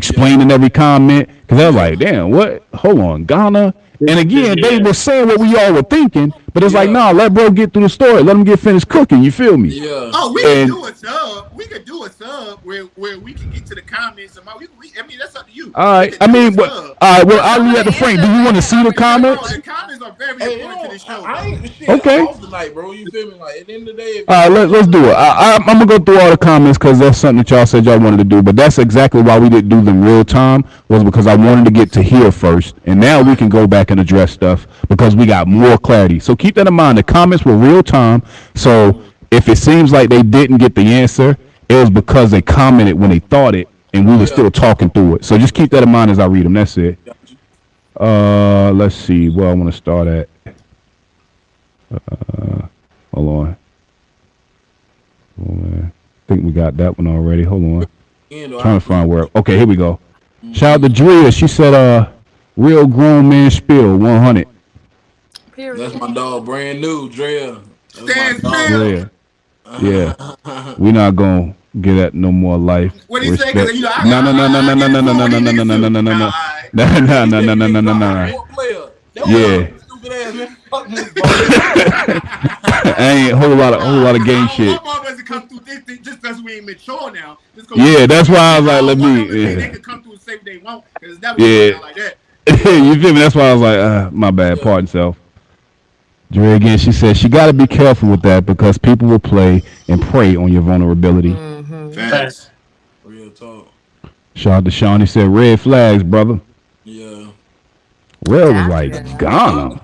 [SPEAKER 6] Yeah,
[SPEAKER 1] explaining every comment because I was
[SPEAKER 6] yeah,
[SPEAKER 1] like, damn, what? Hold on, Ghana.
[SPEAKER 5] This,
[SPEAKER 1] And
[SPEAKER 5] this,
[SPEAKER 1] again, they
[SPEAKER 5] yeah.
[SPEAKER 1] were saying what we all were thinking, but it's like,
[SPEAKER 6] yeah,
[SPEAKER 1] nah, let bro get through the story. Let him get finished cooking. You feel me?
[SPEAKER 6] yeah,
[SPEAKER 2] Oh, we could
[SPEAKER 6] yeah.
[SPEAKER 1] And
[SPEAKER 2] do a sub. We could do a sub where we can get to the comments. And I mean, that's up to you.
[SPEAKER 1] all
[SPEAKER 2] We
[SPEAKER 1] right,
[SPEAKER 2] could
[SPEAKER 1] I
[SPEAKER 2] do a
[SPEAKER 1] mean, what?
[SPEAKER 2] sub.
[SPEAKER 1] All right, well,
[SPEAKER 4] but
[SPEAKER 1] I'll
[SPEAKER 4] some
[SPEAKER 1] leave
[SPEAKER 4] of
[SPEAKER 1] that
[SPEAKER 4] the
[SPEAKER 1] to Frank. Do
[SPEAKER 4] answers
[SPEAKER 1] you
[SPEAKER 4] they
[SPEAKER 1] want to
[SPEAKER 4] had
[SPEAKER 1] see the
[SPEAKER 4] already been
[SPEAKER 2] No,
[SPEAKER 1] comments?
[SPEAKER 2] the
[SPEAKER 4] given.
[SPEAKER 2] comments are very
[SPEAKER 6] Hey,
[SPEAKER 2] important to the show,
[SPEAKER 6] I
[SPEAKER 2] bro.
[SPEAKER 6] ain't shit. I'm
[SPEAKER 1] Okay.
[SPEAKER 6] off tonight, bro. You feel me? Like at the end of the day, if
[SPEAKER 1] All
[SPEAKER 6] y'all
[SPEAKER 1] right,
[SPEAKER 6] want
[SPEAKER 1] let's do it. I'm gonna go through all the comments because that's something that y'all said y'all wanted to do. But that's exactly why we didn't do them real time, was because I wanted to get to here first, and now we
[SPEAKER 2] Right.
[SPEAKER 1] can go back and address stuff because we got more clarity. So keep that in mind. The comments were real time. So if it seems like they didn't get the answer, it was because they commented when they thought it, and we were
[SPEAKER 6] Yeah,
[SPEAKER 1] still talking through it. So just keep that in mind as I read them. That's it.
[SPEAKER 6] got you.
[SPEAKER 1] Let's see where I want to start at. Hold on. Hold on, man. I think we got that one already. Hold on.
[SPEAKER 6] You know, I
[SPEAKER 1] Trying to
[SPEAKER 6] agree.
[SPEAKER 1] find where. Okay, here we go. Shout out to Drea. She said, real grown man spill 100.
[SPEAKER 6] That's
[SPEAKER 4] Period.
[SPEAKER 6] my dog, brand new, Drea. That's my
[SPEAKER 2] Stand
[SPEAKER 6] dog.
[SPEAKER 2] still.
[SPEAKER 1] Drea. Yeah. We not gonna give that no more life
[SPEAKER 2] What he say? Because
[SPEAKER 1] respect.
[SPEAKER 2] you know,
[SPEAKER 1] No, no, no, no,
[SPEAKER 2] I
[SPEAKER 1] no, no,
[SPEAKER 2] get
[SPEAKER 1] no,
[SPEAKER 2] it
[SPEAKER 1] no,
[SPEAKER 2] for
[SPEAKER 1] no,
[SPEAKER 2] what
[SPEAKER 1] no,
[SPEAKER 2] he
[SPEAKER 1] no, no,
[SPEAKER 2] niggas
[SPEAKER 1] no, no,
[SPEAKER 2] do.
[SPEAKER 1] no, no,
[SPEAKER 2] All
[SPEAKER 1] no,
[SPEAKER 2] right.
[SPEAKER 1] no, no,
[SPEAKER 6] He
[SPEAKER 1] no,
[SPEAKER 6] said
[SPEAKER 1] no,
[SPEAKER 6] you
[SPEAKER 1] no, no,
[SPEAKER 6] niggas
[SPEAKER 1] no,
[SPEAKER 6] talking about
[SPEAKER 1] no.
[SPEAKER 6] sport player. That was
[SPEAKER 1] Yeah.
[SPEAKER 6] stupid ass man. Fuck this ball.
[SPEAKER 1] Ain't whole lot of gang
[SPEAKER 2] I don't
[SPEAKER 1] shit.
[SPEAKER 2] want motherfuckers to come through this thing just because we ain't mature now. Just because we
[SPEAKER 1] Yeah,
[SPEAKER 2] ain't
[SPEAKER 1] that's
[SPEAKER 2] grown.
[SPEAKER 1] why I
[SPEAKER 2] And
[SPEAKER 1] was like,
[SPEAKER 2] I
[SPEAKER 1] let
[SPEAKER 2] don't want them to
[SPEAKER 1] me.
[SPEAKER 2] think they
[SPEAKER 1] Yeah.
[SPEAKER 2] can come through and say what they want. Because it's never going to go
[SPEAKER 1] Yeah.
[SPEAKER 2] down like that.
[SPEAKER 1] You
[SPEAKER 6] Yeah,
[SPEAKER 1] feel me? That's why I was like, my bad,
[SPEAKER 6] yeah.
[SPEAKER 1] pardon self. Dre again, she said she got to be careful with that because people will play and prey on your vulnerability.
[SPEAKER 4] Mm-hmm.
[SPEAKER 2] Facts.
[SPEAKER 6] Real talk.
[SPEAKER 1] Shout out to Sean. He said red flags, brother.
[SPEAKER 6] Yeah.
[SPEAKER 1] Red was like
[SPEAKER 4] Gotcha.
[SPEAKER 1] Ghana.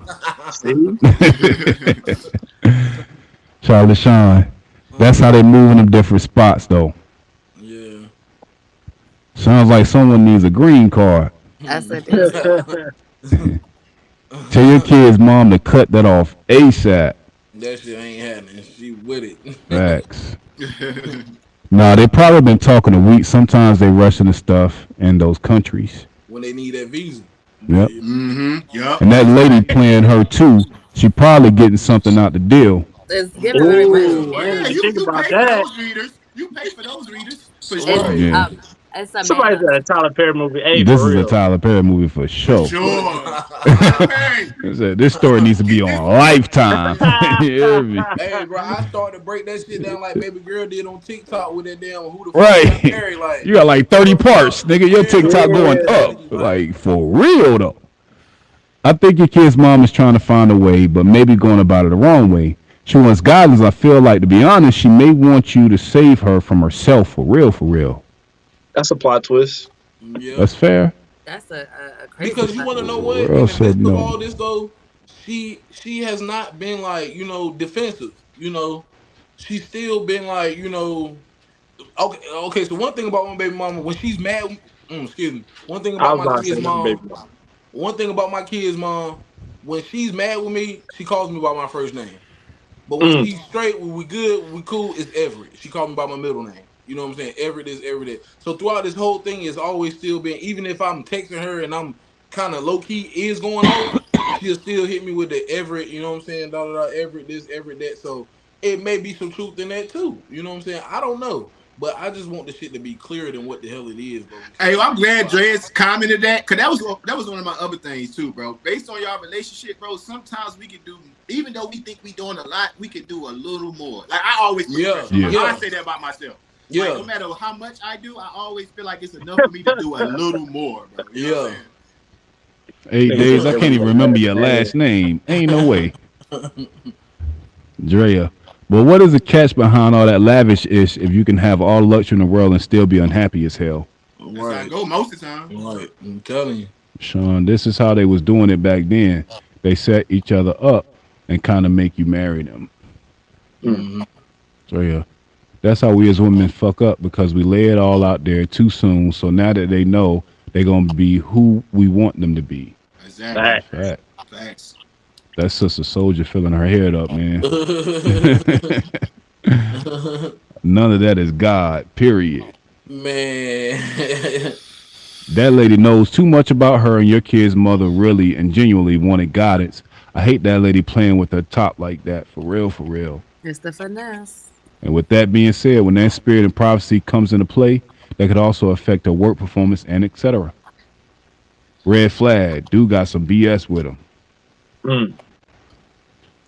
[SPEAKER 5] See?
[SPEAKER 1] Shout out to Sean. That's how they move in them different spots, though.
[SPEAKER 6] Yeah.
[SPEAKER 1] Sounds like someone needs a green card.
[SPEAKER 4] That's a decent.
[SPEAKER 1] Tell your kid's mom to cut that off ASAP.
[SPEAKER 6] That shit ain't happening. She with it.
[SPEAKER 1] Facts. Nah, they probably been talking a week. Sometimes they rushing the stuff in those countries.
[SPEAKER 6] When they need that visa. But
[SPEAKER 1] Yep.
[SPEAKER 6] yeah.
[SPEAKER 2] Mm-hmm. Yup.
[SPEAKER 1] And that
[SPEAKER 2] That's a
[SPEAKER 1] lady
[SPEAKER 2] fact.
[SPEAKER 1] playing her too. She probably getting something out the deal.
[SPEAKER 4] It's giving very much.
[SPEAKER 5] Ooh, I didn't
[SPEAKER 2] Yeah,
[SPEAKER 5] even
[SPEAKER 2] you
[SPEAKER 5] think
[SPEAKER 2] you
[SPEAKER 5] about
[SPEAKER 2] pay for
[SPEAKER 5] that.
[SPEAKER 2] those readers. You pay for those readers for
[SPEAKER 4] It's
[SPEAKER 2] sure.
[SPEAKER 6] Right.
[SPEAKER 1] Yeah.
[SPEAKER 4] it's a man
[SPEAKER 5] Somebody
[SPEAKER 4] up.
[SPEAKER 5] said a Tyler Perry movie. Hey,
[SPEAKER 1] This
[SPEAKER 5] for
[SPEAKER 1] is a
[SPEAKER 5] real.
[SPEAKER 1] Tyler Perry movie for
[SPEAKER 2] For
[SPEAKER 1] sure.
[SPEAKER 2] sure. Tyler Perry.
[SPEAKER 1] I said, this story needs to be
[SPEAKER 2] Get this.
[SPEAKER 1] on Lifetime. You hear me?
[SPEAKER 6] Hey, bro, I started to break that shit down like baby girl did on TikTok with that damn who the fuck got
[SPEAKER 1] Right.
[SPEAKER 6] married.
[SPEAKER 1] You
[SPEAKER 6] Like,
[SPEAKER 1] got like 30
[SPEAKER 6] real
[SPEAKER 1] parts,
[SPEAKER 6] talk.
[SPEAKER 1] nigga. Your
[SPEAKER 6] Yeah,
[SPEAKER 1] TikTok
[SPEAKER 6] bro,
[SPEAKER 1] going
[SPEAKER 6] I'm
[SPEAKER 5] Yeah.
[SPEAKER 6] telling
[SPEAKER 1] up.
[SPEAKER 6] you, like,
[SPEAKER 1] Like, for real, though. I think your kid's mom is trying to find a way, but maybe going about it the wrong way. She wants guidance. I feel like, to be honest, she may want you to save her from herself for real, for real.
[SPEAKER 5] That's a plot twist.
[SPEAKER 6] yeah.
[SPEAKER 1] That's fair.
[SPEAKER 4] That's a crazy
[SPEAKER 6] Because you
[SPEAKER 4] one.
[SPEAKER 6] want to know what?
[SPEAKER 1] Girl
[SPEAKER 6] In the
[SPEAKER 1] said
[SPEAKER 6] midst of
[SPEAKER 1] no.
[SPEAKER 6] all this, though, she has not been like defensive. She's still been like okay. Okay. So one thing about my baby mama when she's mad, excuse me. One thing
[SPEAKER 5] I
[SPEAKER 6] about
[SPEAKER 5] was
[SPEAKER 6] my
[SPEAKER 5] about to say
[SPEAKER 6] kid's
[SPEAKER 5] this baby
[SPEAKER 6] mom.
[SPEAKER 5] mom.
[SPEAKER 6] One thing about my kid's mom. When she's mad with me, she calls me by my first name. But when
[SPEAKER 5] Mm.
[SPEAKER 6] she's straight, when we good, we cool, it's Everett. She called me by my middle name. You know what I'm saying? Everett is Everett. So throughout this whole thing, it's always still been, even if I'm texting her and I'm kind of low key is going off, she'll still hit me with the Everett, you know what I'm saying? Da, da, da, Everett this, Everett that. So it may be some truth in that too. You know what I'm saying? I don't know. But I just want the shit to be clearer than what the hell it is, bro.
[SPEAKER 2] Hey,
[SPEAKER 6] Because
[SPEAKER 2] I'm glad Dre's commented that because that was one of my other things too, bro. Based on y'all relationship, bro, sometimes we can do, even though we think we doing a lot, we can do a little more. Like I always put
[SPEAKER 6] yeah,
[SPEAKER 2] pressure on my.
[SPEAKER 1] Yeah.
[SPEAKER 2] I
[SPEAKER 6] yeah,
[SPEAKER 2] say that about myself. Like no
[SPEAKER 6] yeah,
[SPEAKER 2] matter how much I do, I always feel like it's enough for me to do a little more, bro. You know what I'm
[SPEAKER 6] yeah.
[SPEAKER 2] saying?
[SPEAKER 1] 8 days.
[SPEAKER 5] Nigga
[SPEAKER 1] I
[SPEAKER 5] just
[SPEAKER 1] can't
[SPEAKER 5] said
[SPEAKER 1] even
[SPEAKER 5] with
[SPEAKER 1] remember
[SPEAKER 5] your
[SPEAKER 1] your
[SPEAKER 5] last
[SPEAKER 1] last
[SPEAKER 5] name.
[SPEAKER 1] name. Ain't no way. Drea. But what is the catch behind all that lavish ish if you can have all the luxury in the world and still be unhappy as hell?
[SPEAKER 2] That's how I
[SPEAKER 6] Right,
[SPEAKER 2] go most of the time.
[SPEAKER 6] right. I'm telling you.
[SPEAKER 1] Sean, this is how they was doing it back then. They set each other up and kind of make you marry them.
[SPEAKER 5] Mm.
[SPEAKER 6] Hmm.
[SPEAKER 1] So yeah, that's how we as women fuck up because we lay it all out there too soon. So now that they know, they're gonna be who we want them to be.
[SPEAKER 2] Exactly.
[SPEAKER 5] That.
[SPEAKER 1] Fact.
[SPEAKER 2] Facts.
[SPEAKER 1] That's Sister Soldier filling her head up, man. None of that is God. Period.
[SPEAKER 6] Man.
[SPEAKER 1] That lady knows too much about her, and your kid's mother really and genuinely wanted guidance. I hate that lady playing with her top like that. For real, for real.
[SPEAKER 4] It's the finesse.
[SPEAKER 1] And with that being said, when that spirit and prophecy comes into play, that could also affect her work performance and etc. Red flag. Dude got some BS with him.
[SPEAKER 5] Mm.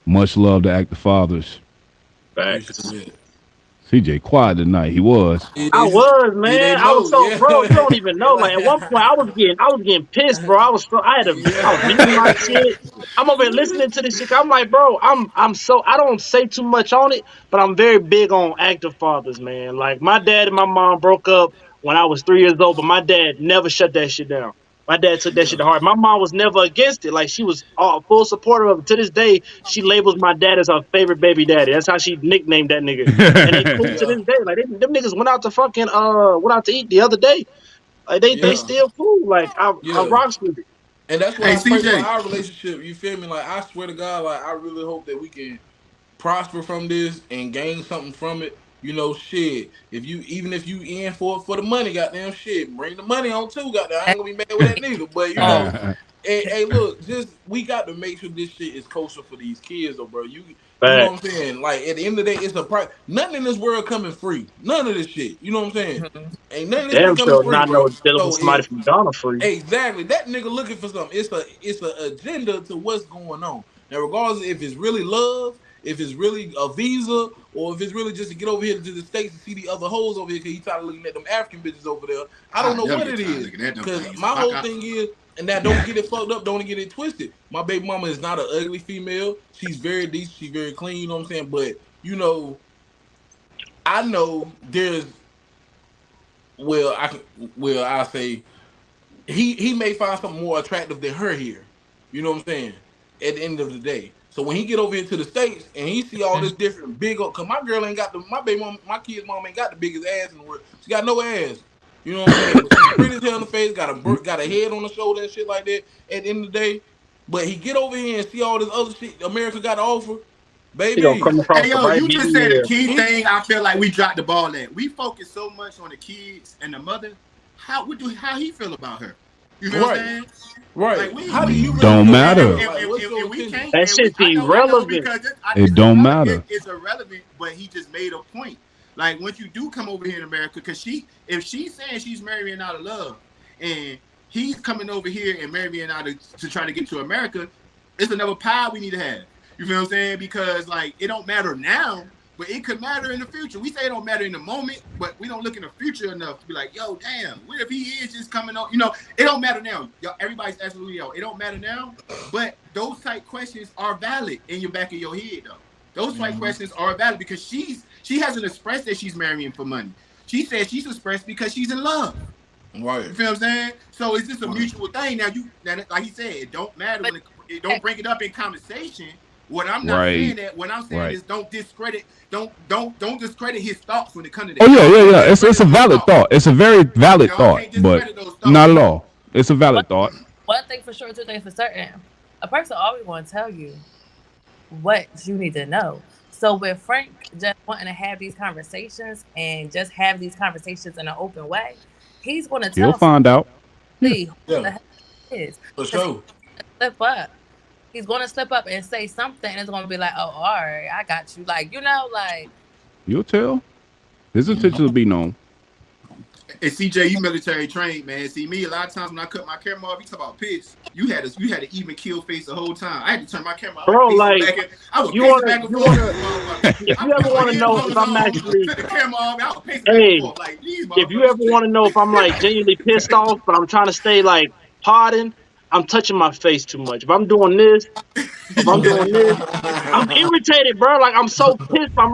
[SPEAKER 1] Much love to active fathers.
[SPEAKER 5] Facts.
[SPEAKER 1] CJ quiet tonight. He was.
[SPEAKER 5] I was,
[SPEAKER 6] They
[SPEAKER 5] man. I was
[SPEAKER 6] know,
[SPEAKER 5] so,
[SPEAKER 6] yeah.
[SPEAKER 5] bro. You don't even know. Like at one point, I was getting pissed, bro. I was beating my shit. I'm over here listening to this shit. I'm like, bro, I don't say too much on it, but I'm very big on active fathers, man. Like my dad and my mom broke up when I was 3 years old, but my dad never shut that shit down. My dad took that shit
[SPEAKER 6] Yeah.
[SPEAKER 5] to heart. My mom was never against it. Like she was all full supporter of it. To this day, she labels my dad as her favorite baby daddy. That's how she nicknamed that nigga. And they cool to
[SPEAKER 6] Yeah.
[SPEAKER 5] this day. Like them niggas went out to fucking went out to eat the other day. Like they
[SPEAKER 6] Yeah.
[SPEAKER 5] still cool. Like I
[SPEAKER 6] Yeah.
[SPEAKER 5] rocks with it.
[SPEAKER 6] And that's what
[SPEAKER 2] Hey,
[SPEAKER 6] I pray for
[SPEAKER 2] CJ.
[SPEAKER 6] our relationship. You feel me? Like I swear to God, like I really hope that we can prosper from this and gain something from it. You know, shit. If you even if you in for the money, goddamn shit, bring the money on too, goddamn. I ain't gonna be mad with that neither. But you
[SPEAKER 4] Oh,
[SPEAKER 6] know, hey, look, just we got to make sure this shit is kosher for these kids, though, bro. You know
[SPEAKER 5] But
[SPEAKER 6] what I'm saying? Like at the end of the day, it's a price. Nothing in this world coming free. None of this shit. You know what I'm saying?
[SPEAKER 4] mhm.
[SPEAKER 6] Ain't none of this
[SPEAKER 5] damn
[SPEAKER 6] shit coming
[SPEAKER 5] sure
[SPEAKER 6] free,
[SPEAKER 5] not no
[SPEAKER 6] bro.
[SPEAKER 5] dealing with
[SPEAKER 6] So
[SPEAKER 5] somebody
[SPEAKER 6] if
[SPEAKER 5] from Ghana free.
[SPEAKER 6] exactly that nigga looking for something, it's a agenda to what's going on. Now, regardless if it's really love, if it's really a visa, or if it's really just to get over here to the States and see the other hoes over here because he tired of looking at them African bitches over there. I don't
[SPEAKER 2] I
[SPEAKER 6] know
[SPEAKER 2] never
[SPEAKER 6] what
[SPEAKER 2] get
[SPEAKER 6] it
[SPEAKER 2] tired of
[SPEAKER 6] is.
[SPEAKER 2] looking at them
[SPEAKER 6] Because
[SPEAKER 2] things.
[SPEAKER 6] my whole thing is, and now don't get it fucked up, don't get it twisted. My baby mama is not an ugly female. She's very decent, she's very clean, you know what I'm saying? But, you know, I know there's, I say, he may find something more attractive than her here. You know what I'm saying? At the end of the day. So when he get over here to the States and he see all this different big cause my girl ain't got my baby mom, my kid's mom ain't got the biggest ass in the world. She got no ass. You know what I'm saying? But she's pretty as hell in the face, got a head on the shoulder and shit like that at the end of the day. But he get over here and see all this other shit America got to offer.
[SPEAKER 5] He gonna
[SPEAKER 6] Baby,
[SPEAKER 5] come across
[SPEAKER 2] Hey
[SPEAKER 5] the
[SPEAKER 2] yo,
[SPEAKER 5] right
[SPEAKER 2] you just said a
[SPEAKER 5] BBL.
[SPEAKER 2] key
[SPEAKER 6] he
[SPEAKER 2] thing. I feel like we dropped the ball at. We focus so much on the kids and the mother. How he feel about her? You feel what I'm
[SPEAKER 6] right,
[SPEAKER 2] saying? Like
[SPEAKER 6] right. How do you really
[SPEAKER 1] Don't
[SPEAKER 6] feel about
[SPEAKER 1] matter.
[SPEAKER 6] her? Like what's your
[SPEAKER 2] and we
[SPEAKER 6] intention?
[SPEAKER 2] can't
[SPEAKER 5] That
[SPEAKER 2] and we
[SPEAKER 5] shit's
[SPEAKER 2] I know
[SPEAKER 5] irrelevant.
[SPEAKER 2] because
[SPEAKER 1] It
[SPEAKER 2] it's
[SPEAKER 1] don't
[SPEAKER 2] irrelevant.
[SPEAKER 1] matter.
[SPEAKER 2] It's irrelevant, but he just made a point. Like once you do come over here in America, because if she's saying she's marrying out of love, and he's coming over here and marrying out to try to get to America, it's another pie we need to have. You feel what I'm saying? Because like it don't matter now, but it could matter in the future. We say it don't matter in the moment, but we don't look in the future enough to be like, yo, damn, what if he is just coming on? You know, it don't matter now. Yo, everybody's absolutely yo. It don't matter now, but those type questions are valid in your back of your head though. Those type questions are valid because she hasn't expressed that she's marrying for money. She says she's expressed because she's in love.
[SPEAKER 6] Right.
[SPEAKER 2] You feel what I'm saying? So it's just a
[SPEAKER 6] Right.
[SPEAKER 2] mutual thing. Now like he said, it don't matter
[SPEAKER 4] But
[SPEAKER 2] when it don't bring it up in conversation. What I'm not
[SPEAKER 1] Right.
[SPEAKER 2] saying that. What I'm saying
[SPEAKER 1] Right.
[SPEAKER 2] is don't discredit his thoughts when it comes to that.
[SPEAKER 1] Oh yeah, yeah,
[SPEAKER 2] Don't
[SPEAKER 1] yeah. It's
[SPEAKER 2] discredit
[SPEAKER 1] a
[SPEAKER 2] those
[SPEAKER 1] valid
[SPEAKER 2] thoughts.
[SPEAKER 1] thought. It's a very valid
[SPEAKER 2] Y'all
[SPEAKER 1] thought,
[SPEAKER 2] can't
[SPEAKER 1] but
[SPEAKER 2] discredit those
[SPEAKER 1] not
[SPEAKER 2] thoughts.
[SPEAKER 1] at all. It's a
[SPEAKER 4] one,
[SPEAKER 1] valid thought.
[SPEAKER 4] one thing for sure, two things for certain. A person always going to tell you what you need to know. So with Frank just wanting to have these conversations and just have these conversations in an open way, he's going to
[SPEAKER 1] He'll
[SPEAKER 4] tell
[SPEAKER 1] find out. Yeah.
[SPEAKER 4] Lee who the
[SPEAKER 6] Yeah,
[SPEAKER 4] hell he is.
[SPEAKER 6] for
[SPEAKER 4] Because he's
[SPEAKER 6] sure.
[SPEAKER 4] going to slip up. He's going to slip up and say something, and it's going to be like, oh, all right, I got you. Like, like,
[SPEAKER 1] You'll tell. His intentions will be known.
[SPEAKER 2] And CJ, you military trained, man. See me a lot of times when I cut my camera off, you talk about pitch. You had an even kill face the whole time. I had to turn my camera. I
[SPEAKER 5] Bro,
[SPEAKER 2] was pacing
[SPEAKER 5] like
[SPEAKER 2] back and I was
[SPEAKER 5] you
[SPEAKER 2] pacing
[SPEAKER 5] wanna
[SPEAKER 2] back and
[SPEAKER 5] you
[SPEAKER 2] forth.
[SPEAKER 5] wanna if
[SPEAKER 2] I
[SPEAKER 5] you ever
[SPEAKER 2] put my
[SPEAKER 5] wanna know if
[SPEAKER 2] headphones
[SPEAKER 5] I'm
[SPEAKER 2] on,
[SPEAKER 5] actually
[SPEAKER 2] took the camera off. I was pacing back and
[SPEAKER 5] hey,
[SPEAKER 2] forth like these
[SPEAKER 5] if you ever
[SPEAKER 2] motherfuckers.
[SPEAKER 5] wanna know if I'm like genuinely pissed off, but I'm trying to stay like pardon, I'm touching my face too much. If I'm doing this, if I'm doing this, I'm irritated, bro. Like I'm so pissed. I'm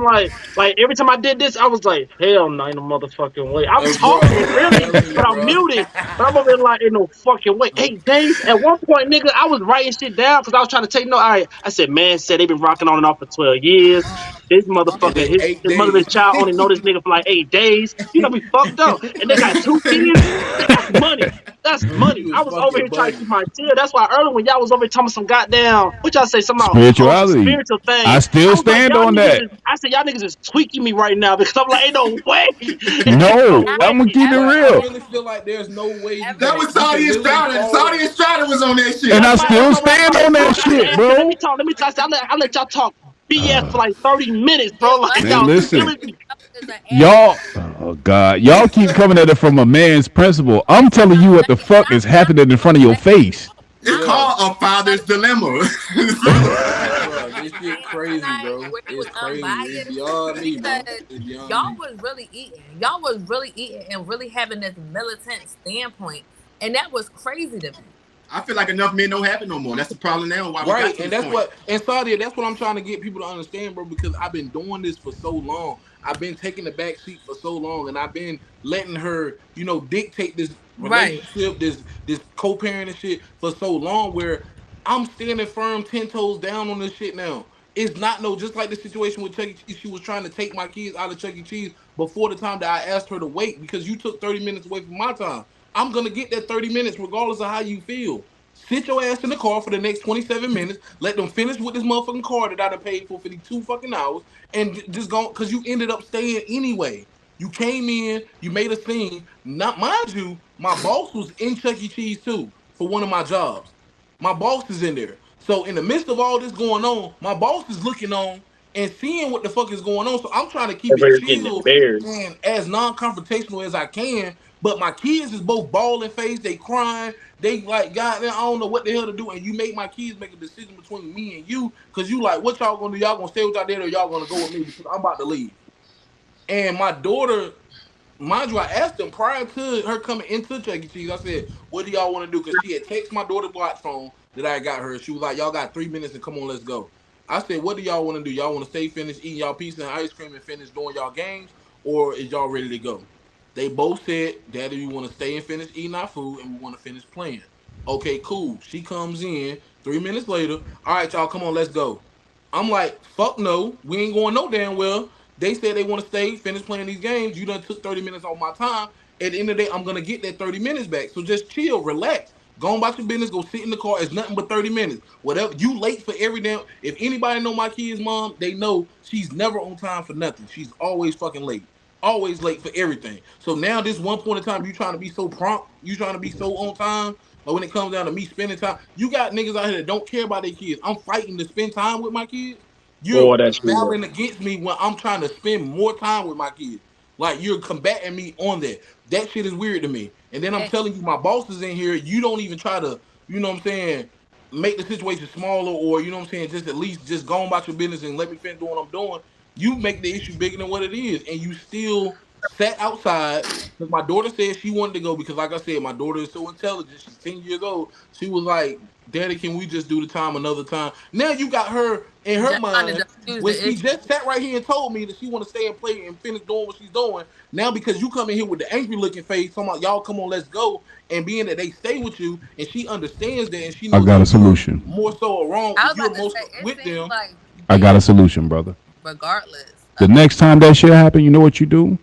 [SPEAKER 5] like every time I did this, I was like, hell no, ain't no motherfucking way. I'm
[SPEAKER 6] Bro,
[SPEAKER 5] talking
[SPEAKER 6] I'm
[SPEAKER 5] really,
[SPEAKER 6] telling you,
[SPEAKER 5] but I'm
[SPEAKER 6] bro.
[SPEAKER 5] muted. But I'm over there like, ain't no fucking way. 8 days. At one point, nigga, I was writing shit down because I was trying to take no. All right, I said, man, said they been rocking on and off for 12 years. This
[SPEAKER 6] And
[SPEAKER 5] motherfucker,
[SPEAKER 6] then
[SPEAKER 5] his,
[SPEAKER 6] 8 days.
[SPEAKER 5] mother and his child only know this nigga for like 8 days. You gotta be fucked up. And they got 2 kids. That's money. That's money.
[SPEAKER 6] You
[SPEAKER 5] I
[SPEAKER 6] was
[SPEAKER 5] was over here
[SPEAKER 6] fucking
[SPEAKER 5] trying to
[SPEAKER 6] bugging.
[SPEAKER 5] keep my chill. That's why earlier when y'all was over here talking some goddamn, what y'all say, some
[SPEAKER 1] Spirituality.
[SPEAKER 5] spiritual
[SPEAKER 1] I
[SPEAKER 5] thing. I
[SPEAKER 1] still
[SPEAKER 5] was like,
[SPEAKER 1] stand
[SPEAKER 5] y'all
[SPEAKER 1] on
[SPEAKER 5] niggas
[SPEAKER 1] that.
[SPEAKER 5] is, I said, y'all niggas is tweaking me right now because I'm like, ain't no way. Ain't
[SPEAKER 1] No,
[SPEAKER 5] no
[SPEAKER 4] have
[SPEAKER 1] I'm
[SPEAKER 5] way.
[SPEAKER 1] gonna
[SPEAKER 4] you
[SPEAKER 1] keep it
[SPEAKER 4] ever,
[SPEAKER 6] But I
[SPEAKER 1] real.
[SPEAKER 6] really feel like there's no way you
[SPEAKER 2] That
[SPEAKER 4] ever,
[SPEAKER 6] can
[SPEAKER 2] was
[SPEAKER 6] you can
[SPEAKER 2] Saudi
[SPEAKER 6] literally
[SPEAKER 2] Estrada.
[SPEAKER 6] fall.
[SPEAKER 2] Saudi Estrada was on that shit.
[SPEAKER 1] And I
[SPEAKER 5] That's
[SPEAKER 1] still
[SPEAKER 5] what I'm
[SPEAKER 1] stand
[SPEAKER 5] trying to
[SPEAKER 1] on
[SPEAKER 5] prove.
[SPEAKER 1] that
[SPEAKER 5] I said,
[SPEAKER 1] shit,
[SPEAKER 5] hey, let me
[SPEAKER 1] bro.
[SPEAKER 5] talk. Let me talk. I let y'all talk BS for like 30 minutes, bro.
[SPEAKER 4] it
[SPEAKER 5] Like
[SPEAKER 4] wasn't
[SPEAKER 1] Man,
[SPEAKER 5] y'all
[SPEAKER 1] listen.
[SPEAKER 5] killing me.
[SPEAKER 4] is an
[SPEAKER 1] Y'all,
[SPEAKER 4] adjective.
[SPEAKER 1] oh God, y'all keep coming at it from a man's principle. I'm telling you what the fuck is happening in front of your face.
[SPEAKER 2] It's
[SPEAKER 6] Yeah,
[SPEAKER 2] called a father's dilemma.
[SPEAKER 6] bro, this shit crazy,
[SPEAKER 4] Tonight
[SPEAKER 6] bro.
[SPEAKER 4] where it
[SPEAKER 6] It's
[SPEAKER 4] was
[SPEAKER 6] crazy. It's
[SPEAKER 4] unbiased
[SPEAKER 6] beyond me, bro.
[SPEAKER 4] because
[SPEAKER 6] It's beyond
[SPEAKER 4] y'all
[SPEAKER 6] me.
[SPEAKER 4] was really eating. Y'all was really eating and really having this militant standpoint. And that was crazy to me.
[SPEAKER 2] I feel like enough men don't have it no more. That's the problem now. Why we got
[SPEAKER 6] Right,
[SPEAKER 2] to
[SPEAKER 6] and
[SPEAKER 2] this
[SPEAKER 6] that's
[SPEAKER 2] point.
[SPEAKER 6] what and Sadia, that's what I'm trying to get people to understand, bro. Because I've been doing this for so long. I've been taking the back seat for so long, and I've been letting her, dictate this
[SPEAKER 4] Right.
[SPEAKER 6] relationship, this co-parenting shit for so long where I'm standing firm 10 toes down on this shit now. It's not no just like the situation with Chuck E. Cheese. She was trying to take my kids out of Chuck E. Cheese before the time that I asked her to wait because you took 30 minutes away from my time. I'm gonna get that 30 minutes regardless of how you feel. Sit your ass in the car for the next 27 minutes. Let them finish with this motherfucking car that I done paid for the 2 fucking hours, and just go because you ended up staying anyway. You came in, you made a scene. Not mind you, my boss was in Chuck E. Cheese too for one of my jobs. My boss is in there. So in the midst of all this going on, my boss is looking on and seeing what the fuck is going on. So I'm trying to keep it
[SPEAKER 5] Everybody's getting
[SPEAKER 6] chill
[SPEAKER 5] embarrassed.
[SPEAKER 6] and as non-confrontational as I can. But my kids is both bawling face, they crying, they like God, I don't know what the hell to do. And you make my kids make a decision between me and you, because you like, what y'all gonna do? Y'all gonna stay with y'all dad or y'all gonna go with me because I'm about to leave. And my daughter, mind you, I asked them prior to her coming into Chuck E. Cheese. I said, "What do y'all want to do?" Because she had texted my daughter Block's phone that I got her. She was like, "Y'all got 3 minutes and come on, let's go." I said, "What do y'all want to do? Y'all want to stay, finish eating y'all pizza and ice cream, and finish doing y'all games, or is y'all ready to go?" They both said, "Daddy, we want to stay and finish eating our food, and we want to finish playing." Okay, cool. She comes in 3 minutes later. All right, y'all, come on, let's go. I'm like, fuck no, we ain't going no damn well. They said they want to stay, finish playing these games. You done took 30 minutes off my time. At the end of the day, I'm gonna get that 30 minutes back. So just chill, relax. Go on about your business, go sit in the car. It's nothing but 30 minutes. Whatever you late for every damn if anybody know my kid's mom, they know she's never on time for nothing. She's always fucking late. Always late for everything. So now this one point in time, you trying to be so prompt, you trying to be so on time. But when it comes down to me spending time, you got niggas out here that don't care about their kids. I'm fighting to spend time with my kids. You're
[SPEAKER 5] Boy, that's real.
[SPEAKER 6] battling against me when I'm trying to spend more time with my kids. Like you're combating me on that. That shit is weird to me. And then I'm
[SPEAKER 4] And,
[SPEAKER 6] telling you, my boss is in here. You don't even try to, you know what I'm saying, make the situation smaller or, you know what I'm saying, just at least just go on about your business and let me finish doing what I'm doing. You make the issue bigger than what it is. And you still sat outside because my daughter said she wanted to go because, like I said, my daughter is so intelligent. She's 10 years old. She was like, "Daddy, can we just do the time another time?" Now you got her in her
[SPEAKER 4] just trying to
[SPEAKER 6] mind
[SPEAKER 4] diffuse
[SPEAKER 6] when
[SPEAKER 4] the
[SPEAKER 6] she
[SPEAKER 4] issue.
[SPEAKER 6] just sat right here and told me that she want to stay and play and finish doing what she's doing. Now because you come in here with the angry looking face, talking about y'all come on, let's go, and being that they stay with you and she understands that and she
[SPEAKER 1] I
[SPEAKER 6] knows
[SPEAKER 1] got a
[SPEAKER 6] that you're
[SPEAKER 1] solution.
[SPEAKER 6] more so wrong,
[SPEAKER 4] I was
[SPEAKER 6] you're
[SPEAKER 4] about to
[SPEAKER 6] most
[SPEAKER 4] say it
[SPEAKER 6] with
[SPEAKER 4] seems
[SPEAKER 6] them.
[SPEAKER 4] like
[SPEAKER 1] I got
[SPEAKER 4] they
[SPEAKER 1] a solution, brother.
[SPEAKER 4] regardless
[SPEAKER 1] The
[SPEAKER 4] of the
[SPEAKER 1] next time that shit happen, you know what you do?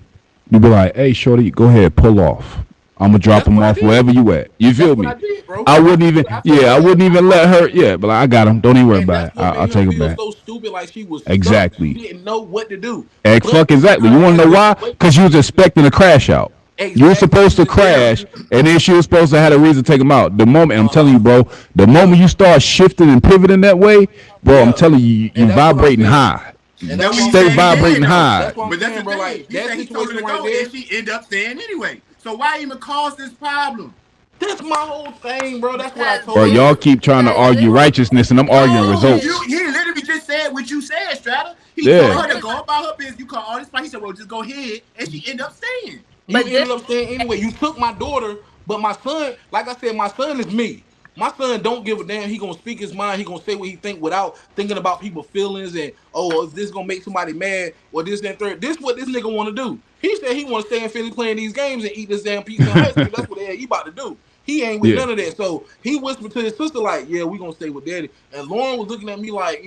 [SPEAKER 1] You be like, "Hey, shorty, go ahead, pull off. I'm gonna drop
[SPEAKER 6] That's
[SPEAKER 1] him
[SPEAKER 6] what I
[SPEAKER 1] off
[SPEAKER 6] did.
[SPEAKER 1] wherever you at." You
[SPEAKER 6] That's
[SPEAKER 1] feel
[SPEAKER 6] what
[SPEAKER 1] me?
[SPEAKER 6] I did, bro.
[SPEAKER 1] I wouldn't even,
[SPEAKER 6] I told
[SPEAKER 1] yeah, I
[SPEAKER 6] her
[SPEAKER 1] wouldn't
[SPEAKER 6] I
[SPEAKER 1] even let
[SPEAKER 6] brought
[SPEAKER 1] her,
[SPEAKER 6] you in.
[SPEAKER 1] yeah, but like, I got him. Don't even worry
[SPEAKER 6] And
[SPEAKER 1] about
[SPEAKER 6] that's
[SPEAKER 1] it.
[SPEAKER 6] what
[SPEAKER 1] I'll
[SPEAKER 6] made her
[SPEAKER 1] take him
[SPEAKER 6] feel
[SPEAKER 1] back.
[SPEAKER 6] so stupid, like she was stuck. She
[SPEAKER 1] Exactly.
[SPEAKER 6] didn't know what to do.
[SPEAKER 1] Fuck
[SPEAKER 6] But
[SPEAKER 1] exactly. You
[SPEAKER 6] I
[SPEAKER 1] want to
[SPEAKER 6] had
[SPEAKER 1] know
[SPEAKER 6] to
[SPEAKER 1] why?
[SPEAKER 6] wait.
[SPEAKER 1] Because you was expecting a crash out. You were
[SPEAKER 6] Exactly.
[SPEAKER 1] supposed
[SPEAKER 6] She
[SPEAKER 1] to
[SPEAKER 6] was there.
[SPEAKER 1] crash, and then she was supposed to have a reason to take him out. The moment I'm telling you,
[SPEAKER 6] Uh-huh.
[SPEAKER 1] bro, the
[SPEAKER 6] Yeah.
[SPEAKER 1] moment you start shifting and pivoting that way, bro, I'm
[SPEAKER 6] Yeah.
[SPEAKER 1] telling you,
[SPEAKER 6] And
[SPEAKER 1] you
[SPEAKER 6] that's what I'm
[SPEAKER 1] vibrating
[SPEAKER 6] saying.
[SPEAKER 1] high.
[SPEAKER 6] And
[SPEAKER 2] That's
[SPEAKER 6] that's
[SPEAKER 2] what
[SPEAKER 6] what
[SPEAKER 2] he
[SPEAKER 6] I'm
[SPEAKER 1] Stay
[SPEAKER 2] said
[SPEAKER 6] saying.
[SPEAKER 2] he
[SPEAKER 6] So
[SPEAKER 2] did
[SPEAKER 1] vibrating
[SPEAKER 2] though.
[SPEAKER 1] high.
[SPEAKER 6] that's what I'm
[SPEAKER 2] But that's
[SPEAKER 6] saying,
[SPEAKER 2] the
[SPEAKER 6] bro.
[SPEAKER 2] thing.
[SPEAKER 6] Like
[SPEAKER 2] He
[SPEAKER 6] that
[SPEAKER 2] said he told her
[SPEAKER 6] situation
[SPEAKER 2] to
[SPEAKER 6] right
[SPEAKER 2] go, and
[SPEAKER 6] there,
[SPEAKER 2] she ended up staying anyway. So why even cause this problem?
[SPEAKER 6] that's my whole thing, bro. That's what I
[SPEAKER 4] because
[SPEAKER 1] Bro,
[SPEAKER 6] told
[SPEAKER 1] y'all
[SPEAKER 6] her.
[SPEAKER 1] keep trying to
[SPEAKER 4] because
[SPEAKER 1] argue
[SPEAKER 4] this
[SPEAKER 1] righteousness, and I'm arguing
[SPEAKER 2] No,
[SPEAKER 4] listen
[SPEAKER 2] you.
[SPEAKER 1] results.
[SPEAKER 2] He literally just said what you said, Strata. He told
[SPEAKER 1] Yeah.
[SPEAKER 4] but
[SPEAKER 2] her to
[SPEAKER 4] this
[SPEAKER 2] go about her business. You call all this fight. He said, "Well, just go ahead," and she ended up staying.
[SPEAKER 6] You
[SPEAKER 4] but this
[SPEAKER 6] ended up staying anyway. You took my daughter, but my son, like I said, my son is me. My son don't give a damn. He gonna speak his mind. He gonna say what he think without thinking about people's feelings and oh, if this gonna make somebody mad or this that third. This what this nigga want to do. He said he want to stay in Philly playing these games and eat this damn pizza and ice cream. That's what the hell he about to do. He ain't with
[SPEAKER 1] Yeah.
[SPEAKER 6] none of that. So he whispered to his sister like, "Yeah, we gonna stay with daddy." And Lauren was looking at me like,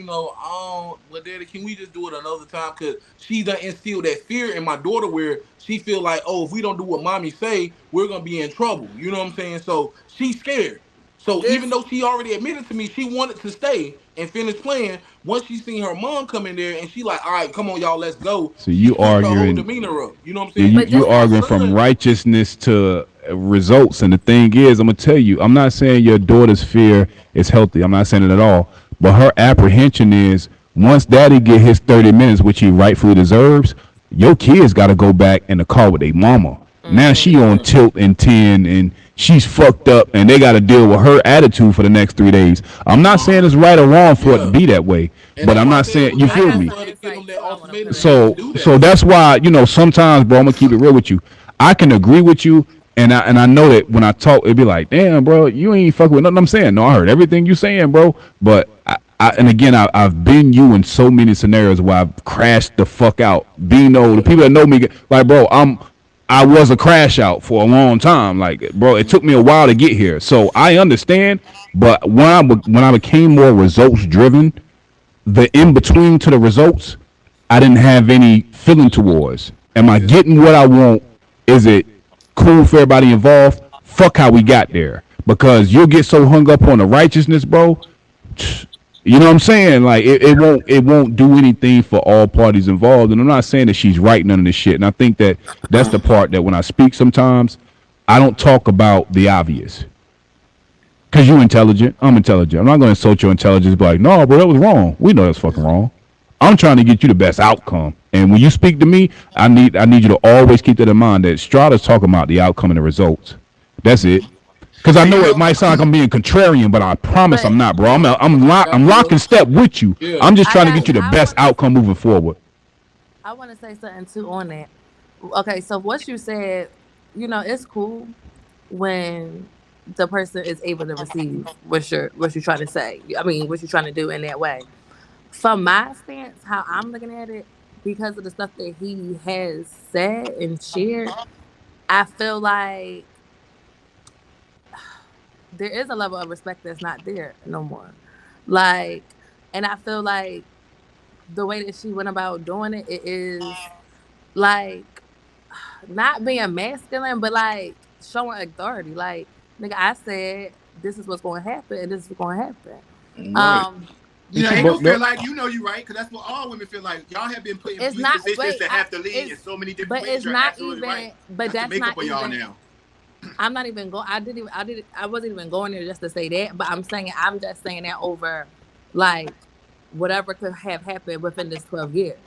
[SPEAKER 6] well, daddy, can we just do it another time? Cause she done instilled that fear in my daughter where she feel like, oh, if we don't do what mommy say, we're gonna be in trouble. You know what I'm saying? So she's scared. So even
[SPEAKER 4] this
[SPEAKER 6] though she already admitted to me she wanted to stay and finish playing, once she seen her mom come in there and she like, all right, come on, y'all, let's go.
[SPEAKER 1] So
[SPEAKER 6] She
[SPEAKER 1] you
[SPEAKER 6] switched her whole
[SPEAKER 1] arguing,
[SPEAKER 6] demeanor up. You know what I'm
[SPEAKER 1] yeah,
[SPEAKER 6] saying?
[SPEAKER 1] you
[SPEAKER 4] but
[SPEAKER 1] you
[SPEAKER 4] this
[SPEAKER 6] But my
[SPEAKER 1] arguing from
[SPEAKER 6] son,
[SPEAKER 1] righteousness to results, and the thing is, I'm gonna tell you, I'm not saying your daughter's fear is healthy. I'm not saying it at all, but her apprehension is once Daddy get his 30 minutes, which he rightfully deserves, your kids got to go back in the car with their mama. Now she on tilt and 10, and she's fucked up, and they got to deal with her attitude for the next 3 days. I'm not saying
[SPEAKER 6] uh-huh.
[SPEAKER 1] it's right or wrong for it to
[SPEAKER 6] Yeah.
[SPEAKER 1] be that way,
[SPEAKER 6] And
[SPEAKER 1] but
[SPEAKER 6] that's
[SPEAKER 1] I'm
[SPEAKER 6] why I
[SPEAKER 1] not
[SPEAKER 6] said it
[SPEAKER 1] saying,
[SPEAKER 6] was
[SPEAKER 1] you
[SPEAKER 4] I
[SPEAKER 1] feel
[SPEAKER 6] bad
[SPEAKER 4] got
[SPEAKER 1] me?
[SPEAKER 6] for
[SPEAKER 4] some
[SPEAKER 6] her to give him
[SPEAKER 4] insight
[SPEAKER 6] that
[SPEAKER 4] too. I want to put
[SPEAKER 6] ultimatum
[SPEAKER 4] in.
[SPEAKER 6] and
[SPEAKER 1] so
[SPEAKER 6] do
[SPEAKER 1] so
[SPEAKER 6] that.
[SPEAKER 1] that's why sometimes, bro, I'm gonna keep it real with you. I can agree with you, and I know that when I talk, it'd be like, damn, bro, you ain't fucking with nothing I'm saying. No, I heard everything you saying, bro. But and again, I've been you in so many scenarios where I've crashed the fuck out. Bino, the
[SPEAKER 6] Yeah.
[SPEAKER 1] people that know me, like, bro, I was a crash out for a long time. Like, bro, it took me a while to get here. So I understand. But when I became more results driven, the in between to the results, I didn't have any feeling towards. Am I getting what I want? Is it cool for everybody involved? Fuck how we got there. Because you'll get so hung up on the righteousness, bro. You know what I'm saying? Like it won't do anything for all parties involved. And I'm not saying that she's right none of this shit. And I think that that's the part that when I speak sometimes, I don't talk about the obvious. Cause you're intelligent, I'm intelligent. I'm not gonna insult your intelligence. Be like, no, bro, that was wrong. We know that's fucking wrong. I'm trying to get you the best outcome. And when you speak to me, I need you to always keep that in mind. That Strada's talking about the outcome and the results. That's it. Because I
[SPEAKER 2] And
[SPEAKER 1] know
[SPEAKER 2] you
[SPEAKER 1] it
[SPEAKER 2] know,
[SPEAKER 1] might sound like I'm being contrarian, but I promise I'm
[SPEAKER 4] But
[SPEAKER 1] not, bro. I'm locking step with you.
[SPEAKER 6] Yeah.
[SPEAKER 1] I'm just
[SPEAKER 4] I
[SPEAKER 1] trying to get
[SPEAKER 4] got.
[SPEAKER 1] you the
[SPEAKER 4] I
[SPEAKER 1] best
[SPEAKER 4] want to.
[SPEAKER 1] outcome moving forward.
[SPEAKER 4] I want to say something too on that. Okay, so what you said, it's cool when the person is able to receive what you're trying to say. I mean, what you're trying to do in that way. From my stance, how I'm looking at it, because of the stuff that he has said and shared, I feel like there is a level of respect that's not there no more. Like, and I feel like the way that she went about doing it, it is like not being masculine, but like showing authority. Like, nigga, I said this is what's going to happen, and this is what's going to happen.
[SPEAKER 6] Right.
[SPEAKER 4] Um,
[SPEAKER 1] Ain't she
[SPEAKER 2] ain't no
[SPEAKER 1] bucked
[SPEAKER 2] feel
[SPEAKER 1] up?
[SPEAKER 2] like you right, because that's what all women feel like. Y'all have been put in
[SPEAKER 4] it's
[SPEAKER 2] these
[SPEAKER 4] not.
[SPEAKER 2] positions
[SPEAKER 4] Wait,
[SPEAKER 2] to have to lead in
[SPEAKER 4] it's
[SPEAKER 2] so many different
[SPEAKER 4] but
[SPEAKER 2] ways.
[SPEAKER 4] it's
[SPEAKER 2] You're
[SPEAKER 4] not
[SPEAKER 2] absolutely right.
[SPEAKER 4] even. But
[SPEAKER 2] That's the
[SPEAKER 4] that's
[SPEAKER 2] makeup
[SPEAKER 4] not
[SPEAKER 2] of y'all
[SPEAKER 4] even.
[SPEAKER 2] now.
[SPEAKER 4] I'm not even going. I didn't. Even, I did. I wasn't even going there just to say that. But I'm saying. I'm just saying that over, like, whatever could have happened within this 12 years.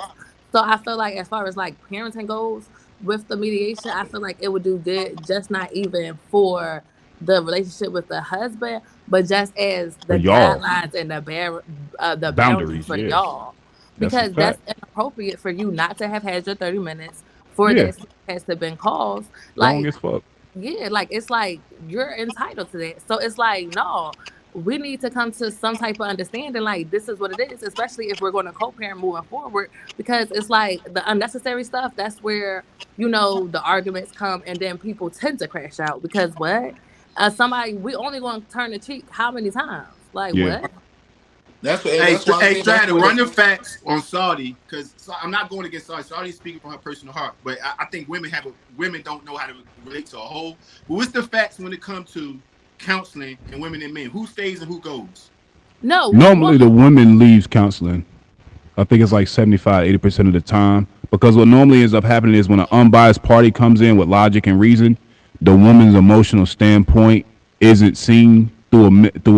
[SPEAKER 4] So I feel like as far as like parenting goes with the mediation, I feel like it would do good. Just not even for the relationship with the husband, but just as
[SPEAKER 1] For
[SPEAKER 4] the
[SPEAKER 1] y'all,
[SPEAKER 4] guidelines and the boundaries
[SPEAKER 1] boundaries.
[SPEAKER 4] for
[SPEAKER 1] Yeah,
[SPEAKER 4] y'all,
[SPEAKER 1] that's a
[SPEAKER 4] because that's
[SPEAKER 1] fact.
[SPEAKER 4] inappropriate for you not to have had your 30 minutes for
[SPEAKER 1] Yeah,
[SPEAKER 4] that has to been caused.
[SPEAKER 1] wrong
[SPEAKER 4] Like,
[SPEAKER 1] as fuck.
[SPEAKER 4] yeah, like it's like you're entitled to that. So it's like, no, we need to come to some type of understanding. Like, this is what it is, especially if we're going to co-parent moving forward, because it's like the unnecessary stuff. That's where the arguments come, and then people tend to crash out because what? Somebody we only going to turn the cheek how many times? Like
[SPEAKER 1] Yeah,
[SPEAKER 4] what?
[SPEAKER 2] Hey,
[SPEAKER 6] That's why I
[SPEAKER 2] hey,
[SPEAKER 6] think that's
[SPEAKER 2] Strata,
[SPEAKER 6] where
[SPEAKER 2] run
[SPEAKER 6] the
[SPEAKER 2] the facts on Saudi, because I'm not going against Saudi. Saudi's speaking from her personal heart, but I think women don't know how to relate to a whole. But what's the facts when it comes to counseling and women and men? Who stays and who goes?
[SPEAKER 4] No,
[SPEAKER 1] normally the
[SPEAKER 4] woman.
[SPEAKER 1] woman leaves counseling. I think it's like 75, 80% of the time. Because what normally ends up happening is when an unbiased party comes in with logic and reason, the woman's emotional standpoint isn't seen through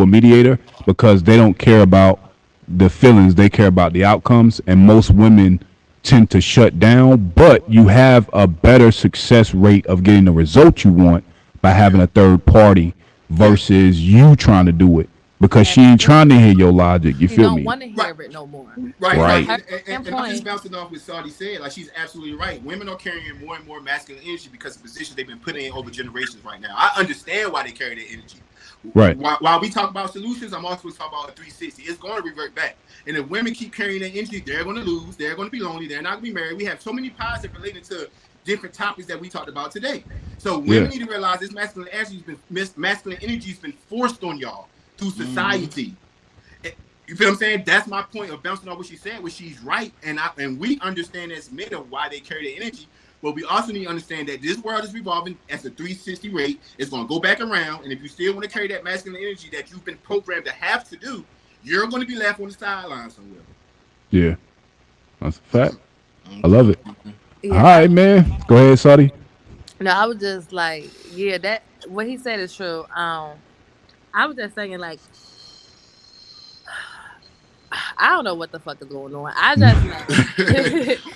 [SPEAKER 1] a mediator because they don't care about the feelings, they care about the outcomes. And most women tend to shut down, but you have a better success rate of getting the result you want by
[SPEAKER 2] Yeah,
[SPEAKER 1] having a third party
[SPEAKER 2] yeah,
[SPEAKER 1] versus you trying to do it because she ain't trying to
[SPEAKER 4] Absolutely.
[SPEAKER 1] hear your logic. You
[SPEAKER 4] She
[SPEAKER 1] feel
[SPEAKER 4] don't
[SPEAKER 1] me?
[SPEAKER 4] want to
[SPEAKER 2] right.
[SPEAKER 4] hear it no more.
[SPEAKER 2] Right,
[SPEAKER 4] From
[SPEAKER 2] right,
[SPEAKER 1] Right.
[SPEAKER 4] her
[SPEAKER 2] and I'm just
[SPEAKER 4] standpoint,
[SPEAKER 2] bouncing off what Saudi said. Like, she's absolutely right. Women are carrying more and more masculine energy because of positions they've been put in over generations. Right now, I understand why they carry that energy.
[SPEAKER 1] Right.
[SPEAKER 2] While we talk about solutions, I'm also talking about a 360. It's going to revert back, and if women keep carrying that energy, they're going to lose. They're going to be lonely. They're not going to be married. We have so many positive related to different topics that we talked about today. So women
[SPEAKER 1] Yeah.
[SPEAKER 2] need to realize this masculine energy has been forced on y'all through society. You feel what I'm saying? That's my point of bouncing off what she said, where she's right, and we understand as men of why they carry the energy. But we also need to understand that this world is revolving at a 360 rate. It's going to go back around, and if you still want to carry that masculine energy that you've been programmed to have to do, you're going to be left on the sideline somewhere.
[SPEAKER 1] Yeah. That's a fact.
[SPEAKER 6] I don't
[SPEAKER 1] I love
[SPEAKER 6] care.
[SPEAKER 1] it. All
[SPEAKER 4] yeah.
[SPEAKER 1] right, man. Go ahead, Saudi.
[SPEAKER 4] No, I was just like, yeah, that what he said is true. I was just saying like, I don't know what the fuck is going on. I just know.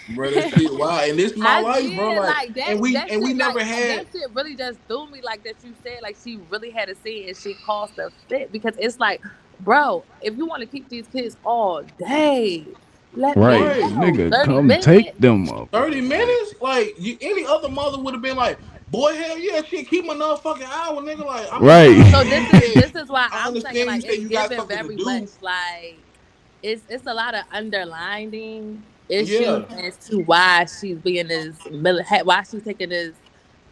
[SPEAKER 6] Bro, that shit wow. And this is my life, bro.
[SPEAKER 4] Yeah,
[SPEAKER 6] Like,
[SPEAKER 4] like that
[SPEAKER 6] and
[SPEAKER 4] that
[SPEAKER 6] we
[SPEAKER 4] shit
[SPEAKER 6] never
[SPEAKER 4] like
[SPEAKER 6] had
[SPEAKER 4] that shit really just threw me like that you said like she really had a scene and she caused a fit because it's like, bro, if you want to keep these kids all day, let them
[SPEAKER 1] Right.
[SPEAKER 6] right.
[SPEAKER 4] go.
[SPEAKER 1] Nigga,
[SPEAKER 4] 30
[SPEAKER 1] come take
[SPEAKER 4] minutes.
[SPEAKER 1] them
[SPEAKER 6] 30
[SPEAKER 1] motherfuckers. Like,
[SPEAKER 6] minutes? Like any other mother would have been like, boy, hell yeah, shit, keep my motherfucking hour, nigga. Like, I mean, I
[SPEAKER 1] right.
[SPEAKER 4] So
[SPEAKER 6] understand
[SPEAKER 4] this
[SPEAKER 6] you
[SPEAKER 4] is
[SPEAKER 6] said
[SPEAKER 4] this is why
[SPEAKER 6] I
[SPEAKER 4] I'm saying
[SPEAKER 6] understand you
[SPEAKER 4] like
[SPEAKER 6] said
[SPEAKER 4] it's
[SPEAKER 6] you got
[SPEAKER 4] given
[SPEAKER 6] something to
[SPEAKER 4] very
[SPEAKER 6] do.
[SPEAKER 4] much like it's a lot of underlining
[SPEAKER 6] Yeah.
[SPEAKER 4] issues as to why she's being this why she's taking this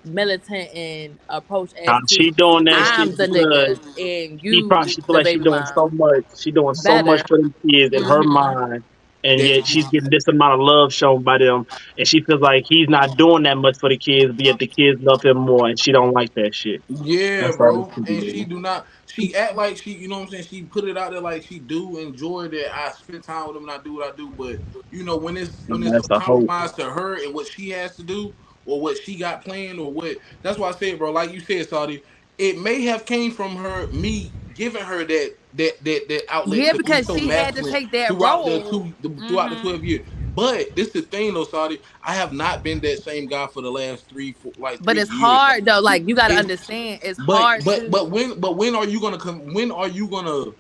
[SPEAKER 4] militant and approach as
[SPEAKER 5] She
[SPEAKER 4] to
[SPEAKER 5] doing that shit
[SPEAKER 4] I'm the
[SPEAKER 5] because
[SPEAKER 4] nigga and
[SPEAKER 5] she probably
[SPEAKER 4] you
[SPEAKER 5] she feel
[SPEAKER 4] the
[SPEAKER 5] like she
[SPEAKER 4] baby
[SPEAKER 5] doing so
[SPEAKER 4] mom.
[SPEAKER 5] much. She doing so much
[SPEAKER 4] Better.
[SPEAKER 5] for them kids in her
[SPEAKER 4] Hmm.
[SPEAKER 5] mind, and
[SPEAKER 6] That
[SPEAKER 5] yet she's getting this amount of love shown by them, and she feels like he's not doing that much for the kids, but yet the kids love him more, and she don't like that shit.
[SPEAKER 6] Yeah,
[SPEAKER 5] That's all
[SPEAKER 6] bro.
[SPEAKER 5] she
[SPEAKER 6] And she
[SPEAKER 5] do.
[SPEAKER 6] do not. She act like she, you know what I'm saying. She put it out there like she do enjoy that I spend time with them and I do what I do. But you know when it's
[SPEAKER 5] That's
[SPEAKER 6] a
[SPEAKER 5] a hope.
[SPEAKER 6] compromise to her and what she has to do or what she got planned or what. That's why I said, bro. Like you said, Saudi. It may have came from her me giving her that outlet
[SPEAKER 4] Yeah,
[SPEAKER 6] to be
[SPEAKER 4] because
[SPEAKER 6] so
[SPEAKER 4] she had to
[SPEAKER 6] masculine
[SPEAKER 4] take that
[SPEAKER 6] throughout
[SPEAKER 4] role.
[SPEAKER 6] throughout the
[SPEAKER 4] Hmm.
[SPEAKER 6] 12 years. But this is the thing though, Saudi. I have not been that same guy for the last three, four, like
[SPEAKER 4] But
[SPEAKER 6] 3
[SPEAKER 4] it's
[SPEAKER 6] years.
[SPEAKER 4] hard though. Like you got to
[SPEAKER 6] And
[SPEAKER 4] understand, it's
[SPEAKER 6] but
[SPEAKER 4] hard
[SPEAKER 6] but
[SPEAKER 4] to.
[SPEAKER 6] but when are you gonna come? When are you gonna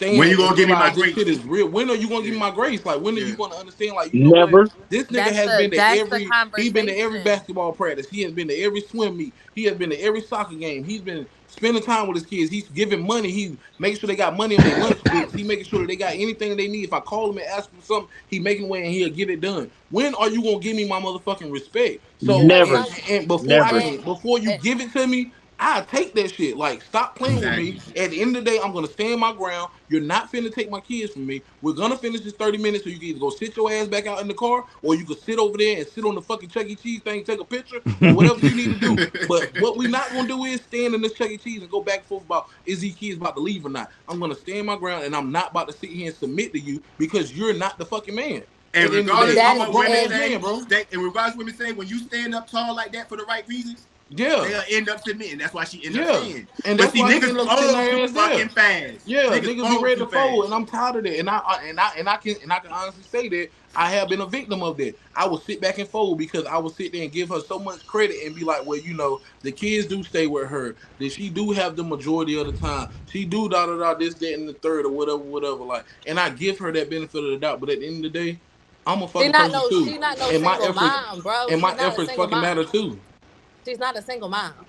[SPEAKER 2] When you
[SPEAKER 6] understand and
[SPEAKER 2] gonna give me my
[SPEAKER 6] realize this shit
[SPEAKER 2] grace?
[SPEAKER 6] is real? When are you gonna give
[SPEAKER 2] Yeah,
[SPEAKER 6] me my grace? Like when are you
[SPEAKER 2] yeah.
[SPEAKER 6] gonna understand? Like you know what?
[SPEAKER 5] Never.
[SPEAKER 6] This nigga has been to
[SPEAKER 4] That's the
[SPEAKER 6] every. He been to every
[SPEAKER 4] conversation.
[SPEAKER 6] basketball practice. He has been to every swim meet. He has been to every soccer game. He's been spending time with his kids. He's giving money. He making sure they got money on their lunch books. He making sure that they got anything that they need. If I call him and ask him for something, he making way and he'll get it done. When are you gonna give me my motherfucking respect? So
[SPEAKER 4] Because
[SPEAKER 5] Never.
[SPEAKER 6] and,
[SPEAKER 4] some
[SPEAKER 6] and before I
[SPEAKER 5] Never.
[SPEAKER 4] and,
[SPEAKER 6] can before you
[SPEAKER 4] and
[SPEAKER 6] give it to me, I take that shit. Like, stop playing with me.
[SPEAKER 2] Exactly.
[SPEAKER 6] At the end of the day, I'm gonna stand my ground. You're not finna take my kids from me. We're gonna finish this 30 minutes, so you can either go sit your ass back out in the car, or you can sit over there and sit on the fucking Chuck E. Cheese thing, take a picture, or whatever you need to do. But what we're not gonna do is stand in this Chuck E. Cheese and go back and forth about is these kids about to leave or not. I'm gonna stand my ground, and I'm not about to sit here and submit to you because you're not the fucking man. At
[SPEAKER 2] And
[SPEAKER 6] the end of the
[SPEAKER 2] regardless
[SPEAKER 6] day,
[SPEAKER 2] of
[SPEAKER 6] I'm
[SPEAKER 4] that's
[SPEAKER 6] a
[SPEAKER 2] what
[SPEAKER 6] grown
[SPEAKER 2] women
[SPEAKER 6] ass
[SPEAKER 4] and
[SPEAKER 6] man,
[SPEAKER 2] say,
[SPEAKER 6] bro.
[SPEAKER 2] and regardless of what women say, when you stand up tall like that for the right reasons,
[SPEAKER 6] Yeah.
[SPEAKER 2] they'll end up submitting. That's why she end up
[SPEAKER 6] Yeah,
[SPEAKER 2] saying.
[SPEAKER 6] and
[SPEAKER 2] But
[SPEAKER 6] that's
[SPEAKER 2] see,
[SPEAKER 6] why she
[SPEAKER 2] niggas
[SPEAKER 6] ended up sitting
[SPEAKER 2] fold
[SPEAKER 6] her
[SPEAKER 2] too
[SPEAKER 6] ass there.
[SPEAKER 2] fucking fast.
[SPEAKER 6] Yeah,
[SPEAKER 2] Niggas
[SPEAKER 6] niggas be
[SPEAKER 2] fold
[SPEAKER 6] ready
[SPEAKER 2] too
[SPEAKER 6] to fold, and
[SPEAKER 2] fast.
[SPEAKER 6] I'm tired of that. And I can honestly say that I have been a victim of that. I will sit back and fold because I will sit there and give her so much credit and be like, well, you know, the kids do stay with her. That she do have the majority of the time. She do da da da this, that, and the third, or whatever, whatever. Like, and I give her that benefit of the doubt. But at the end of the day, I'm a fucking person too,
[SPEAKER 4] she not no
[SPEAKER 6] and my
[SPEAKER 4] single
[SPEAKER 6] efforts
[SPEAKER 4] mom, bro.
[SPEAKER 6] and my
[SPEAKER 4] She's not a
[SPEAKER 6] efforts
[SPEAKER 4] single
[SPEAKER 6] fucking
[SPEAKER 4] mom.
[SPEAKER 6] matter too.
[SPEAKER 4] She's not a single mom.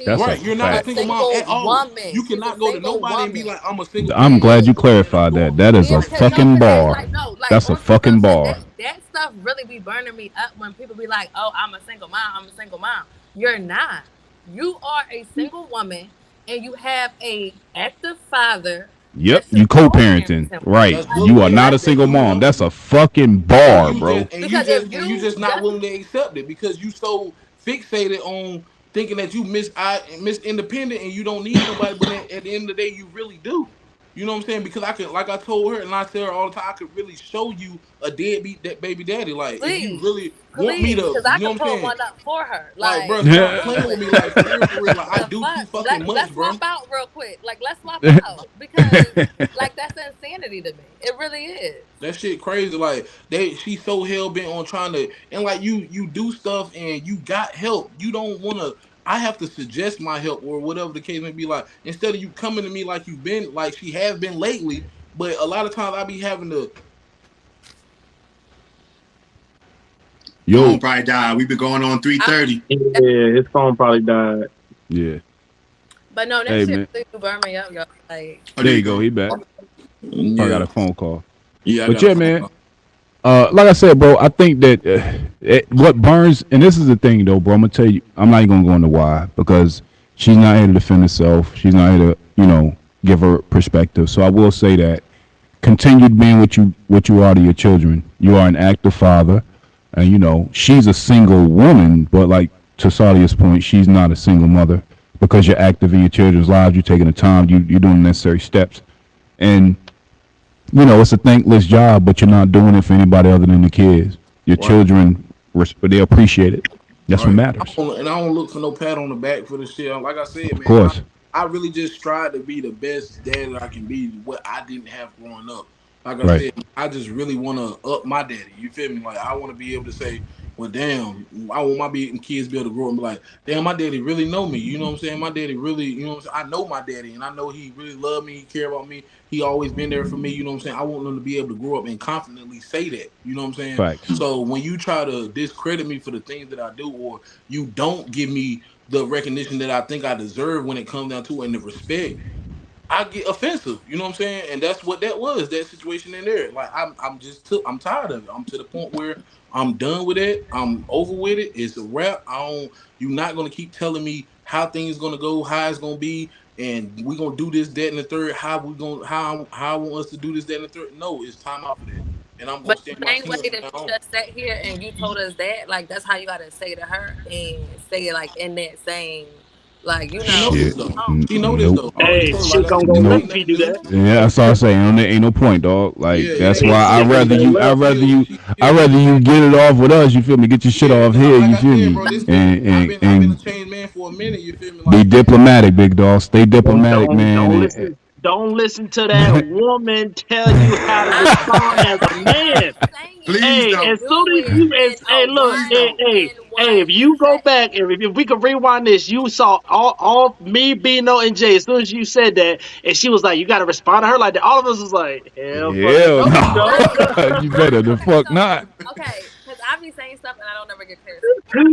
[SPEAKER 1] That's a
[SPEAKER 4] She's
[SPEAKER 6] Right, you're not a
[SPEAKER 4] a
[SPEAKER 1] fact.
[SPEAKER 6] single mom
[SPEAKER 4] single
[SPEAKER 6] at all.
[SPEAKER 4] woman.
[SPEAKER 6] You
[SPEAKER 4] She's a
[SPEAKER 6] cannot go to
[SPEAKER 4] single
[SPEAKER 6] nobody and be
[SPEAKER 4] woman.
[SPEAKER 6] like, "I'm a single
[SPEAKER 1] I'm
[SPEAKER 6] parent,"
[SPEAKER 1] glad
[SPEAKER 6] and
[SPEAKER 1] you
[SPEAKER 6] go and
[SPEAKER 1] clarified that.
[SPEAKER 6] go.
[SPEAKER 1] That is
[SPEAKER 4] Yeah,
[SPEAKER 1] a
[SPEAKER 4] because no,
[SPEAKER 1] fucking
[SPEAKER 4] because that's
[SPEAKER 1] bar.
[SPEAKER 4] like no, like
[SPEAKER 1] That's a
[SPEAKER 4] on some real
[SPEAKER 1] fucking
[SPEAKER 4] shit.
[SPEAKER 1] bar.
[SPEAKER 4] That stuff really be burning me up when people be like, "Oh, I'm a single mom. I'm a single mom." You're not. You are a single woman, and you have a active father
[SPEAKER 1] Yep,
[SPEAKER 4] that
[SPEAKER 1] you
[SPEAKER 4] co-parents
[SPEAKER 1] co-parenting.
[SPEAKER 4] him.
[SPEAKER 1] Right.
[SPEAKER 6] That's
[SPEAKER 4] Like
[SPEAKER 1] You are
[SPEAKER 6] bullying
[SPEAKER 1] not a
[SPEAKER 6] that
[SPEAKER 1] single
[SPEAKER 6] you
[SPEAKER 1] mom.
[SPEAKER 6] know,
[SPEAKER 1] That's a fucking bar, bro.
[SPEAKER 4] because if
[SPEAKER 6] and you
[SPEAKER 4] you
[SPEAKER 6] just not
[SPEAKER 4] just
[SPEAKER 6] willing to accept it because you so fixated on thinking that you miss independent and you don't need nobody, but at the end of the day, you really do. You know what I'm saying? Because I could, like I told her, and I tell her all the time, I could really show you a deadbeat that baby daddy. Like, if you
[SPEAKER 4] please,
[SPEAKER 6] really want me
[SPEAKER 4] please,
[SPEAKER 6] to,
[SPEAKER 4] because I
[SPEAKER 6] you know
[SPEAKER 4] could
[SPEAKER 6] what I'm
[SPEAKER 4] pull
[SPEAKER 6] saying?
[SPEAKER 4] one up for her.
[SPEAKER 6] Like, bro,
[SPEAKER 4] Like,
[SPEAKER 6] stop playing with
[SPEAKER 4] absolutely.
[SPEAKER 6] me. Like, for real, for real. Like, I
[SPEAKER 4] The
[SPEAKER 6] do too
[SPEAKER 4] fuck?
[SPEAKER 6] fucking much,
[SPEAKER 4] Let's swap
[SPEAKER 6] bro.
[SPEAKER 4] out real quick. Like, let's swap out because, like, that's insanity to me. It really is.
[SPEAKER 6] That shit crazy. Like she's so hell bent on trying to, and like you do stuff and you got help. You don't want to. I have to suggest my help or whatever the case may be. Like instead of you coming to me like you've been, like she has been lately. But a lot of times I be having to.
[SPEAKER 2] Phone
[SPEAKER 1] Yo,
[SPEAKER 2] probably died. We've been going on
[SPEAKER 4] I,
[SPEAKER 2] 3:30.
[SPEAKER 5] Yeah, his phone probably died.
[SPEAKER 1] yeah.
[SPEAKER 4] but no, that
[SPEAKER 1] Hey
[SPEAKER 4] shit
[SPEAKER 1] man,
[SPEAKER 4] really do burn me up, yo. Like,
[SPEAKER 2] Oh, there
[SPEAKER 1] there
[SPEAKER 2] you
[SPEAKER 1] you go.
[SPEAKER 2] go.
[SPEAKER 1] He back. Probably got
[SPEAKER 6] Yeah,
[SPEAKER 1] a phone call.
[SPEAKER 6] yeah, I
[SPEAKER 1] But
[SPEAKER 6] got a
[SPEAKER 1] yeah,
[SPEAKER 6] phone
[SPEAKER 1] man.
[SPEAKER 6] call.
[SPEAKER 1] Like I said, bro, I think that what burns, and this is the thing, though, bro. I'm gonna tell you, I'm not even gonna go into why because she's not here to defend herself. She's not here to, give her perspective. So I will say that continue being what you are to your children. You are an active father, and she's a single woman, but like to Sadia's point, she's not a single mother because you're active in your children's lives. You're taking the time. You're doing the necessary steps, and it's a thankless job, but you're not doing it for anybody other than the kids. Your
[SPEAKER 6] Right.
[SPEAKER 1] children, they appreciate it. That's what
[SPEAKER 6] Right.
[SPEAKER 1] matters.
[SPEAKER 6] And I don't look for no pat on the back for this shit. Like I said,
[SPEAKER 1] Of
[SPEAKER 6] man,
[SPEAKER 1] course.
[SPEAKER 6] I really just strive to be the best dad that I can be, what I didn't have growing up. Like I
[SPEAKER 1] Right.
[SPEAKER 6] said, I just really want to up my daddy. You feel me? Like I want to be able to say, well, damn, I want my kids to be able to grow up and be like, damn, my daddy really know me. You know what I'm saying? My daddy really, you know what I'm saying? I know my daddy, and I know he really loved me. He cared about me. He always been there for me. You know what I'm saying? I want them to be able to grow up and confidently say that. You know what I'm saying?
[SPEAKER 1] Facts.
[SPEAKER 6] So when you try to discredit me for the things that I do, or you don't give me the recognition that I think I deserve when it comes down to it and the respect, I get offensive. You know what I'm saying? And that's what that was. That situation in there. Like I'm tired of it. I'm to the point where I'm done with it. I'm over with it. It's a wrap. I don't. You're not gonna keep telling me how things gonna go, how it's gonna be, and we gonna do this, that, and the third. How I want us to do this, that, and the third. No, it's time out for that. And I'm gonna
[SPEAKER 4] But
[SPEAKER 6] stand
[SPEAKER 4] the
[SPEAKER 6] my
[SPEAKER 4] same
[SPEAKER 6] 10
[SPEAKER 4] way
[SPEAKER 6] from
[SPEAKER 4] that
[SPEAKER 6] now
[SPEAKER 4] you
[SPEAKER 6] on.
[SPEAKER 4] just sat here and you told us that, like that's how you gotta say to her and say it like in that same, like
[SPEAKER 6] She know this
[SPEAKER 1] Shit.
[SPEAKER 6] though.
[SPEAKER 4] oh,
[SPEAKER 6] She know this
[SPEAKER 1] Nope.
[SPEAKER 6] though. I already
[SPEAKER 5] Hey,
[SPEAKER 6] told her. Like
[SPEAKER 5] shit
[SPEAKER 6] I
[SPEAKER 5] gonna
[SPEAKER 6] said,
[SPEAKER 5] go
[SPEAKER 6] this
[SPEAKER 1] Nope.
[SPEAKER 5] left
[SPEAKER 6] ain't
[SPEAKER 5] if you
[SPEAKER 6] nothing
[SPEAKER 5] do
[SPEAKER 6] new.
[SPEAKER 5] that.
[SPEAKER 1] Yeah, that's all I say. Ain't no point, dog.
[SPEAKER 6] Yeah,
[SPEAKER 1] Like
[SPEAKER 6] it
[SPEAKER 1] that's
[SPEAKER 6] ain't.
[SPEAKER 1] why I
[SPEAKER 5] Shit gonna
[SPEAKER 1] rather
[SPEAKER 5] go
[SPEAKER 1] you. I
[SPEAKER 5] left.
[SPEAKER 1] rather you.
[SPEAKER 6] She
[SPEAKER 1] I
[SPEAKER 6] feel.
[SPEAKER 1] rather you get it off with us. You feel me? Get your shit
[SPEAKER 6] Yeah,
[SPEAKER 1] off
[SPEAKER 6] cause
[SPEAKER 1] here.
[SPEAKER 6] like
[SPEAKER 1] You
[SPEAKER 6] I
[SPEAKER 1] feel
[SPEAKER 6] said,
[SPEAKER 1] me?
[SPEAKER 6] bro, this been
[SPEAKER 1] And
[SPEAKER 6] I've
[SPEAKER 1] and
[SPEAKER 6] been I've been a
[SPEAKER 1] and
[SPEAKER 6] changed man for a minute. You feel me?
[SPEAKER 1] be
[SPEAKER 6] Like, man,
[SPEAKER 1] diplomatic, big dog. Stay diplomatic, man.
[SPEAKER 5] Don't listen to that woman tell you how to respond as a
[SPEAKER 4] I'm not
[SPEAKER 5] man.
[SPEAKER 4] saying
[SPEAKER 3] Please
[SPEAKER 5] Hey,
[SPEAKER 3] don't.
[SPEAKER 5] as
[SPEAKER 4] do
[SPEAKER 5] soon as
[SPEAKER 4] it
[SPEAKER 5] you,
[SPEAKER 4] in
[SPEAKER 5] hey,
[SPEAKER 4] a
[SPEAKER 5] look,
[SPEAKER 3] Please don't.
[SPEAKER 5] if you go
[SPEAKER 4] set.
[SPEAKER 5] back, if we could rewind this, you saw all me, Bino, and Jay. As soon as you said that, and she was like, "You got to respond to her like that." All of us was like, "Hell, fucking
[SPEAKER 1] Hell
[SPEAKER 5] no, you
[SPEAKER 1] no.
[SPEAKER 5] don't."
[SPEAKER 4] Like,
[SPEAKER 1] You better the
[SPEAKER 4] okay,
[SPEAKER 1] fuck
[SPEAKER 4] so
[SPEAKER 1] not.
[SPEAKER 4] because I be saying stuff and I don't never get clarity.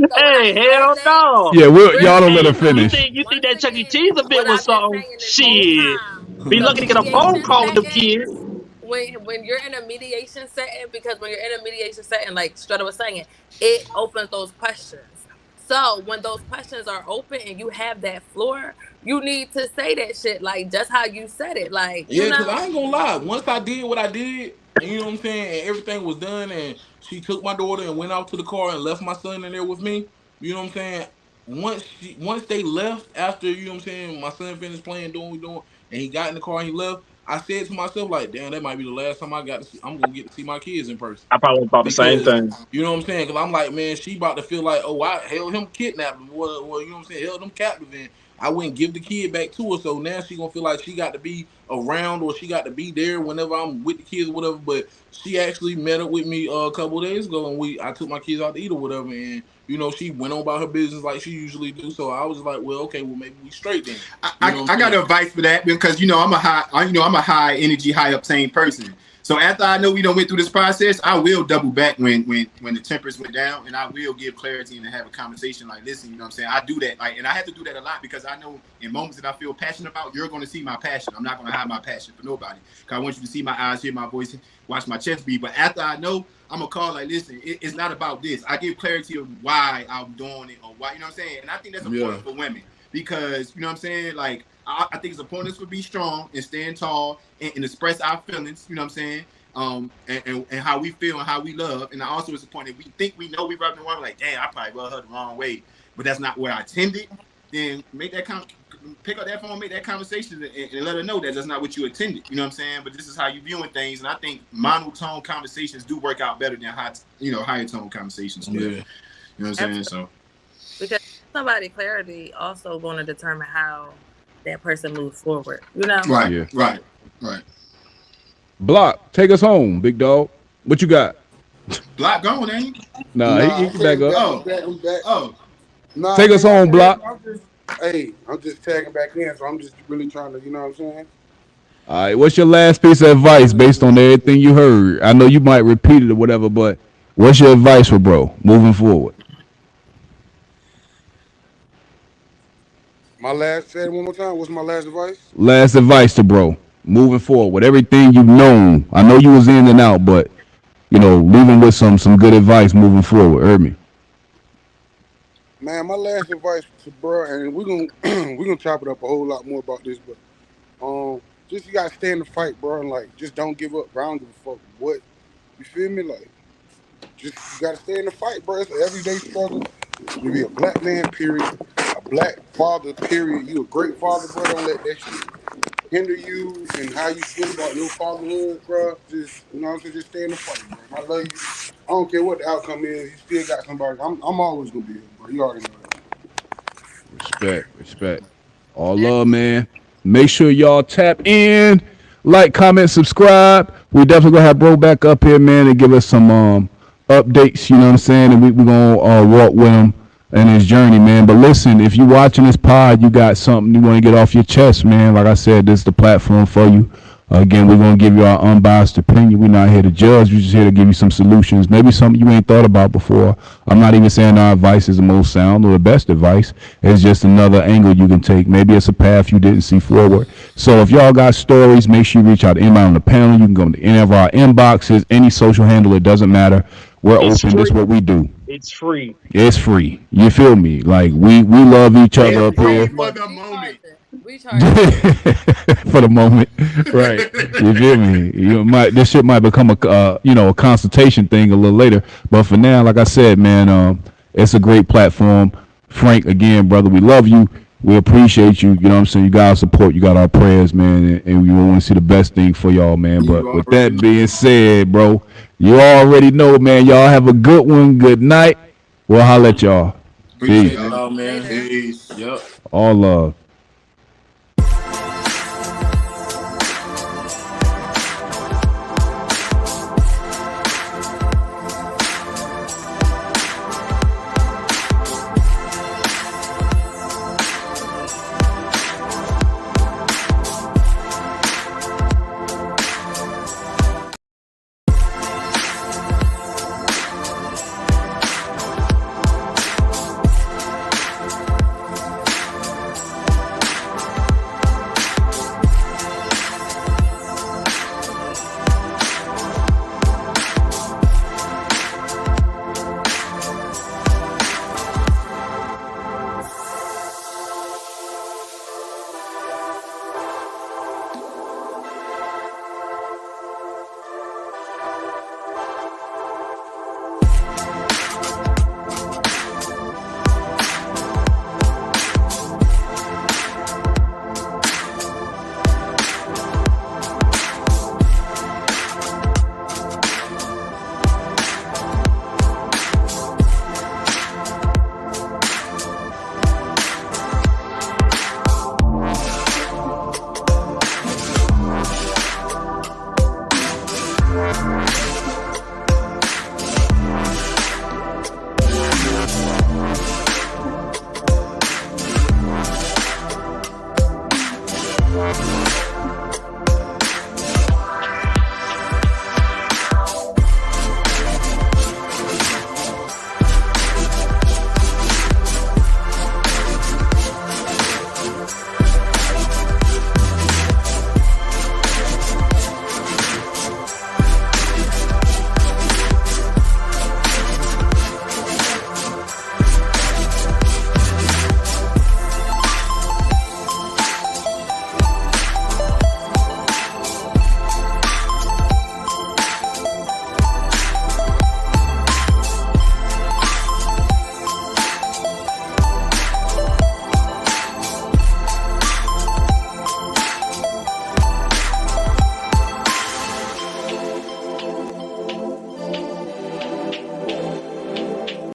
[SPEAKER 4] So when I
[SPEAKER 5] Hey,
[SPEAKER 4] said
[SPEAKER 5] hell
[SPEAKER 4] that,
[SPEAKER 5] no.
[SPEAKER 1] Yeah, y'all don't let her
[SPEAKER 5] Hey, you
[SPEAKER 1] finish.
[SPEAKER 5] think
[SPEAKER 4] once
[SPEAKER 5] that Chuck E. Cheese
[SPEAKER 4] again,
[SPEAKER 5] a bit
[SPEAKER 4] what
[SPEAKER 5] was
[SPEAKER 4] I've been
[SPEAKER 5] something?
[SPEAKER 4] saying this whole
[SPEAKER 5] Shit,
[SPEAKER 4] time,
[SPEAKER 5] be
[SPEAKER 4] the
[SPEAKER 5] lucky to get a phone
[SPEAKER 4] mediation
[SPEAKER 5] call with them
[SPEAKER 4] setting,
[SPEAKER 5] kids.
[SPEAKER 4] when you're in a mediation setting, because when you're in a mediation setting, like Strutter was saying, it opens those questions. So when those questions are open and you have that floor, you need to say that shit like just how you said it, like
[SPEAKER 6] yeah, cause I ain't gonna lie. Once I did what I did, and you know what I'm saying, and everything was done, and she took my daughter and went out to the car and left my son in there with me. You know what I'm saying? Once they left after, you know what I'm saying, my son finished playing, doing what we doing, and he got in the car and he left. I said to myself, like, damn, that might be the last time I'm gonna get to see my kids in person.
[SPEAKER 5] I probably thought the same
[SPEAKER 6] Because
[SPEAKER 5] thing.
[SPEAKER 6] you know what I'm saying? Because I'm like, man, she about to feel like, oh, I held him kidnapped him, or you know what I'm saying, held him captive, and I wouldn't give the kid back to her. So now she gonna feel like she got to be around or she got to be there whenever I'm with the kids or whatever. But she actually met up with me a couple of days ago, and I took my kids out to eat or whatever, and you know she went on about her business like she usually do. So I was like, well, okay, well maybe we straight then. You know what
[SPEAKER 2] I
[SPEAKER 6] I'm
[SPEAKER 2] got
[SPEAKER 6] saying?
[SPEAKER 2] advice for that because I'm a high energy, high octane person. So after I know we don't went through this process, I will double back when the tempers went down, and I will give clarity and have a conversation like, listen, you know what I'm saying? I do that, like, and I have to do that a lot because I know in moments that I feel passionate about, you're going to see my passion. I'm not going to hide my passion for nobody because I want you to see my eyes, hear my voice, watch my chest beat. But after I know, I'm gonna call like, listen, it's not about this. I give clarity of why I'm doing it or why, you know what I'm saying? And I think that's
[SPEAKER 6] Yeah.
[SPEAKER 2] important for women because, you know what I'm saying? Like, I think it's important to be strong and stand tall and express our feelings, you know what I'm saying? And how we feel and how we love. And I also it's important if we think we know we rubbing the wrong, like, damn, I probably rubbed her the wrong way, but that's not where I intended. Then pick up that phone, make that conversation, and let her know that that's not what you intended. You know what I'm saying? But this is how you viewing things, and I think monotone conversations do work out better than higher tone conversations. But,
[SPEAKER 6] Yeah.
[SPEAKER 2] you know what I'm saying? So
[SPEAKER 4] because somebody clarity also going to determine how that person moves forward. You know,
[SPEAKER 2] right,
[SPEAKER 1] Yeah.
[SPEAKER 2] right.
[SPEAKER 1] Block, take us home, big dog. What you got?
[SPEAKER 2] Block going, ain't he?
[SPEAKER 1] Nah,
[SPEAKER 3] Nah,
[SPEAKER 1] he
[SPEAKER 3] I
[SPEAKER 1] can back
[SPEAKER 3] came
[SPEAKER 1] up.
[SPEAKER 3] back.
[SPEAKER 2] Oh,
[SPEAKER 3] I'm back.
[SPEAKER 2] oh,
[SPEAKER 3] Nah,
[SPEAKER 1] Take us
[SPEAKER 3] man,
[SPEAKER 1] home, Block.
[SPEAKER 3] I'm just tagging back in, so I'm just really trying to, you know what I'm saying?
[SPEAKER 1] All right, what's your last piece of advice based on everything you heard? I know you might repeat it or whatever, but what's your advice for bro moving forward?
[SPEAKER 3] My last, say it one more time. What's my last advice?
[SPEAKER 1] Last advice to bro moving forward with everything you've known. I know you was in and out, but leaving with some good advice moving forward. Heard me?
[SPEAKER 3] Man, my last advice to bro, and we're gonna we're gonna chop it up a whole lot more about this, but just you gotta stay in the fight, bro, and like just don't give up, bro. I don't give a fuck what you feel me, like just you gotta stay in the fight, bro. It's an everyday struggle. You be a black man, period. A black father, period. You a great father, bro. Don't let that shit hinder you and how you feel about your fatherhood, bro. Just you know what I'm saying, just stay in the fight, bro. I love you. I don't care what the outcome is. You still got somebody. I'm always gonna be here, bro. You already know that.
[SPEAKER 1] Respect, respect. All love, man. Make sure y'all tap in, like, comment, subscribe. We definitely gonna have bro back up here, man, and give us some updates. You know what I'm saying? And we gonna walk with him in his journey, man. But listen, if you watching this pod, you got something you want to get off your chest, man. Like I said, this is the platform for you. Again, we're gonna give you our unbiased opinion. We're not here to judge. We're just here to give you some solutions. Maybe something you ain't thought about before. I'm not even saying our advice is the most sound or the best advice. It's just another angle you can take. Maybe it's a path you didn't see forward. So if y'all got stories, make sure you reach out to anybody on the panel. You can go to any of our inboxes, any social handle. It doesn't matter. We're
[SPEAKER 5] It's
[SPEAKER 1] open. This is
[SPEAKER 5] free.
[SPEAKER 1] what we do.
[SPEAKER 5] It's free.
[SPEAKER 1] It's free. You feel me? Like we love each other
[SPEAKER 3] It's
[SPEAKER 1] up
[SPEAKER 3] free
[SPEAKER 1] here.
[SPEAKER 3] for the
[SPEAKER 4] We charge
[SPEAKER 3] moment.
[SPEAKER 4] it. We charge it.
[SPEAKER 1] For the moment, right? You feel me? You might this shit might become a a consultation thing a little later, but for now, like I said, man, it's a great platform. Frank, again, brother, we love you. We appreciate you. You know what I'm saying? You got our support. You got our prayers, man, and we want to see the best thing for y'all, man.
[SPEAKER 2] You
[SPEAKER 1] But with
[SPEAKER 2] already
[SPEAKER 1] that
[SPEAKER 2] know.
[SPEAKER 1] being said, bro, you already know, man. Y'all have a good one. Good night. We'll holler at y'all.
[SPEAKER 2] Appreciate
[SPEAKER 1] Peace.
[SPEAKER 2] y'all, man.
[SPEAKER 4] Later.
[SPEAKER 3] Peace.
[SPEAKER 2] Yep.
[SPEAKER 1] All love.